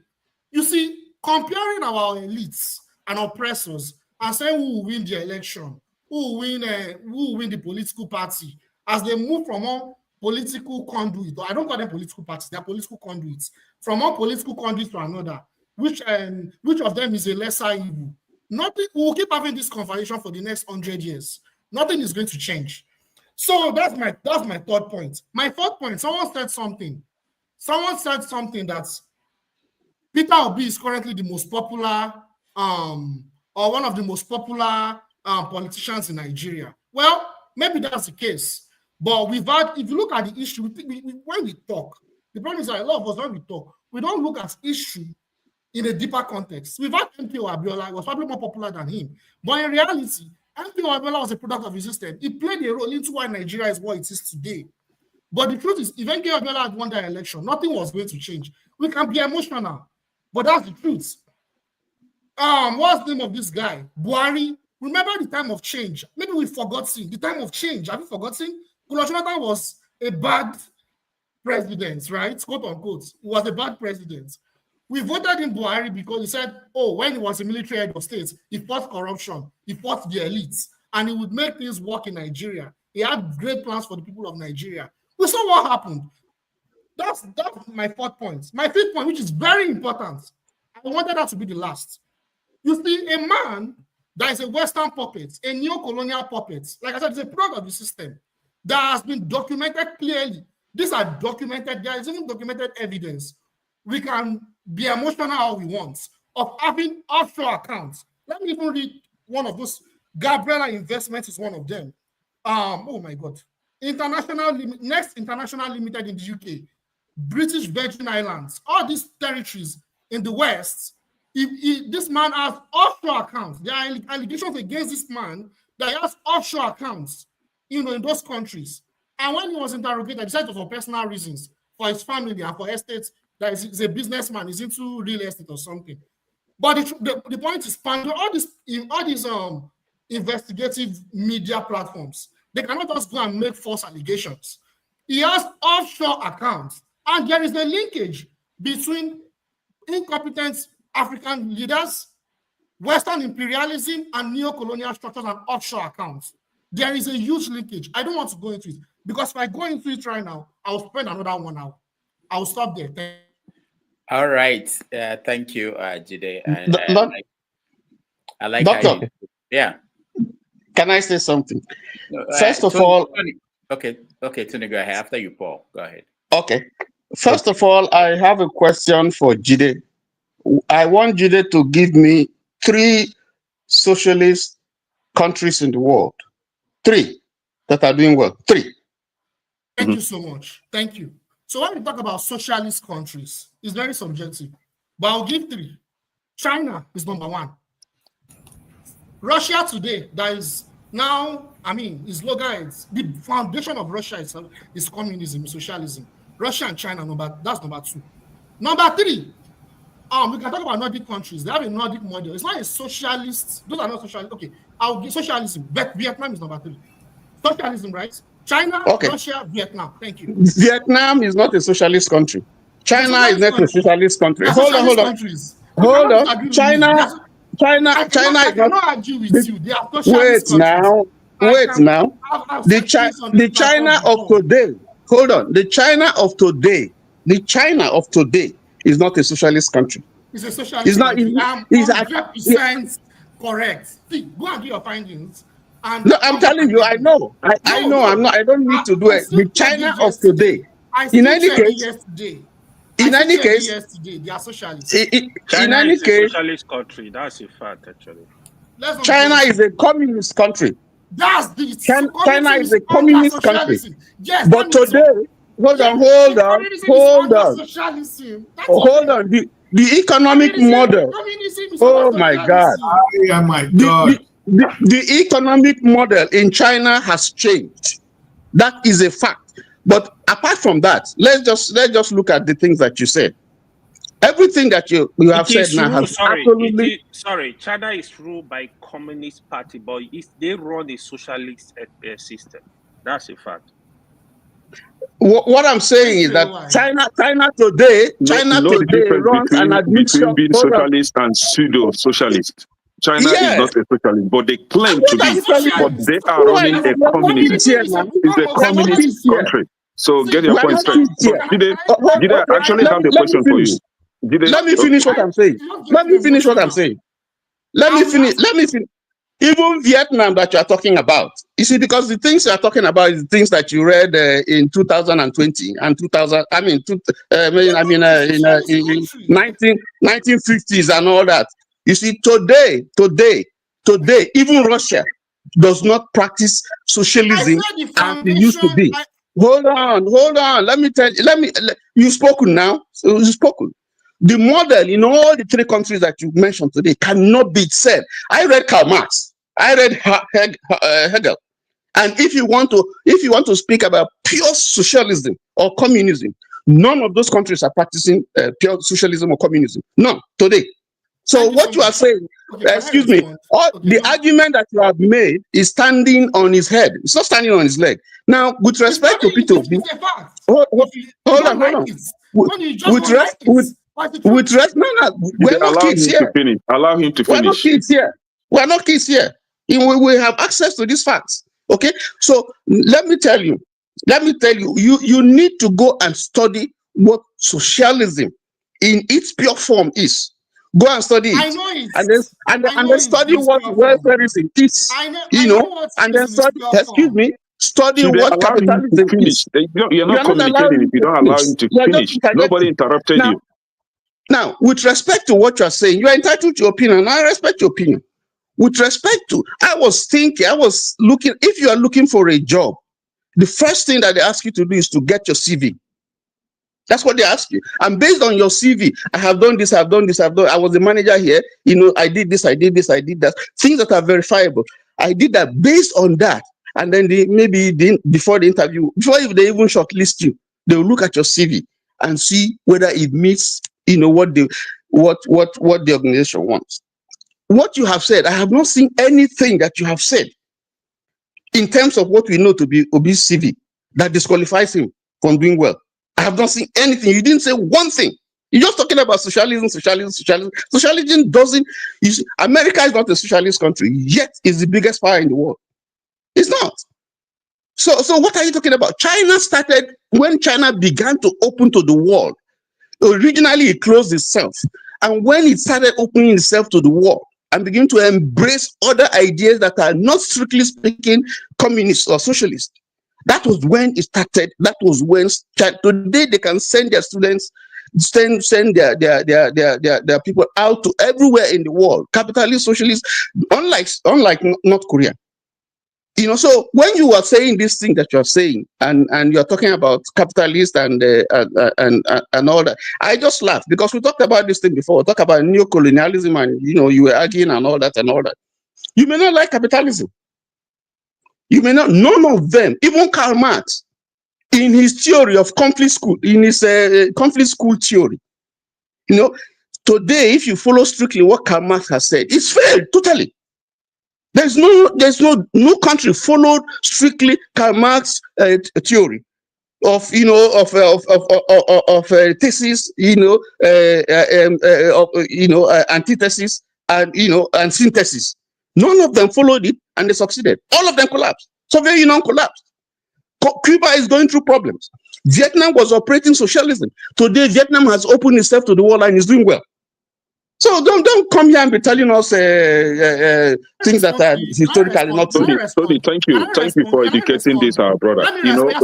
you see, comparing our elites and oppressors and saying who will win the election, who will win the political party as they move from one political conduit, I don't call them political parties, they are political conduits, from one political conduit to another, which of them is a lesser evil. Nothing, we'll keep having this conversation for the next 100 years. Nothing is going to change. So that's my third point. My fourth point, someone said something that Peter Obi is currently the most popular or one of the most popular politicians in Nigeria. Well, maybe that's the case. But if you look at the issue, when we talk, the problem is that a lot of us, when we talk, we don't look at issue in a deeper context. We've had MPO Abiola, was probably more popular than him. But in reality, MPO Abiola was a product of his system. He played a role into why Nigeria is what it is today. But the truth is, if MPO Abiola had won that election, nothing was going to change. We can be emotional, but that's the truth. What's the name of this guy? Buhari. Remember the time of change. Maybe we've forgotten the time of change. Have you forgotten? Jonathan was a bad president, right? Quote unquote. He was a bad president. We voted in Buhari because he said, oh, when he was a military head of state, he fought corruption, he fought the elites, and he would make things work in Nigeria. He had great plans for the people of Nigeria. We saw what happened. That's my fourth point. My fifth point, which is very important, I wanted that to be the last. You see, a man that is a Western puppet, a neo-colonial puppet, like I said, it's a product of the system that has been documented clearly. These are documented, there is even documented evidence. We can be emotional how we want of having offshore accounts. Let me even read one of those. Gabriela Investments is one of them. Oh my God. Next International Limited in the UK, British Virgin Islands, all these territories in the West. This man has offshore accounts. There are allegations against this man that he has offshore accounts, in those countries. And when he was interrogated, he said it was for personal reasons, for his family and for estates. That he's a businessman, he's into real estate or something. But the point is, all these investigative media platforms, they cannot just go and make false allegations. He has offshore accounts, and there is a linkage between incompetent African leaders, Western imperialism, and neo-colonial structures and offshore accounts. There is a huge linkage. I don't want to go into it, because if I go into it right now, I'll spend another 1 hour. I'll stop there. All right. Thank you, Jide. And, I like Doctor, yeah. Can I say something? First of all, okay, Tony, go ahead. After you, Paul, go ahead. Okay. First of all, I have a question for Jide. I want Jide to give me 3 socialist countries in the world. 3 that are doing well. 3. Thank you so much. Thank you. So when we talk about socialist countries, it's very subjective. But I'll give 3. China is number 1. Russia today, that is now, its slogan is, the foundation of Russia itself is communism, socialism. Russia and China, that's number 2. Number 3, we can talk about Nordic countries. They have a Nordic model. It's not a socialist. Those are not socialist. Okay, I'll give socialism. But Vietnam is number 3. Socialism, right? China, okay. Russia, Vietnam. Thank you. Vietnam is not a socialist country. China is not a socialist country. Hold on. China is not. Argue with you. They are wait now. The China of today. Hold on. The China of today is not a socialist country. It's a socialist country. I'm 100% correct. See, go and do your findings. No, I'm telling you, I know. I know. I don't need to do it. The China of today. In any case, they are socialists. China is a socialist country. That's a fact, actually. China is a communist country. That's the China is a under communist country. socialism. Yes, But that means today, hold on. communism is under socialism. That's Hold on. The economic model. Communism is Oh under my God. socialism. Oh my God. The economic model in China has changed. That is a fact. But apart from that, let's just look at the things that you said. Everything that you have said now has absolutely. Sorry, China is ruled by Communist Party, but they run a socialist system. That's a fact. What I'm saying is that China today runs an between administration being socialist and pseudo-socialist. China is not a socialist, but they claim to be. But they are running a communism. It's a communist country. So get your point straight. But did I actually have the question for you? Let me finish what I'm saying. Let me finish. Even Vietnam that you are talking about, you see, because the things you are talking about is the things that you read in 2020 and 1950s and all that. You see, today, even Russia does not practice socialism as it used to be. Hold on. Let me tell you. You've spoken now. So you've spoken. The model in all the three countries that you mentioned today cannot be said. I read Karl Marx. I read Hegel. And if you want to speak about pure socialism or communism, none of those countries are practicing pure socialism or communism. None today. So what you are saying, excuse me, the argument that you have made is standing on his head. It's not standing on his leg. Now, with respect to Peter, hold on. With respect, we're not kids here. Allow him to finish. We're not kids here. We have access to these facts. Okay, so let me tell you, you need to go and study what socialism in its pure form is. Go and study it. I know it. And then study what welfareism is. And then study. Excuse me. Study what capitalism is. You're not communicating if you don't allow him to finish. Nobody interrupted you. Now, with respect to what you're saying, you are entitled to your opinion, and I respect your opinion. With respect to, I was looking, if you are looking for a job, the first thing that they ask you to do is to get your CV. That's what they ask you. And based on your CV, I have done this, I was the manager here, I did this, I did that. Things that are verifiable. I did that based on that. And then before the interview, before they even shortlist you, they will look at your CV and see whether it meets, what the organization wants. What you have said, I have not seen anything that you have said in terms of what we know to be Obi's CV that disqualifies him from doing well. I have not seen anything. You didn't say one thing. You're just talking about socialism. Socialism doesn't. America is not a socialist country, yet it's the biggest power in the world. It's not. So what are you talking about? China started when China began to open to the world. Originally, it closed itself. And when it started opening itself to the world and began to embrace other ideas that are not strictly speaking communist or socialist, that was when it started. That was when today they can send their students, send their people out to everywhere in the world, capitalist, socialist, unlike North Korea. So when you are saying this thing that you are saying, and you're talking about capitalist and all that, I just laugh because we talked about this thing before. We talked about neo-colonialism, and you were arguing and all that. You may not like capitalism. You may not. None of them, even Karl Marx, in his theory of conflict school, in his conflict school theory, today, if you follow strictly what Karl Marx has said, it's failed totally. There's no country followed strictly Karl Marx theory of thesis, antithesis, and synthesis. None of them followed it, and they succeeded. All of them collapsed. Soviet Union collapsed. Cuba is going through problems. Vietnam was operating socialism. Today, Vietnam has opened itself to the world and is doing well. So don't come here and be telling us things that are historically not true. Tony, thank you for educating this, our brother. Thank you for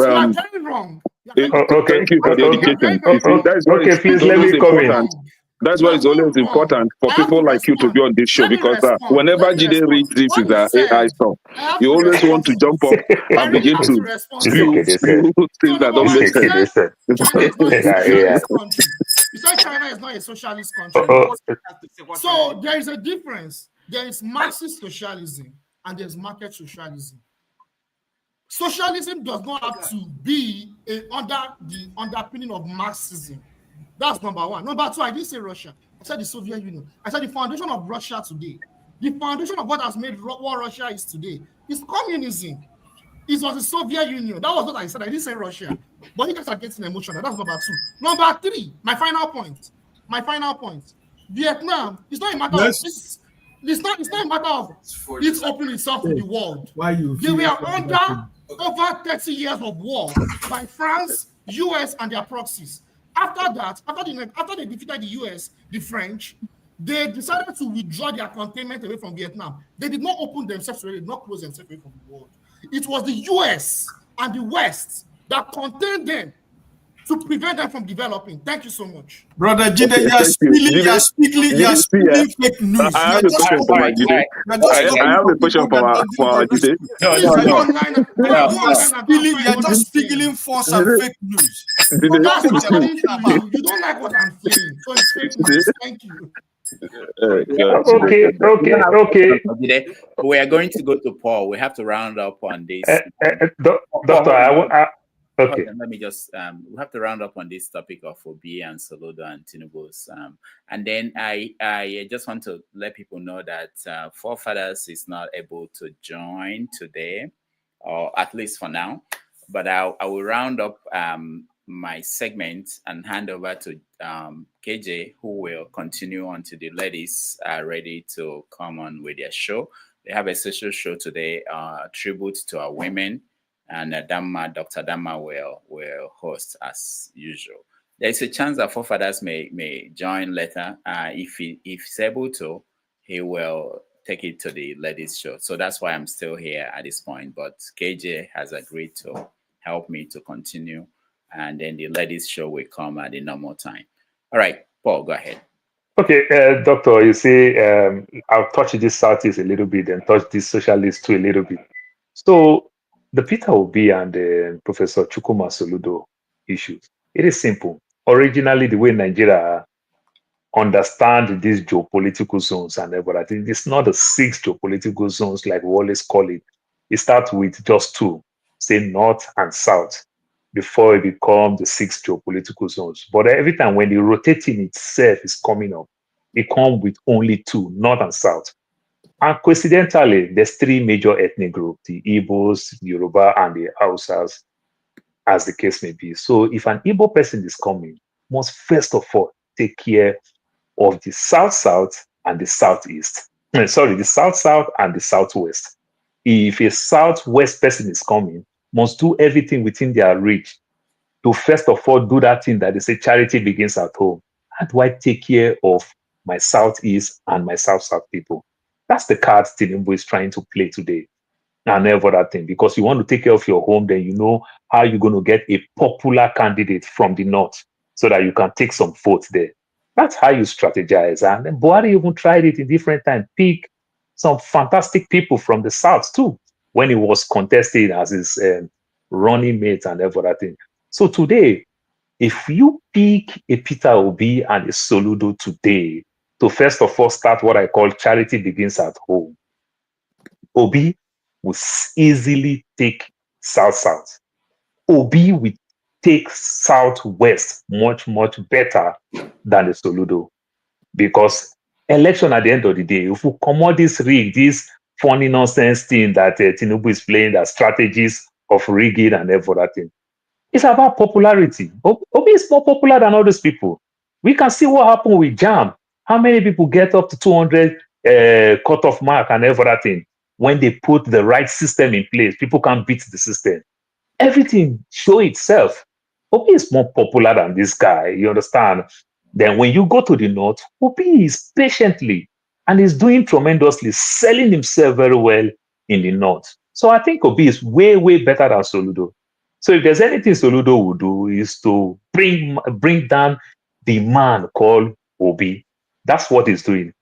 the education. You see, that is okay, please let me come in. That's why it's always important for people like you to be on this show, because whenever Jide reads this is AI stuff, you always want to jump up and begin to spew things that don't make sense. You said China is not a socialist country. So there is a difference. There is Marxist socialism and there's market socialism. Socialism does not have to be under the underpinning of Marxism. That's number one. Number two, I didn't say Russia. I said the Soviet Union. I said the foundation of Russia today. The foundation of what has made what Russia is today is communism. It was the Soviet Union. That was what I said. I didn't say Russia. But you guys are getting emotional. That's number two. Number three, my final point. Vietnam, it's not a matter of this. It's not a matter of it's opening itself to the world. They were under over 30 years of war by France, US, and their proxies. After that, after they defeated the US, the French, they decided to withdraw their containment away from Vietnam. They did not open themselves, they did not close themselves away from the world. It was the US and the West that contained them to prevent them from developing. Thank you so much. Brother Jide, you are spilling fake news. I have a question for my Jide. I have a question for Jide. You're just spilling false and fake news. You don't like what I'm saying. So it's fake news. Thank you. Okay. We are going to go to Paul. We have to round up on this. Doctor, okay. Let me just we have to round up on this topic of Obi and Soludo and Tinubu's. And then I just want to let people know that Forefathers is not able to join today, or at least for now. But I will round up my segment and hand over to KJ, who will continue until the ladies are ready to come on with their show. They have a special show today, tribute to our women, and Dr. Dama will host as usual. There's a chance that Forefathers may join later. If he's able to, he will take it to the ladies' show. So that's why I'm still here at this point. But KJ has agreed to help me to continue, and then the ladies' show will come at the normal time. All right, Paul, go ahead. Okay, Doctor, you see, I'll touch this Southeast a little bit and touch this Socialist too a little bit. So the Peter Obi and Professor Chukwuma Soludo issues, it is simple. Originally, the way Nigeria understand these geopolitical zones and everything, it's not the 6 geopolitical zones like we always call it. It starts with just 2, say North and South, before it becomes the 6 geopolitical zones. But every time when the rotating itself is coming up, it comes with only 2, North and South. And coincidentally, there's 3 major ethnic groups, the Igbos, the Yoruba, and the Hausas, as the case may be. So if an Igbo person is coming, must first of all take care of the South-South and the Southeast. Sorry, the South-South and the Southwest. If a Southwest person is coming, must do everything within their reach to first of all do that thing that they say charity begins at home. How do I take care of my Southeast and my South-South people? That's the card Tinubu is trying to play today. And every other thing, because you want to take care of your home, then you know how you're going to get a popular candidate from the North so that you can take some votes there. That's how you strategize. And then Buhari even tried it in different times. Pick some fantastic people from the South too, when he was contesting as his running mate and everything. So today, if you pick a Peter Obi and a Soludo today to first of all start what I call charity begins at home, Obi will easily take South-South. Obi will take Southwest much, much better than the Soludo. Because election at the end of the day, if we come out this rig, this funny nonsense thing that Tinubu is playing, that strategies of rigging and everything, it's about popularity. Obi is more popular than all those people. We can see what happened with JAM. How many people get up to 200 cutoff mark and everything? When they put the right system in place, people can beat the system. Everything show itself. Obi is more popular than this guy, you understand? Then when you go to the North, Obi is patiently and is doing tremendously, selling himself very well in the North. So I think Obi is way, way better than Soludo. So if there's anything Soludo will do is to bring down the man called Obi. That's what he's doing.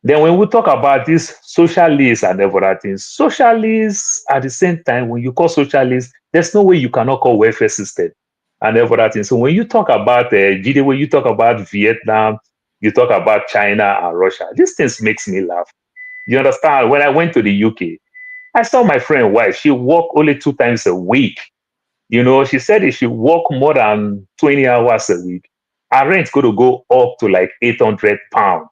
Then when we talk about this socialists and everything, socialists at the same time, when you call socialists, there's no way you cannot call welfare system and everything. So when you talk about GD, when you talk about Vietnam, you talk about China and Russia, these things makes me laugh. You understand? When I went to the UK, I saw my friend wife. She worked only 2 times a week. You know, she said if she work more than 20 hours a week, her rent's going to go up to like £800.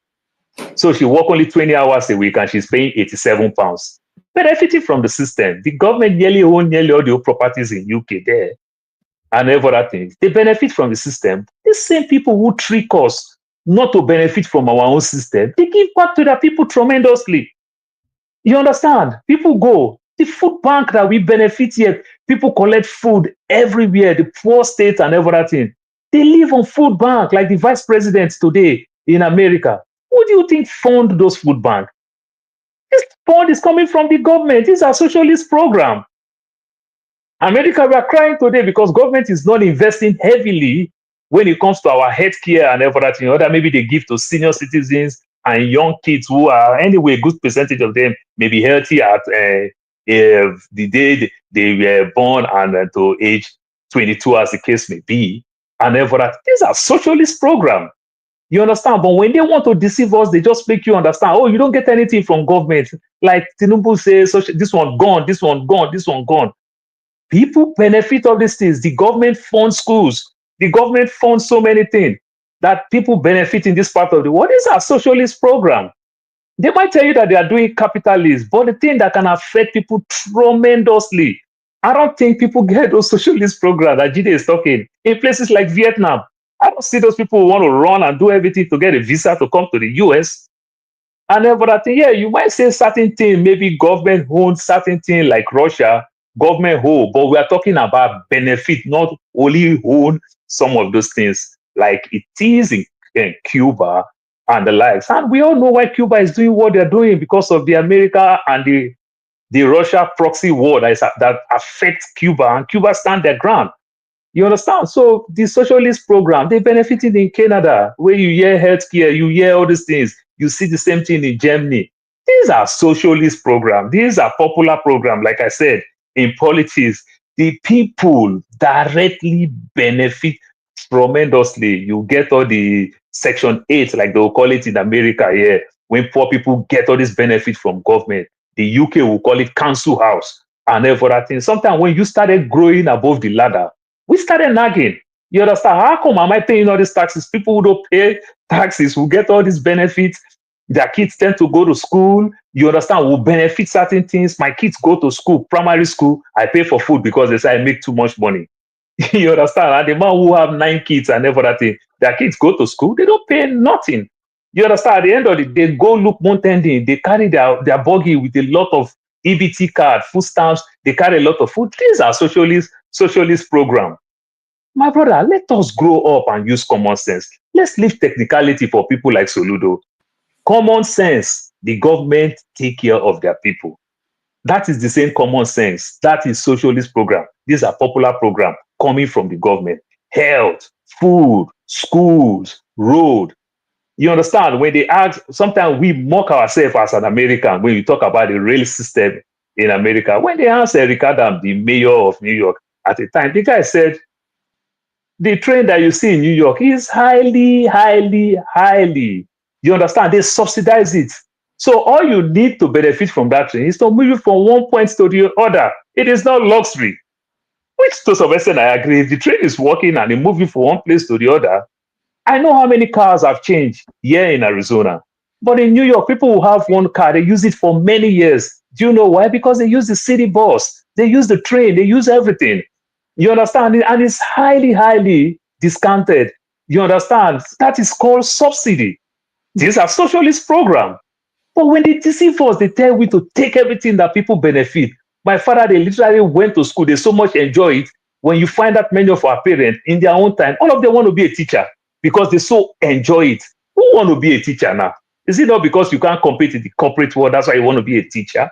So she work only 20 hours a week and she's paying £87. Benefiting from the system. The government nearly own nearly all the properties in UK there and other things. They benefit from the system. The same people who trick us not to benefit from our own system, they give back to their people tremendously. You understand? People go. The food bank that we benefit here, people collect food everywhere, the poor states and everything. They live on food bank like the vice president today in America. Who do you think fund those food banks? This fund is coming from the government. These are socialist program. America, we are crying today because government is not investing heavily when it comes to our healthcare and everything. Other maybe they give to senior citizens and young kids who are anyway a good percentage of them may be healthy at the day they were born and to age 22 as the case may be. And everything. These are socialist program. You understand? But when they want to deceive us, they just make you understand, oh, you don't get anything from government. Like Tinubu says, this one gone, this one gone, this one gone. People benefit of these things. The government funds schools. The government funds so many things that people benefit in this part of the world. These are socialist program. They might tell you that they are doing capitalism, but the thing that can affect people tremendously. I don't think people get those socialist programs that Jide is talking in places like Vietnam. I don't see those people who want to run and do everything to get a visa to come to the US. And then, but I think, yeah, you might say certain things, maybe government owns certain things like Russia, government hold, but we are talking about benefit, not only own some of those things like it is in Cuba and the likes. And we all know why Cuba is doing what they're doing because of the America and the Russia proxy war that affects Cuba, and Cuba stand their ground. You understand? So the socialist program, they benefited in Canada, where you hear healthcare, you hear all these things. You see the same thing in Germany. These are socialist programs. These are popular programs. Like I said, in politics, the people directly benefit tremendously. You get all the Section 8, like they'll call it in America here, when poor people get all this benefit from government. The UK will call it council house and everything. Sometimes when you started growing above the ladder, we started nagging. You understand? How come am I paying all these taxes? People who don't pay taxes who get all these benefits. Their kids tend to go to school. You understand? Will benefit certain things. My kids go to school, primary school. I pay for food because they say I make too much money. You understand? And the man who have 9 kids and everything, their kids go to school. They don't pay nothing. You understand? At the end of the day, they go look mountain. They carry their buggy with a lot of EBT card, food stamps. They carry a lot of food. These are socialist program. My brother, let us grow up and use common sense. Let's leave technicality for people like Soludo. Common sense, the government take care of their people. That is the same common sense. That is socialist program. These are popular programs coming from the government. Health, food, schools, road. You understand? When they ask, sometimes we mock ourselves as an American when we talk about the rail system in America. When they asked Eric Adams, the mayor of New York at the time, the guy said, the train that you see in New York is highly. You understand? They subsidize it. So all you need to benefit from that train is to move it from one point to the other. It is not luxury. Which to some extent I agree. If the train is working and they move it from one place to the other, I know how many cars have changed here in Arizona. But in New York, people who have one car, they use it for many years. Do you know why? Because they use the city bus. They use the train. They use everything. You understand? And it's highly discounted. You understand? That is called subsidy. These are socialist programs. But when they deceive us, they tell we to take everything that people benefit. My father, they literally went to school. They so much enjoy it. When you find that many of our parents, in their own time, all of them want to be a teacher because they so enjoy it. Who want to be a teacher now? Is it not because you can't compete in the corporate world? That's why you want to be a teacher?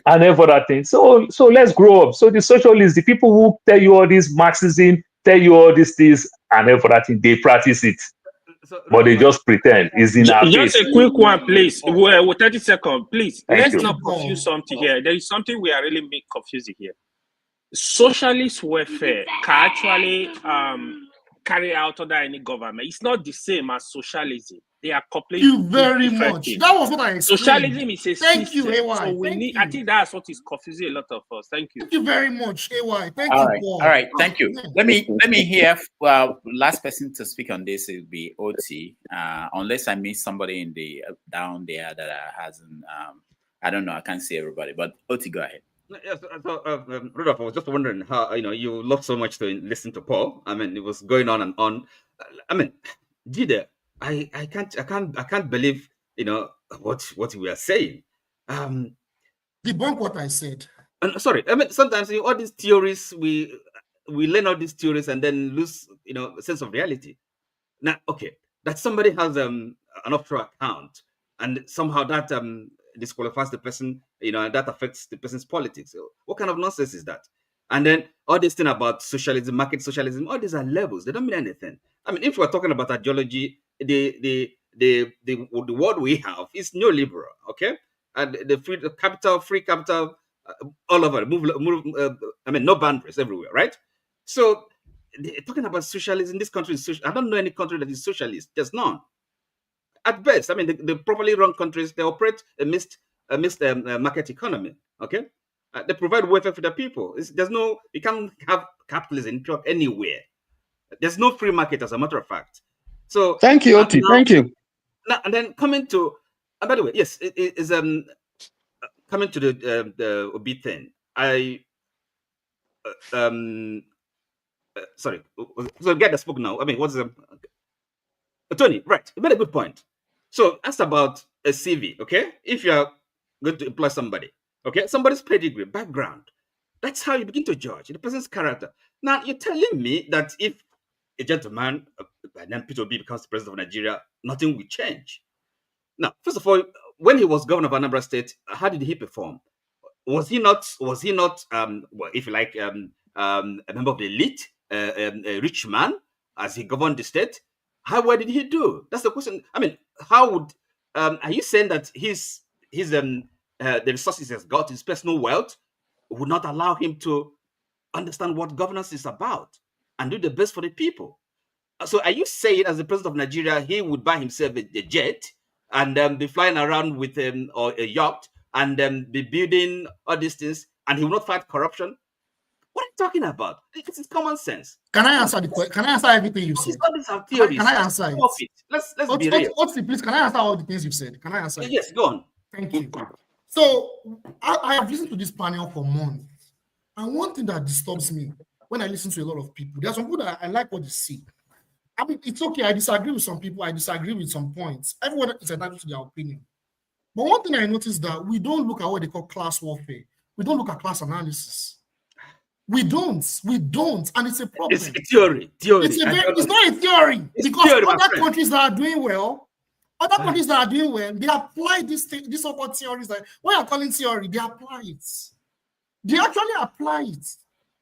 And everything. So let's grow up. So the socialists, the people who tell you all this Marxism, tell you all these things and everything, they practice it. but they just pretend. It's in our Just face. a quick one, please. Well, 30 seconds, please. Thank Let's you. not confuse something here. There is something we are really confusing here. Socialist welfare can actually carry out under any government. It's not the same as socialism. They are completely Thank you very different much. things. That was what I explained. Socialism is a Thank you, system. AY. So we Thank need. you. I think that's what is confusing a lot of us. Thank you. Thank you very much, AY. Thank All you, right, Paul. all right, thank you. Let me hear. Well, last person to speak on this will be OT. Unless I miss somebody in the down there that hasn't. I don't know. I can't see everybody, but OT, go ahead. Yes, Rudolph, I was just wondering how you love so much to listen to Paul. I mean, it was going on and on. I mean, Jide, I can't believe what we are saying. Debunk what I said. Sorry, I mean sometimes all these theories we learn all these theories and then lose a sense of reality. Now, okay, that somebody has an offshore account and somehow that disqualifies the person, and that affects the person's politics. So what kind of nonsense is that? And then all this thing about socialism, market socialism, all these are levels. They don't mean anything. I mean, if we're talking about ideology, the word we have is neoliberal, okay? And the free capital, all over, no boundaries everywhere, right? So talking about socialism, this country is social. I don't know any country that is socialist. There's none. At best, I mean, the properly run countries, they operate a mixed market economy. Okay, they provide welfare for the people. You can't have capitalism anywhere. There's no free market, as a matter of fact. So thank you, Oti. Thank you. Now and then coming to, by the way, yes, it is coming to the Obi thing. Sorry, so get the spoke now. I mean, what's Tony? Right, you made a good point. So asked about a CV, okay? If you are going to employ somebody, okay, somebody's pedigree, background, that's how you begin to judge the person's character. Now you're telling me that if a gentleman by name Peter Obi becomes the president of Nigeria, nothing will change. Now, first of all, when he was governor of Anambra State, how did he perform? Was he not? Well, if you like, a member of the elite, a rich man, as he governed the state? How well did he do? That's the question. I mean, how would are you saying that the resources he has got, his personal wealth, would not allow him to understand what governance is about and do the best for the people? So are you saying, as the president of Nigeria, he would buy himself a jet and be flying around with or a yacht and be building all these things, and he will not fight corruption? What are you talking about? This is common sense. Can I answer the question? Can I answer everything you said? All these are theories. Can I answer it? Let's be real. Please, can I answer all the things you've said? Can I answer it? Yes, go on. Thank you. So I have listened to this panel for months, and one thing that disturbs me when I listen to a lot of people, there's some people that I like what they see. I mean, it's okay. I disagree with some people. I disagree with some points. Everyone is entitled to their opinion. But one thing I noticed that we don't look at what they call class warfare. We don't look at class analysis. We don't, and it's a problem. It's a theory. It's not a theory, because other countries that are doing well, they apply these so-called theories. That what you're calling theory, they apply it. They actually apply it.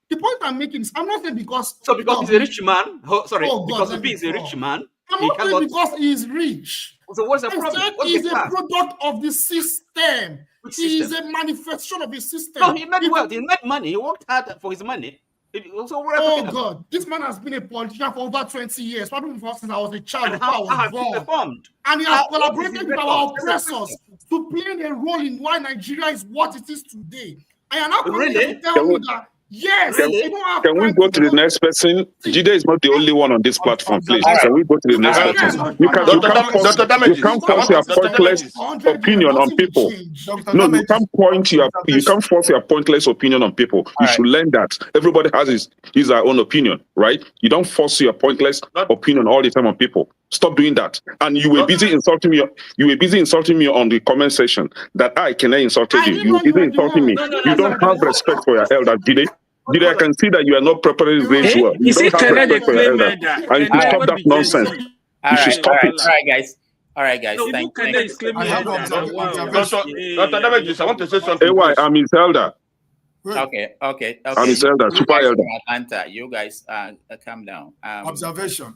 The point I'm making is, I'm not saying because he's a rich man. Because Obi is a rich man. I'm not saying because he's rich. So what's the problem? He's a product of the system. He is a manifestation of the system. No, he made wealth. He made money. He worked hard for his money. God, this man has been a politician for over 20 years. Probably since I was a child. And how has he performed? And he has collaborated with our oppressors to play a role in why Nigeria is what it is today. I am not going to tell me that. Yes, can we go to the next person? Jide is not the only one on this platform, please. Can we go to the next person? You can't force your pointless opinion on people. No, you can't force your pointless opinion on people. You should learn that. Everybody has his own opinion, right? You don't force your pointless opinion all the time on people. Stop doing that. And you were busy insulting me. You were busy insulting me on the comment section that I cannot insult you. You were busy insulting me. You don't have respect for your elder, Jide. I can see that you are not properly raised well. You don't have respect for your elder. And you should stop that nonsense. You should stop it. All right, guys. Thank you. Dr. Damages, I want to say something. I'm his elder. Okay. I'm his elder, You super guys elder. from Atlanta, you guys calm down. Observation.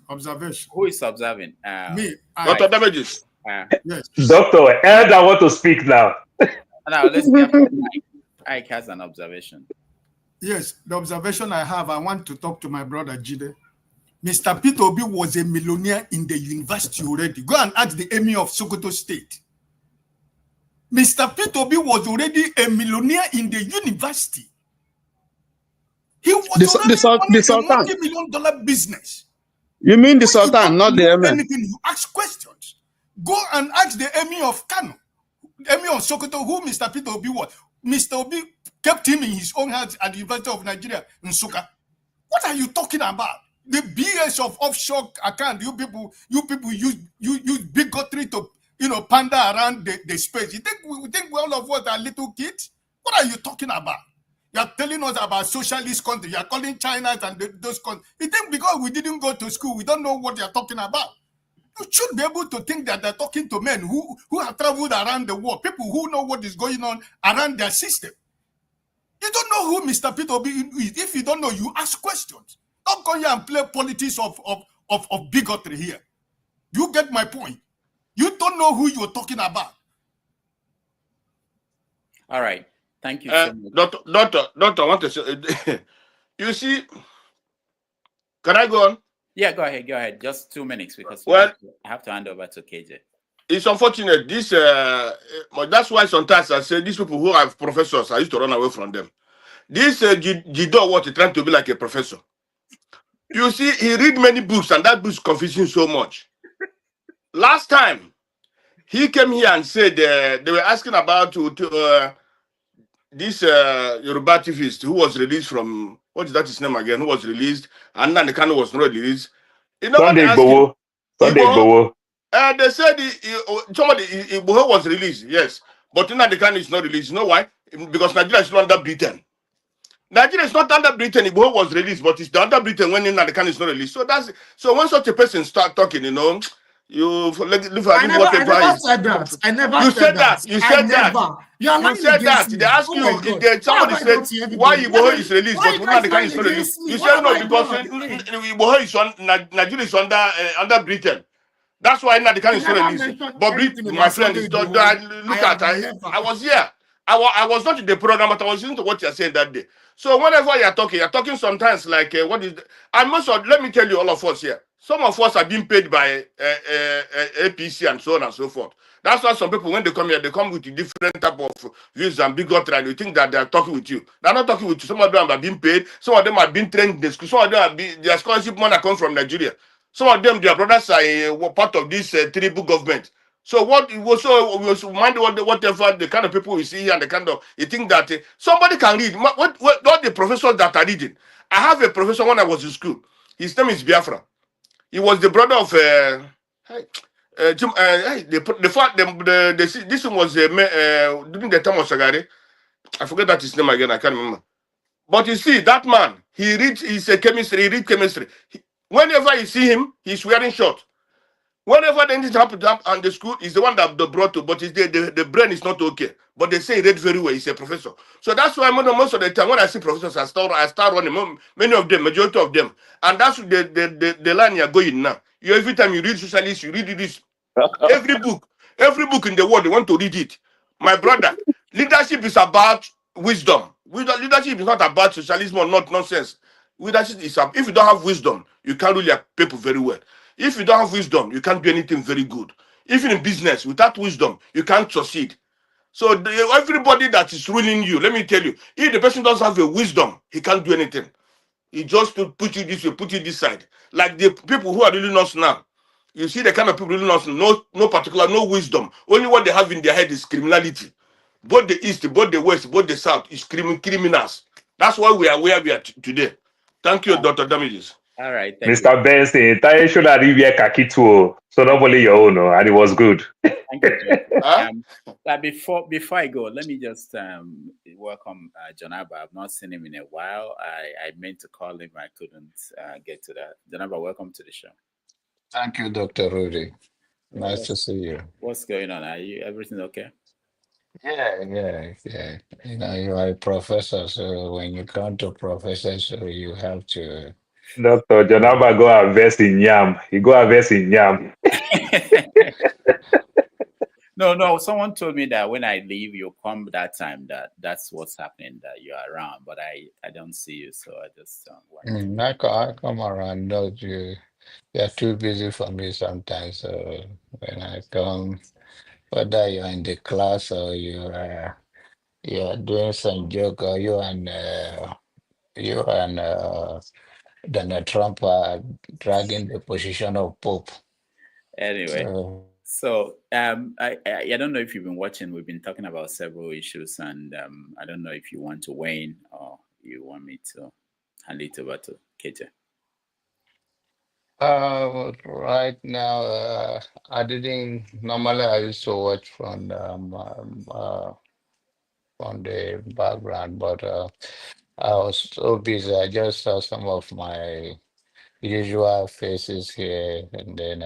Who is observing? Me. Dr. Damages. Yes. Doctor, elder want to speak now. Now let's hear from Mike. Ike has an observation. Yes, the observation I have, I want to talk to my brother Jide. Mr. Peter Obi was a millionaire in the university already. Go and ask the emir of Sokoto State. Mr. Peter Obi was already a millionaire in the university. He was already running a multi-million-dollar business. You mean the Sultan, not the emir? Anything, you ask questions. Go and ask the emir of Kano, the emir of Sokoto, who Mr. Peter Obi was. Mr. Obi kept him in his own hands at the University of Nigeria in Nsukka. What are you talking about? The BS of offshore account, you people use bigotry to pander around the space. You think we all of us are little kids? What are you talking about? You are telling us about socialist countries. You are calling China and those countries. You think because we didn't go to school, we don't know what you are talking about? You should be able to think that they're talking to men who have traveled around the world, people who know what is going on around their system. You don't know who Mr. Peter Obi is. If you don't know, you ask questions. Don't come here and play politics of bigotry here. You get my point. You don't know who you're talking about. All right. Thank you so much. Doctor, I want to say, you see, can I go on? Yeah, go ahead. Just 2 minutes because I have to hand over to KJ. It's unfortunate. That's why sometimes I say these people who have professors, I used to run away from them. This Jido, what he trying to be like a professor. You see, he read many books, and that book's confusing so much. Last time, he came here and said they were asking about this Yoruba activist who was released from, what is that his name again, who was released, and then the kind was not released. You know, Sunday Igboho. They said somebody Igboho was released, yes, but the kind is not released. You know why? Because Nigeria is not under Britain. Nigeria is not under Britain. Igboho was released, but it's under Britain when the kind is not released. So when such a person start talking, you know, you I never said that. I never said that. You said that. You said that. They ask you, somebody said why Igboho is released, but when the kind is not released. You said no because Igboho is Nigeria is under Britain. That's why the kind is not released. But my friend is look at I was here. I was not in the program, but I was listening to what you're saying that day. So whenever you're talking sometimes like what is and most of, let me tell you, all of us here, some of us are being paid by APC and so on and so forth. That's why some people, when they come here, they come with a different type of views and bigotry, and you think that they are talking with you. They're not talking with you. Some of them are being paid. Some of them are being trained in the school. Some of them their scholarship money come from Nigeria. Some of them, their brothers are part of this Tinubu government. So what was so mind whatever the kind of people we see here and the kind of you think that somebody can read what the professors that are reading. I have a professor when I was in school. His name is Biafra. He was the brother of this one was during the time of Sagari. I forget that his name again. I can't remember. But you see that man. He's a chemistry. He read chemistry. Whenever you see him, he's wearing short. Whenever anything happens on the school, he's the one that they brought to, but the brain is not okay. But they say he read very well. He's a professor. So that's why most of the time when I see professors, I start running. Many of them, majority of them. And that's the line you're going now. Every time you read socialist, you read this. Every book in the world, they want to read it. My brother, leadership is about wisdom. Leadership is not about socialism or not nonsense. Leadership is if you don't have wisdom, you can't rule your people very well. If you don't have wisdom, you can't do anything very good. Even in business, without wisdom, you can't succeed. So everybody that is ruling you, let me tell you, if the person doesn't have a wisdom, he can't do anything. He just to put you this way, put you this side. Like the people who are ruling us now. You see the kind of people ruling us, no particular, no wisdom. Only what they have in their head is criminality. Both the East, both the West, both the South is criminals. That's why we are where we are today. Thank you, Dr. Damages. All right, Mr. Benson, I should have read Kakituo, so not only your own, and it was good. Thank you. But before I go, let me just welcome John Abba. I've not seen him in a while. I meant to call him, I couldn't get to that. John Abba, welcome to the show. Thank you, Dr. Rudy. Nice to see you. What's going on? Everything okay? Yeah. You know, you are a professor, so when you come to professor, so you have to. Dr. Jonaba go harvest in yam. He go harvest in yam. No. Someone told me that when I leave, you come that time. That's what's happening. That you're around, but I don't see you, so I just wanted to. I come around, no, you're too busy for me sometimes. So when I come, whether you're in the class or you're doing some joke, or you and Donald Trump are dragging the position of Pope. Anyway, So so I don't know if you've been watching. We've been talking about several issues, and I don't know if you want to weigh in or you want me to hand it over to KJ. right now, I didn't normally I used to watch from the background, but I was so busy. I just saw some of my usual faces here, and then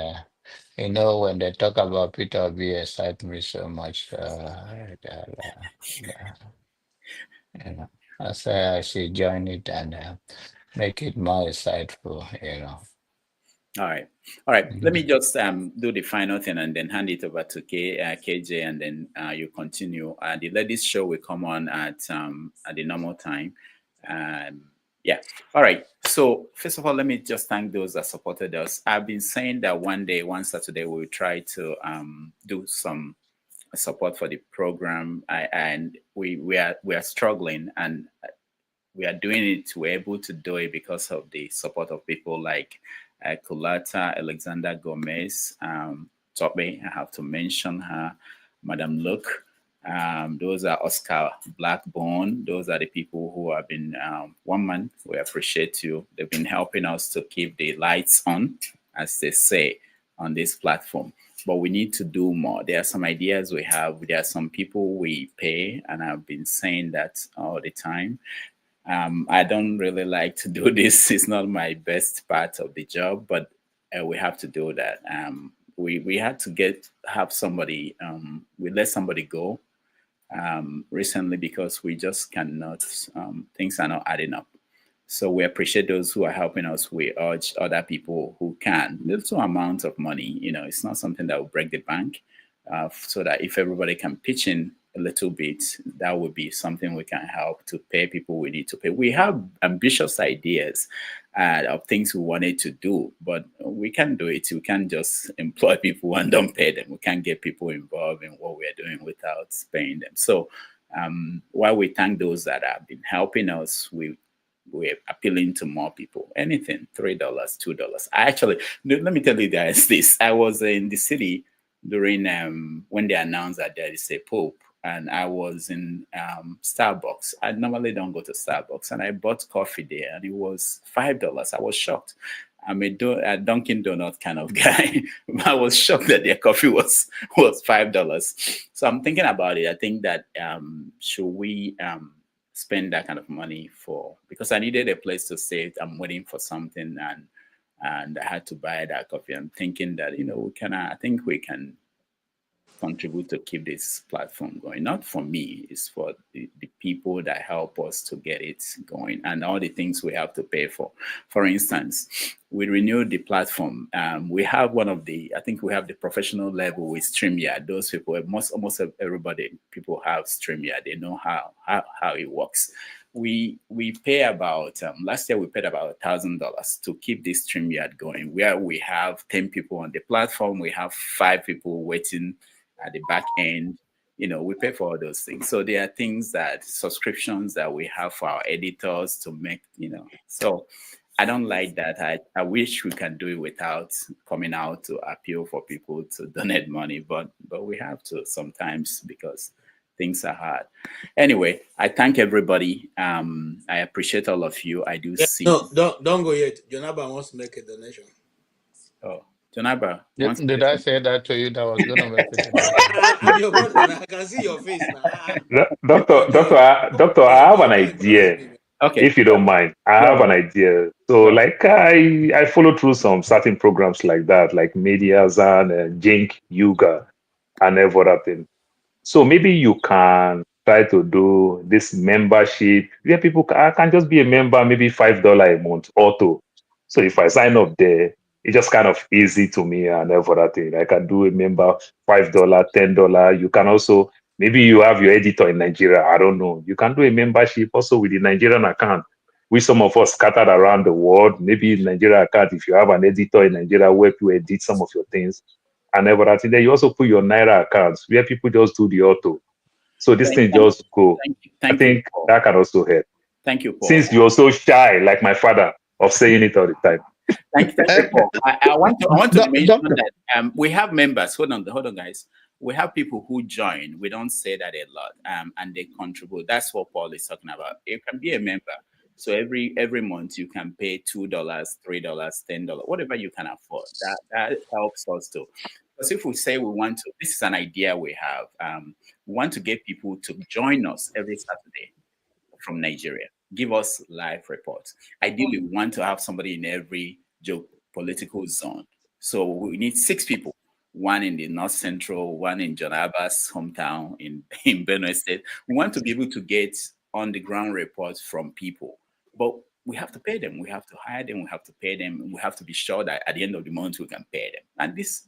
you know when they talk about Peter Obi, excite me so much. You know, I say I should join it and make it more insightful. You know. All right. Let me just do the final thing and then hand it over to KJ, and then you continue. The ladies' show will come on at the normal time. Yeah. All right. So first of all, let me just thank those that supported us. I've been saying that one Saturday, we'll try to do some support for the program, and we are struggling, and we are doing it. We're able to do it because of the support of people like Kulata, Alexander Gomez, Tope. I have to mention her, Madam Luke. Those are Oscar Blackbone. Those are the people who have been one month. We appreciate you. They've been helping us to keep the lights on, as they say, on this platform. But we need to do more. There are some ideas we have. There are some people we pay, and I've been saying that all the time. I don't really like to do this. It's not my best part of the job, but we have to do that. We had to have somebody. We let somebody go recently because we just cannot. Things are not adding up. So we appreciate those who are helping us. We urge other people who can. Little amount of money. You know, it's not something that will break the bank. So that if everybody can pitch in a little bit, that would be something we can help to pay people we need to pay. We have ambitious ideas of things we wanted to do, but we can't do it. We can't just employ people and don't pay them. We can't get people involved in what we are doing without paying them. So while we thank those that have been helping us, we're appealing to more people. Anything, $3, $2. Let me tell you guys this. I was in the city during when they announced that there is a Pope, and I was in Starbucks. I normally don't go to Starbucks, and I bought coffee there, and it was $5. I was shocked. I'm a Dunkin' Donut kind of guy. I was shocked that their coffee was $5. So I'm thinking about it. I think that should we spend that kind of money because I needed a place to stay. I'm waiting for something, and I had to buy that coffee. I'm thinking that, I think we can contribute to keep this platform going. Not for me, it's for the people that help us to get it going and all the things we have to pay for. For instance, we renewed the platform. We have I think we have the professional level with StreamYard. Those people, almost everybody, people have StreamYard. They know how it works. We pay about, last year we paid about $1,000 to keep this StreamYard going, where we have 10 people on the platform. We have 5 people waiting at the back end. We pay for all those things. So there are subscriptions that we have for our editors to make, so I don't like that. I wish we can do it without coming out to appeal for people to donate money, but we have to sometimes because things are hard. Anyway, I thank everybody. I appreciate all of you. I do see. No, don't go yet. Jonaba wants to make a donation. Oh, Jonaba. Did I say that to you that I was going to make a donation? I'm your brother. I can see your face now. Doctor, I have an idea. Okay. If you don't mind, I have an idea. So, I follow through some certain programs like that, like Mediazan and Jink Yoga and every other thing. So maybe you can try to do this membership where people can just be a member, maybe $5 a month auto. So if I sign up there, it's just kind of easy to me and everything. I can do a member $5, $10. You can also, maybe you have your editor in Nigeria. I don't know. You can do a membership also with the Nigerian account. We some of us scattered around the world. Maybe in Nigeria account, if you have an editor in Nigeria where you edit some of your things and everything, then you also put your Naira accounts where people just do the auto. So this thing just go. I think that can also help. Thank you, Paul. Since you're so shy, like my father, of saying it all the time. Thank you, Paul. I want to mention that we have members. Hold on, guys. We have people who join. We don't say that a lot, and they contribute. That's what Paul is talking about. You can be a member. So every month you can pay $2, $3, $10, whatever you can afford. That helps us too. Because if we say we want to, this is an idea we have. We want to get people to join us every Saturday from Nigeria. Give us live reports. Ideally, we want to have somebody in every geopolitical zone. So we need 6 people. One in the North Central, one in John Abbas' hometown in Benue State. We want to be able to get on the ground reports from people. But we have to pay them. We have to hire them. We have to pay them. And we have to be sure that at the end of the month, we can pay them. And this,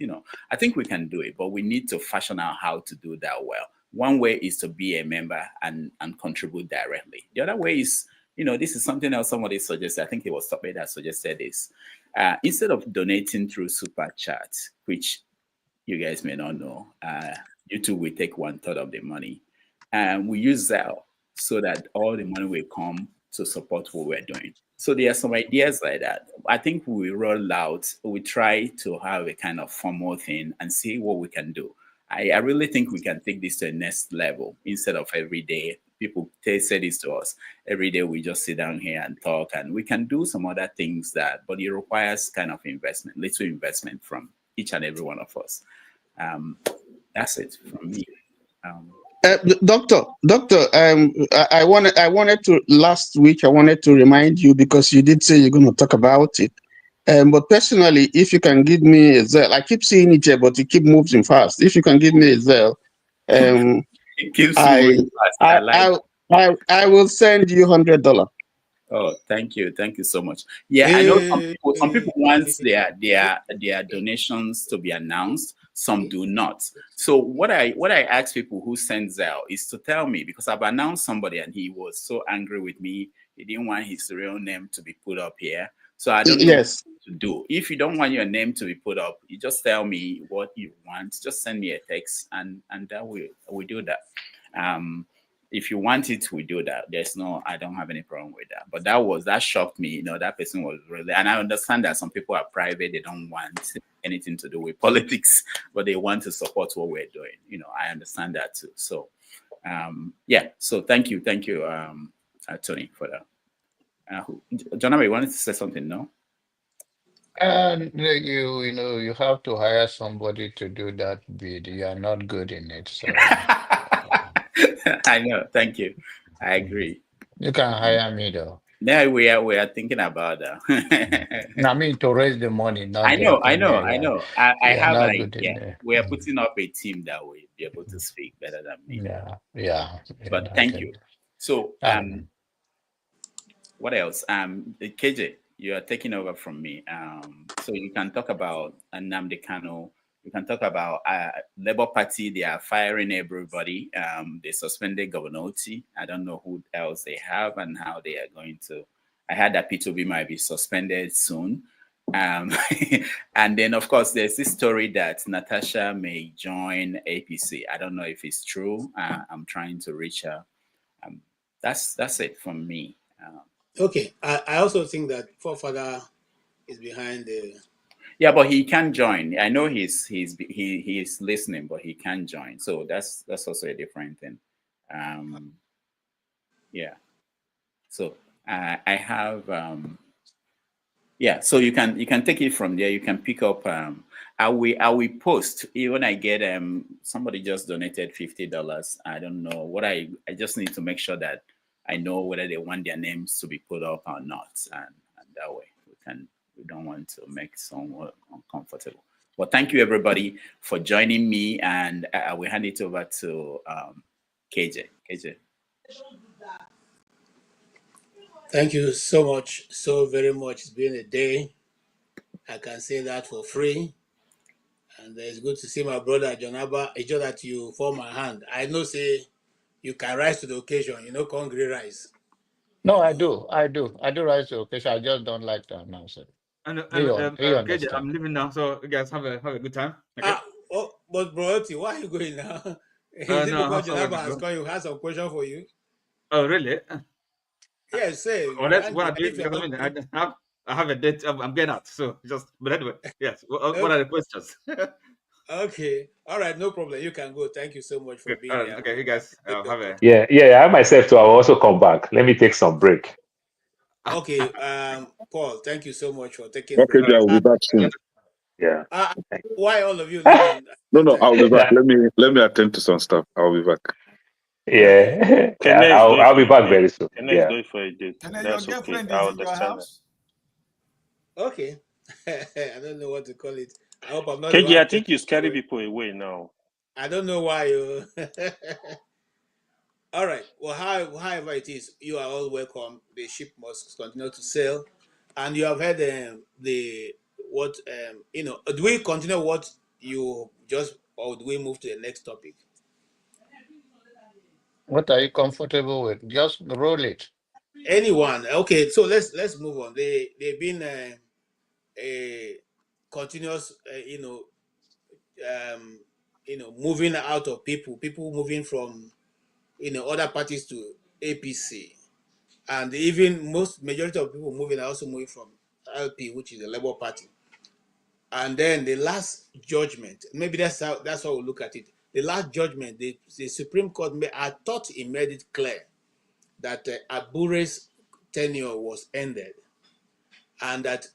I think we can do it, but we need to fashion out how to do that well. One way is to be a member and contribute directly. The other way is, this is something else somebody suggested. I think it was somebody that suggested this. Instead of donating through Super Chat, which you guys may not know, YouTube will take 1/3 of the money. And we use Zelle so that all the money will come to support what we're doing. So there are some ideas like that. I think we roll out, we try to have a kind of formal thing and see what we can do. I really think we can take this to the next level instead of every day. People say this to us. Every day we just sit down here and talk, and we can do some other things but it requires kind of investment, little investment from each and every one of us. That's it from me. Doctor, I wanted to last week. I wanted to remind you because you did say you're going to talk about it. But personally, if you can give me a Zelle, I keep seeing it here, but it keep moving fast. If you can give me a Zelle, it keeps moving fast. I will send you $100. Oh, thank you so much. Yeah, I know some people want their donations to be announced. Some do not. So what I ask people who send Zelle is to tell me, because I've announced somebody and he was so angry with me. He didn't want his real name to be put up here. So I don't know what to do. If you don't want your name to be put up, you just tell me what you want. Just send me a text and that we do that. If you want it, we do that. I don't have any problem with that. But that shocked me. That person was really, and I understand that some people are private. They don't want anything to do with politics, but they want to support what we're doing. I understand that too. So, yeah. So thank you, Tony, for that. John, you wanted to say something, no? You have to hire somebody to do that bid. You are not good in it, so. I know. Thank you. I agree. You can hire me though. Yeah, we are thinking about that. I mean, to raise the money. Not I know. I have an idea. We are putting up a team that will be able to speak better than me. Yeah. But thank you. So, what else? KJ, you are taking over from me. So you can talk about Nnamdi Kanu. You can talk about Labour Party. They are firing everybody. They suspended Governor Oti. I don't know who else they have and how they are going to. I heard that P2B might be suspended soon. And then, of course, there's this story that Natasha may join APC. I don't know if it's true. I'm trying to reach her. That's it from me. Okay. I also think that Forefather is behind the. Yeah, but he can join. I know he's listening, but he can join. So that's also a different thing. Yeah. So I have yeah. So you can take it from there. You can pick up. I will post when I get somebody just donated $50. I don't know what I just need to make sure that I know whether they want their names to be put up or not, and that way we don't want to make someone uncomfortable. Well, thank you everybody for joining me, and I will hand it over to KJ. KJ. Thank you so much, so very much. It's been a day. I can say that for free. And it's good to see my brother Jonaba. It's just that you form my hand. I know, say you can rise to the occasion. You know, Congress rise. No, I do. I do. I do rise to the occasion. I just don't like to announce it. And He KJ, understand. I'm leaving now, so you guys have a good time. Okay? Oh, but Brody, why are you going now? Is it No, I because have somewhere Jonaba to has go. come? You has some question for you? Oh, really? Yes, say. Well, You let's can't what go. I do If you're because I not mean going, I have a date. I'm getting out. So just but anyway, yes. What okay. are the questions? Okay. All right. No problem. You can go. Thank you so much for Good. being here. Okay, you guys Appreciate your have a. Yeah, yeah. I myself too. I will also come back. Let me take some break. Okay. Paul, thank you so much for taking Okay, break. I will be back soon. Yeah. Why all of you leaving at the No, same time? I'll be back. Let me attend to some stuff. I'll be back. Okay. Yeah, Kene is going I'll for be a back date. very soon. Kene is Yeah. going for a date. And then your That's okay. girlfriend I is in your understand that. house? Okay. I don't know what to call it. I hope I'm not the KJ, I one. think you scary people away now. I don't know why you. All right. Well, however it is, you are all welcome. The ship must continue to sail, and you have heard the what Do we continue what you just, or do we move to the next topic? What are you comfortable with? Just roll it. Anyone? Okay. So let's move on. They've been a continuous, moving out of people moving from other parties to APC. And even most majority of people moving are also moving from LP, which is the Labour Party. And then the last judgment, maybe that's how we look at it. The last judgment, the Supreme Court, I thought it made it clear that Abure's tenure was ended, and that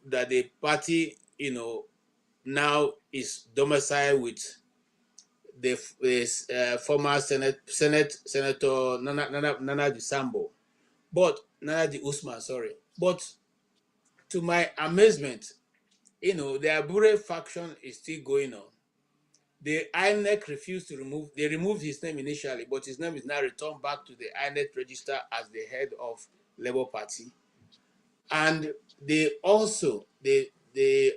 that the party now is domiciled with the former Senator Nana Disambo, but Nana Di Usman, sorry. But to my amazement, the Abure faction is still going on. The INEC refused to remove, they removed his name initially, but his name is now returned back to the INEC register as the head of Labour Party. And they also, in the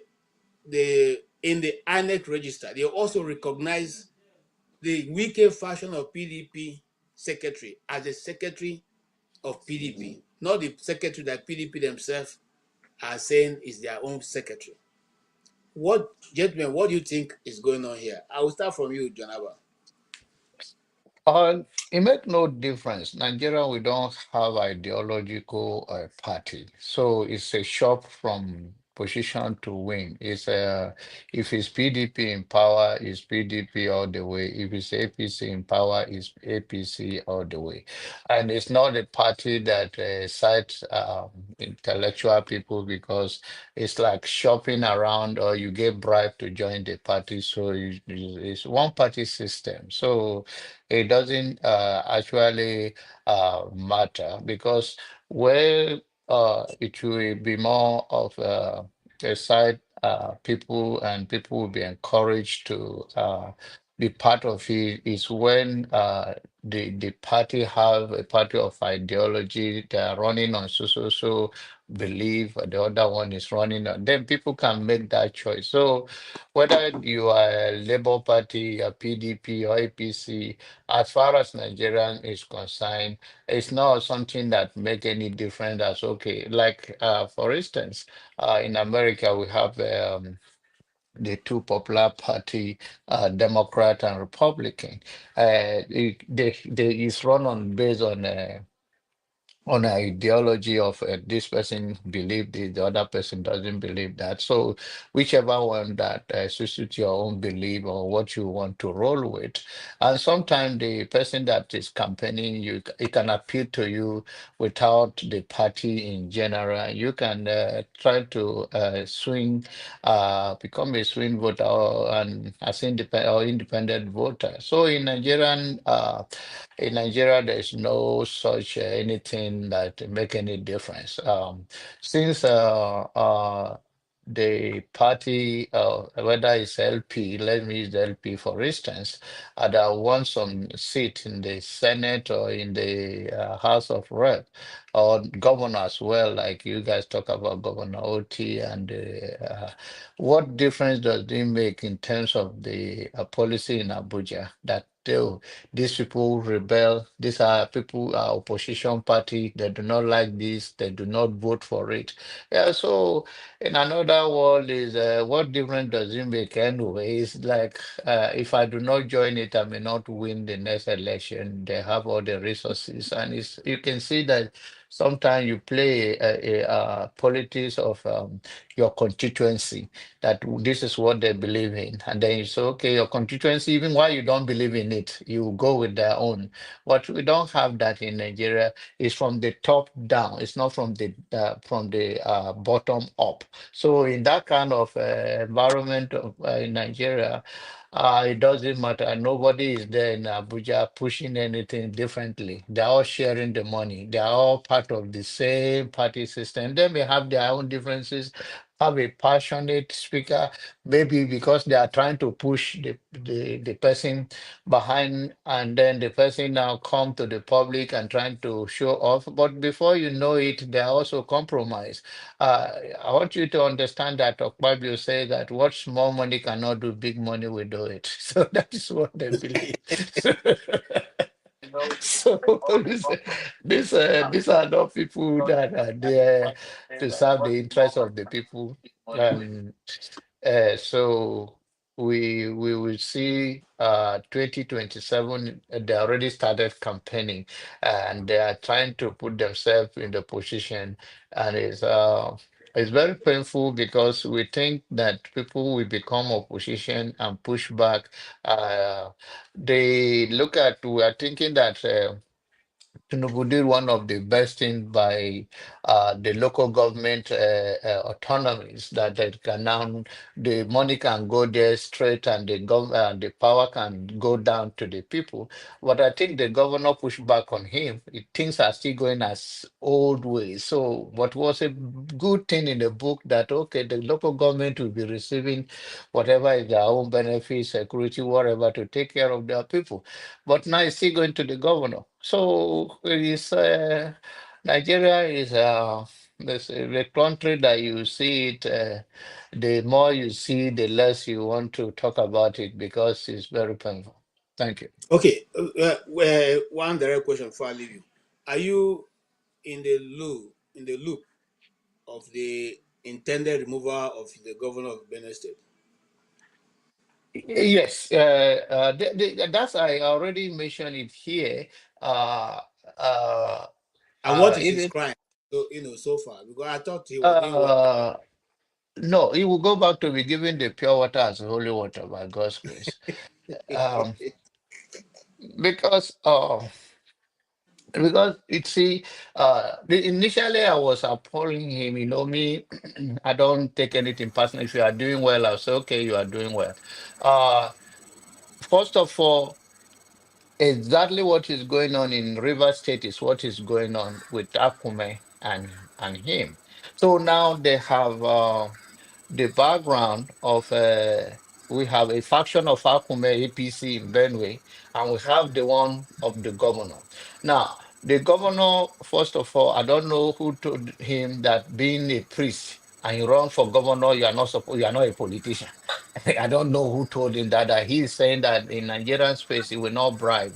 INEC register, they also recognize the weaker faction of PDP secretary as the secretary of PDP, not the secretary that PDP themselves are saying is their own secretary. Gentlemen, what do you think is going on here? I will start from you, Jonaba. It makes no difference. Nigeria, we don't have ideological party, so it's a shop from position to win. It's if it's PDP in power, it's PDP all the way. If it's APC in power, it's APC all the way. And it's not a party that cites intellectual people, because it's like shopping around, or you get bribed to join the party. So it's one party system. So it doesn't actually matter, because where it will be more of a side people, and people will be encouraged to be part of it, is when the party have a party of ideology. They are running on so belief, the other one is running on, then people can make that choice. So whether you are a Labour Party, a PDP, or APC, as far as Nigerian is concerned, it's not something that make any difference. That's okay. Like for instance, in America we have the two popular party, Democrat and Republican. They is run on based on an ideology of this person believe this, the other person doesn't believe that. So whichever one that suits your own belief or what you want to roll with. And sometimes the person that is campaigning, it can appeal to you without the party in general. You can try to swing, become a swing voter, and as independent voter. So in Nigeria, there's no such anything that make any difference. Since the party, whether it's LP, let me use the LP for instance, that wants some seat in the Senate or in the House of Rep, or governor as well, like you guys talk about Governor OT, and what difference does it make in terms of the policy in Abuja that these people rebel, these are people, opposition party, they do not like this, they do not vote for it. Yeah, so in another world is what difference does it make anyway? It's like if I do not join it, I may not win the next election. They have all the resources, and it's, you can see that sometimes you play politics of your constituency, that this is what they believe in, and then you say, okay, your constituency, even while you don't believe in it, you go with their own. But we don't have that in Nigeria. It's from the top down. It's not from the bottom up. So in that kind of environment in Nigeria, it doesn't matter. Nobody is there in Abuja pushing anything differently. They're all sharing the money. They are all part of the same party system. They may have their own differences, have a passionate speaker, maybe because they are trying to push the person behind, and then the person now come to the public and trying to show off. But before you know it, they are also compromised. I want you to understand that Okpabio say that what small money cannot do, big money will do it. So that is what they believe. So these are not people that are there to serve the interests of the people. And so we will see 2027, they already started campaigning, and they are trying to put themselves in the position, and it's very painful because we think that people will become opposition and push back. They look at, we are thinking that Tinubu did one of the best things by the local government autonomies, that they can now, the money can go there straight, and the power can go down to the people. But I think the governor pushed back on him. Things are still going as old ways. So what was a good thing in the book, that okay, the local government will be receiving whatever is their own benefits, security, whatever, to take care of their people. But now it's still going to the governor. So it is, Nigeria is the country that you see it, the more you see, the less you want to talk about it, because it's very painful. Thank you. Okay, one direct question before I leave you. Are you in the loop of the intended removal of the governor of Benue State? Yes, that's, I already mentioned it here. And what is his Even crime? So so far, because I thought he was doing well. no, he will go back to be given the pure water as holy water by God's grace. Um, because you see, initially I was appalling him. You know me, I don't take anything personal. If you are doing well, I'll say, okay, you are doing well. First of all, exactly what is going on in River State is what is going on with Akume and him. So now they have the background of we have a faction of Akume APC in Benue, and we have the one of the governor. Now, the governor, first of all, I don't know who told him that being a priest and you run for governor, you are not supposed, you are not a politician. I don't know who told him that. He's saying that in Nigerian space, he will not bribe.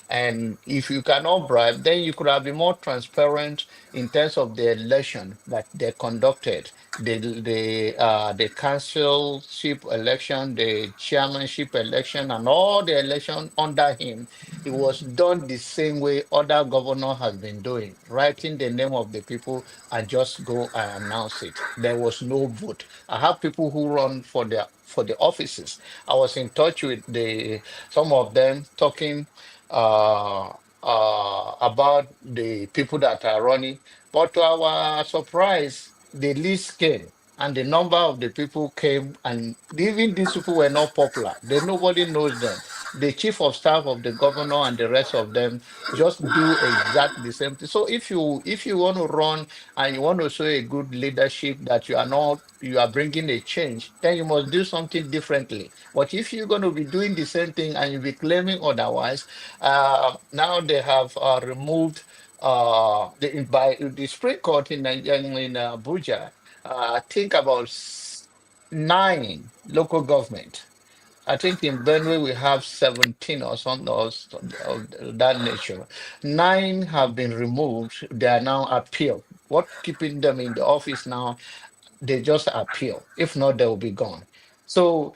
And if you cannot bribe, then you could have been more transparent in terms of the election that they conducted, the councilship election, the chairmanship election, and all the election under him. It was done the same way other governor has been doing, writing the name of the people and just go and announce it. There was no vote. I have people who run for the offices. I was in touch with some of them, talking about the people that are running. But to our surprise, the list came, and the number of the people came, and even these people were not popular. Nobody knows them. the chief of staff of the governor and the rest of them just do exactly the same thing. So if you want to run and you want to show a good leadership that you are bringing a change, then you must do something differently. But if you're going to be doing the same thing and you be claiming otherwise, now they have removed by the Supreme Court in Abuja. I think about 9 local government. I think in Benue we have 17 or something of that nature. 9 have been removed. They are now appealed. What keeping them in the office now? They just appeal. If not, they will be gone. So,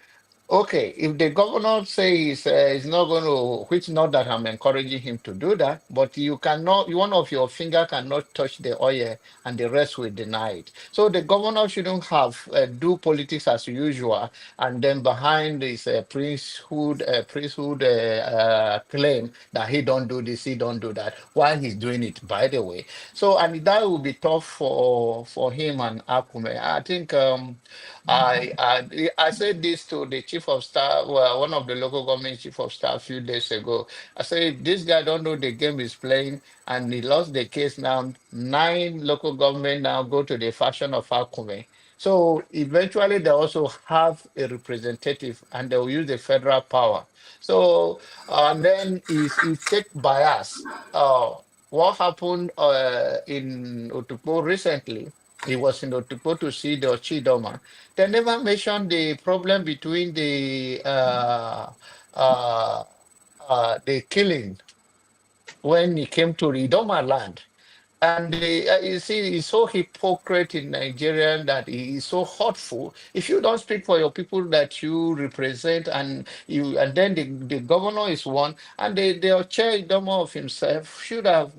okay, if the governor says he's not going to, which not that I'm encouraging him to do that, but you cannot, one of your finger cannot touch the oil and the rest will deny it. So the governor shouldn't have do politics as usual, and then behind this priesthood claim that he don't do this, he don't do that, while he's doing it, by the way. So, and that will be tough for him and Akume. I think I said this to the chief of staff, well, one of the local government chief of staff a few days ago. I said, this guy don't know the game he's playing, and he lost the case now. 9 local government now go to the fashion of Akume. So eventually they also have a representative and they'll use the federal power. So and then is take bias. What happened in Otukpo recently? He was in Otukpo to see the Chidoma. They never mentioned the problem between the killing when he came to Idoma land. And you see, he's so hypocrite in Nigeria that he is so hurtful. If you don't speak for your people that you represent, and then the governor is one, and the chair of himself should have.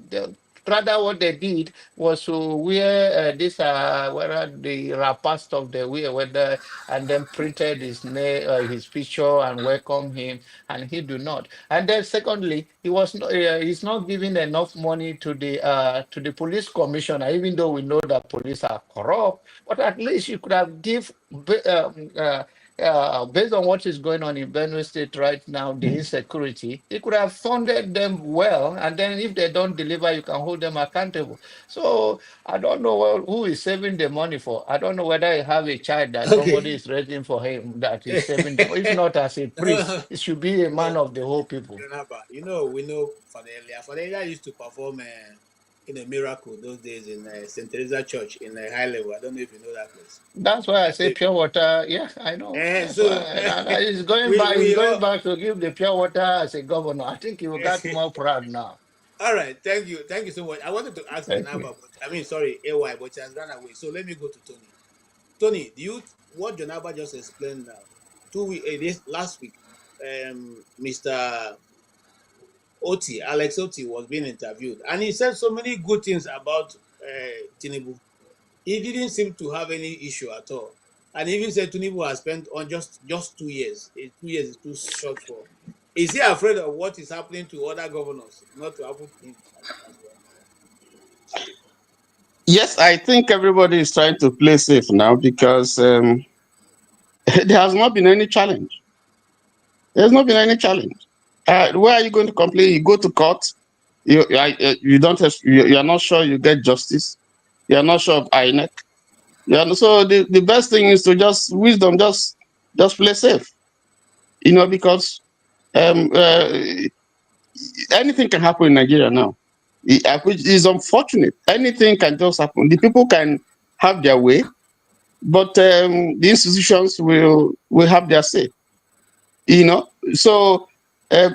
Rather, what they did was to wear where the wrapper stuff they wear, whether and then printed his name, his picture, and welcome him, and he do not. And then secondly, he's not giving enough money to the police commissioner, even though we know that police are corrupt. But at least you could have based on what is going on in Benue State right now, the insecurity, you could have funded them well, and then if they don't deliver, you can hold them accountable. So I don't know who is saving the money for. I don't know whether you have a child that somebody is raising for him that is saving them. If not as a priest, it should be a man of the whole people. You know, we know Father Elia. Father Elia used to perform in a miracle those days in St. Teresa Church in a high level. I don't know if you know that place. That's why I say pure water. Yeah, I know. He's going back. He's going back to give the pure water as a governor. I think he will get more proud now. All right, thank you so much. I wanted to ask Jonaba, AY, but she has run away. So let me go to Tony. Tony, what Jonaba just explained now? 2 weeks last week, Mr. Alex Oti was being interviewed, and he said so many good things about Tinubu. He didn't seem to have any issue at all, and he even said Tinubu has spent on just 2 years. 2 years is too short for. Is he afraid of what is happening to other governors, not to happen to him as well? Yes, I think everybody is trying to play safe now because there has not been any challenge. There's not been any challenge. Where are you going to complain? You go to court. You are not sure you get justice. You are not sure of INEC. So the best thing is to just play safe. Because anything can happen in Nigeria now, which is unfortunate. Anything can just happen. The people can have their way, but the institutions will have their say. So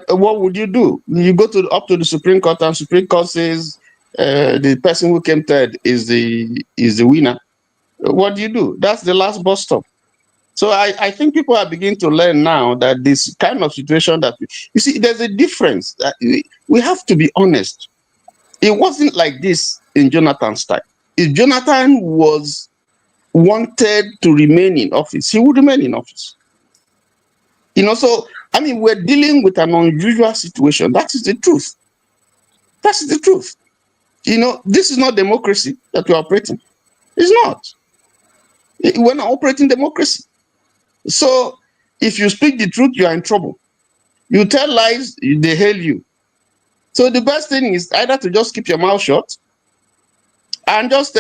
what would you do? You go up to the Supreme Court, and Supreme Court says the person who came third is the winner. What do? That's the last bus stop. So I think people are beginning to learn now that this kind of situation that you see, there's a difference. We have to be honest. It wasn't like this in Jonathan's time. If Jonathan was wanted to remain in office, he would remain in office. So we're dealing with an unusual situation. That is the truth. That's the truth. This is not democracy that we're operating. It's not. We're not operating democracy. So if you speak the truth, you are in trouble. You tell lies, they hail you. So the best thing is either to just keep your mouth shut and just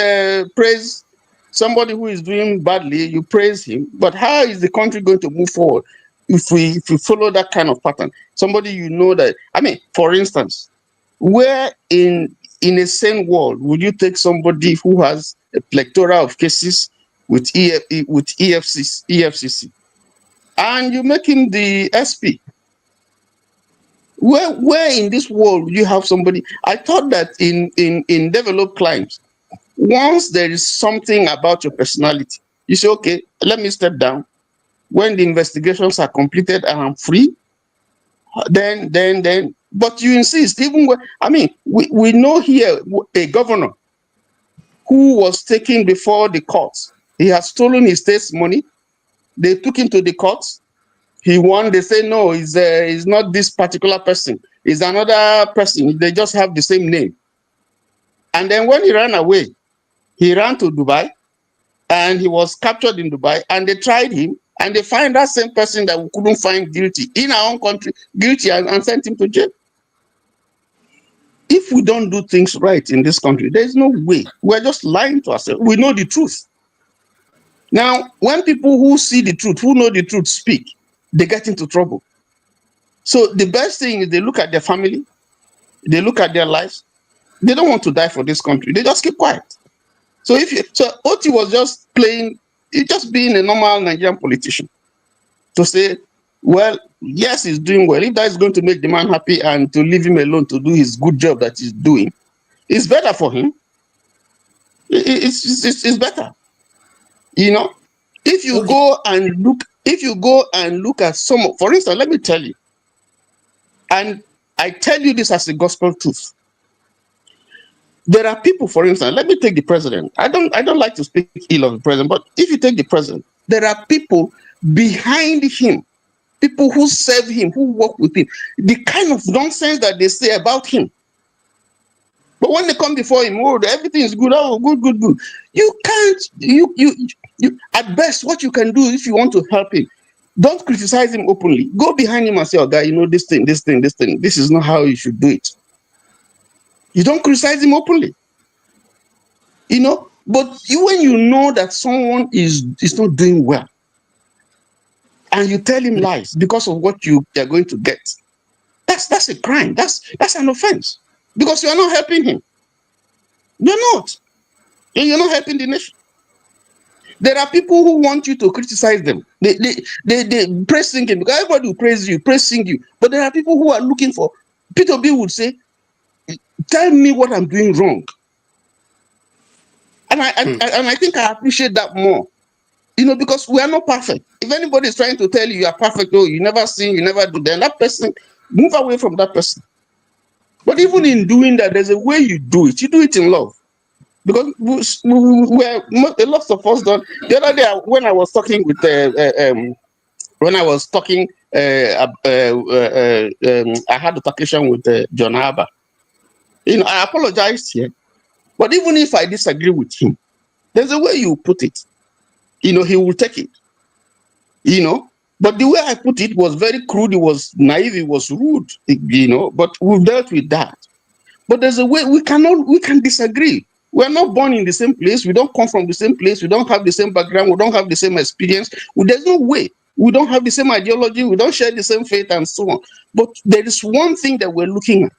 praise somebody who is doing badly. You praise him, but how is the country going to move forward if we follow that kind of pattern? Somebody you know that, I mean, for instance, where in a sane world would you take somebody who has a plethora of cases with EFCC and you make him the SP? Where in this world would you have somebody? I thought that in developed climes, once there is something about your personality, you say, okay, let me step down. When the investigations are completed and I'm free, then, but you insist, even when, I mean, we know here a governor who was taken before the courts. He has stolen his state's money. They took him to the courts. He won. They say, no, he's not this particular person. He's another person. They just have the same name. And then when he ran away, he ran to Dubai and he was captured in Dubai and they tried him and they find that same person that we couldn't find guilty in our own country, guilty, and sent him to jail. If we don't do things right in this country, there's no way. We're just lying to ourselves. We know the truth. Now, when people who see the truth, who know the truth speak, they get into trouble. So the best thing is they look at their family, they look at their lives. They don't want to die for this country. They just keep quiet. So Oti was just playing, just being a normal Nigerian politician to say, well, yes, he's doing well. If that is going to make the man happy and to leave him alone to do his good job that he's doing, it's better for him. It's better. You know, if you go and look at some, for instance, let me tell you, and I tell you this as a gospel truth. There are people, for instance, let me take the president. I don't like to speak ill of the president, but if you take the president, there are people behind him, people who serve him, who work with him, the kind of nonsense that they say about him. But when they come before him, oh, everything is good, oh, good. You can't, you at best, what you can do if you want to help him, don't criticize him openly. Go behind him and say, oh, guy, you know, this thing, this is not how you should do it. You don't criticize him openly. You know, but when you know that someone is not doing well, and you tell him lies because of what you are going to get, that's a crime. That's an offense. Because you are not helping him. You're not. And you're not helping the nation. There are people who want you to criticize them. They praise singing, because everybody will praise you, sing you. But there are people who are looking for, Peter B would say, tell me what I'm doing wrong. And I think I appreciate that more. You know, because we are not perfect. If anybody is trying to tell you are perfect, oh, you never sin, you never do, then that person, move away from that person. But even in doing that, there's a way you do it. You do it in love. Because a lot of us don't. The other day, when I was talking with, I had a talkation with John Harbour. You know, I apologized here. But even if I disagree with him, there's a way you put it. You know, he will take it. You know, but the way I put it was very crude. It was naive. It was rude. You know, but we've dealt with that. But there's a way we can disagree. We're not born in the same place. We don't come from the same place. We don't have the same background. We don't have the same experience. There's no way. We don't have the same ideology. We don't share the same faith and so on. But there is one thing that we're looking at.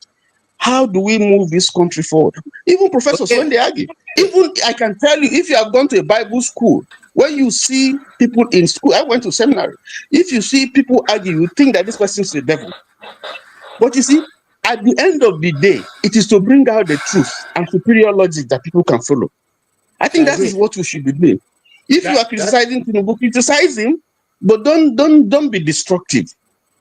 How do we move this country forward? Even professors, when they argue, even I can tell you, if you have gone to a Bible school, when you see people in school, I went to seminary, if you see people argue, you think that this person is the devil. But you see, at the end of the day, it is to bring out the truth and superior logic that people can follow. I think that is what we should be doing. If you are criticizing Tinubu, criticize him, but don't be destructive.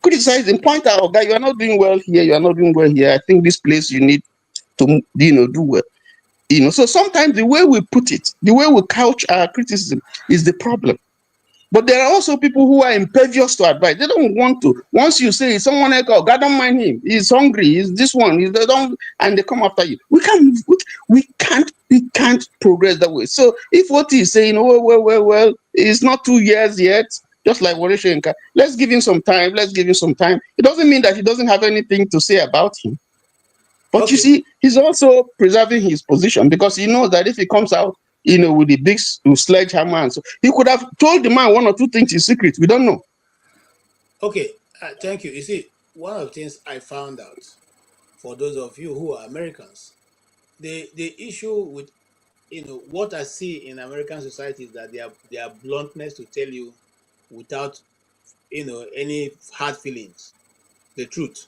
Criticize him, point out, okay, you are not doing well here, you are not doing well here. I think this place you need to, do well. So sometimes the way we put it, the way we couch our criticism is the problem. But there are also people who are impervious to advice. They don't want to. Once you say someone else, oh, God, don't mind him. He's hungry. He's this one. And they come after you. We can't progress that way. So if what he's saying, well, it's not 2 years yet. Just like Warishenka, let's give him some time. Let's give him some time. It doesn't mean that he doesn't have anything to say about him. But you see, he's also preserving his position because he knows that if he comes out, with the big sledgehammer, and so he could have told the man one or two things in secret. We don't know. Okay, thank you. You see, one of the things I found out, for those of you who are Americans, the issue with what I see in American society is that their bluntness to tell you without any hard feelings the truth.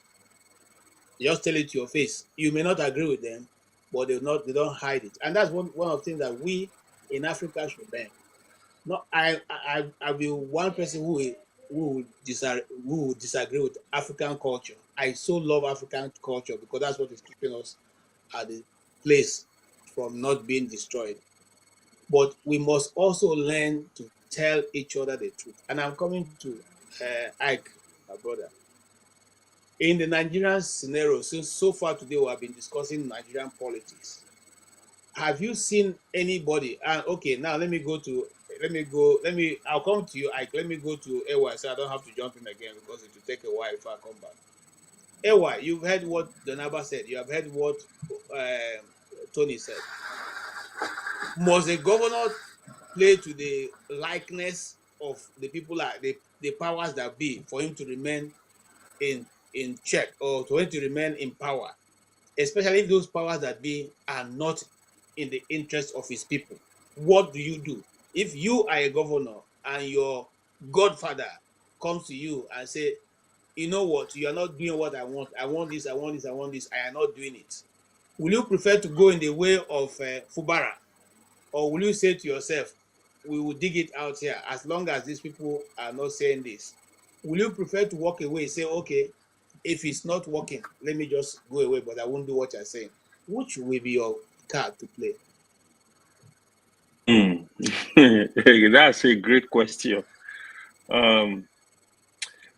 They just tell it to your face. You may not agree with them, but they don't hide it. And that's one of the things that we in Africa should learn. No, I'll be one person who will disagree with African culture. I so love African culture because that's what is keeping us at the place from not being destroyed. But we must also learn to tell each other the truth. And I'm coming to Ike, my brother. In the Nigerian scenario, since so far today we have been discussing Nigerian politics. Have you seen anybody? And okay, now I'll come to you, Ike. Let me go to AY so I don't have to jump in again because it will take a while if I come back. AY, you've heard what Donaba said. You have heard what Tony said. Must a governor play to the likeness of the people, the powers that be, for him to remain in check or for him to remain in power, especially if those powers that be are not in the interest of his people? What do you do if you are a governor and your godfather comes to you and say, you know what, you are not doing what I want. I want this, I want this, I want this. I am not doing it. Will you prefer to go in the way of Fubara, or will you say to yourself, we will dig it out here as long as these people are not saying this? Will you prefer to walk away and say, okay, if it's not working, let me just go away, but I won't do what you're saying? Which will be your card to play? That's a great question.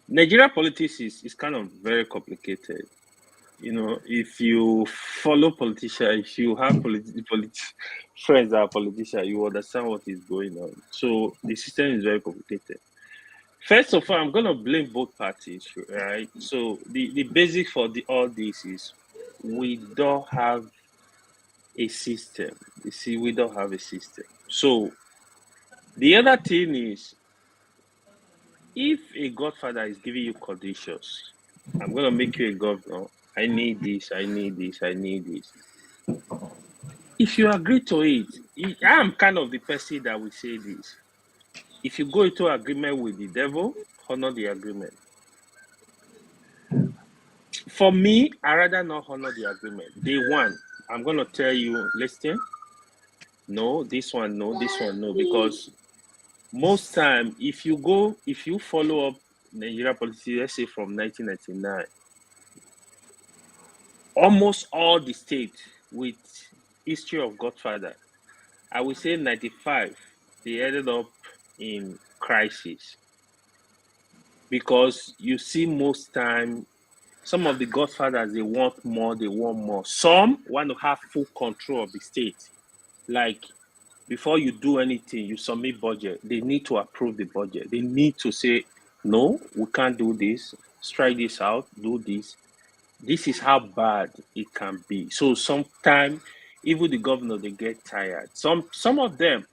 Nigeria politics is kind of very complicated. If you follow politicians, if you have friends that are politicians, you understand what is going on. So the system is very complicated. First of all, I'm going to blame both parties, right? So the basic for all this is we don't have a system. You see, we don't have a system. So the other thing is, if a godfather is giving you conditions, I'm going to make you a governor. I need this, I need this, I need this. If you agree to it, I'm kind of the person that will say this. If you go into agreement with the devil, honor the agreement. For me, I rather not honor the agreement. Day one, I'm going to tell you, listen, no, this one, no, this one, no, because most time, if you follow up Nigeria politics, let's say from 1999, almost all the states with history of Godfather, I would say 95, they ended up in crisis. Because you see most time, some of the Godfathers, they want more. Some want to have full control of the state. Like, before you do anything, you submit budget. They need to approve the budget. They need to say, no, we can't do this. Strike this out, do this. This is how bad it can be. So sometimes, even the governor, they get tired. Some of them,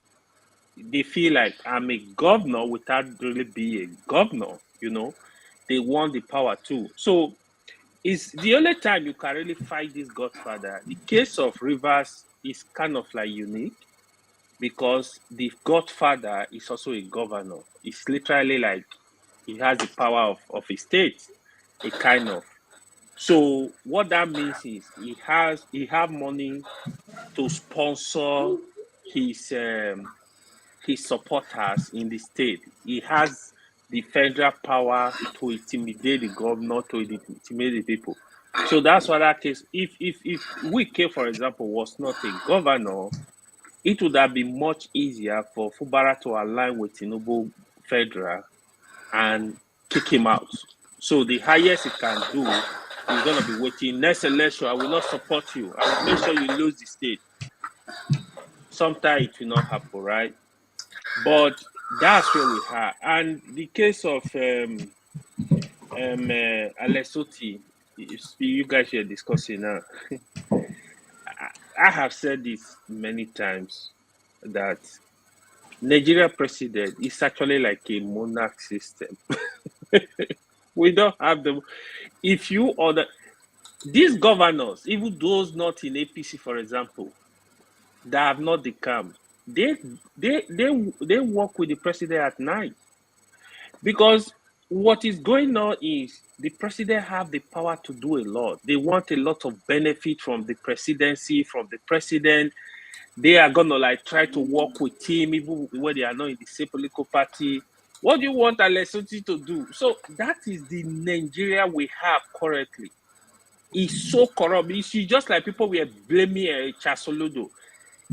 they feel like I'm a governor without really being a governor, They want the power too. So it's the only time you can really fight this godfather. The case of Rivers is kind of like unique because the godfather is also a governor. It's literally like he has the power of a state, a kind of. So what that means is he have money to sponsor his supporters in the state. He has the federal power to intimidate the governor, to intimidate the people. So that's why that case, if Wike, for example, was not a governor, it would have been much easier for Fubara to align with Tinubu federal and kick him out. So the highest he can do is going to be waiting. Next election, I will not support you. I will make sure you lose the state. Sometimes it will not happen, right? But that's where we are. And the case of Alessoti, you guys are discussing now. I have said this many times that Nigeria president is actually like a monarch system. We don't have them. If you order these governors, even those not in APC, for example, that have not decamped, they work with the president at night, because what is going on is the president have the power to do a lot. They want a lot of benefit from the presidency, from the president. They are gonna like try to work with him even when they are not in the same political party. What do you want Alessoti to do? So that is the Nigeria we have currently. It's so corrupt. It's just like people were blaming Soludo.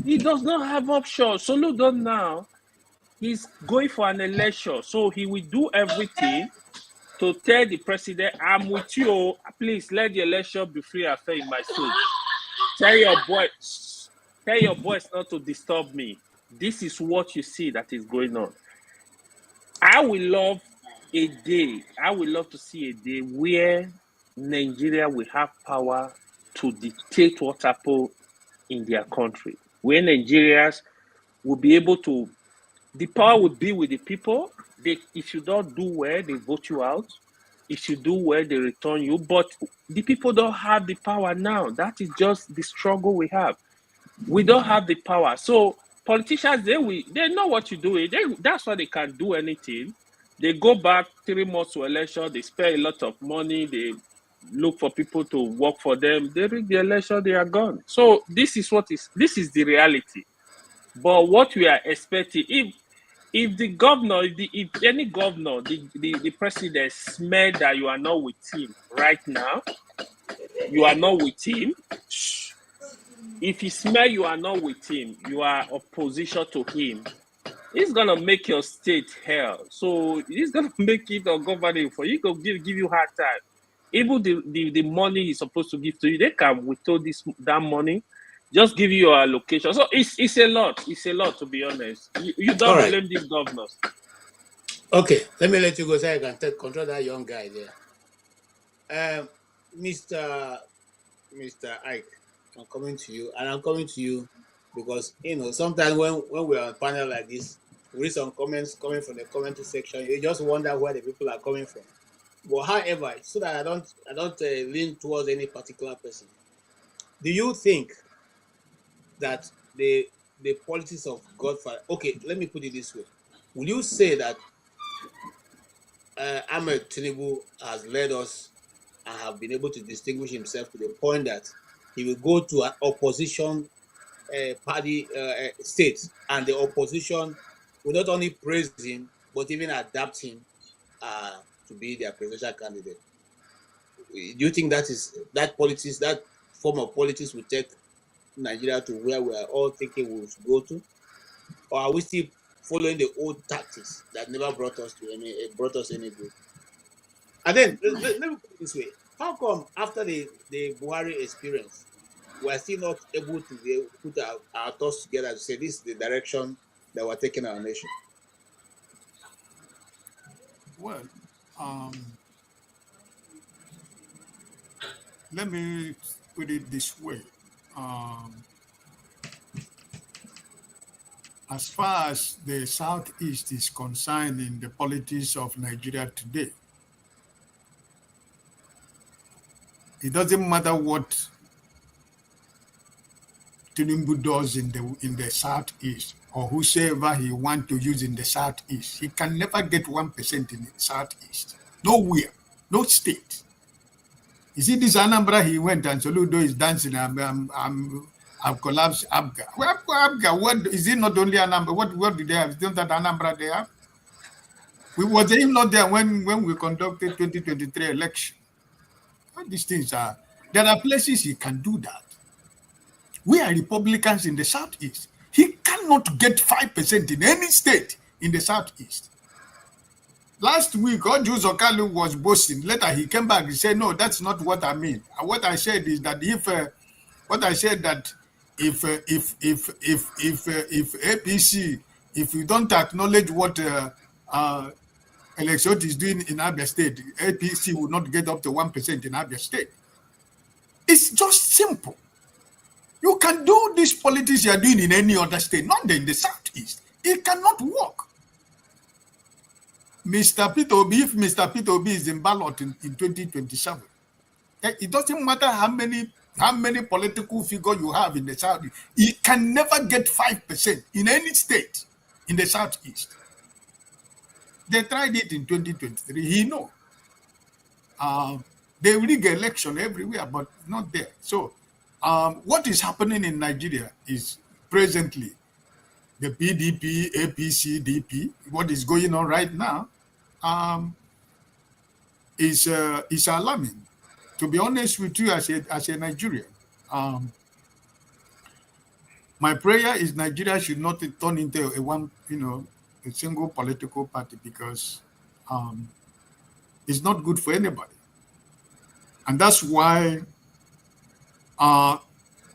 He does not have options. Soludo now, he's going for an election. So he will do everything to tell the president, I'm with you. Please let the election be free and fair in my state. Tell your boys not to disturb me. This is what you see that is going on. I would love to see a day where Nigeria will have power to dictate what happens in their country, where Nigerians will be able to, the power will be with the people. If you don't do well, they vote you out. If you do well, they return you. But the people don't have the power now. That is just the struggle we have. We don't have the power. So politicians, they know what you're doing. That's why they can do anything. They go back 3 months to election. They spend a lot of money. They look for people to work for them. They rig the election. They are gone. So this is the reality. But what we are expecting, if the governor, if any governor, the president smell that you are not with him right now, you are not with him. If he smell you are not with him, you are opposition to him, he's gonna make your state hell. So he's gonna make it a governing for you. Go give you hard time. Even the money he's supposed to give to you, they can withhold that money, just give you your allocation. So it's a lot. It's a lot, to be honest. You don't blame these governors. Okay, let me let you go so I can control that young guy there. Mr. Ike, I'm coming to you, and I'm coming to you because sometimes when we're on a panel like this, we read some comments coming from the commentary section. You just wonder where the people are coming from. But however, so that I don't lean towards any particular person, do you think that the politics of Godfather? Okay, let me put it this way: will you say that Ahmed Tinubu has led us and have been able to distinguish himself to the point that he will go to an opposition party state, and the opposition will not only praise him but even adapt him to be their presidential candidate? Do you think that form of politics will take Nigeria to where we are all thinking we should go to, or are we still following the old tactics that never brought us any good? And then let me put it this way: how come after the Buhari experience, we are still not able to put our thoughts together to say this is the direction that we're taking our nation? Well, let me put it this way. As far as the Southeast is concerned in the politics of Nigeria today, it doesn't matter what Tinubu does in the Southeast, or whosoever he wants to use in the Southeast. He can never get 1% in the Southeast. Nowhere, no state. You see this Anambra, he went and Soludo is dancing, I've collapsed Abga. Well, Abga, what is it? Not only Anambra, what do they have? Is it that Anambra they have? Was he not there when we conducted 2023 election? All these things are, there are places he can do that. We are Republicans in the Southeast. He cannot get 5% in any state in the Southeast. Last week, Oju Zokalu was boasting. Later, he came back and said, no, that's not what I mean. And what I said is that if APC If you don't acknowledge what Election is doing in Abia State, APC will not get up to 1% in Abia State. It's just simple. You can do this politics you are doing in any other state, not in the Southeast. It cannot work. Mr. Peter Obi, if Mr. Peter Obi is in ballot in 2027, it doesn't matter how many political figures you have in the Southeast. He can never get 5% in any state in the Southeast. They tried it in 2023. He know. They rig election everywhere, but not there. So what is happening in Nigeria is presently the PDP, APC, DP, what is going on right now is alarming. To be honest with you, as a Nigerian, my prayer is Nigeria should not turn into a single political party, because it's not good for anybody. And that's why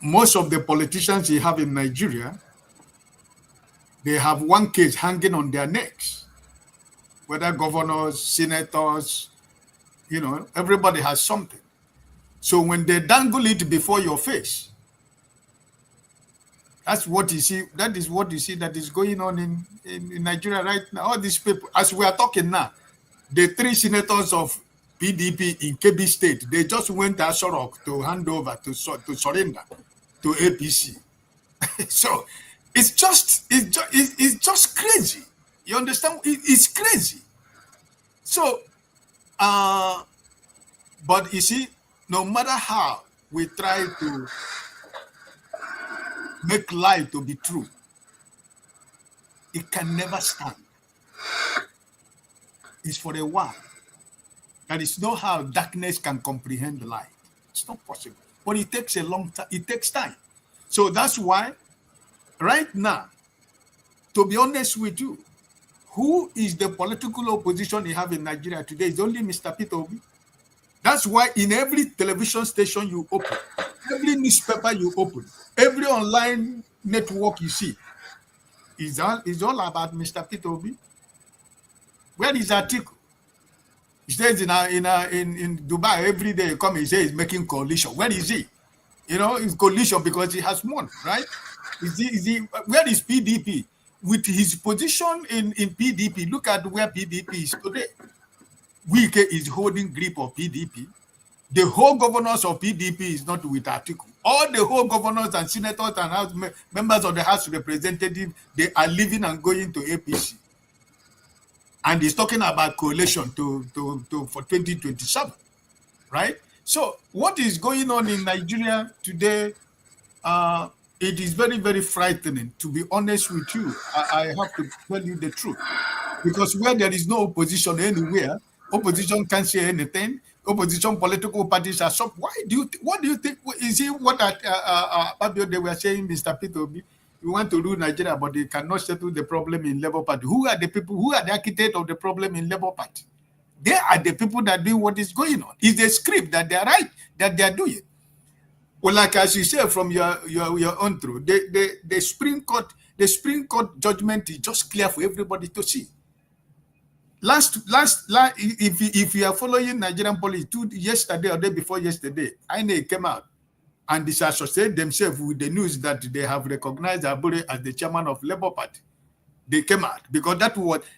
most of the politicians you have in Nigeria, they have one case hanging on their necks, whether governors, senators, everybody has something. So when they dangle it before your face, that's what you see. That is what you see that is going on in Nigeria right now. All these people, as we are talking now, the 3 senators of PDP in Kebbi State, they just went to Asorok to hand over, to surrender to APC. So it's just crazy. You understand? It's crazy. So, but you see, no matter how we try to make lie to be true, it can never stand. It's for a while. There is no how darkness can comprehend the light. It's not possible. But it takes a long time. It takes time. So that's why, right now, to be honest with you, who is the political opposition you have in Nigeria today? It's only Mr. Peter Obi. That's why in every television station you open, every newspaper you open, every online network you see, is all about Mr. Peter Obi. Where is Atiku? He says in Dubai every day, come and say he's making coalition. Where is he? It's coalition because he has won, right? Where is PDP? With his position in PDP, look at where PDP is today. Wike is holding grip of PDP. The whole governors of PDP is not with Atiku. All the whole governors and senators and house members of the House of Representatives, they are leaving and going to APC. And he's talking about coalition for 2027, right? So what is going on in Nigeria today? It is very, very frightening. To be honest with you, I have to tell you the truth. Because where there is no opposition anywhere, opposition can't say anything. Opposition political parties are stopped. What do you think? Is it what Fabio, they were saying, Mr. Peter Obi? You want to rule Nigeria, but they cannot settle the problem in Labour Party. Who are the people? Who are the architects of the problem in Labour Party? They are the people that do what is going on. It's the script that they are right, that they are doing. Well, like as you say from your own truth, the Supreme Court judgment is just clear for everybody to see. If you are following Nigerian politics, yesterday or day before yesterday, INEC came out and disassociated themselves with the news that they have recognized Abure as the chairman of Labour Party. They came out because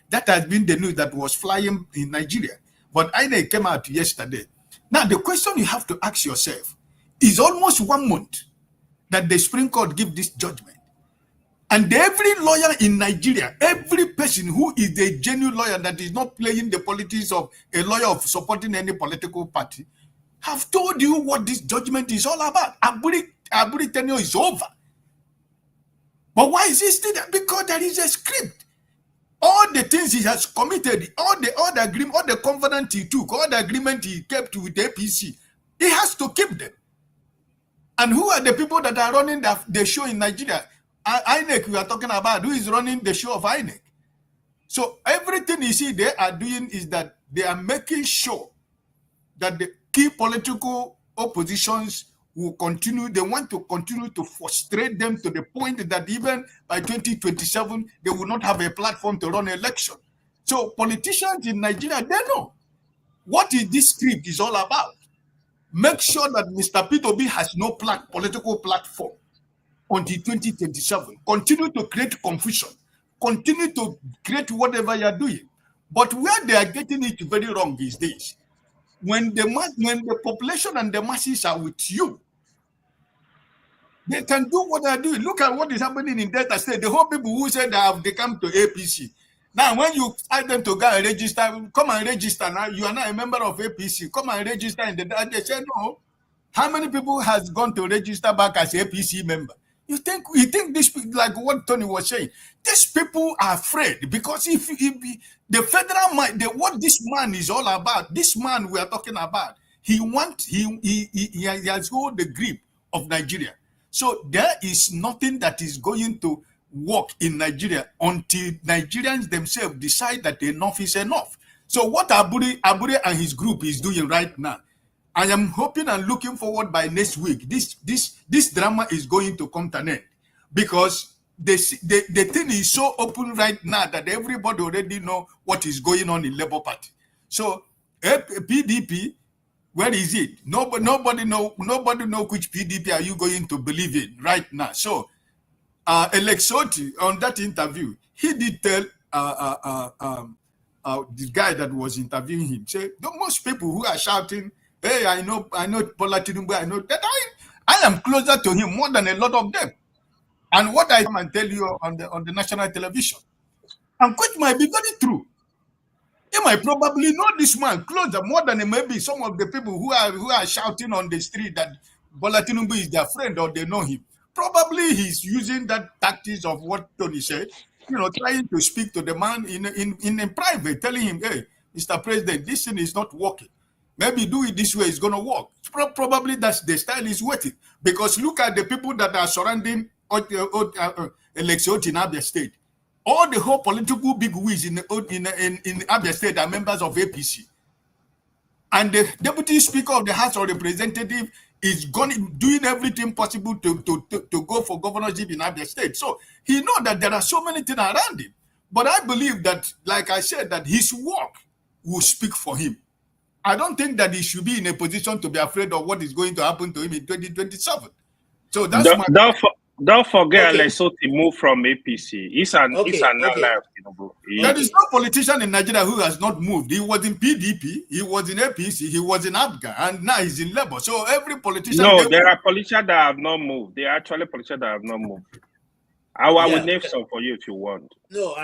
that has been the news that was flying in Nigeria. But INEC came out yesterday. Now the question you have to ask yourself is almost 1 month that the Supreme Court give this judgment. And every lawyer in Nigeria, every person who is a genuine lawyer that is not playing the politics of a lawyer of supporting any political party, have told you what this judgment is all about. Aburi tenure is over. But why is he still there? Because there is a script. All the things he has committed, all the agreement, all the covenant he took, all the agreement he kept with the APC, he has to keep them. And who are the people that are running the show in Nigeria? INEC we are talking about. Who is running the show of INEC? So everything you see they are doing is that they are making sure that the key political oppositions will continue. They want to continue to frustrate them to the point that even by 2027, they will not have a platform to run election. So politicians in Nigeria, they know what is this script is all about. Make sure that Mr. P2B has no political platform until 2027. Continue to create confusion. Continue to create whatever you are doing. But where they are getting it very wrong these days, when the population and the masses are with you, they can do what they are doing. Look at what is happening in Delta State. The whole people who said they come to APC. Now, when you ask them to go and register, come and register now. You are not a member of APC. Come and register. They say no. How many people has gone to register back as APC member? You think this, like what Tony was saying, these people are afraid because if the federal mind, what this man is all about, this man we are talking about, he has hold the grip of Nigeria. So there is nothing that is going to work in Nigeria until Nigerians themselves decide that enough is enough. So what Abure and his group is doing right now, I am hoping and looking forward by next week, this drama is going to come to an end, because the thing is so open right now that everybody already know what is going on in Labour Party. So PDP, where is it? Nobody know which PDP are you going to believe in right now. So Alexoti, on that interview, he did tell the guy that was interviewing him, say, most people who are shouting, hey, I know Bola Tinubu, I know that I am closer to him more than a lot of them. And what I come and tell you on the national television, and which might be very true. You might probably know this man closer more than maybe some of the people who are shouting on the street that Bola Tinubu is their friend or they know him. Probably he's using that tactics of what Tony said, trying to speak to the man in private, telling him, hey, Mr. President, this thing is not working. Maybe do it this way, it's going to work. Probably that's the style is working. Because look at the people that are surrounding Alexoti in Abia State. All the whole political big wigs in Abia State are members of APC. And the Deputy Speaker of the House of Representatives is doing everything possible to go for governorship in Abia State. So he knows that there are so many things around him. But I believe that, like I said, that his work will speak for him. I don't think that he should be in a position to be afraid of what is going to happen to him in 2027. So that's don't forget, Lesotho moved from APC. He's an ally of Tinubu. There is no politician in Nigeria who has not moved. He was in PDP, he was in APC, he was in ABGA, and now he's in Labour. So every politician. No, there are politicians that have not moved. There are actually politicians that have not moved. I will name some for you if you want. No,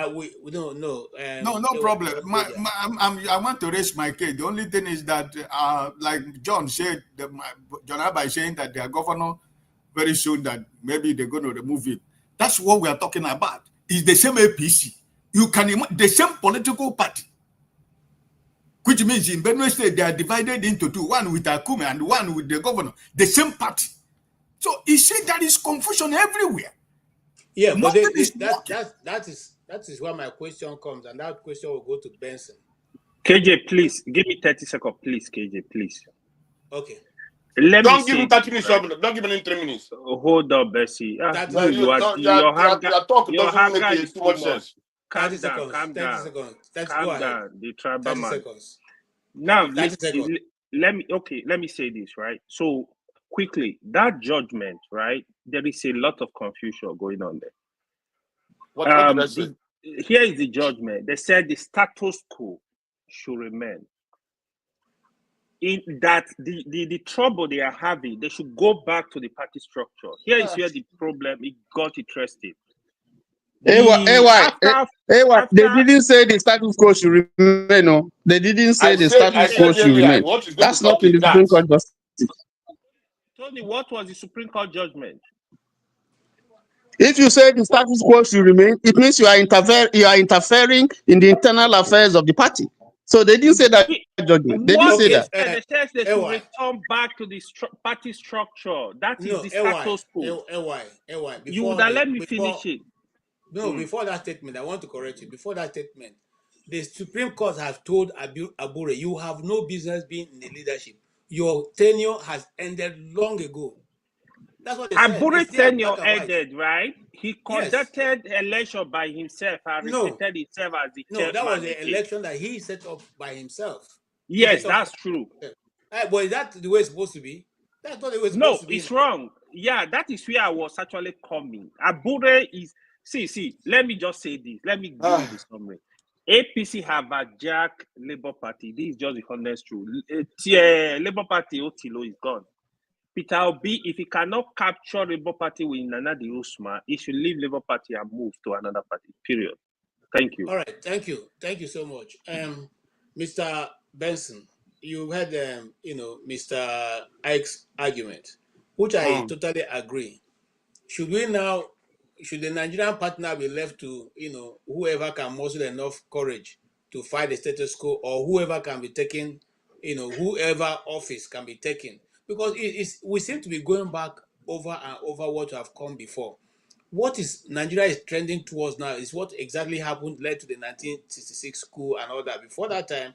no problem. I want to raise my case. The only thing is that, like John said, John Abba is saying that their governor very soon that maybe they're going to remove it. That's what we are talking about. It's the same APC. You can imagine the same political party, which means in Benue State they are divided into two: one with Akume and one with the governor. The same party. So he said there is confusion everywhere. Yeah, but that is where my question comes, and that question will go to Benson. KJ, please give me 30 seconds, please. KJ, please. Okay. Don't give him 30 minutes. Don't give him 3 minutes. Hold up, Bessie. Your talk doesn't make too much sense. Calm down. 30 seconds. Calm down. The tribal man. Seconds. Now, let me say this, right? So quickly, that judgment, right? There is a lot of confusion going on there. What did I say? Here is the judgment. They said the status quo should remain. In that the trouble they are having, they should go back to the party structure. Here is where the problem it got interesting. They didn't say the status quo should remain. No, they didn't say the status quo should remain. That's not in the Supreme Court justice. Tony, what was the Supreme Court judgment? If you say the status quo should remain, it means you are interfering in the internal affairs of the party. So they didn't say that judgment. They didn't say that. They said they should return back to the party structure. That is the status quo. You would have let me finish it. No, before that statement, I want to correct you. Before that statement, the Supreme Court has told Abure, you have no business being in the leadership your tenure has ended long ago. That's what they said. Abure It's there, tenure black and white. ended, right? He conducted election by himself and repeated himself as the No, that was chairman an again. election that he set up by himself. Yes, that's true. But is that the way it's supposed to be? That's not the way it's No, supposed to be. it's wrong. Yeah, that is where I was actually coming. Abure is see. Let me just say this. Let me give you the summary. APC have hijacked Labour Party. This is just the honest truth. Labour Party Otilo is gone. Peter Obi, if he cannot capture Labour Party with Nana de Usma, he should leave Labour Party and move to another party. Period. Thank you. All right, thank you so much, Mr. Benson. You heard, Mr. Ike's argument, which I totally agree. Should the Nigerian partner be left to, whoever can muster enough courage to fight the status quo, or whoever can be taken, whoever office can be taken? Because we seem to be going back over and over what have come before. What is Nigeria is trending towards now is what exactly happened led to the 1966 coup and all that. Before that time,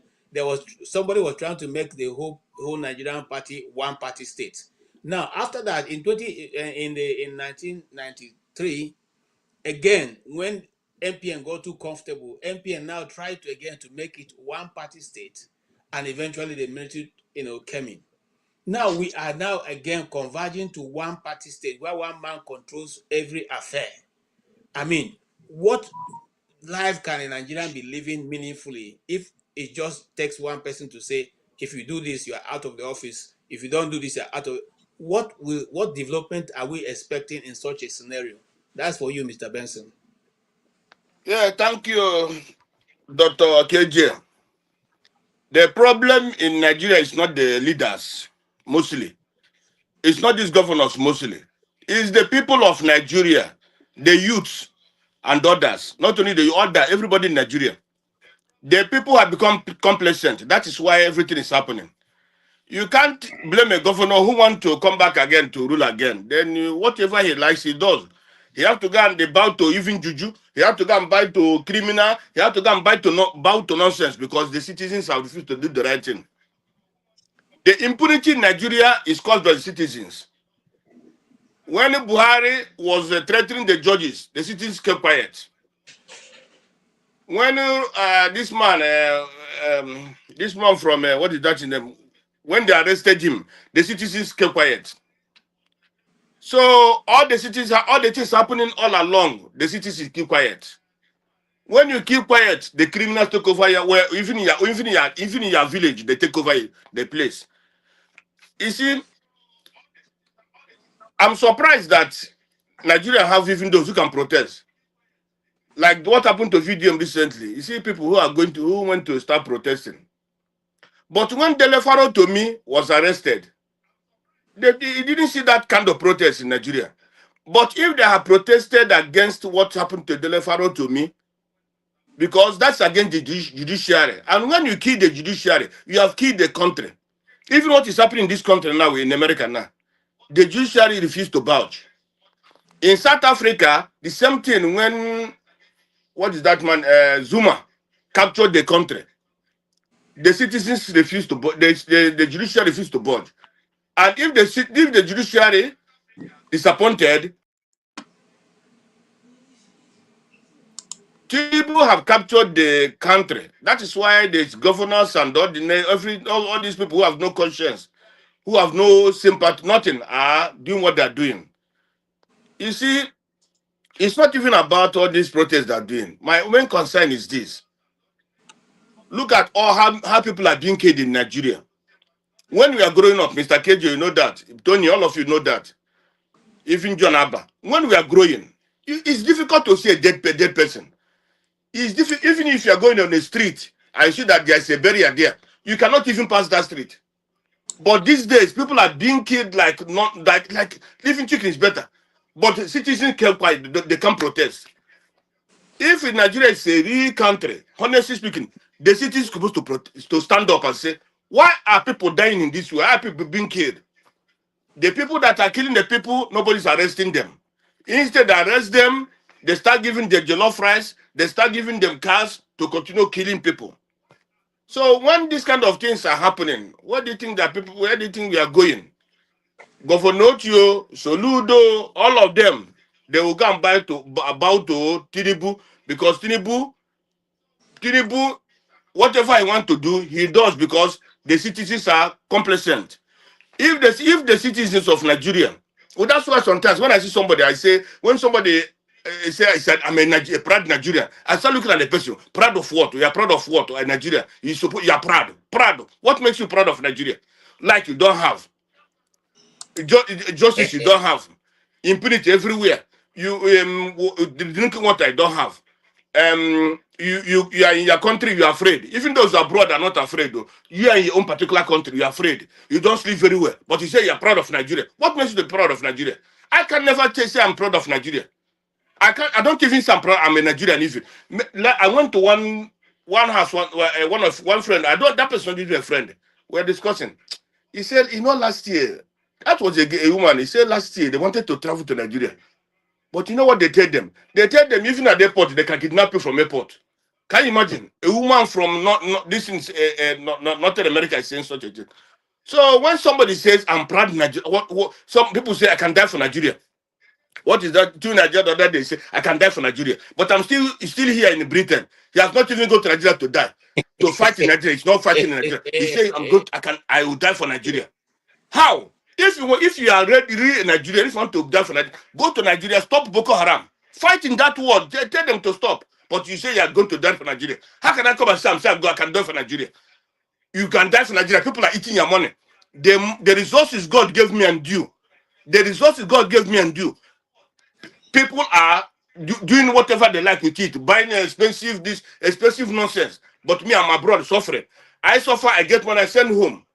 somebody was trying to make the whole Nigerian party one party state. Now, after that, in 1993, again, when MPN got too comfortable, MPN now tried to make it one party state, and eventually the military, came in. Now we are again converging to one party state where one man controls every affair. I mean, what life can a Nigerian be living meaningfully if it just takes one person to say, if you do this, you are out of the office. If you don't do this, you're out of. What development are we expecting in such a scenario? That's for you, Mr. Benson. Yeah, thank you, Dr. KJ. The problem in Nigeria is not the leaders, mostly. It's not these governors, mostly. It's the people of Nigeria, the youths and others. Not only the other, everybody in Nigeria. The people have become complacent. That is why everything is happening. You can't blame a governor who wants to come back again to rule again. Then whatever he likes, he does. He have to go and bow to even juju. He have to go and bow to criminal. He have to go and bow to nonsense because the citizens have refused to do the right thing. The impunity in Nigeria is caused by the citizens. When Buhari was threatening the judges, the citizens kept quiet. When this man from what is that in them? When they arrested him, the citizens kept quiet. So all the things happening all along, the citizens keep quiet. When you keep quiet, the criminals take over even in your village, they take over the place. You see, I'm surprised that Nigeria have even those who can protest. Like what happened to VDM recently. You see people who went to start protesting. But when Delefaro to me was arrested, he didn't see that kind of protest in Nigeria. But if they have protested against what happened to Delefaro to me, because that's against the judiciary. And when you kill the judiciary, you have killed the country. Even what is happening in this country now, in America now, the judiciary refused to budge. In South Africa, the same thing when, what is that man, Zuma, captured the country. The citizens refused to budge, the judiciary refused to budge. And if the judiciary disappointed, people have captured the country. That is why the governors and all these people who have no conscience, who have no sympathy, nothing, are doing what they're doing. You see, it's not even about all these protests they're doing. My main concern is this. Look at how people are being killed in Nigeria. When we are growing up, Mr. KJ, you know that. Tony, all of you know that. Even John Abba. When we are growing, it's difficult to see a dead person. It's difficult, even if you are going on the street, I see that there's a barrier there. You cannot even pass that street. But these days, people are being killed like living chicken is better. But citizens kept quiet. They can't protest. If in Nigeria is a real country, honestly speaking, the citizens are supposed to stand up and say, why are people dying in this way? Why are people being killed? The people that are killing the people, nobody's arresting them. Instead, they arrest them, they start giving them jollof rice, they start giving them cars to continue killing people. So when these kind of things are happening, what do you think that people? Where do you think we are going? Governor Soludo, all of them, they will go and bow to Tinubu because Tinubu, whatever he want to do, he does because the citizens are complacent. If the citizens of Nigeria, well, that's why sometimes when I see somebody, I say, when somebody I said, I'm a proud Nigerian, I start looking at the person, proud of what? You are proud of what? Or Nigeria? You are proud. Proud. What makes you proud of Nigeria? Like you don't have. Justice you don't have. Impunity everywhere. The drinking water you don't have. You are in your country, you are afraid. Even those abroad are not afraid though. You are in your own particular country, you are afraid. You don't sleep very well. But you say you are proud of Nigeria. What makes you proud of Nigeria? I can never say I'm proud of Nigeria. I don't even say I'm a Nigerian even. I went to one house, one friend. I don't that person is a friend. We're discussing. He said, last year, that was a woman. He said last year they wanted to travel to Nigeria. But you know what they tell them? They tell them even at the airport, they can kidnap you from airport. Can you imagine? A woman from Northern America is saying such a thing. So when somebody says, I'm proud Nigeria, what some people say, I can die for Nigeria. What is that? To Nigeria, the other day, say, I can die for Nigeria. But I'm still here in Britain. He has not even gone to Nigeria to die. To fight in Nigeria. He's not fighting in Nigeria. He says, I will die for Nigeria. How? If you are really in Nigeria, if you want to die for Nigeria, go to Nigeria, stop Boko Haram. Fight in that war. Tell them to stop. But you say you are going to die for Nigeria. How can I come and say I can die for Nigeria? You can die for Nigeria. People are eating your money. The resources God gave me and you. The resources God gave me and you. People are doing whatever they like with it, buying expensive nonsense. But me, I'm abroad suffering. I suffer, I get money, I send home.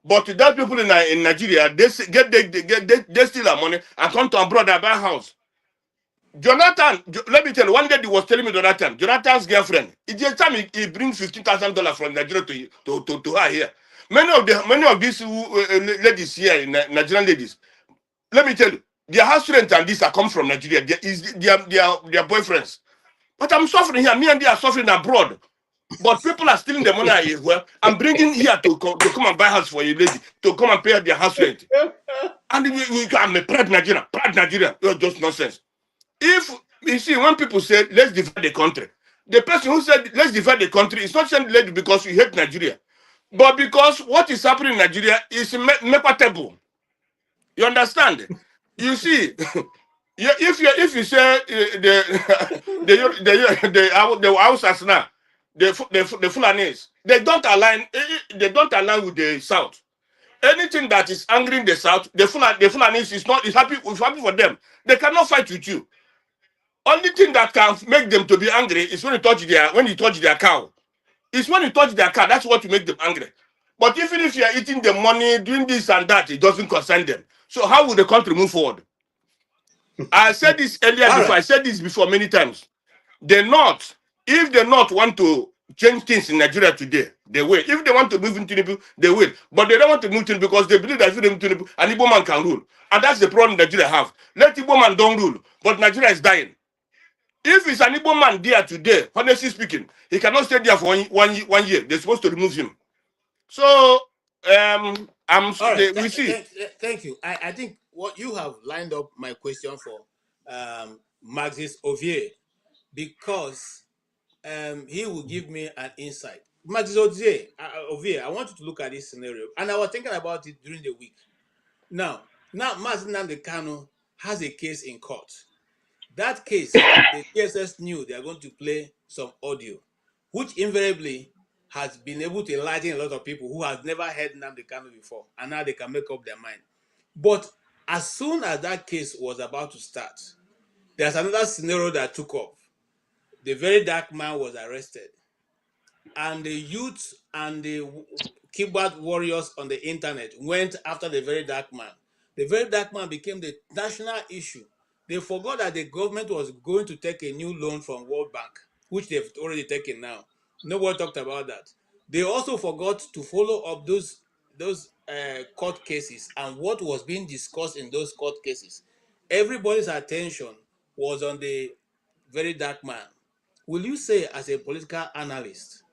But that people in Nigeria, they steal our money and come to abroad and buy a house. Jonathan, let me tell you, one day he was telling me Jonathan's girlfriend, it's the time he brings $15,000 from Nigeria to her here. Many of these ladies here, Nigerian ladies, let me tell you, their house rent and this are come from Nigeria. Their boyfriends. But I'm suffering here. Me and they are suffering abroad. But people are stealing the money I well. I'm bringing here to come and buy house for you lady, to come and pay their house rent. And I'm a proud Nigerian. Proud Nigerian. You're just nonsense. If you see, when people say let's divide the country, the person who said let's divide the country is not saying lady because you hate Nigeria, but because what is happening in Nigeria is mequatable. You understand? You see, if you say the houses now, the Fulanis, they don't align with the South. Anything that is angering the South, the Fulanis is happy for them. They cannot fight with you. Only thing that can make them to be angry is when you touch their cow. It's when you touch their cow, that's what will make them angry. But even if you are eating the money, doing this and that, it doesn't concern them. So how will the country move forward? I said this earlier before. Right. I said this before many times. If the North want to change things in Nigeria today, they will. If they want to move into Tinubu, they will. But they don't want to move to Tinubu because they believe that if they move to Tinubu, an Igbo man can rule. And that's the problem Nigeria have. Let Igbo man don't rule, but Nigeria is dying. If it's an Igbo man there today, honestly speaking, he cannot stay there for one year. They're supposed to remove him. So, we see. Thank you. I think what you have lined up my question for Maxis Ovier, because he will give me an insight. Maxis Ovier, I want you to look at this scenario. And I was thinking about it during the week. Now Mazi Nnamdi Kanu has a case in court. That case, the DSS knew they are going to play some audio, which invariably has been able to enlighten a lot of people who have never heard Nnamdi Kanu before, and now they can make up their mind. But as soon as that case was about to start, there's another scenario that took off. The very dark man was arrested, and the youth and the keyboard warriors on the internet went after the very dark man. The very dark man became the national issue. They forgot that the government was going to take a new loan from World Bank, which they've already taken now. Nobody talked about that. They also forgot to follow up those court cases and what was being discussed in those court cases. Everybody's attention was on the very dark man. Will you say, as a political analyst,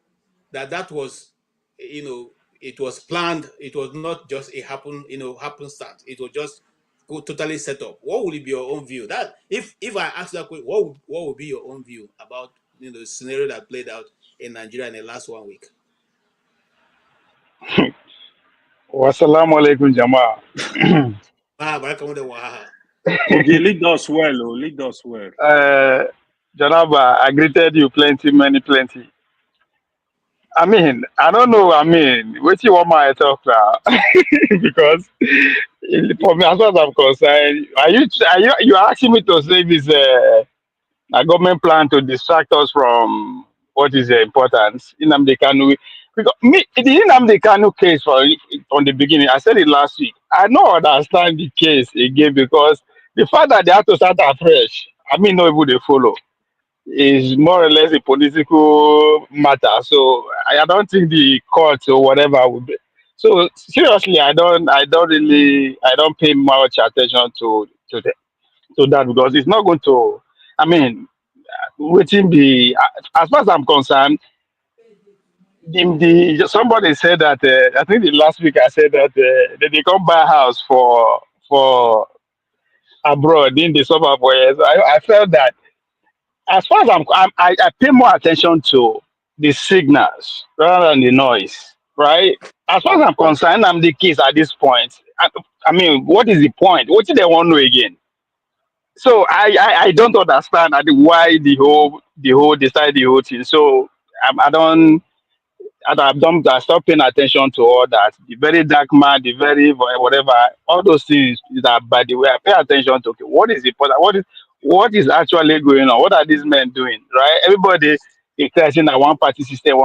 that was it was planned. It was not just a happenstance. It was just totally set up. What would be your own view? That if I ask that question, what would be your own view about the scenario that played out in Nigeria in the last 1 week? Wassalamu alaikum, Jama. Okay, lead us well, lead us well. Janaba, I greeted you plenty. I mean, I don't know. I mean, what you want my talk now? Because for me, as far as I'm concerned, you asking me to say this a government plan to distract us from what is important in Nnamdi Kanu? Because me, the Nnamdi Kanu case from the beginning, I said it last week. I don't understand the case again because the fact that they have to start afresh, I mean, no people they follow is more or less a political matter. So I don't think the court or whatever would be. So seriously, I don't pay much attention to that because it's not going to. I mean, waiting be as far as I'm concerned. Somebody said that I think the last week I said that they come buy house for abroad in the suburb where I felt that as far as I pay more attention to the signals rather than the noise, right? As far as I'm concerned, I'm the case at this point. I mean, what is the point? What do they want to know again? So I don't understand why the whole decide the whole thing. So I stop paying attention to all that. The very dark man, the very whatever, all those things that by the way I pay attention to. Okay, what is important? What is actually going on? What are these men doing? Right? Everybody is saying that one party system.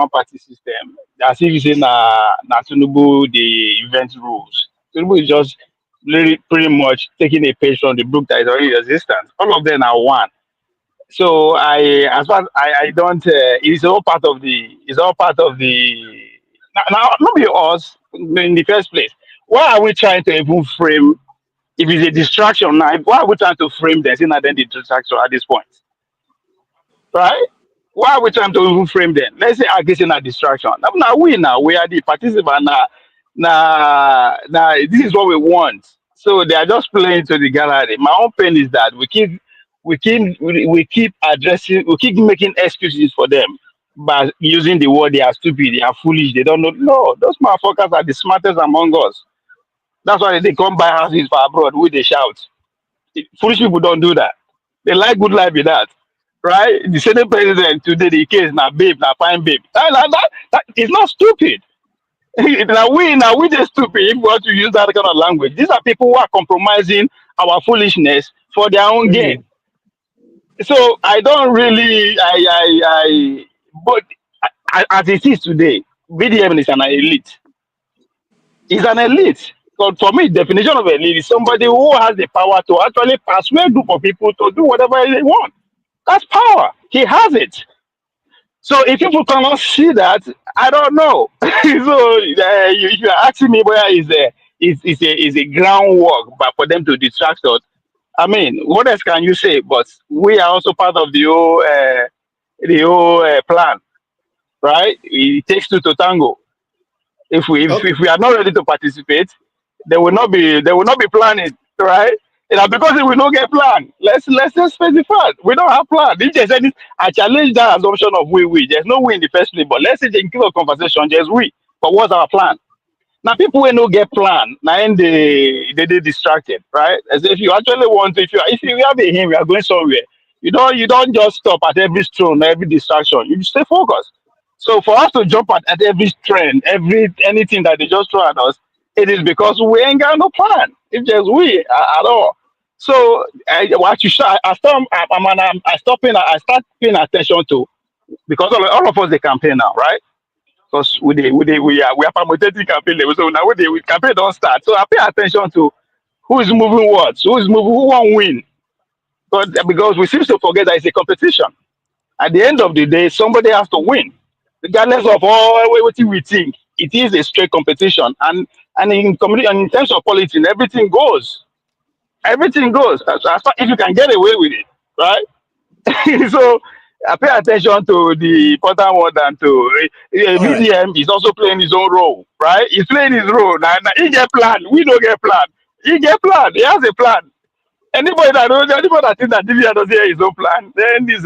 As if you say na Tinubu the event rules. Tinubu is just really pretty much taking a page from the book that is already in existence. All of them are one. So as far as I don't, it's all part of the. Now, not be us in the first place. Why are we trying to even frame? If it's a distraction now, why are we trying to frame the thing the distraction at this point? Right? Why are we trying to even frame them? Let's say against a distraction. Now we are the participant. Now this is what we want. So they are just playing to the gallery. My own pain is that we keep addressing, we keep making excuses for them by using the word they are stupid, they are foolish, they don't know. No, those motherfuckers are the smartest among us. That's why they come buy houses for abroad with they shout. Foolish people don't do that. They like good life with that. Right? The Senate president today, the case now babe, now fine babe. That is not stupid. now we just stupid if we want to use that kind of language. These are people who are compromising our foolishness for their own gain. So I don't really but as it is today, BDM is an elite. It's an elite. So for me, definition of elite is somebody who has the power to actually persuade a group of people to do whatever they want. That's power. He has it. So if people cannot see that, I don't know. So if you're asking me where is a groundwork, but for them to distract us, I mean, what else can you say? But we are also part of the whole plan, right? It takes two to tango. If we are not ready to participate, they will not be planning, right? Because we will not get plan. Let's just specify. We don't have plan. If there's any, I challenge that assumption of we. There's no we in the first place, but let's say in a conversation, there's we. But what's our plan? Now people will not get plan. Now they distracted, right? As if you actually want to, if you have a him, we are going somewhere. You don't just stop at every stone, every distraction. You stay focused. So for us to jump at every trend, anything that they just throw at us, it is because we ain't got no plan. It's just we at all. So I start paying attention to because all of us they campaign now, right? Because we are promoting campaign level. So now we campaign don't start. So I pay attention to who is moving what, who won't win. But because we seem to forget that it's a competition. At the end of the day, somebody has to win. Regardless of what we think, it is a straight competition. And in terms of politics, everything goes. Everything goes. If you can get away with it, right? So pay attention to the important one than to VDM is also playing his own role, right? He's playing his role. Now he get plan. We don't get plan. He get plan. He has a plan. Anybody that thinks that DVR doesn't have his own plan, then is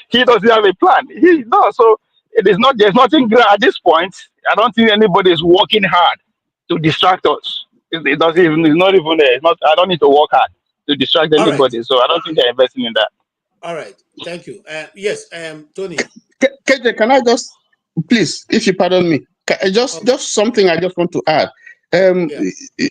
he doesn't have a plan. He no, so it is not. There's nothing at this point. I don't think anybody is working hard to distract us. It doesn't even. It's not even there. It's not. I don't need to work hard to distract anybody. So I don't think they're investing in that. All right. Thank you. Yes. Tony. KJ, can I just, please, if you pardon me, just something I just want to add.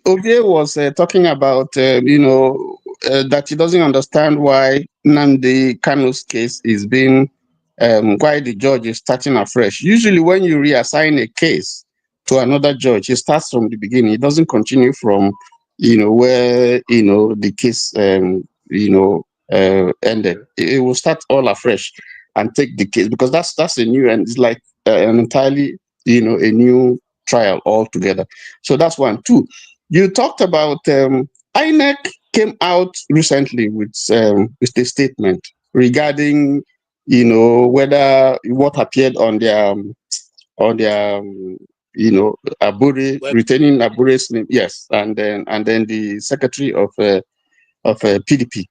Ovie was talking about, that he doesn't understand why Nnamdi Kanu's case is being, why the judge is starting afresh. Usually when you reassign a case to another judge, it starts from the beginning. It doesn't continue from, where, the case, ended. It will start all afresh and take the case, because that's a new, and it's like an entirely, a new trial altogether. So that's one. Two, you talked about INEC came out recently with a statement regarding whether what appeared on their Abure, retaining Abure's name, yes, and then the secretary of PDP,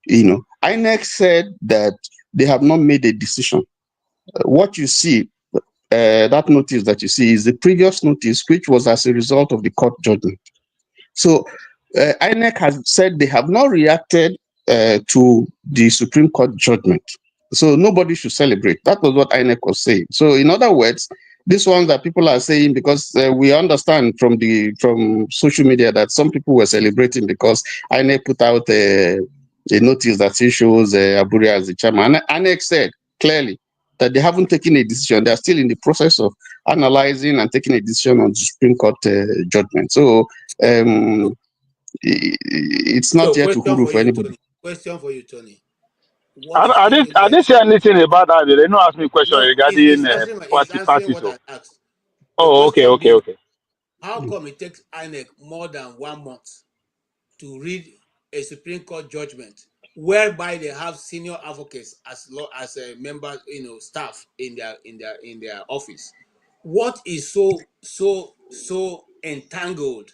INEC said that they have not made a decision. What you see, that notice that you see, is the previous notice, which was as a result of the court judgment. So INEC has said they have not reacted to the Supreme Court judgment. So nobody should celebrate. That was what INEC was saying. So in other words, this one that people are saying, because we understand from social media that some people were celebrating because INEC put out a notice that shows Abure as the chairman. INEC said clearly that they haven't taken a decision. They are still in the process of analyzing and taking a decision on the Supreme Court judgment. So it's not yet Uhuru for anybody. Question for you, Tony. I didn't say anything about that. They didn't ask me a question regarding party. What I asked. Oh, okay. How come it takes INEC more than 1 month to read a Supreme Court judgment whereby they have senior advocates as members, staff in their office? What is so entangled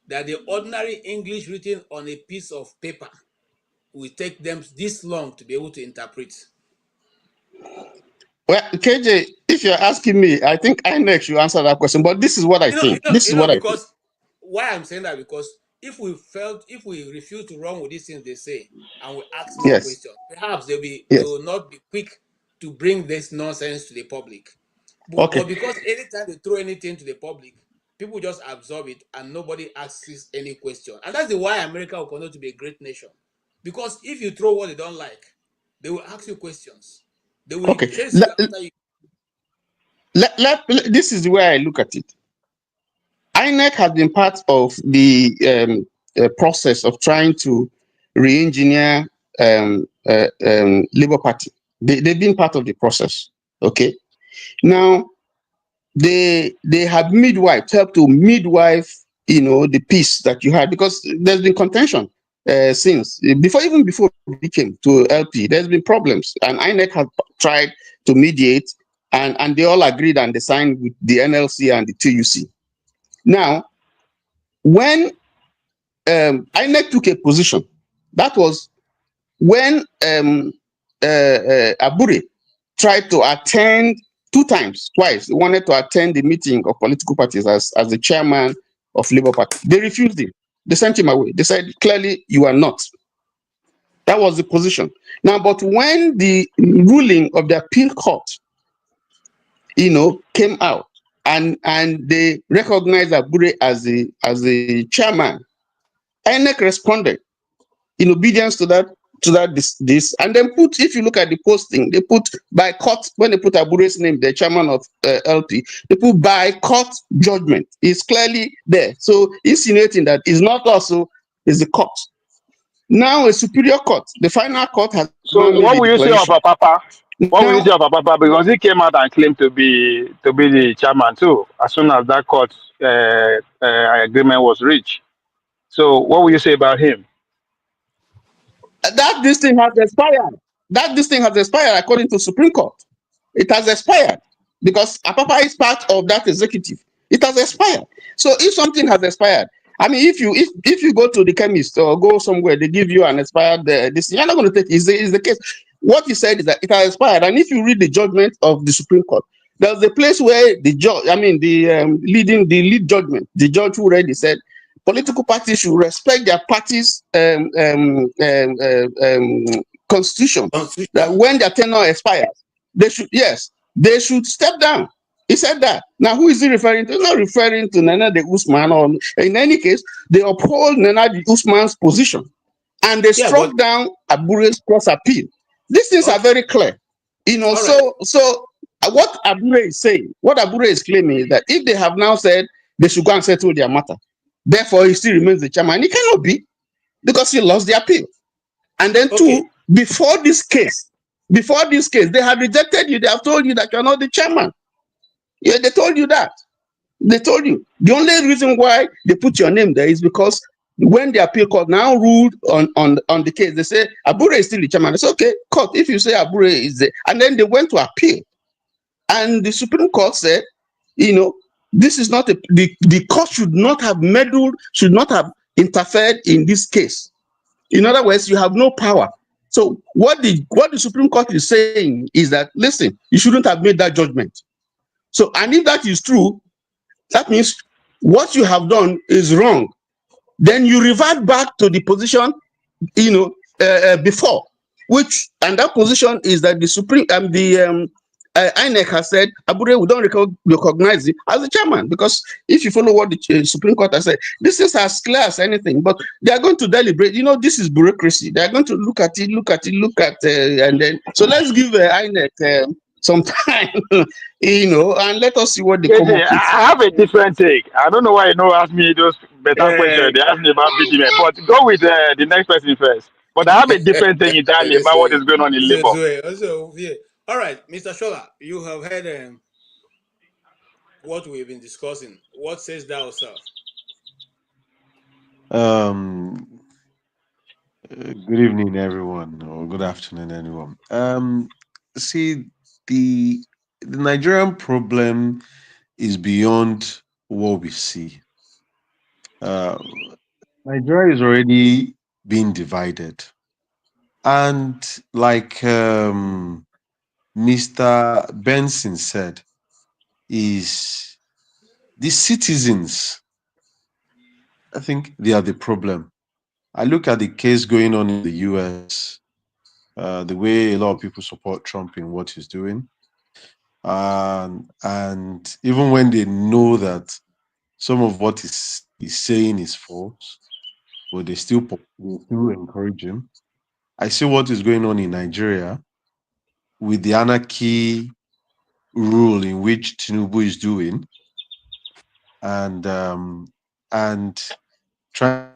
that the ordinary English written on a piece of paper will take them this long to be able to interpret? Well, KJ, if you're asking me, I think INEC should answer that question. But this is what I think. Why I'm saying that, because if we refuse to run with these things they say and we ask more questions, perhaps they will not be quick to bring this nonsense to the public. But because anytime they throw anything to the public, people just absorb it and nobody asks any question. And that's why America will continue to be a great nation. Because if you throw what they don't like, they will ask you questions. They will chase you after you. This is the way I look at it. INEC has been part of the process of trying to re-engineer Labour Party. They've been part of the process. Okay. Now, they have helped to midwife, the peace that you had, because there's been contention since before we came to LP. There's been problems, and INEC has tried to mediate, and they all agreed and they signed with the NLC and the TUC. Now, when INEC took a position, that was when Abure tried to attend twice. He wanted to attend the meeting of political parties as the chairman of Labour Party. They refused him. They sent him away. They said, clearly, you are not. That was the position. Now, but when the ruling of the appeal court, came out, and they recognized Abure as the chairman, INEC responded in obedience to that, and then if you look at the posting, they put by court, when they put Abure's name, the chairman of LP, they put by court judgment. It's clearly there. So insinuating that it's not also is the court. Now a superior court, the final court has. So what will you say of Papa? What will you say of Papa? Because he came out and claimed to be the chairman too, as soon as that court agreement was reached. So what will you say about him? That this thing has expired. that this thing has expired according to Supreme Court. It has expired because Apapa is part of that executive. It has expired. So if something has expired, I mean, if you go to the chemist or go somewhere, they give you an expired this, you're not going to take it. Is the case. What he said is that it has expired, and if you read the judgment of the Supreme Court, there's a place where the judge, I mean, the lead judgment, the judge who read it said, political parties should respect their party's constitution. That when their tenure expires, they should step down. He said that. Now, who is he referring to? He's not referring to Nana de Usman, or in any case, they uphold Nana de Usman's position and they struck down Abure's cross appeal. These things are very clear. You know, so what Abure is saying, what Abure is claiming is that if they have now said they should go and settle their matter, therefore he still remains the chairman. He cannot be, because he lost the appeal. And then two, before this case, they have rejected you. They have told you that you're not the chairman. Yeah, they told you that. They told you. The only reason why they put your name there is because when the appeal court now ruled on the case, they say Abure is still the chairman. It's okay, court, if you say Abure is there. And then they went to appeal. And the Supreme Court said, you know, this is not the court should not have meddled, should not have interfered in this case. In other words, you have no power. So what the Supreme Court is saying is that, listen, you shouldn't have made that judgment. So, and if that is true, that means what you have done is wrong. Then you revert back to the position, you know, before, and that position is that the Supreme and the INEC has said, Abure, we don't recognize it as the chairman, because if you follow what the Supreme Court has said, this is as clear as anything. But they are going to deliberate. You know, this is bureaucracy. They are going to look at it, and then. So let's give INEC some time, you know, and let us see what they come up with. I have a different take. I don't know why you know ask me those better questions. They ask me about BGM, but go with the next person first. But I have a different thing entirely about what is going on in Labour. All right, Mr. Shola, you have heard what we've been discussing. What says thou, sir? Good evening, everyone, or good afternoon, anyone. See, the Nigerian problem is beyond what we see. Nigeria is already being divided, and like Mr. Benson said, is the citizens. I think they are the problem. I look at the case going on in the US, the way a lot of people support Trump in what he's doing. And even when they know that some of what he's saying is false, but they still encourage him. I see what is going on in Nigeria with the anarchy rule in which Tinubu is doing, and trying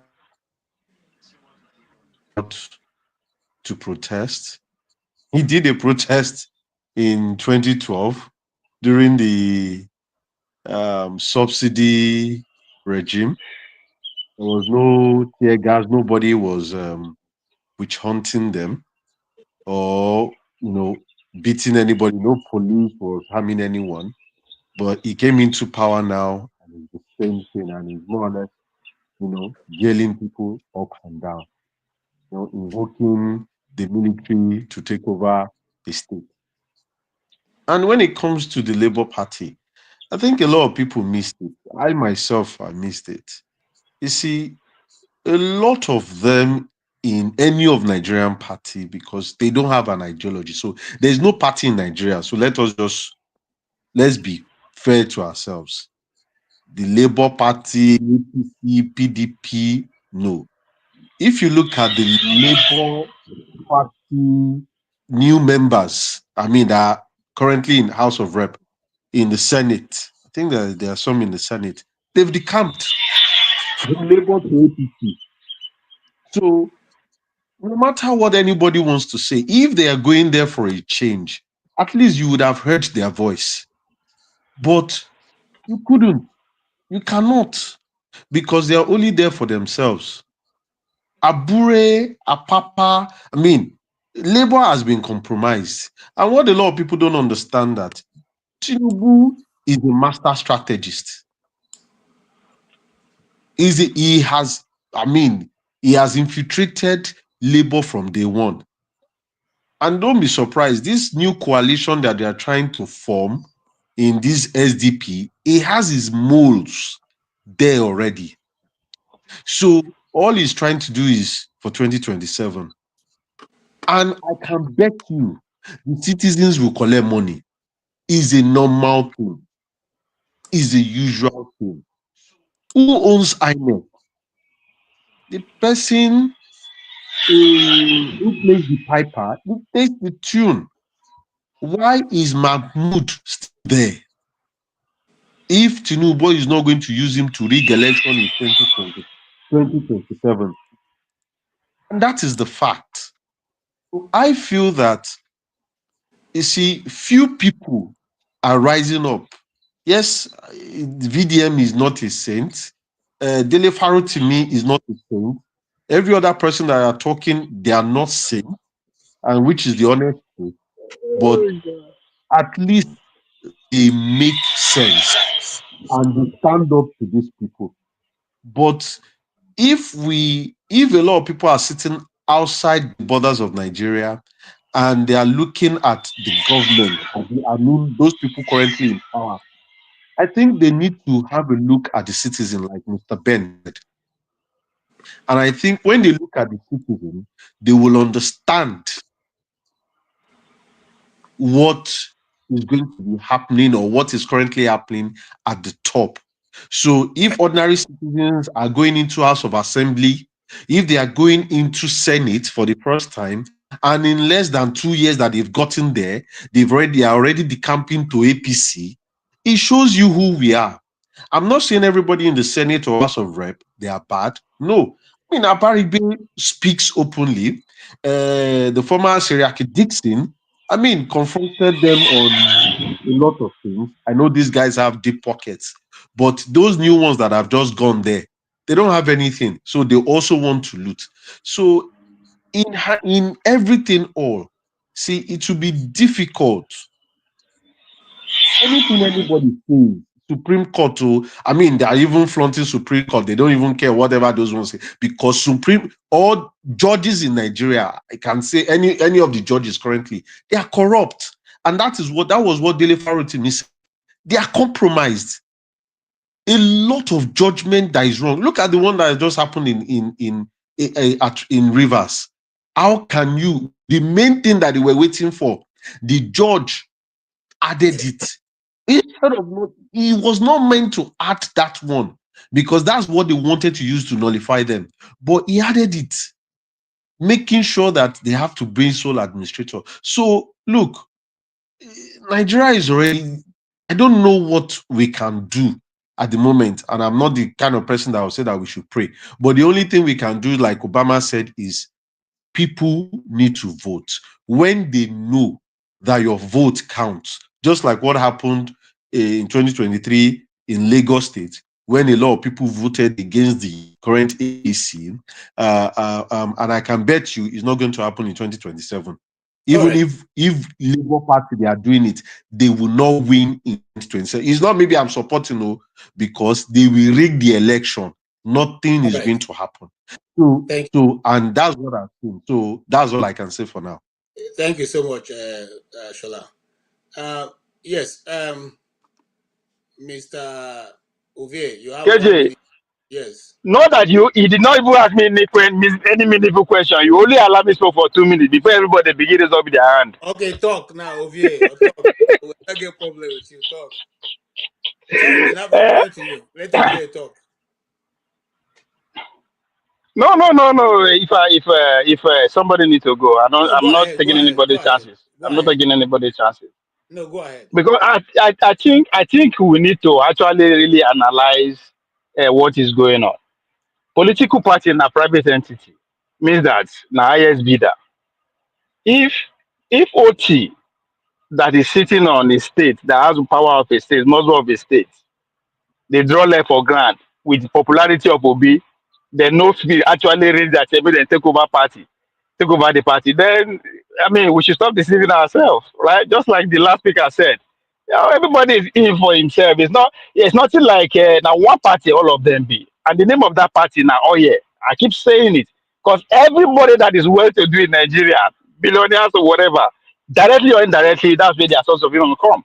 to protest. He did a protest in 2012 during the subsidy regime. There was no tear gas. Nobody was witch hunting them or, you know, beating anybody. No police was harming anyone. But he came into power now, and it's the same thing, and he's more or less, you know, yelling people up and down, you know, invoking the military to take over the state. And when it comes to the Labour Party, I think a lot of people missed it. I myself, I missed it. You see, a lot of them in any of Nigerian party, because they don't have an ideology. So there's no party in Nigeria. So let's be fair to ourselves. The Labour Party, APC, PDP, no. If you look at the Labour Party new members, I mean, that are currently in House of Rep, in the Senate, I think that there are some in the Senate, they've decamped from Labour to APC. So no matter what anybody wants to say, if they are going there for a change, at least you would have heard their voice. But you couldn't. You cannot, because they are only there for themselves. Abure, Apapa, I mean, Labour has been compromised. And what a lot of people don't understand that Tinubu is a master strategist. He has infiltrated Labour from day one. And don't be surprised, this new coalition that they are trying to form in this SDP, it has his moles there already. So all he's trying to do is for 2027. And I can bet you the citizens will collect money. Is a normal thing. Is a usual thing. Who owns INEC? The person who plays the piper, who plays the tune. Why is Mahmoud still there? If Tinubu is not going to use him to rig election in 2027. And that is the fact. So I feel that, you see, few people are rising up. Yes, VDM is not a saint. Dele Faro to me is not a saint. Every other person that are talking, they are not saints, and which is the honest truth. But at least they make sense and they stand up to these people. But if a lot of people are sitting outside the borders of Nigeria and they are looking at the government, I mean those people currently in power, I think they need to have a look at the citizen, like Mr. Bennett. And I think when they look at the citizen, they will understand what is going to be happening or what is currently happening at the top. So if ordinary citizens are going into House of Assembly, if they are going into Senate for the first time, and in less than 2 years that they've gotten there, they are already decamping to APC, it shows you who we are. I'm not saying everybody in the Senate or House of Rep, they are bad. No. I mean, Abaribe speaks openly. The former Seriaki Dixon, I mean, confronted them on a lot of things. I know these guys have deep pockets, but those new ones that have just gone there, they don't have anything. So they also want to loot. So in everything all, see, it will be difficult. Anything anybody says, Supreme Court, I mean, they are even flaunting Supreme Court. They don't even care whatever those ones say, because all judges in Nigeria, I can say any of the judges currently, they are corrupt. And that was what Dele Faro said. They are compromised. A lot of judgment that is wrong. Look at the one that just happened in Rivers. How can you, the main thing that they were waiting for, the judge added it. Instead of he was not meant to add that one, because that's what they wanted to use to nullify them. But he added it, making sure that they have to bring sole administrator. So look, Nigeria is already, I don't know what we can do at the moment. And I'm not the kind of person that will say that we should pray. But the only thing we can do, like Obama said, is people need to vote when they know that your vote counts. Just like what happened in 2023 in Lagos State, when a lot of people voted against the current AC, and I can bet you it's not going to happen in 2027. Even if Labour Party, they are doing it, they will not win in 2027. It's not maybe I'm supporting, because they will rig the election. Nothing is going to happen. So, and that's what I think. So that's all I can say for now. Thank you so much, Shola. Yes, Mr. Ovie, you have KJ, 1 minute. Yes. Not that he did not even ask me any meaningful question. You only allow me to speak for 2 minutes before everybody begins to up their hand. Okay, talk now, Ovie. Talk. We'll not get problem with you. Talk. Sorry, then I've come to you. Let Ovie talk. No. If somebody needs to go, I'm not taking anybody's chances. I'm not taking anybody's chances. No, go ahead. Because I think we need to actually really analyze what is going on. Political party in a private entity means that na highest bidder. If OT that is sitting on a state that has the power of a state, muscle of a state, they draw left for grant with the popularity of Obi, they no feel actually raise their table and take over party. take over the party, then I mean we should stop deceiving ourselves, right? Just like the last speaker said. Everybody is in for himself. It's nothing like now one party, all of them be. And the name of that party now, oh yeah, I keep saying it. Because everybody that is well to do in Nigeria, billionaires or whatever, directly or indirectly, that's where their source of income come.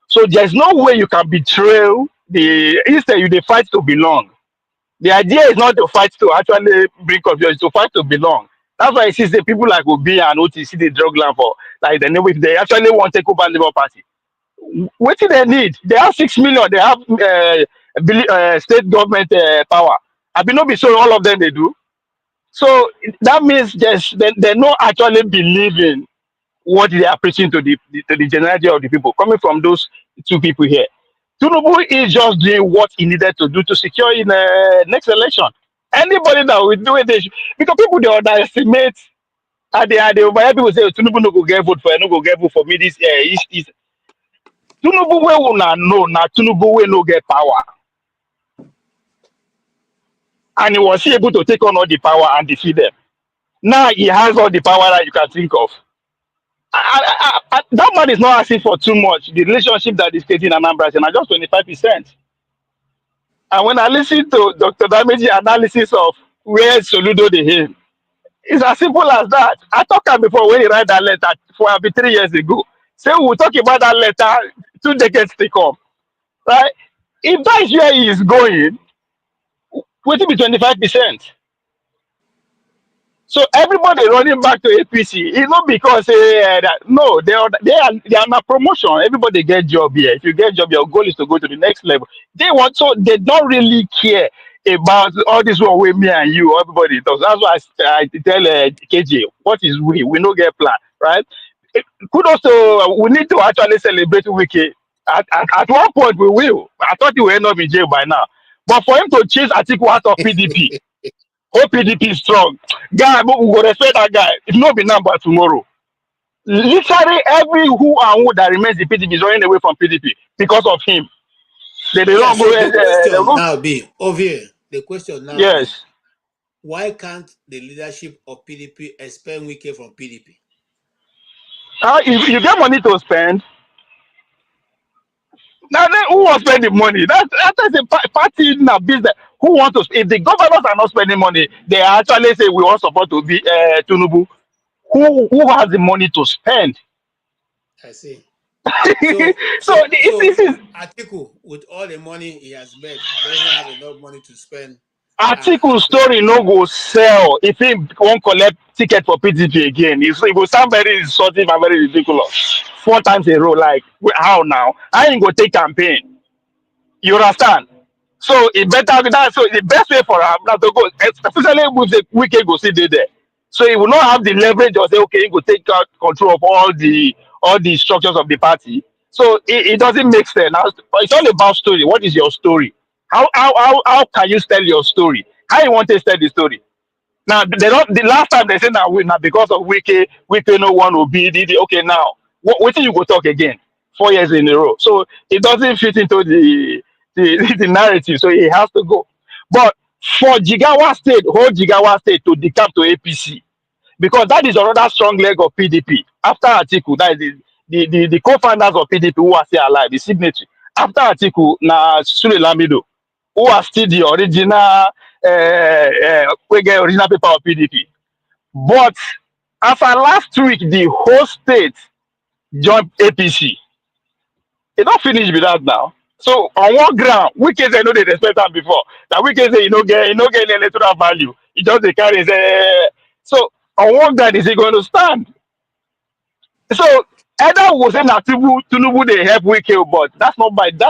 So there's no way you can betray instead you they fight to belong. The idea is not to fight to actually bring confusion, it's to fight to belong. That's why I see the people like Obi and OTC the drug land for like they actually want to take over Labour Party. What do they need? They have 6 million. They have state government power. I mean, not be so all of them they do. So that means they're not actually believing what they are preaching to the generality of the people coming from those two people here. Tinubu is just doing what he needed to do to secure in the next election. Anybody that will do it, because people they underestimate and they people say Tinubu no go get vote for, no go get vote for me. This is Tinubu we will not know now. Tinubu will no get power, and he was able to take on all the power and defeat them. Now he has all the power that you can think of. That man is not asking for too much. The relationship that is creating Anambra is just 25%. And when I listen to Dr. Dameji analysis of where Soludo they him, it's as simple as that. I talked about before when he write that letter for 3 years ago. Say we'll talk about that letter 2 decades to come. Right? If that is where he is going, what will be 25%? So everybody running back to APC, it's not because no, they are not promotion. Everybody get job here. If you get job, your goal is to go to the next level. They don't really care about all this one with me and you. Everybody does. That's why I tell KJ, what is we? We no get plan, right? Kudos to we need to actually celebrate Wiki. At one point we will. I thought he would end up in jail by now, but for him to chase Atiku out of PDP. Hope PDP is strong. Guy, but we go respect that guy. It not be number tomorrow. Literally every who and who that remains in PDP is running away from PDP because of him. They don't go. The question now be Ovie. The question now. Yes. Be, why can't the leadership of PDP expel Wike from PDP? If you get money to spend, now then who will spend the money? That's a party in a business. Who want to? If the governors are not spending money, they actually say we want support to be Tinubu. Who has the money to spend? I see. So this is Atiku with all the money he has made doesn't have enough money to spend. Atiku story no go sell if he won't collect ticket for PDP again. It will sound very insulting and very ridiculous. 4 times in a row, like how now? I ain't gonna take campaign. You understand? So it better that. So the best way for him now to go, especially with the Wike go sit there. So he will not have the leverage or say, okay, he will take out control of all the structures of the party. So it doesn't make sense. Now it's all about story. What is your story? How can you tell your story? How you want to tell the story? Now they don't. The last time they said now because of Wike no one will be okay now. What till you go talk again 4 years in a row? So it doesn't fit into the narrative. So it has to go. But for Jigawa State, whole Jigawa State to decamp to APC, because that is another strong leg of PDP. After Atiku, that is the co-founders of PDP who are still alive, the signatory. After Atiku, na Sule Lamido, who are still the original original paper of PDP. But after last week, the whole state joined APC. It don't finish with that now. So on one ground, we can say no they respect them before. That we can say you know get any electoral value. It just the carry so on one ground is he going to stand? So either we say that Tinubu they help Wike, but that's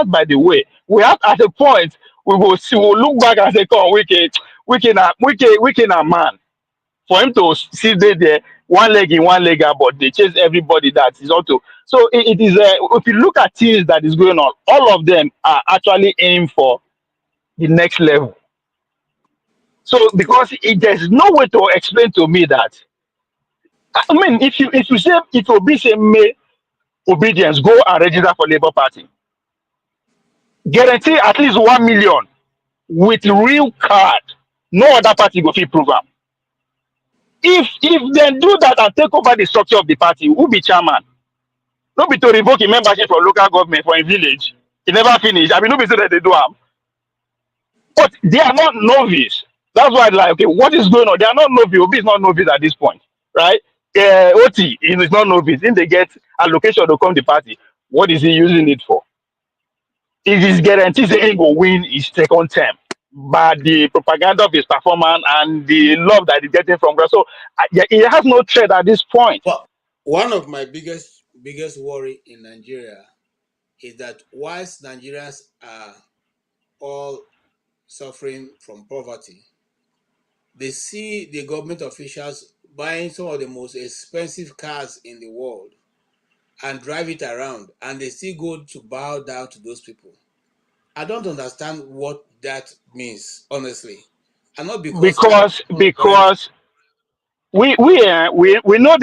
by the way. We have at a point we will look back and say, come Wike na man. For him to sit there, one leg in, one leg out, but they chase everybody that is also. So it is if you look at things that is going on, all of them are actually aiming for the next level. So because there's no way to explain to me that. I mean, if you say it will be say may obedience go and register for Labour Party, guarantee at least 1 million with real card. No other party go fit prove am. if they do that and take over the structure of the party, who be chairman? No be to revoke a membership from local government for a village. It never finish. I mean, no be so that they do am. But they are not novice. That's why, like, okay, what is going on? They are not novice. Obi is not novice at this point, right? OT is not novice. If they get allocation to come the party, what is he using it for? It is guaranteed that he will win his second term by the propaganda of his performance and the love that he's getting from grass. So yeah, he has no threat at this point. But one of my biggest worry in Nigeria is that whilst Nigerians are all suffering from poverty, they see the government officials buying some of the most expensive cars in the world and drive it around, and they still go to bow down to those people. I don't understand what that means, honestly. And not because we know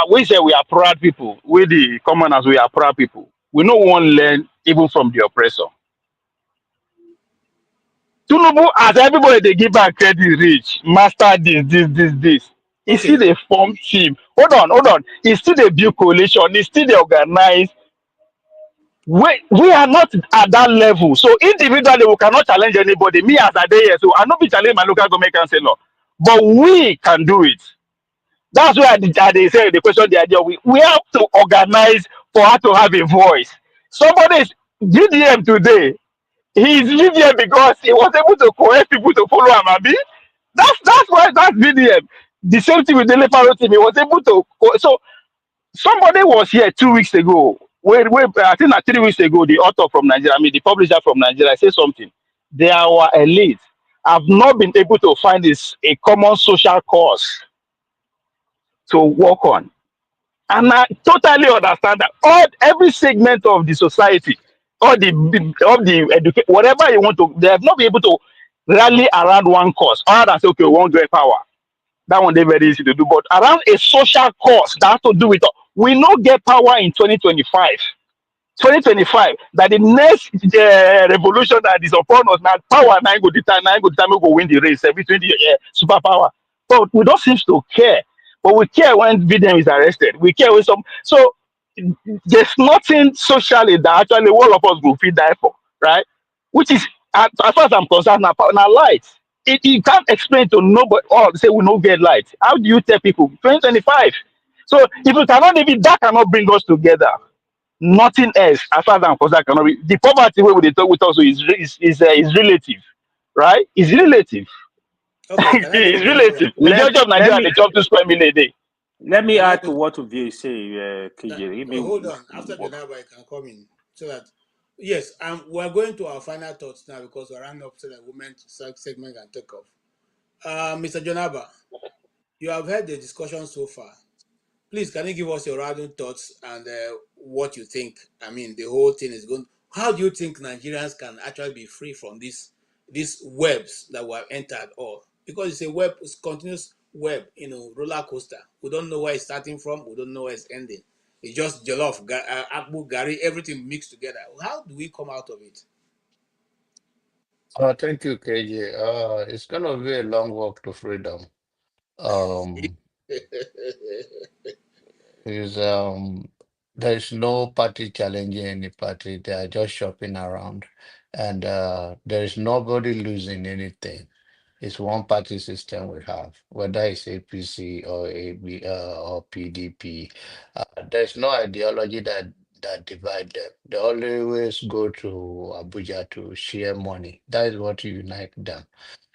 we say we are proud people. We the commoners, we are proud people. We no one learn even from the oppressor. Tinubu, as everybody they give back credit rich, master this. He still they form team. Hold on. He still they build coalition. He still they organize. We are not at that level. So individually we cannot challenge anybody. Me as a day here, so I not be challenging my local government councillor, but we can do it. That's why they say the question the idea we have to organize for her to have a voice. Somebody's VDM today. He's VDM because he was able to coerce people to follow Amabi. That's why that's VDM. The same thing with the Leparo team. He was able to. So somebody was here 2 weeks ago. Wait, I think that 3 weeks ago, the author from Nigeria, I mean the publisher from Nigeria, said something. They are our elite. Have not been able to find this a common social cause to work on. And I totally understand that every segment of the society, whatever you want to, they have not been able to rally around one cause. Other than say, okay, we won't get power. That one they very easy to do. But around a social cause that has to do with we not get power in 2025. 2025, that the next revolution that is upon us now, power now go determine we go win the race between the superpower. But we don't seem to care. But we care when VDM is arrested. We care when some. So there's nothing socially that actually all of us will feel die for, right? Which is, as far as I'm concerned, now light. You can't explain to nobody. Oh, say we don't get light. How do you tell people 2025? So if you cannot even that cannot bring us together. Nothing else, as far as I'm concerned, cannot be. The poverty way they talk with us is relative, right? It's relative. Okay, it's relative. Majority of Nigeria they jump to square million a day. Let me add to what Uvie say, KJ. Hold on. After the number, I can come in so that yes, we're going to our final thoughts now because we're running up to the women segment and take off. Mr. Jonaba, you have heard the discussion so far. Please, can you give us your random thoughts and what you think? I mean, the whole thing is going. How do you think Nigerians can actually be free from these webs that we have entered? All because it's a web, it's continuous web, roller coaster. We don't know where it's starting from. We don't know where it's ending. It's just jollof, akbu, gari, everything mixed together. How do we come out of it? Thank you, KJ. It's gonna be a long walk to freedom. Is There's no party challenging any party. They are just shopping around, and there is nobody losing anything. It's one party system we have, whether it's APC or or PDP. There's no ideology that divide them. They always go to Abuja to share money. That is what unite them.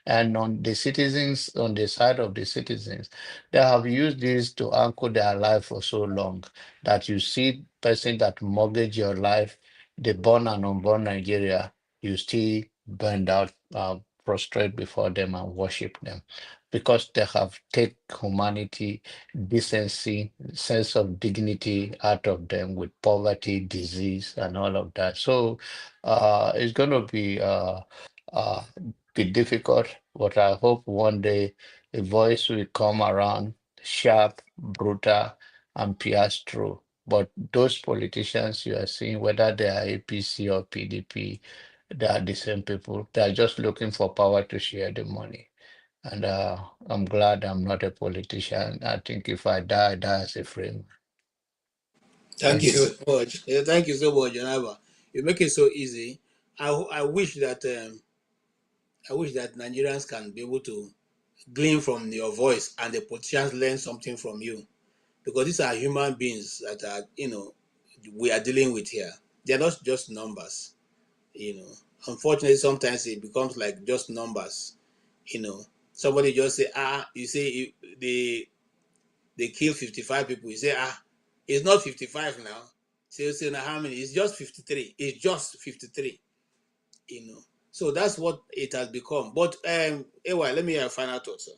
And on the citizens, on the side of the citizens, they have used this to anchor their life for so long that you see person that mortgage your life, the born and unborn Nigeria, you still burned out, prostrate before them and worship them because they have take humanity, decency, sense of dignity out of them with poverty, disease, and all of that. So it's going to uh, be difficult, but I hope one day a voice will come around, sharp, brutal, and pierce through. But those politicians you are seeing, whether they are APC or PDP, they are the same people. They are just looking for power to share the money. And I'm glad I'm not a politician. I think if I die, I die as a free man. Thank you so much. Thank you so much, Janaba. You make it so easy. I wish that Nigerians can be able to glean from your voice and the politicians learn something from you, because these are human beings that are, we are dealing with here. They are not just numbers. Unfortunately, sometimes it becomes like just numbers. Somebody just say, you say they kill 55 people. You say, it's not 55 now. So you say, now how many? It's just 53. It's just 53. So that's what it has become. But anyway, let me have a final thought, sir.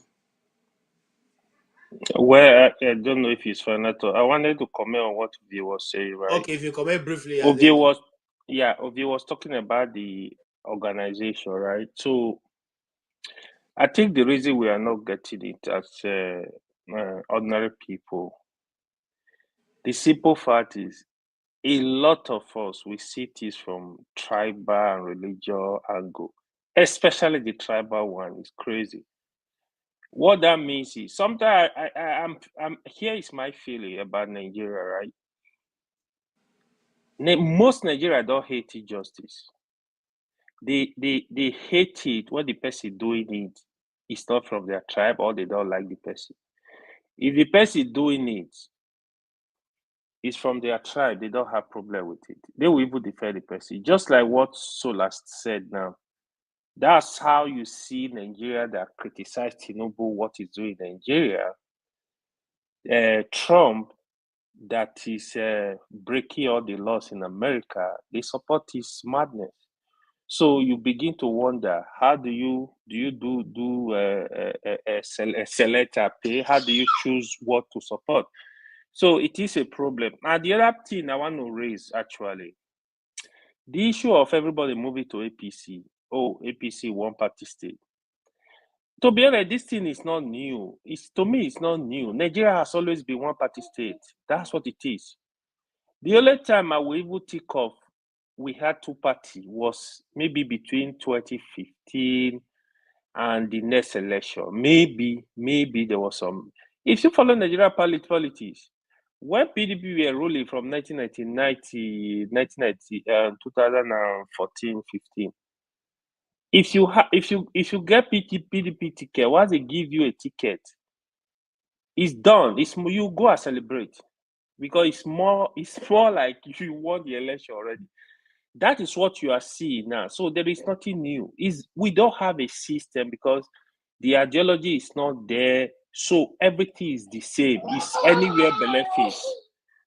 Well, I don't know if it's final thought. I wanted to comment on what Ovi was saying, right? Okay, if you comment briefly. Ovi was talking about the organization, right? So I think the reason we are not getting it as ordinary people, the simple fact is, a lot of us, we see this from tribal and religious angle, especially the tribal one. Is crazy. What that means is, sometimes I'm here is my feeling about Nigeria, right? Most Nigeria don't hate injustice. They hate it when the person doing it is not from their tribe, or they don't like the person. If the person doing it is from their tribe, they don't have problem with it. They will even defend the person. Just like what Solas said now. That's how you see Nigeria that criticize Tinubu, what he's doing in Nigeria. Trump, that is breaking all the laws in America, they support his madness. So you begin to wonder, how do you select a pay? How do you choose what to support? So it is a problem. And the other thing I want to raise, actually, the issue of everybody moving to APC. Oh, APC one party state. To be honest, this thing is not new. To me, it's not new. Nigeria has always been one party state. That's what it is. The only time I will even think of we had two parties was maybe between 2015 and the next election. Maybe there was some. If you follow Nigeria politics, when PDP were ruling from 1990, 2014, 15, if you get PDP ticket, once they give you a ticket, it's done. You go and celebrate, because it's more like you won the election already. That is what you are seeing now. So there is nothing new. We don't have a system because the ideology is not there. So everything is the same. It's anywhere benefits.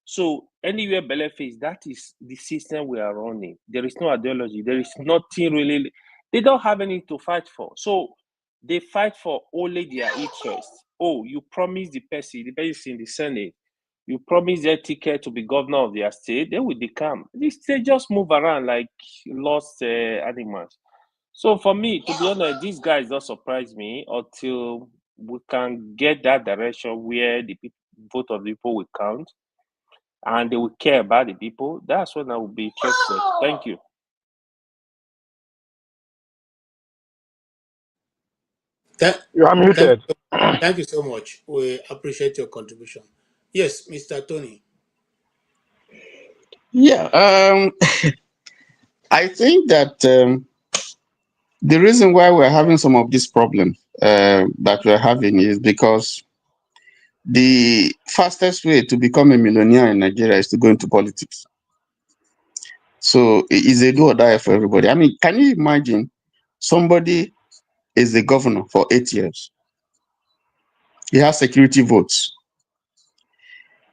So anywhere benefits, that is the system we are running. There is no ideology. There is nothing really. They don't have anything to fight for. So they fight for only their interests. Oh, you promise the person in the Senate, you promise their ticket to be governor of their state, they will become. They just move around like lost animals. So for me, to be honest, these guys don't surprise me until we can get that direction where the vote of the people will count and they will care about the people. That's when I will be interested. Thank you. You are muted. Thank you so much. We appreciate your contribution. Yes, Mr. Tony. Yeah, I think that the reason why we're having some of this problem that we're having is because the fastest way to become a millionaire in Nigeria is to go into politics. So it is a do or die for everybody. I mean, can you imagine somebody is the governor for 8 years? He has security votes.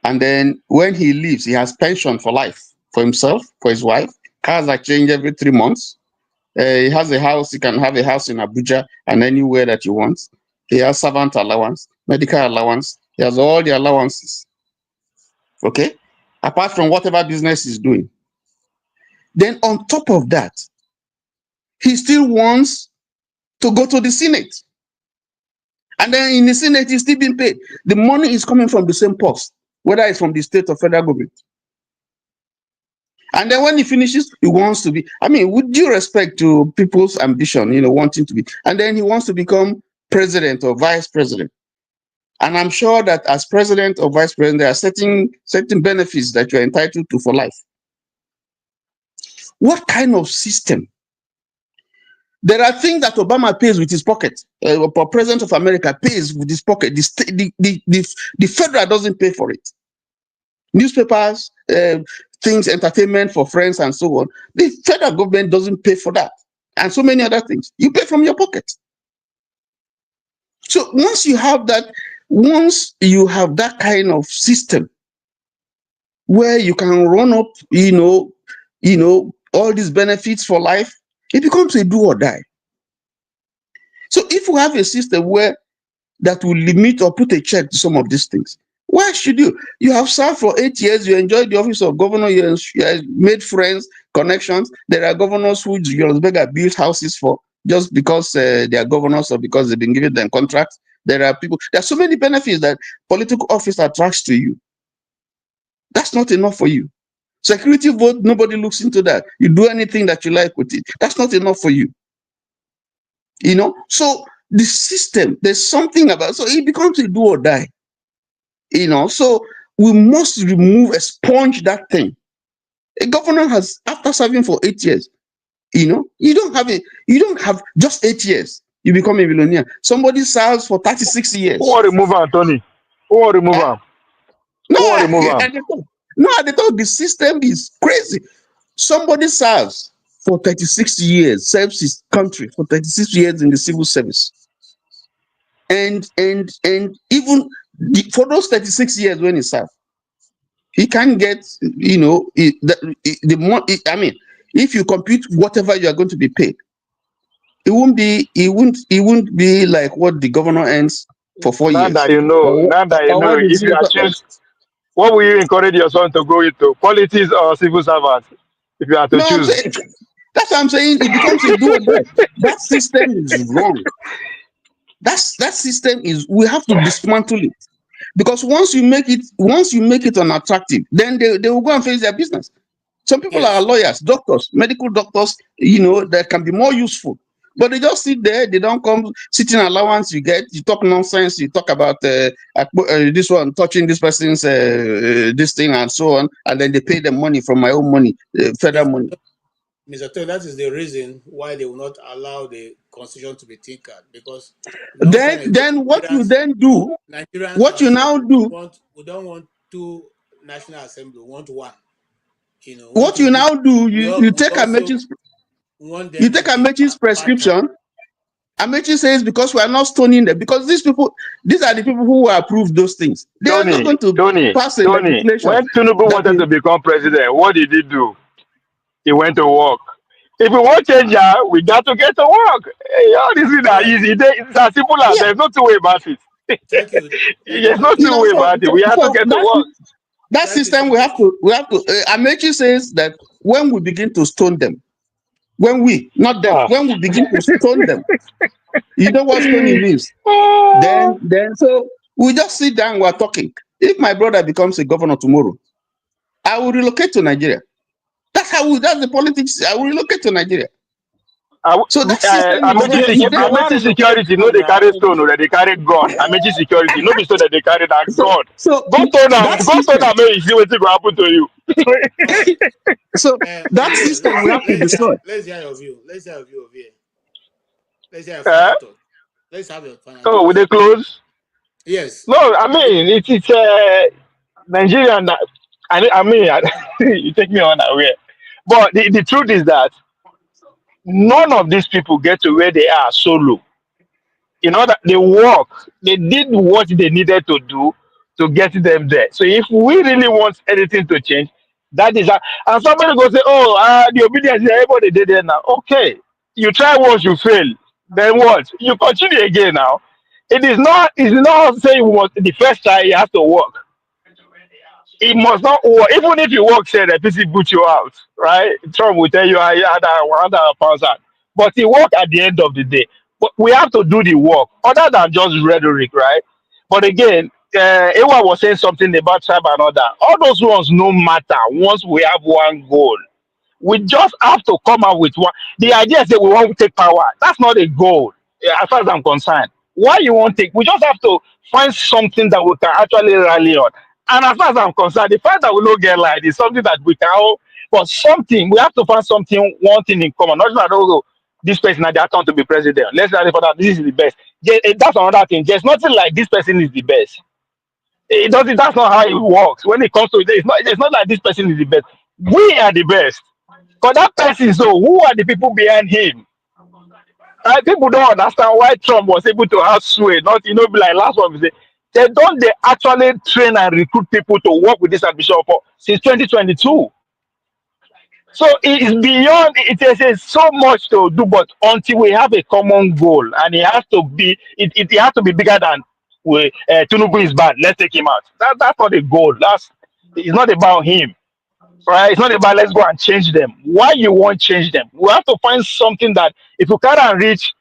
And then when he leaves, he has pension for life for himself, for his wife. Cars are changed every 3 months. He has a house. He can have a house in Abuja and anywhere that he wants. He has servant allowance, medical allowance. He has all the allowances. Okay? Apart from whatever business he's doing. Then on top of that, he still wants to go to the Senate. And then in the Senate, he's still being paid. The money is coming from the same post, whether it's from the state or federal government. And then when he finishes, he wants to be, I mean, with due respect to people's ambition, wanting to be, and then he wants to become president or vice president. And I'm sure that as president or vice president, there are certain benefits that you're entitled to for life. What kind of system? There are things that Obama pays with his pocket. President of America pays with his pocket. The federal doesn't pay for it. Newspapers, things, entertainment for friends, and so on. The federal government doesn't pay for that, and so many other things. You pay from your pocket. So once you have that kind of system where you can run up, all these benefits for life, it becomes a do or die. So if you have a system where that will limit or put a check to some of these things, why should you? You have served for 8 years, you enjoyed the office of governor, you have made friends, connections. There are governors who Julius Berger built houses for just because they are governors or because they've been given them contracts. There are so many benefits that political office attracts to you. That's not enough for you. Security vote, nobody looks into that. You do anything that you like with it. That's not enough for you. So the system, there's something about, so it becomes a do or die. So we must expunge that thing. A governor has, after serving for 8 years, you don't have just 8 years, you become a millionaire. Somebody serves for 36 years. Who will remove him, Tony? Who will remove him? No, at the top, the system is crazy. Somebody serves for 36 years, serves his country for 36 years in the civil service. And even for those 36 years when he served, he can get, if you compute whatever you are going to be paid, it won't be like what the governor earns for 4 years. Now that you know, if you are choose, what will you encourage your son to go into? Politics or civil servant? If you have to choose. That's what I'm saying. It becomes a do or die. That system is wrong. That system is, we have to dismantle it. Because once you make it unattractive, then they will go and face their business. Some people are lawyers, doctors, medical doctors, that can be more useful. But they just sit there, they don't come sitting allowance you get, you talk nonsense, you talk about this one, touching this person's this thing and so on, and then they pay them money from my own money, federal money. Mr. Taylor, that is the reason why they will not allow the constitution to be tinkered, because then what you then do, Nigerians what you now do, we don't want two national assembly, we want one. What you now do, you take Amechi's prescription. Amechi says, because we are not stoning them, because these are the people who approved those things. They are not going to pass a legislation. When Tinubu wanted to become president, what did he do? He went to work. If we want change, we got to get to work. This is not easy. It's as simple as there's no two way about it. Thank you. There's no two way about it. We have to get to work. That system, we have to. Amechi says that when we begin to stone them, when we begin to stone them, you know what stoning means. Then so we just sit down, we're talking. If my brother becomes a governor tomorrow, I will relocate to Nigeria. That's the politics. I will relocate to Nigeria. So that's Amechi security, no, they carry stone, or they carry gun. Amechi security, no, be so that they carry that gun. So go to them, you see what will happen to you. So that system we have to destroy. Let's hear your view. Let's hear your view of here. Let's hear your final thought. Let's have your final thought. Will they close? Yes. No, I mean it's Nigerian. I mean, you take me unaware. But the truth is that none of these people get to where they are solo. That they work, they did what they needed to do to get them there. So if we really want anything to change, that is and somebody go say, the obedience is everybody did there now. Okay, you try once, you fail. Then what? You continue again now. It's not saying the first try you have to work. It must not work. Even if you work, say the PC put you out, right? Trump will tell you I had £100 out. But it work at the end of the day. But we have to do the work, other than just rhetoric, right? But again, Ewa was saying something about tribe and all that. All those ones no matter once we have one goal. We just have to come up with one. The idea is that we want to take power. That's not a goal, as far as I'm concerned. Why you won't take? We just have to find something that we can actually rally on. And as far as I'm concerned, the fact that we don't get light is something that we can all, but something, we have to find something, one thing in common. Not just that, oh, this person had account to be president. Let's rally for that. This is the best. That's another thing. There's nothing like this person is the best. It doesn't, that's not how it works. When it comes to it, it's not like this person is the best. We are the best. For that person, so who are the people behind him? People don't understand why Trump was able to have sway. Not, be like last one. They actually train and recruit people to work with this administration for since 2022. So it is beyond. It is so much to do, but until we have a common goal, and it has to be, it has to be bigger than Tinubu is bad. Let's take him out. That's not the goal. It's not about him. Right? It's not about let's go and change them. Why you won't change them? We have to find something that if you cannot reach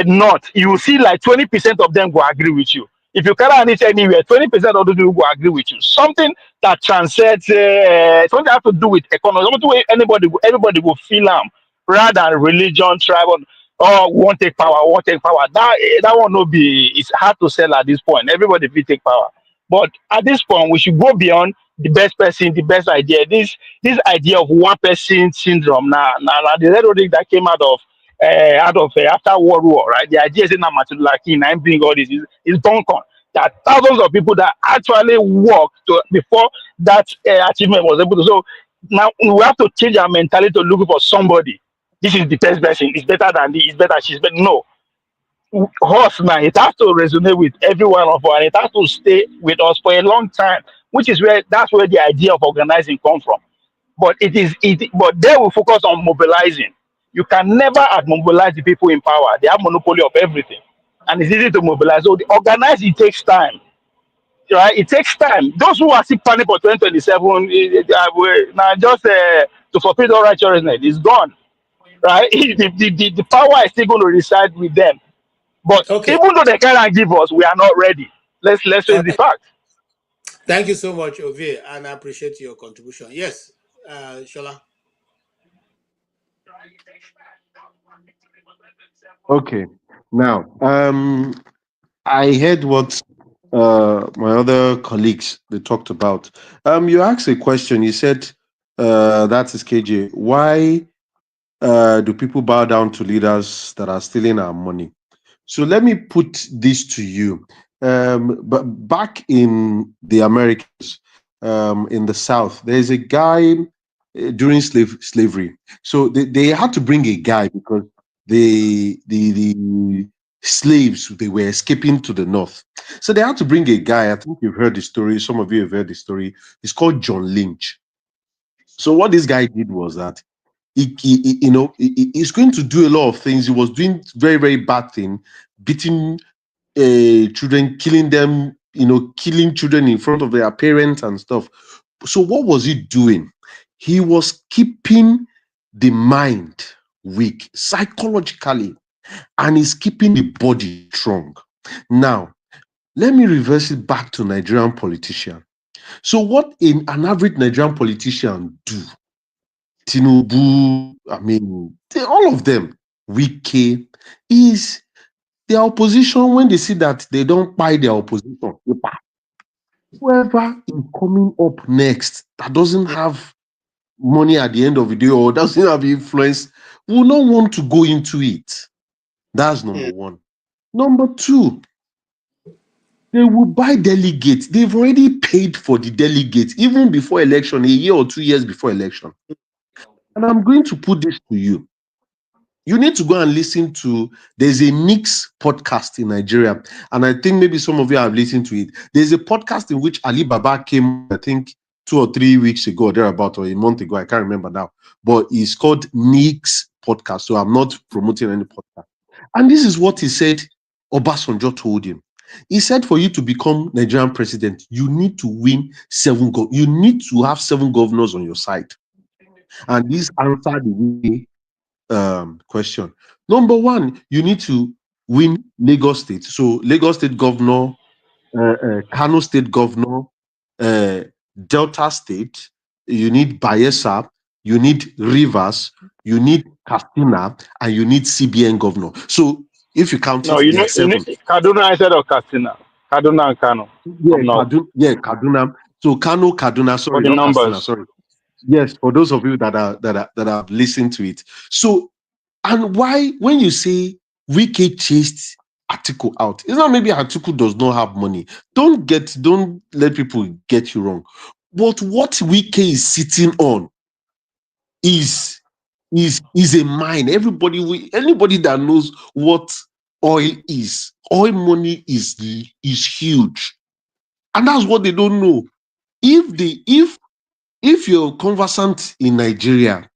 not, you will see like 20% of them will agree with you. If you cannot reach anywhere, 20% of those people will agree with you. Something that transcends, something that has to do with economy, something where everybody will feel rather than religion, tribe, or won't take power, won't take power. That one will be, it's hard to sell at this point. Everybody will take power. But at this point, we should go beyond the best person, the best idea. This idea of one person syndrome. Now the rhetoric that came out of after World War, right? The idea is that Martin Luther King and bring all this is bunkum. There are thousands of people that actually worked before that achievement was able to. So now we have to change our mentality to look for somebody. This is the best person. It's better than this. It's better. She's better. No, us now, it has to resonate with every one of us, and it has to stay with us for a long time, which is that's where the idea of organizing comes from. But but they will focus on mobilizing. You can never mobilize the people in power. They have monopoly of everything, and it's easy to mobilize. So the organize, it takes time, right? It takes time. Those who are still planning for 2027, now just to fulfill all righteousness is gone, right? The power is still going to reside with them. But even though they cannot give us, we are not ready. Let's face the fact. Thank you so much, Ovie, and I appreciate your contribution. Yes, Shola. Okay. Now, I heard what my other colleagues they talked about. You asked a question. You said, "That is KJ. Why do people bow down to leaders that are stealing our money?" So let me put this to you. But back in the Americas, in the South, there's a guy during slavery. So they had to bring a guy because the slaves, they were escaping to the north. So they had to bring a guy. I think you've heard the story. Some of you have heard the story. It's called John Lynch. So what this guy did was that he's going to do a lot of things. He was doing very, very bad thing, beating children, killing them, killing children in front of their parents and stuff. So what was he doing? He was keeping the mind weak psychologically, and he's keeping the body strong. Now, let me reverse it back to Nigerian politician. So what an average Nigerian politician do? Tinubu, I mean, all of them, Wike, is their opposition. When they see that they don't buy their opposition, whoever is coming up next that doesn't have money at the end of the day or doesn't have influence will not want to go into it. That's number one. Number two, they will buy delegates. They've already paid for the delegates even before election, a year or 2 years before election. And I'm going to put this to you. You need to go and listen to, there's a Nix podcast in Nigeria, and I think maybe some of you have listened to it. There's a podcast in which Ali Baba came, I think 2 or 3 weeks ago, or thereabout, or a month ago, I can't remember now, but it's called Nix podcast, so I'm not promoting any podcast. And this is what he said Obasanjo told him. He said for you to become Nigerian president, you need to win 7 you need to have 7 governors on your side. And this answered the question. Number one, you need to win Lagos State. So Lagos State governor, Kano State governor, Delta State, you need Bayelsa, you need Rivers, you need Katsina, and you need CBN governor. So If you count No, it, they are 7. Kaduna instead of Katsina. Kaduna and Kano Yeah, from north. Kaduna. So Kano, Kaduna, For sorry, the not Katsina, numbers. sorry. Yes, for those of you that have listened to it. So, and why when you say Wike chased Atiku out, it's not maybe Atiku does not have money. Don't let people get you wrong. But what Wike is sitting on is a mine. Anybody that knows what oil is, oil money is huge. And that's what they don't know. If you're conversant in Nigeria,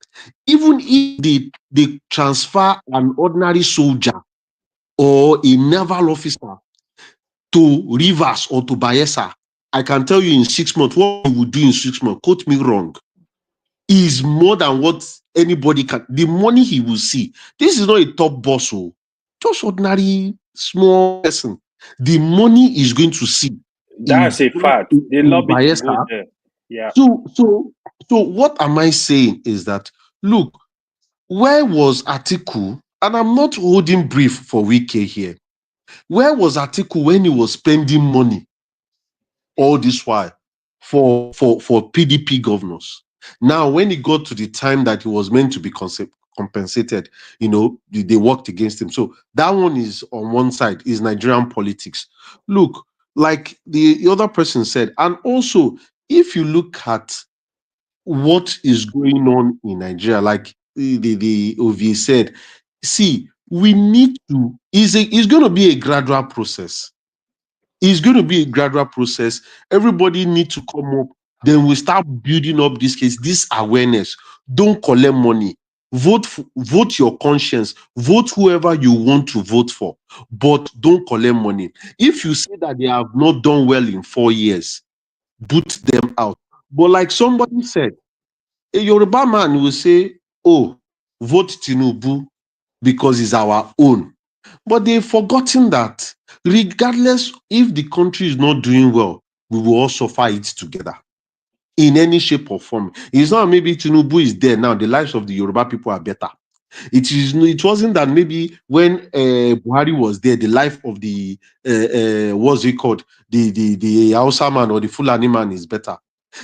even if they transfer an ordinary soldier or a naval officer to Rivers or to Bayelsa, I can tell you in 6 months, what we will do in 6 months, quote me wrong, is more than what anybody can. The money he will see. This is not a top boss, just ordinary small person. The money is going to see That's a fact. They in lobby to go Bayelsa. there. Yeah. So what am I saying is that, look, where was Atiku? And I'm not holding brief for Wike here. Where was Atiku when he was spending money all this while for PDP governors? Now, when he got to the time that he was meant to be compensated, they worked against him. So that one is on one side, is Nigerian politics. Look, like the other person said, and also, if you look at what is going on in Nigeria, like the OVA said, see, we need to, it's going to be a gradual process. It's going to be a gradual process. Everybody needs to come up. Then we start building up this case, this awareness. Don't collect money. Vote your conscience. Vote whoever you want to vote for, but don't collect money. If you say that they have not done well in 4 years, boot them out. But like somebody said, a Yoruba man will say, oh, vote Tinubu because he's our own. But they've forgotten that regardless if the country is not doing well, we will all suffer it together in any shape or form. It's not maybe Tinubu is there now, the lives of the Yoruba people are better. It wasn't that maybe when Buhari was there, the life of the what's it called, the Hausa man or the Fulani man is better.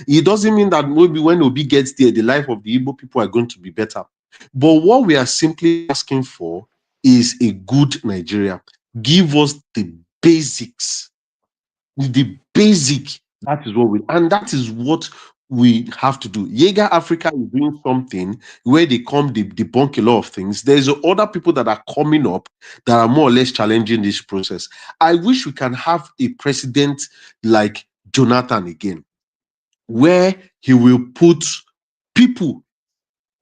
It doesn't mean that maybe when Obi gets there, the life of the Igbo people are going to be better. But what we are simply asking for is a good Nigeria. Give us the basics. The basic, that is what we have to do. Jaeger Africa is doing something where they debunk a lot of things. There's other people that are coming up that are more or less challenging this process. I wish we can have a president like Jonathan again, where he will put people.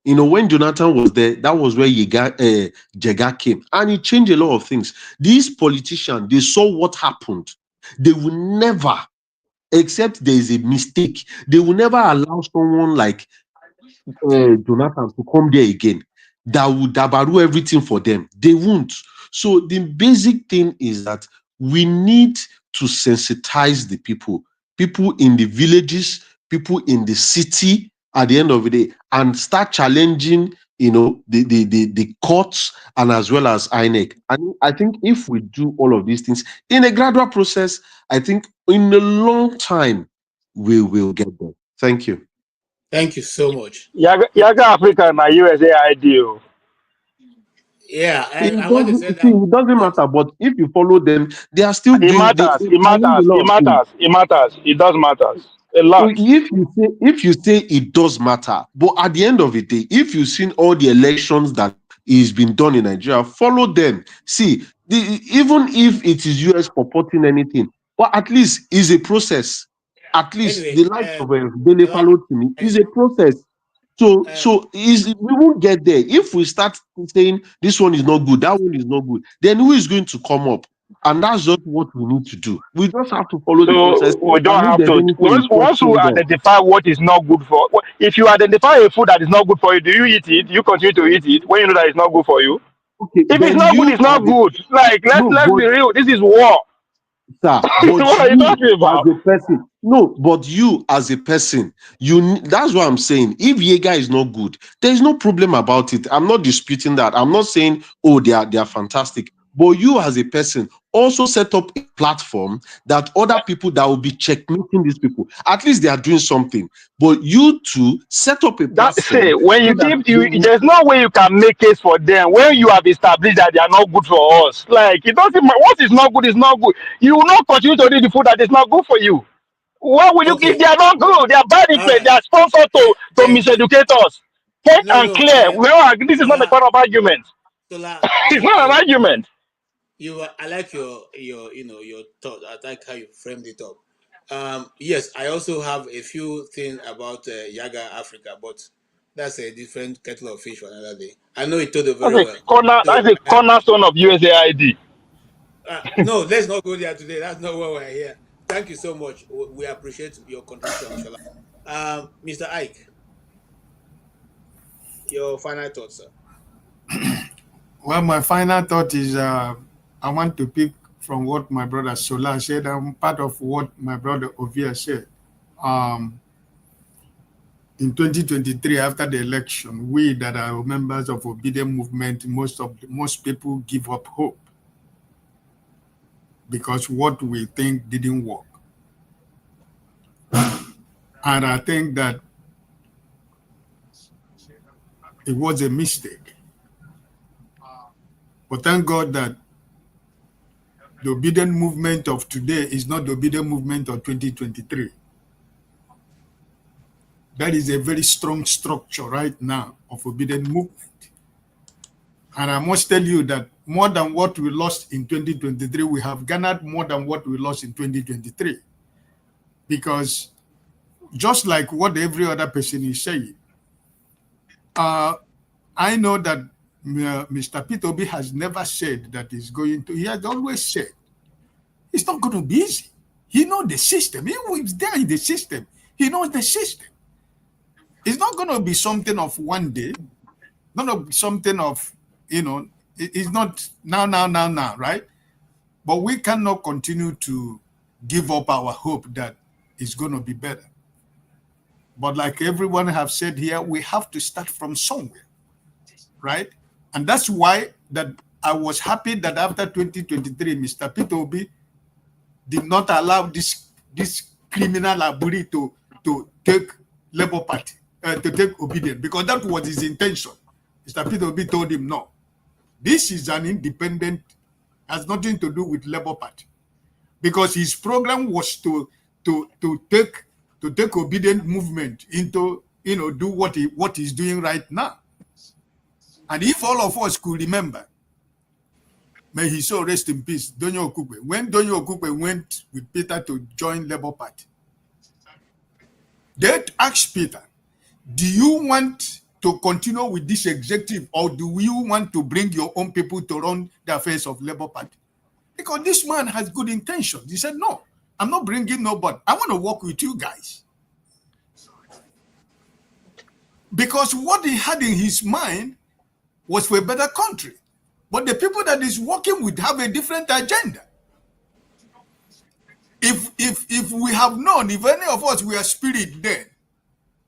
When Jonathan was there, that was where Jega came, and he changed a lot of things. These politicians, they saw what happened. They will never, except there is a mistake, they will never allow someone like Jonathan to come there again that would dabaru everything for them. They won't. So the basic thing is that we need to sensitize the people in the villages, people in the city at the end of the day, and start challenging the courts and as well as INEC. And I think if we do all of these things in a gradual process, I think in a long time we will get there. Thank you. Thank you so much. Yaga Africa na USA ideal. Yeah, It I want to say that. it doesn't matter, but if you follow them, they are still It matters. It matters. It matters. It matters. It does matter a lot. If you say it does matter, but at the end of the day, if you've seen all the elections that is been done in Nigeria, follow them. See, even if it is US purporting anything, but at least is a process. At least Anyway, the life of Bele followed to me is a process. So we won't get there if we start saying this one is not good, that one is not good. Then who is going to come up? And that's just what we need to do. We just have to follow the process. So we don't And if have there's to. anything Once we identify what is not good for, if you identify a food that is not good for you, do you eat it? You continue to eat it when you know that it's not good for you. Okay, if it's not good, it's not good. Like let's be real. This is war. Sir, What are you talking about? as a person, no, but you as a person, that's what I'm saying. If Jaeger is not good, there is no problem about it. I'm not disputing that. I'm not saying, oh, they are fantastic. but you as a person also set up a platform that other people that will be checkmating these people. At least they are doing something. But you two set up a That platform. say when you so that keep you, there's no way you can make case for them when you have established that they are not good for us. Like it doesn't matter. What is not good is not good. You will not continue to eat the food that is not good for you. Why will you give? They are not good. They are bad influence. They are sponsored to miseducate us. Head and clear. Well, this is not a part of argument. It's not an argument. I like your your thought. I like how you framed it up. Yes, I also have a few things about Yaga Africa, but that's a different kettle of fish for another day. I know it told it very well. That's a cornerstone of USAID. No, let's not go there today. That's not why we're here. Thank you so much. We appreciate your contribution, Shola. Mr. Ike, your final thoughts, sir. Well, my final thought is I want to pick from what my brother Sola said and part of what my brother Ovia said. In 2023, after the election, we that are members of Obedient Movement, most people give up hope because what we think didn't work. And I think that it was a mistake. But thank God that the Obedient Movement of today is not the Obedient Movement of 2023. That is a very strong structure right now of Obedient Movement. And I must tell you that more than what we lost in 2023, we have garnered more than what we lost in 2023. Because just like what every other person is saying, I know that Mr. Peter Obi has never said that he's going to, he has always said, it's not going to be easy. He knows the system. He was there in the system. He knows the system. It's not going to be something of one day, not something of, it's not now, right? But we cannot continue to give up our hope that it's going to be better. But like everyone have said here, we have to start from somewhere, right? And that's why that I was happy that after 2023, Mr. Peter Obi did not allow this criminal Aburi to take Labour Party, to take Obedient, because that was his intention. Mr. Peter Obi told him, no, this is an independent, has nothing to do with Labour Party. Because his program was to take Obedient Movement into, do what he's doing right now. And if all of us could remember, may he so rest in peace, Donyo Okukwe. When Donyo Okukwe went with Peter to join Labour Party, they asked Peter, do you want to continue with this executive or do you want to bring your own people to run the affairs of Labour Party? Because this man has good intentions. He said, no, I'm not bringing nobody. I want to work with you guys. Because what he had in his mind was for a better country. But the people that he's working with have a different agenda. If we have known, if any of us were spirit then,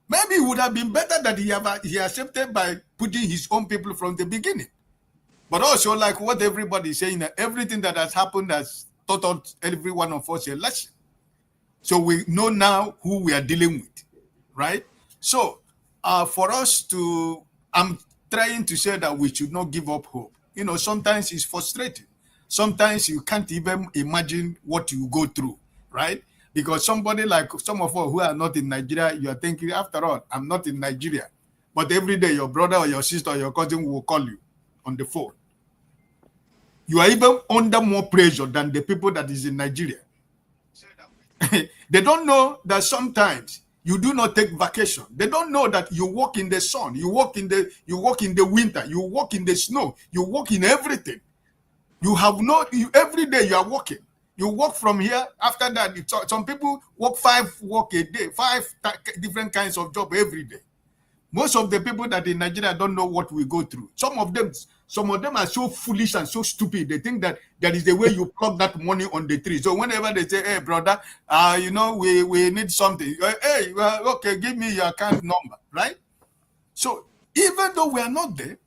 maybe it would have been better that he accepted by putting his own people from the beginning. But also, like what everybody is saying, everything that has happened has taught every one of us a lesson. So we know now who we are dealing with, right? So for us to, I'm trying to say that we should not give up hope. Sometimes it's frustrating. Sometimes you can't even imagine what you go through, right? Because somebody like some of us who are not in Nigeria, you are thinking, after all, I'm not in Nigeria. But every day your brother or your sister or your cousin will call you on the phone. You are even under more pressure than the people that is in Nigeria. They don't know that sometimes you do not take vacation. They don't know that you walk in the sun, you walk in the winter, you walk in the snow, you walk in everything. You have every day you are walking. You walk from here. After that, some people walk a day, 5 different kinds of job every day. Most of the people that in Nigeria don't know what we go through. Some of them are so foolish and so stupid. They think that is the way you plug that money on the tree. So whenever they say, hey, brother, we need something. Hey, okay, give me your account number, right? So even though we are not there,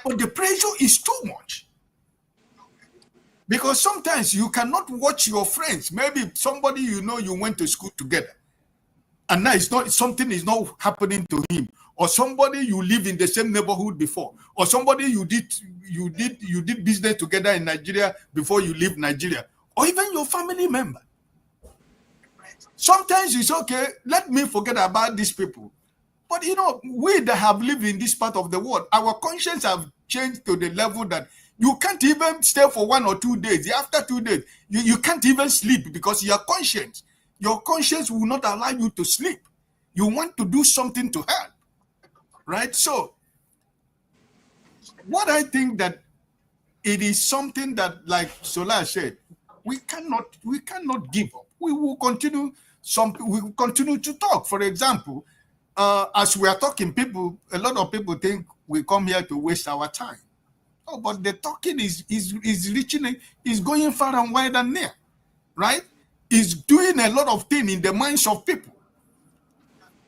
but the pressure is too much. Because sometimes you cannot watch your friends. Maybe somebody you know you went to school together, and now it's not, something is not happening to him, or somebody you live in the same neighborhood before, or somebody you did business together in Nigeria before you leave Nigeria, or even your family member. Sometimes it's okay, let me forget about these people. But you know, we that have lived in this part of the world, our conscience have changed to the level that you can't even stay for 1 or 2 days. After 2 days, you can't even sleep because your conscience will not allow you to sleep. You want to do something to help, right? So what I think that it is something that, like Sola said, we cannot give up. We will continue to talk. For example, as we are talking, a lot of people think we come here to waste our time. Oh, but the talking is reaching, is going far and wide and near, right? It's doing a lot of things in the minds of people.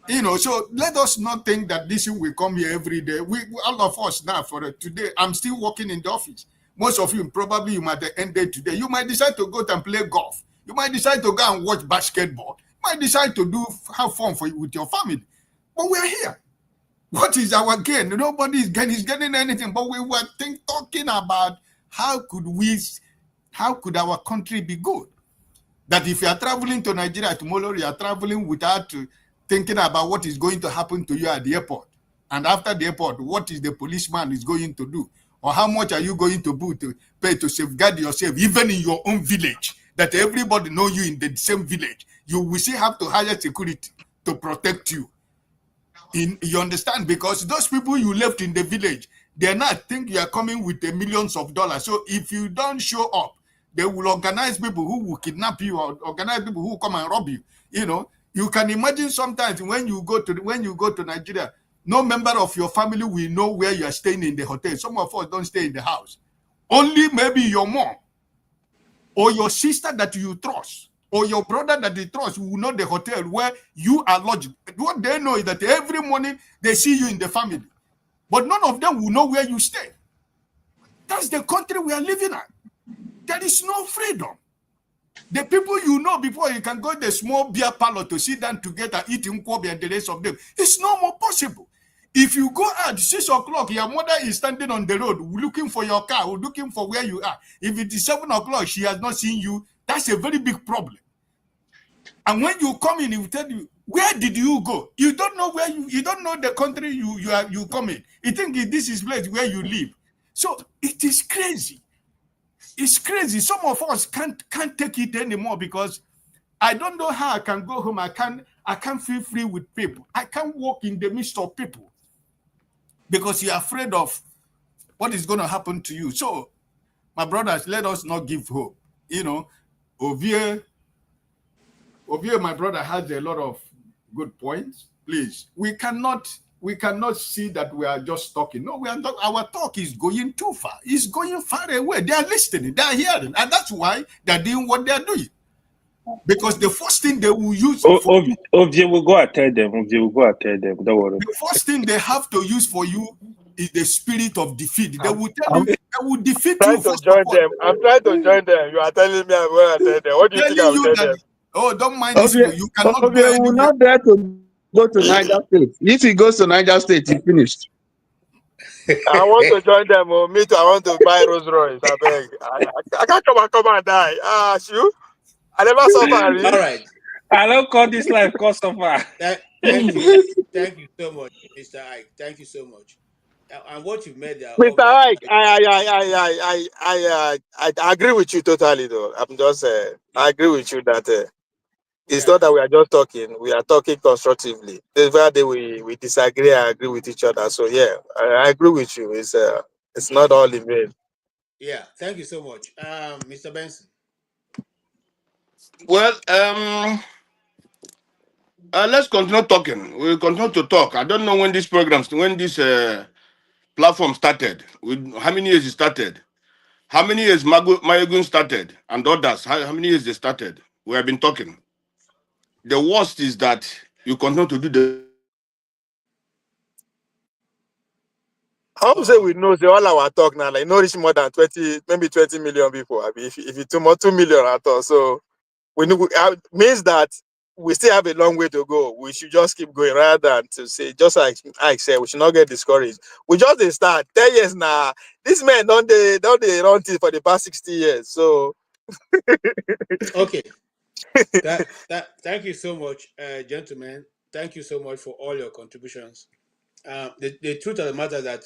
You know, so let us not think that this will come here every day. All of us now, for today, I'm still working in the office. Most of you, probably you might end it today. You might decide to go and play golf. You might decide to go and watch basketball. You might decide to have fun with your family. But we're here. What is our gain? Nobody is getting anything. But we were talking about how could our country be good? That if you are traveling to Nigeria tomorrow, you are traveling without thinking about what is going to happen to you at the airport. And after the airport, what is the policeman is going to do? Or how much are you going to pay to safeguard yourself, even in your own village, that everybody know you in the same village? You will still have to hire security to protect you. You understand? Because those people you left in the village, they not think you are coming with the millions of dollars. So if you don't show up, they will organize people who will kidnap you, or organize people who will come and rob you. You know, you can imagine sometimes when you go to Nigeria, no member of your family will know where you are staying in the hotel. Some of us don't stay in the house. Only maybe your mom or your sister that you trust, or your brother that they trust will know the hotel where you are lodged. What they know is that every morning they see you in the family, but none of them will know where you stay. That's the country we are living at. There is no freedom. The people you know before, you can go to the small beer parlor to sit down together, eating nkwobi and the rest of them. It's no more possible. If you go at 6 o'clock, your mother is standing on the road looking for your car, or looking for where you are. If it is 7 o'clock, she has not seen you. That's a very big problem. And when you come in, he will tell you, where did you go? You don't know where you don't know the country you come in. You think this is place where you live. So it is crazy. It's crazy. Some of us can't take it anymore, because I don't know how I can go home. I can't feel free with people. I can't walk in the midst of people because you're afraid of what is going to happen to you. So, my brothers, let us not give hope. You know, Ovie, my brother, has a lot of good points. Please, we cannot see that we are just talking. No, we are not. Our talk is going too far. It's going far away. They are listening. They are hearing, and that's why they are doing what they are doing. Because the first thing they will use Ovie will go and tell them. Ovie will go and tell them. Don't worry. The first thing they have to use for you is the spirit of defeat. They will tell you, they will defeat you. I'm trying to join them. You are telling me I'm going to tell them. What do you think I will tell them? Oh, don't mind this. You cannot go anywhere. Will not dare to go to Niger State. If he goes to Niger State, he's finished. I want to join them. Me too. I want to buy Rolls Royce. I beg. I can't come and die. You? I never suffer. All right. I don't call this life cost suffer. Thank you so much, Mr. Ike. Thank you so much. And what you made there, Mr. Ike, I agree with you totally, though. I'm just I agree with you that it's not that we are just talking. We are talking constructively. The very day we disagree, I agree with each other. So yeah, I agree with you. It's not all in vain. Yeah, thank you so much, Mr. Benson. Well, let's continue talking. We'll continue to talk. I don't know when this platform started. How many years it started? How many years Mayogun started and others? How many years they started? We have been talking. The worst is that you continue to do I'm say we know say all our talk now, like no reach more than 20, maybe 20 million people. I mean, if it's 2 million at all. So we know means that we still have a long way to go. We should just keep going rather than to say, just like I said, we should not get discouraged. We just they start 10 years now. This men don't they run things for the past 60 years. So Okay. Thank you so much, gentlemen. Thank you so much for all your contributions. The truth of the matter is that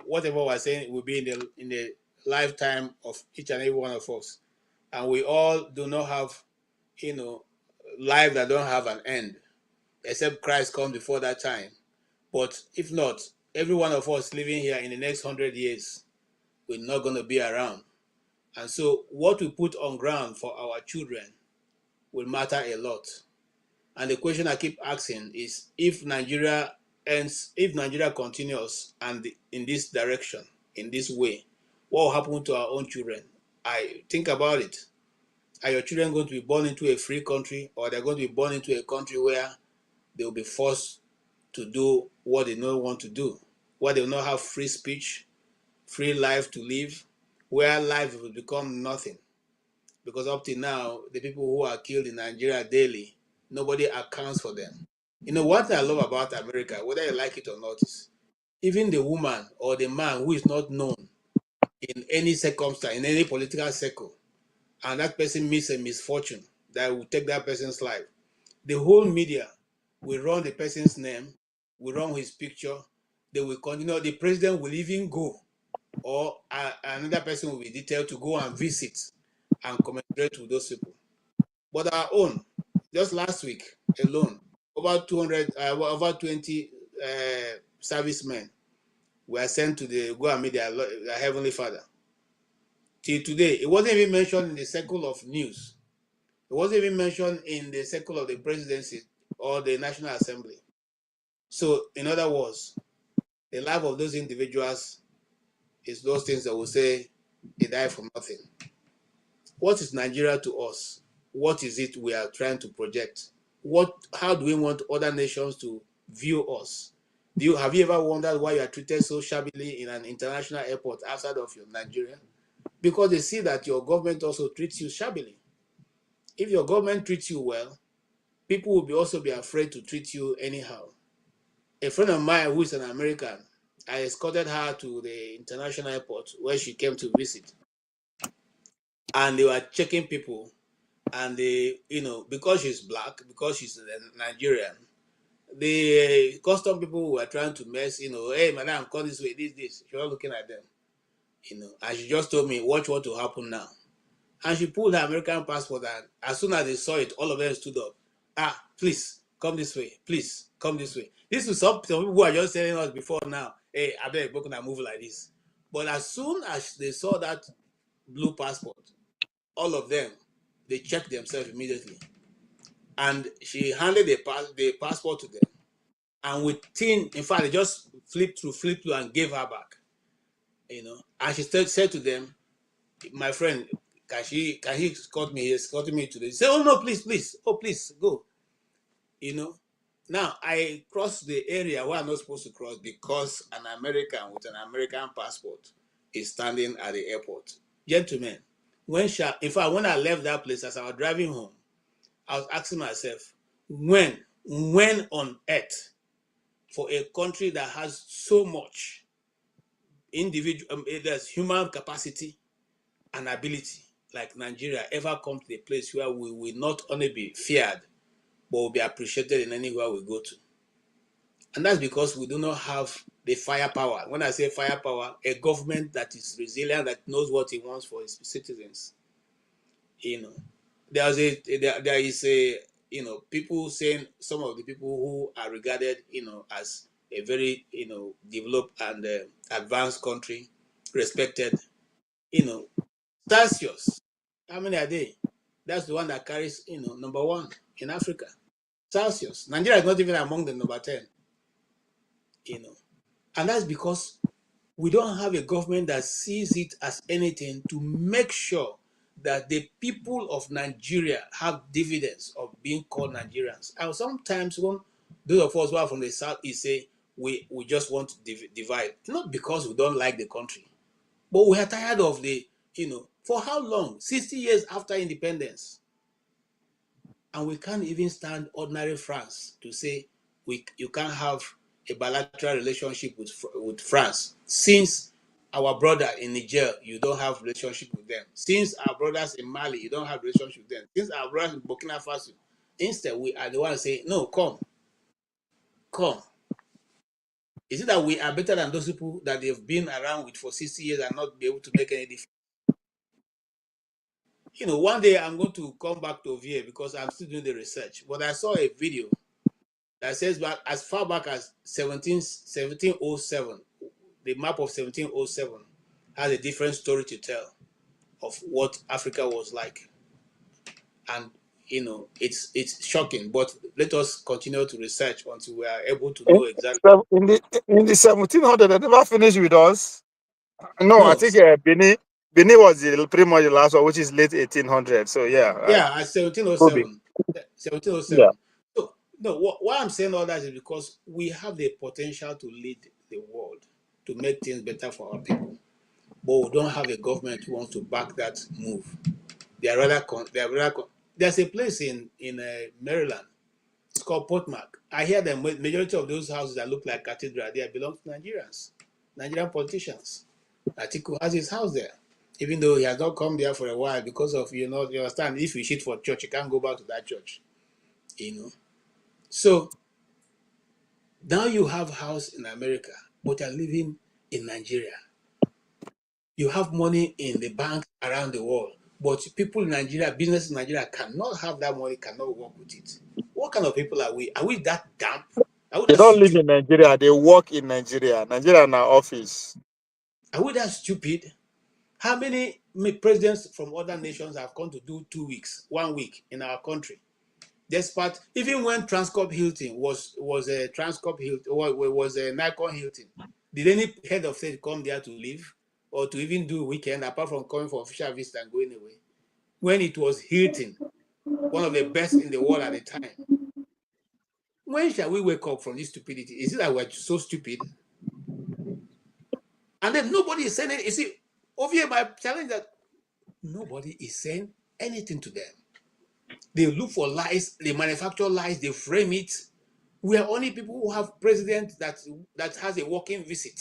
whatever we're saying will be in the lifetime of each and every one of us, and we all do not have life that don't have an end, except Christ come before that time. But if not, every one of us living here in the next 100 years, we're not going to be around, and so what we put on ground for our children will matter a lot. And the question I keep asking is, if Nigeria continues and in this direction, in this way, what will happen to our own children? I think about it. Are your children going to be born into a free country, or they're going to be born into a country where they will be forced to do what they don't want to do, where they will not have free speech, free life to live, where life will become nothing? Because up till now, the people who are killed in Nigeria daily, nobody accounts for them. One thing I love about America, whether you like it or not, is even the woman or the man who is not known in any circumstance, in any political circle, and that person meets a misfortune that will take that person's life, the whole media will run the person's name, will run his picture, they will continue, the president will even go, or another person will be detailed to go and visit and commiserate with those people. But our own, just last week alone, over 20 servicemen were sent to go and meet their Heavenly Father. Till today, it wasn't even mentioned in the circle of news. It wasn't even mentioned in the circle of the presidency or the National Assembly. So, in other words, the life of those individuals is those things that will say they died for nothing. What is Nigeria to us? What is it we are trying to project? How do we want other nations to view us? Have you ever wondered why you are treated so shabbily in an international airport outside of your Nigeria? Because they see that your government also treats you shabbily. If your government treats you well, people will also be afraid to treat you anyhow. A friend of mine who is an American, I escorted her to the international airport where she came to visit. And they were checking people. And because she's black, because she's a Nigerian, the custom people were trying to mess, hey, madam, come this way, this. She was looking at them, and she just told me, watch what will happen now. And she pulled her American passport, and as soon as they saw it, all of them stood up. Please, come this way. Please, come this way. This is some people who are just telling us before now, hey, I beg, we're going to move like this. But as soon as they saw that blue passport, all of them, they checked themselves immediately. And she handed the passport to them. And in fact, they just flipped through and gave her back. And she said to them, my friend, can he escort me? He escorted me today. He said, oh no, please. Oh, please, go. Now I crossed the area where I'm not supposed to cross because an American with an American passport is standing at the airport. Gentlemen, in fact, when I left that place, as I was driving home, I was asking myself, when on earth, for a country that has so much there's human capacity and ability like Nigeria, ever come to the place where we will not only be feared, but will be appreciated in anywhere we go to? And that's because we do not have the firepower. When I say firepower, a government that is resilient, that knows what it wants for its citizens. There is people saying, some of the people who are regarded, as a very, developed and advanced country, respected, Celsius. How many are they? That's the one that carries, number one in Africa. Celsius. Nigeria is not even among the number 10. And that's because we don't have a government that sees it as anything to make sure that the people of Nigeria have dividends of being called Nigerians. And sometimes when those of us who are from the South, say, we just want to divide, not because we don't like the country, but we are tired of the, for how long? 60 years after independence. And we can't even stand ordinary France to say you can't have a bilateral relationship with France. Since our brother in Niger, you don't have relationship with them. Since our brothers in Mali, you don't have relationship with them. Since our brothers in Burkina Faso, instead we are the ones saying, no, come. Is it that we are better than those people that they've been around with for 60 years and not be able to make any difference? One day I'm going to come back to OVA because I'm still doing the research. But I saw a video that says back as far back as 1707, the map of 1707 has a different story to tell of what Africa was like. And it's shocking, but let us continue to research until we are able to know exactly. In the 1700, they never finished with us. No, I think Benin was pretty much the last one, which is late 1800. So yeah. Yeah, at 1707. 1707. Yeah. So no, why I'm saying all that is because we have the potential to lead the world, to make things better for our people, but we don't have a government who wants to back that move. They are rather there's a place in Maryland. It's called Portmark. I hear the majority of those houses that look like cathedral, they belong to Nigerians, Nigerian politicians. Atiku has his house there, even though he has not come there for a while because of, you understand, if you shit for church, you can't go back to that church, So now you have house in America, but you're living in Nigeria. You have money in the bank around the world, but people in Nigeria, business in Nigeria cannot have that money, cannot work with it. What kind of people are we? Are we that damp? They don't live in Nigeria, they work in Nigeria. Nigeria in our office. Are we that stupid? How many presidents from other nations have come to do 2 weeks, 1 week in our country? Despite, even when Transcorp Hilton was a Transcorp Hilton, was a Nikon Hilton, did any head of state come there to live or to even do weekend apart from coming for official visit and going away? When it was Hilton, one of the best in the world at the time. When shall we wake up from this stupidity? Is it that we're so stupid? And then nobody is saying it. You see, over here, my challenge that nobody is saying anything to them. They look for lies, they manufacture lies, they frame it. We are only people who have president that has a working visit.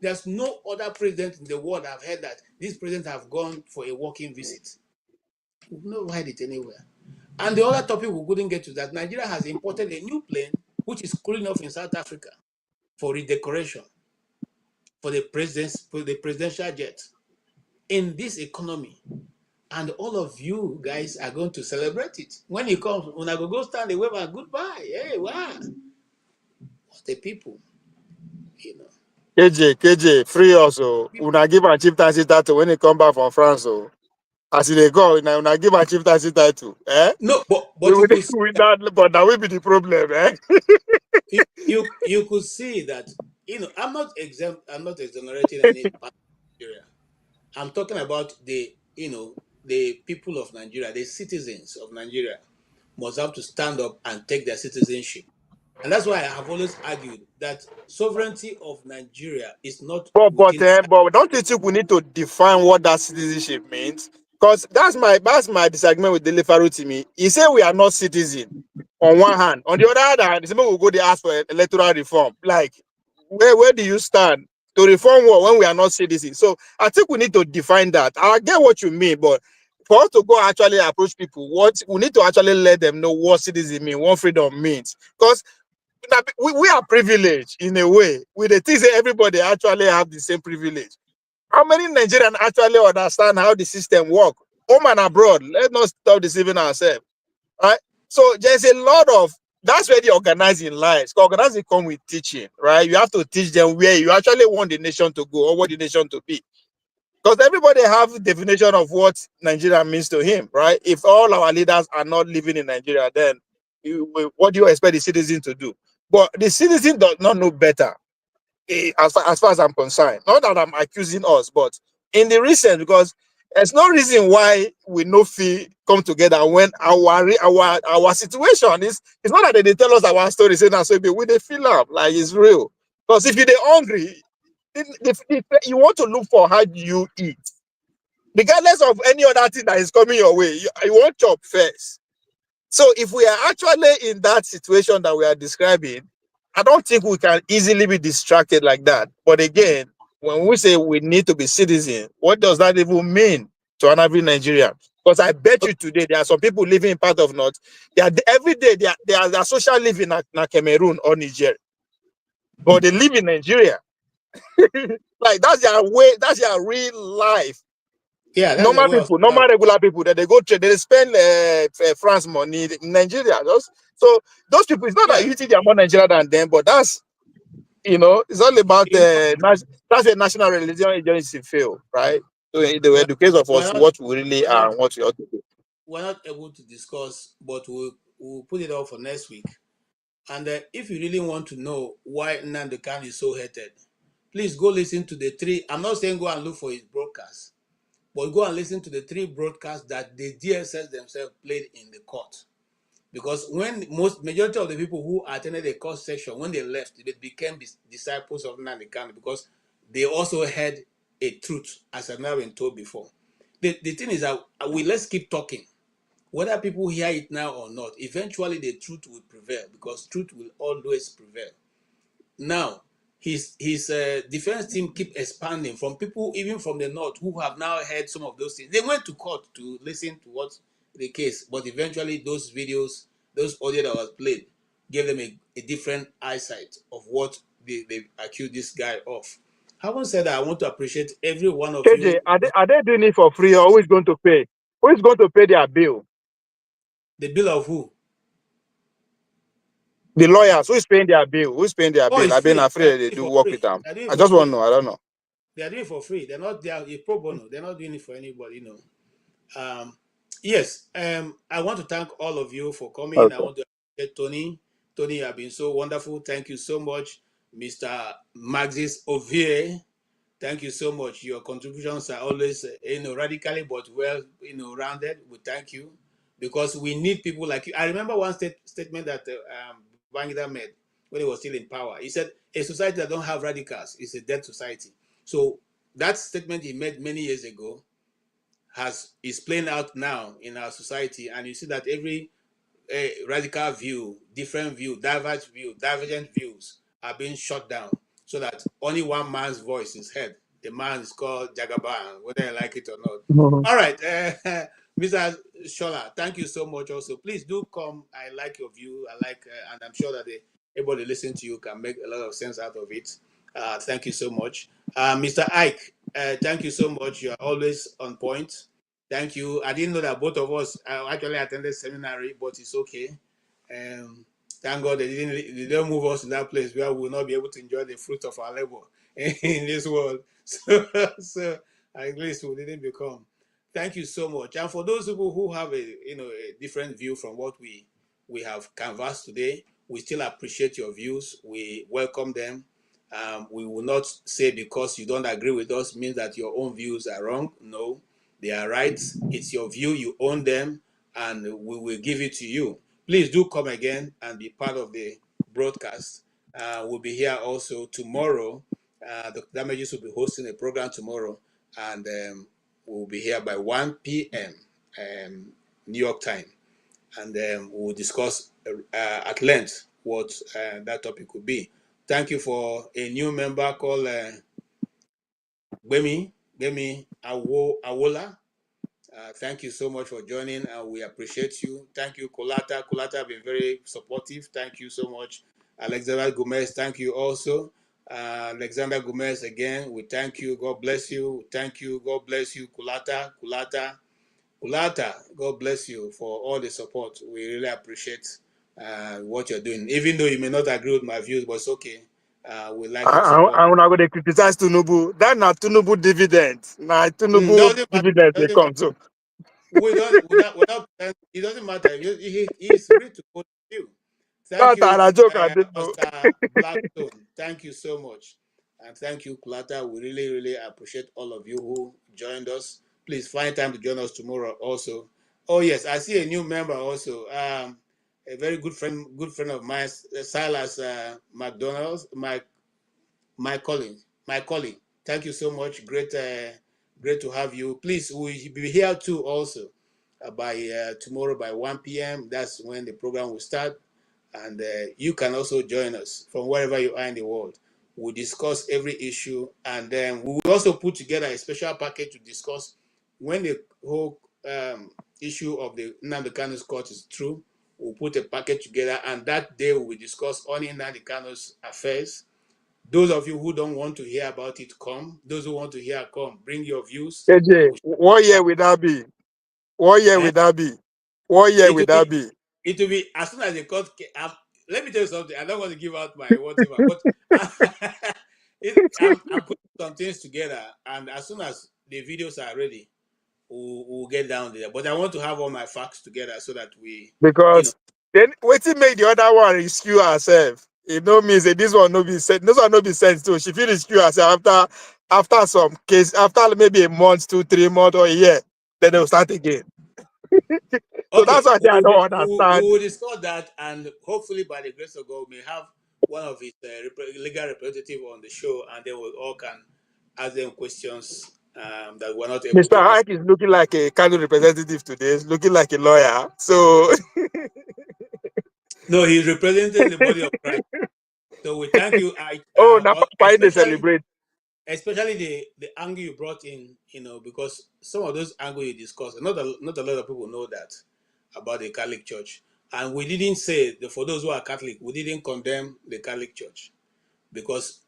There's no other president in the world I've heard that these presidents have gone for a working visit. We've not heard it anywhere. And the other topic we couldn't get to that Nigeria has imported a new plane which is cooling off in South Africa for redecoration for the presidential jet in this economy. And all of you guys are going to celebrate it. When it comes, when I go stand, they wave and goodbye. Hey, wow. What the people, KJ, free also. Una give a chieftaincy title when they come back from France. So as they go, una give a chieftaincy title. Eh? No, but but that will be the problem, eh? you could see that, I'm not exonerating any part of Nigeria. I'm talking about the people of Nigeria, the citizens of Nigeria must have to stand up and take their citizenship. And that's why I have always argued that sovereignty of Nigeria is not. But don't you think we need to define what that citizenship means? Because that's my disagreement with Dele Farutimi. He said we are not citizen on one hand. On the other hand, somebody will go to ask for electoral reform. Like, where do you stand to reform what when we are not citizens? So I think we need to define that. I get what you mean, but for us to go actually approach people, what we need to actually let them know what citizen mean, what freedom means. Because we are privileged in a way. With the things that everybody actually have the same privilege. How many Nigerians actually understand how the system works? Home and abroad. Let's not stop deceiving ourselves. Right? So there's a lot of that's where the organizing lies. Organizing comes with teaching, right? You have to teach them where you actually want the nation to go or what the nation to be. Because everybody have a definition of what Nigeria means to him, right? If all our leaders are not living in Nigeria, then what do you expect the citizen to do? But the citizen does not know better, as far as I'm concerned. Not that I'm accusing us, but in the recent, because There's no reason why we no fee come together when our situation is. It's not that they tell us our story, say now so we they feel up like it's real. Because if you're hungry, if you want to look for how you eat, regardless of any other thing that is coming your way, you want job first. So if we are actually in that situation that we are describing, I don't think we can easily be distracted like that. But again, when we say we need to be citizen, what does that even mean to an average Nigerian? Because I bet you today there are some people living in part of North. They are every day they are social living in Cameroon or Niger, but they live in Nigeria. Like that's their way. That's their real life. Yeah, that's the Normal way of people, normal regular people that they go trade, they spend France money in Nigeria. So those people, it's not that you think they are more Nigeria than them, but that's it's all about that's a national religion agency fail, right? So they will educate of us what we really are and what we ought to do. We're not able to discuss, but we'll put it off for next week. And if you really want to know why Nnamdi Kanu is so hated, please go listen to the 3. I'm not saying go and look for his broadcast, but go and listen to the 3 broadcasts that the DSS themselves played in the court. Because when majority of the people who attended the court section, when they left, they became disciples of Nnamdi Kanu because they also heard a truth, as I've never been told before. The thing is that let's keep talking. Whether people hear it now or not, eventually the truth will prevail because truth will always prevail. Now, his defense team keep expanding from people even from the north who have now heard some of those things. They went to court to listen to what the case, but eventually those videos, those audio that was played, gave them a different eyesight of what they accused this guy of. Having said that, I want to appreciate every one of KJ, you. are they doing it for free or who is going to pay? Who is going to pay their bill? The bill of who? The lawyers. Who is paying their bill? Who is paying their bill? It's I've been free. afraid they do For work free. with them. They're doing it I for just want to free. know. I don't know. They are doing it for free. They are pro bono. They're not doing it for anybody, Yes, I want to thank all of you for coming. I Okay. want to appreciate Tony. Tony, you have been so wonderful. Thank you so much. Mr. Maxis Ovie, thank you so much. Your contributions are always, radically but well, rounded. We thank you because we need people like you. I remember one statement that Bangida made when he was still in power. He said, a society that don't have radicals is a dead society. So that statement he made many years ago is playing out now in our society, and you see that every radical view, different view, divergent views are being shut down so that only one man's voice is heard. The man is called Jagaban, whether you like it or not. Mhm. All right, Mr. Shola, thank you so much. Also, please do come. I like your view. And I'm sure that everybody listening to you can make a lot of sense out of it. Thank you so much, Mr. Ike. Thank you so much. You are always on point. Thank you. I didn't know that both of us actually attended seminary, but it's okay. Thank God they didn't move us in that place where we will not be able to enjoy the fruit of our labor in this world. So at least we didn't become. Thank you so much. And for those people who have a different view from what we have canvassed today, we still appreciate your views. We welcome them. We will not say because you don't agree with us means that your own views are wrong. No, they are right. It's your view. You own them, and we will give it to you. Please do come again and be part of the broadcast. We'll be here also tomorrow. The Damages will be hosting a program tomorrow, and we'll be here by 1 p.m. New York time, and we'll discuss at length what that topic could be. Thank you for a new member called Gbemi Awola. Thank you so much for joining. We appreciate you. Thank you, Kolata. Kolata have been very supportive. Thank you so much. Alexander Gomez, thank you also. Alexander Gomez, again, we thank you. God bless you. Thank you. God bless you, Kulata. Kulata, God bless you for all the support. We really appreciate what you're doing. Even though you may not agree with my views, but it's okay. We like your support. I'm not going to criticize Tinubu. That not Tinubu dividend. Now Tinubu Doesn't matter. dividend they Doesn't come. matter. So It doesn't matter. He's free to vote for you. Thank that's you, a joke. I didn't know. Oscar Blackstone. Thank you so much. And thank you, Kulata. We really, really appreciate all of you who joined us. please find time to join us tomorrow also. Oh yes, I see a new member also. A very good friend of mine, Silas McDonald's, my colleague. Thank you so much. Great to have you. Please, we'll be here too also by tomorrow by 1 p.m. That's when the program will start. And you can also join us from wherever you are in the world. We'll discuss every issue, and then we will also put together a special package to discuss when the whole issue of the Nnamdi Kanu's court is through. We'll put a package together, and that day we will discuss only Nnamdi Kanu's affairs. Those of you who don't want to hear about it, come. Those who want to hear, come. Bring your views. KJ, what year will that be? What year will that be? What year will that be? It will be as soon as the court. Let me tell you something. I don't want to give out my whatever, but I'm putting some things together, and as soon as the videos are ready, we'll get down there. But I want to have all my facts together so that we, Because then waiting make the other one rescue herself. It no means that this one no be sent. This one no be sent to. She feel rescue herself after some case, after maybe a month, 2, 3 months, or a year, then they'll start again. So that's why I don't understand. We will discuss that, and hopefully by the grace of God, we may have one of his legal representatives on the show, and then we all can ask them questions that we're not able Mr. to. Ike is looking like a Cardinal representative today. He's looking like a lawyer. So no, he's representing the body of Christ. So we thank you. now why they celebrate? Especially the angle you brought in, because some of those angles you discussed, not a lot of people know that about the Catholic Church. And we didn't say, for those who are Catholic, we didn't condemn the Catholic Church. Because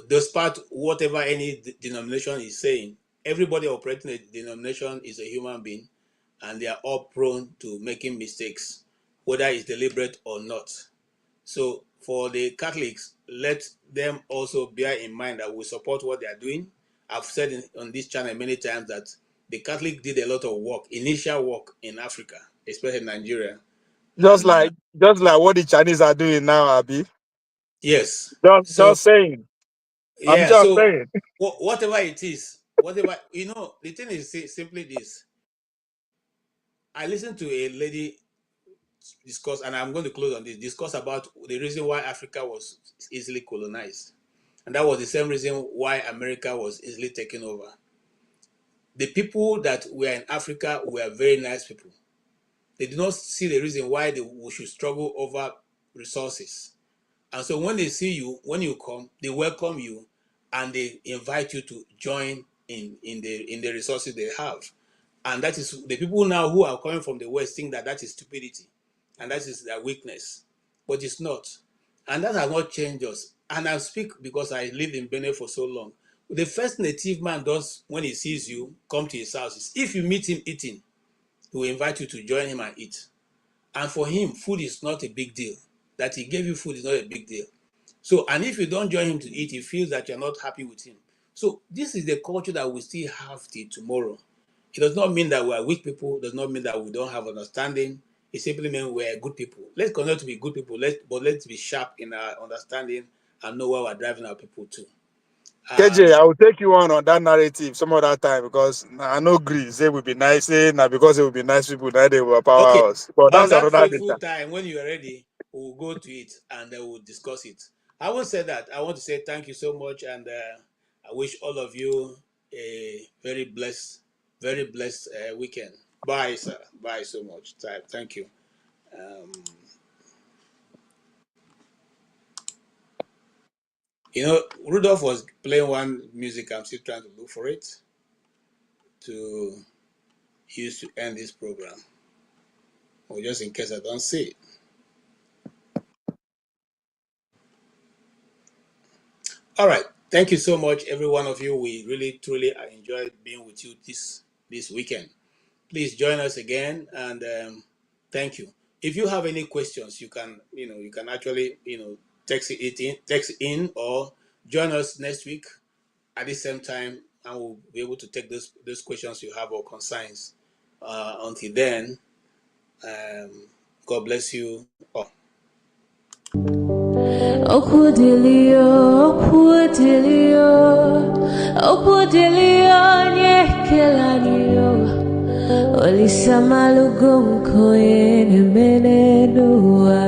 despite whatever any denomination is saying, everybody operating a denomination is a human being, and they are all prone to making mistakes, whether it's deliberate or not. So for the Catholics, let them also bear in mind that we support what they are doing. I've said on this channel many times that the Catholic did a lot of work, initial work in Africa, especially Nigeria. Just like what the Chinese are doing now, Abi. Yes. Just saying. Yeah, I'm just saying. Whatever it is, the thing is simply this. I listened to a lady discuss, and I'm going to close on this, discuss about the reason why Africa was easily colonized. And that was the same reason why America was easily taken over. The people that were in Africa were very nice people. They did not see the reason why we should struggle over resources. And so when they see you, when you come, they welcome you and they invite you to join in the resources they have. And that is the people now who are coming from the West think that is stupidity and that is their weakness. But it's not. And that has not changed us. And I speak because I lived in Benin for so long. The first native man does when he sees you, come to his house, is if you meet him eating, he will invite you to join him and eat. And for him, food is not a big deal. That he gave you food is not a big deal. So, and if you don't join him to eat, he feels that you're not happy with him. So this is the culture that we still have till tomorrow. It does not mean that we are weak people. It does not mean that we don't have understanding. It simply means we are good people. Let's continue to be good people. Let's be sharp in our understanding and know where we're driving our people to. KJ, I will take you on that narrative some other time because I know Greece, they will be nice. Now because they will be nice people, that they will power us. But On that's that another fateful thing. time when you are ready, we'll go to it and then we'll discuss it. I won't say that. I want to say thank you so much, and I wish all of you a very blessed weekend. Bye, sir. Bye so much. Thank you. Rudolph was playing one music. I'm still trying to look for it to use to end this program, or just in case I don't see it. All right. Thank you so much, every one of you. We really, truly enjoyed being with you this weekend. Please join us again, and thank you. If you have any questions, you can actually text in or join us next week at the same time, and we'll be able to take those questions you have or concerns. Until then, God bless you all. Okudilio, nye kelani yo. Olisa malugo koyene menedua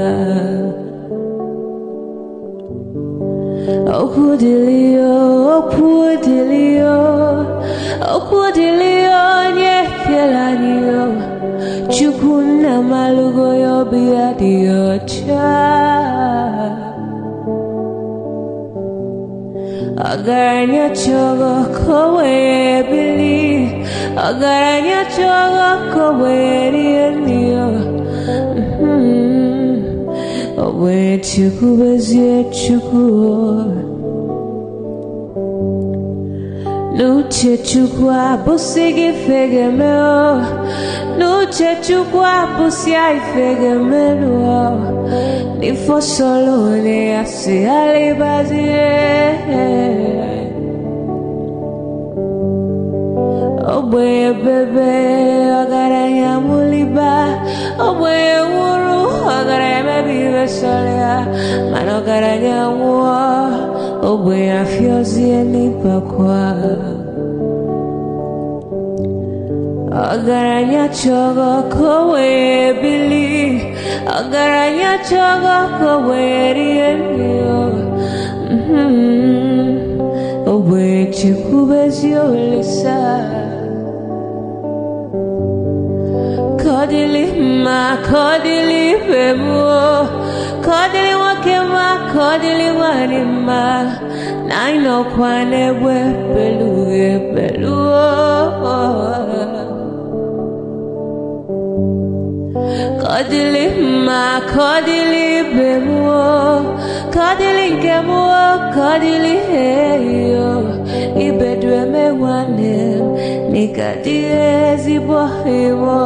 Okudilio nyekelanio Chukuna malugo yo biadio cha Agaranya chogo kowe bili Agaranya chogo kowe rienio Owe chuku bezie chuku Nuche chukwa busigi fegemeo Nuche chukwa busia ifegemeo Nifo solo ne asi alibazie Oboye bebe agaranya muliba Oboye wuru agaranya mebibe solia Mano agaranya mua Oboye afiozi enipa kwa Agaranya chogo kowe bili Agaranya chogo kowe rienio Oboye chikubezio lisa Kodili ma kodili bemo Kodili wakema kodili wanima Naino kwane we peluge peluo Kodili ma kodili bemo Kodili kemo kodili heyo Ibedwe me wanem Nikadie zibo himo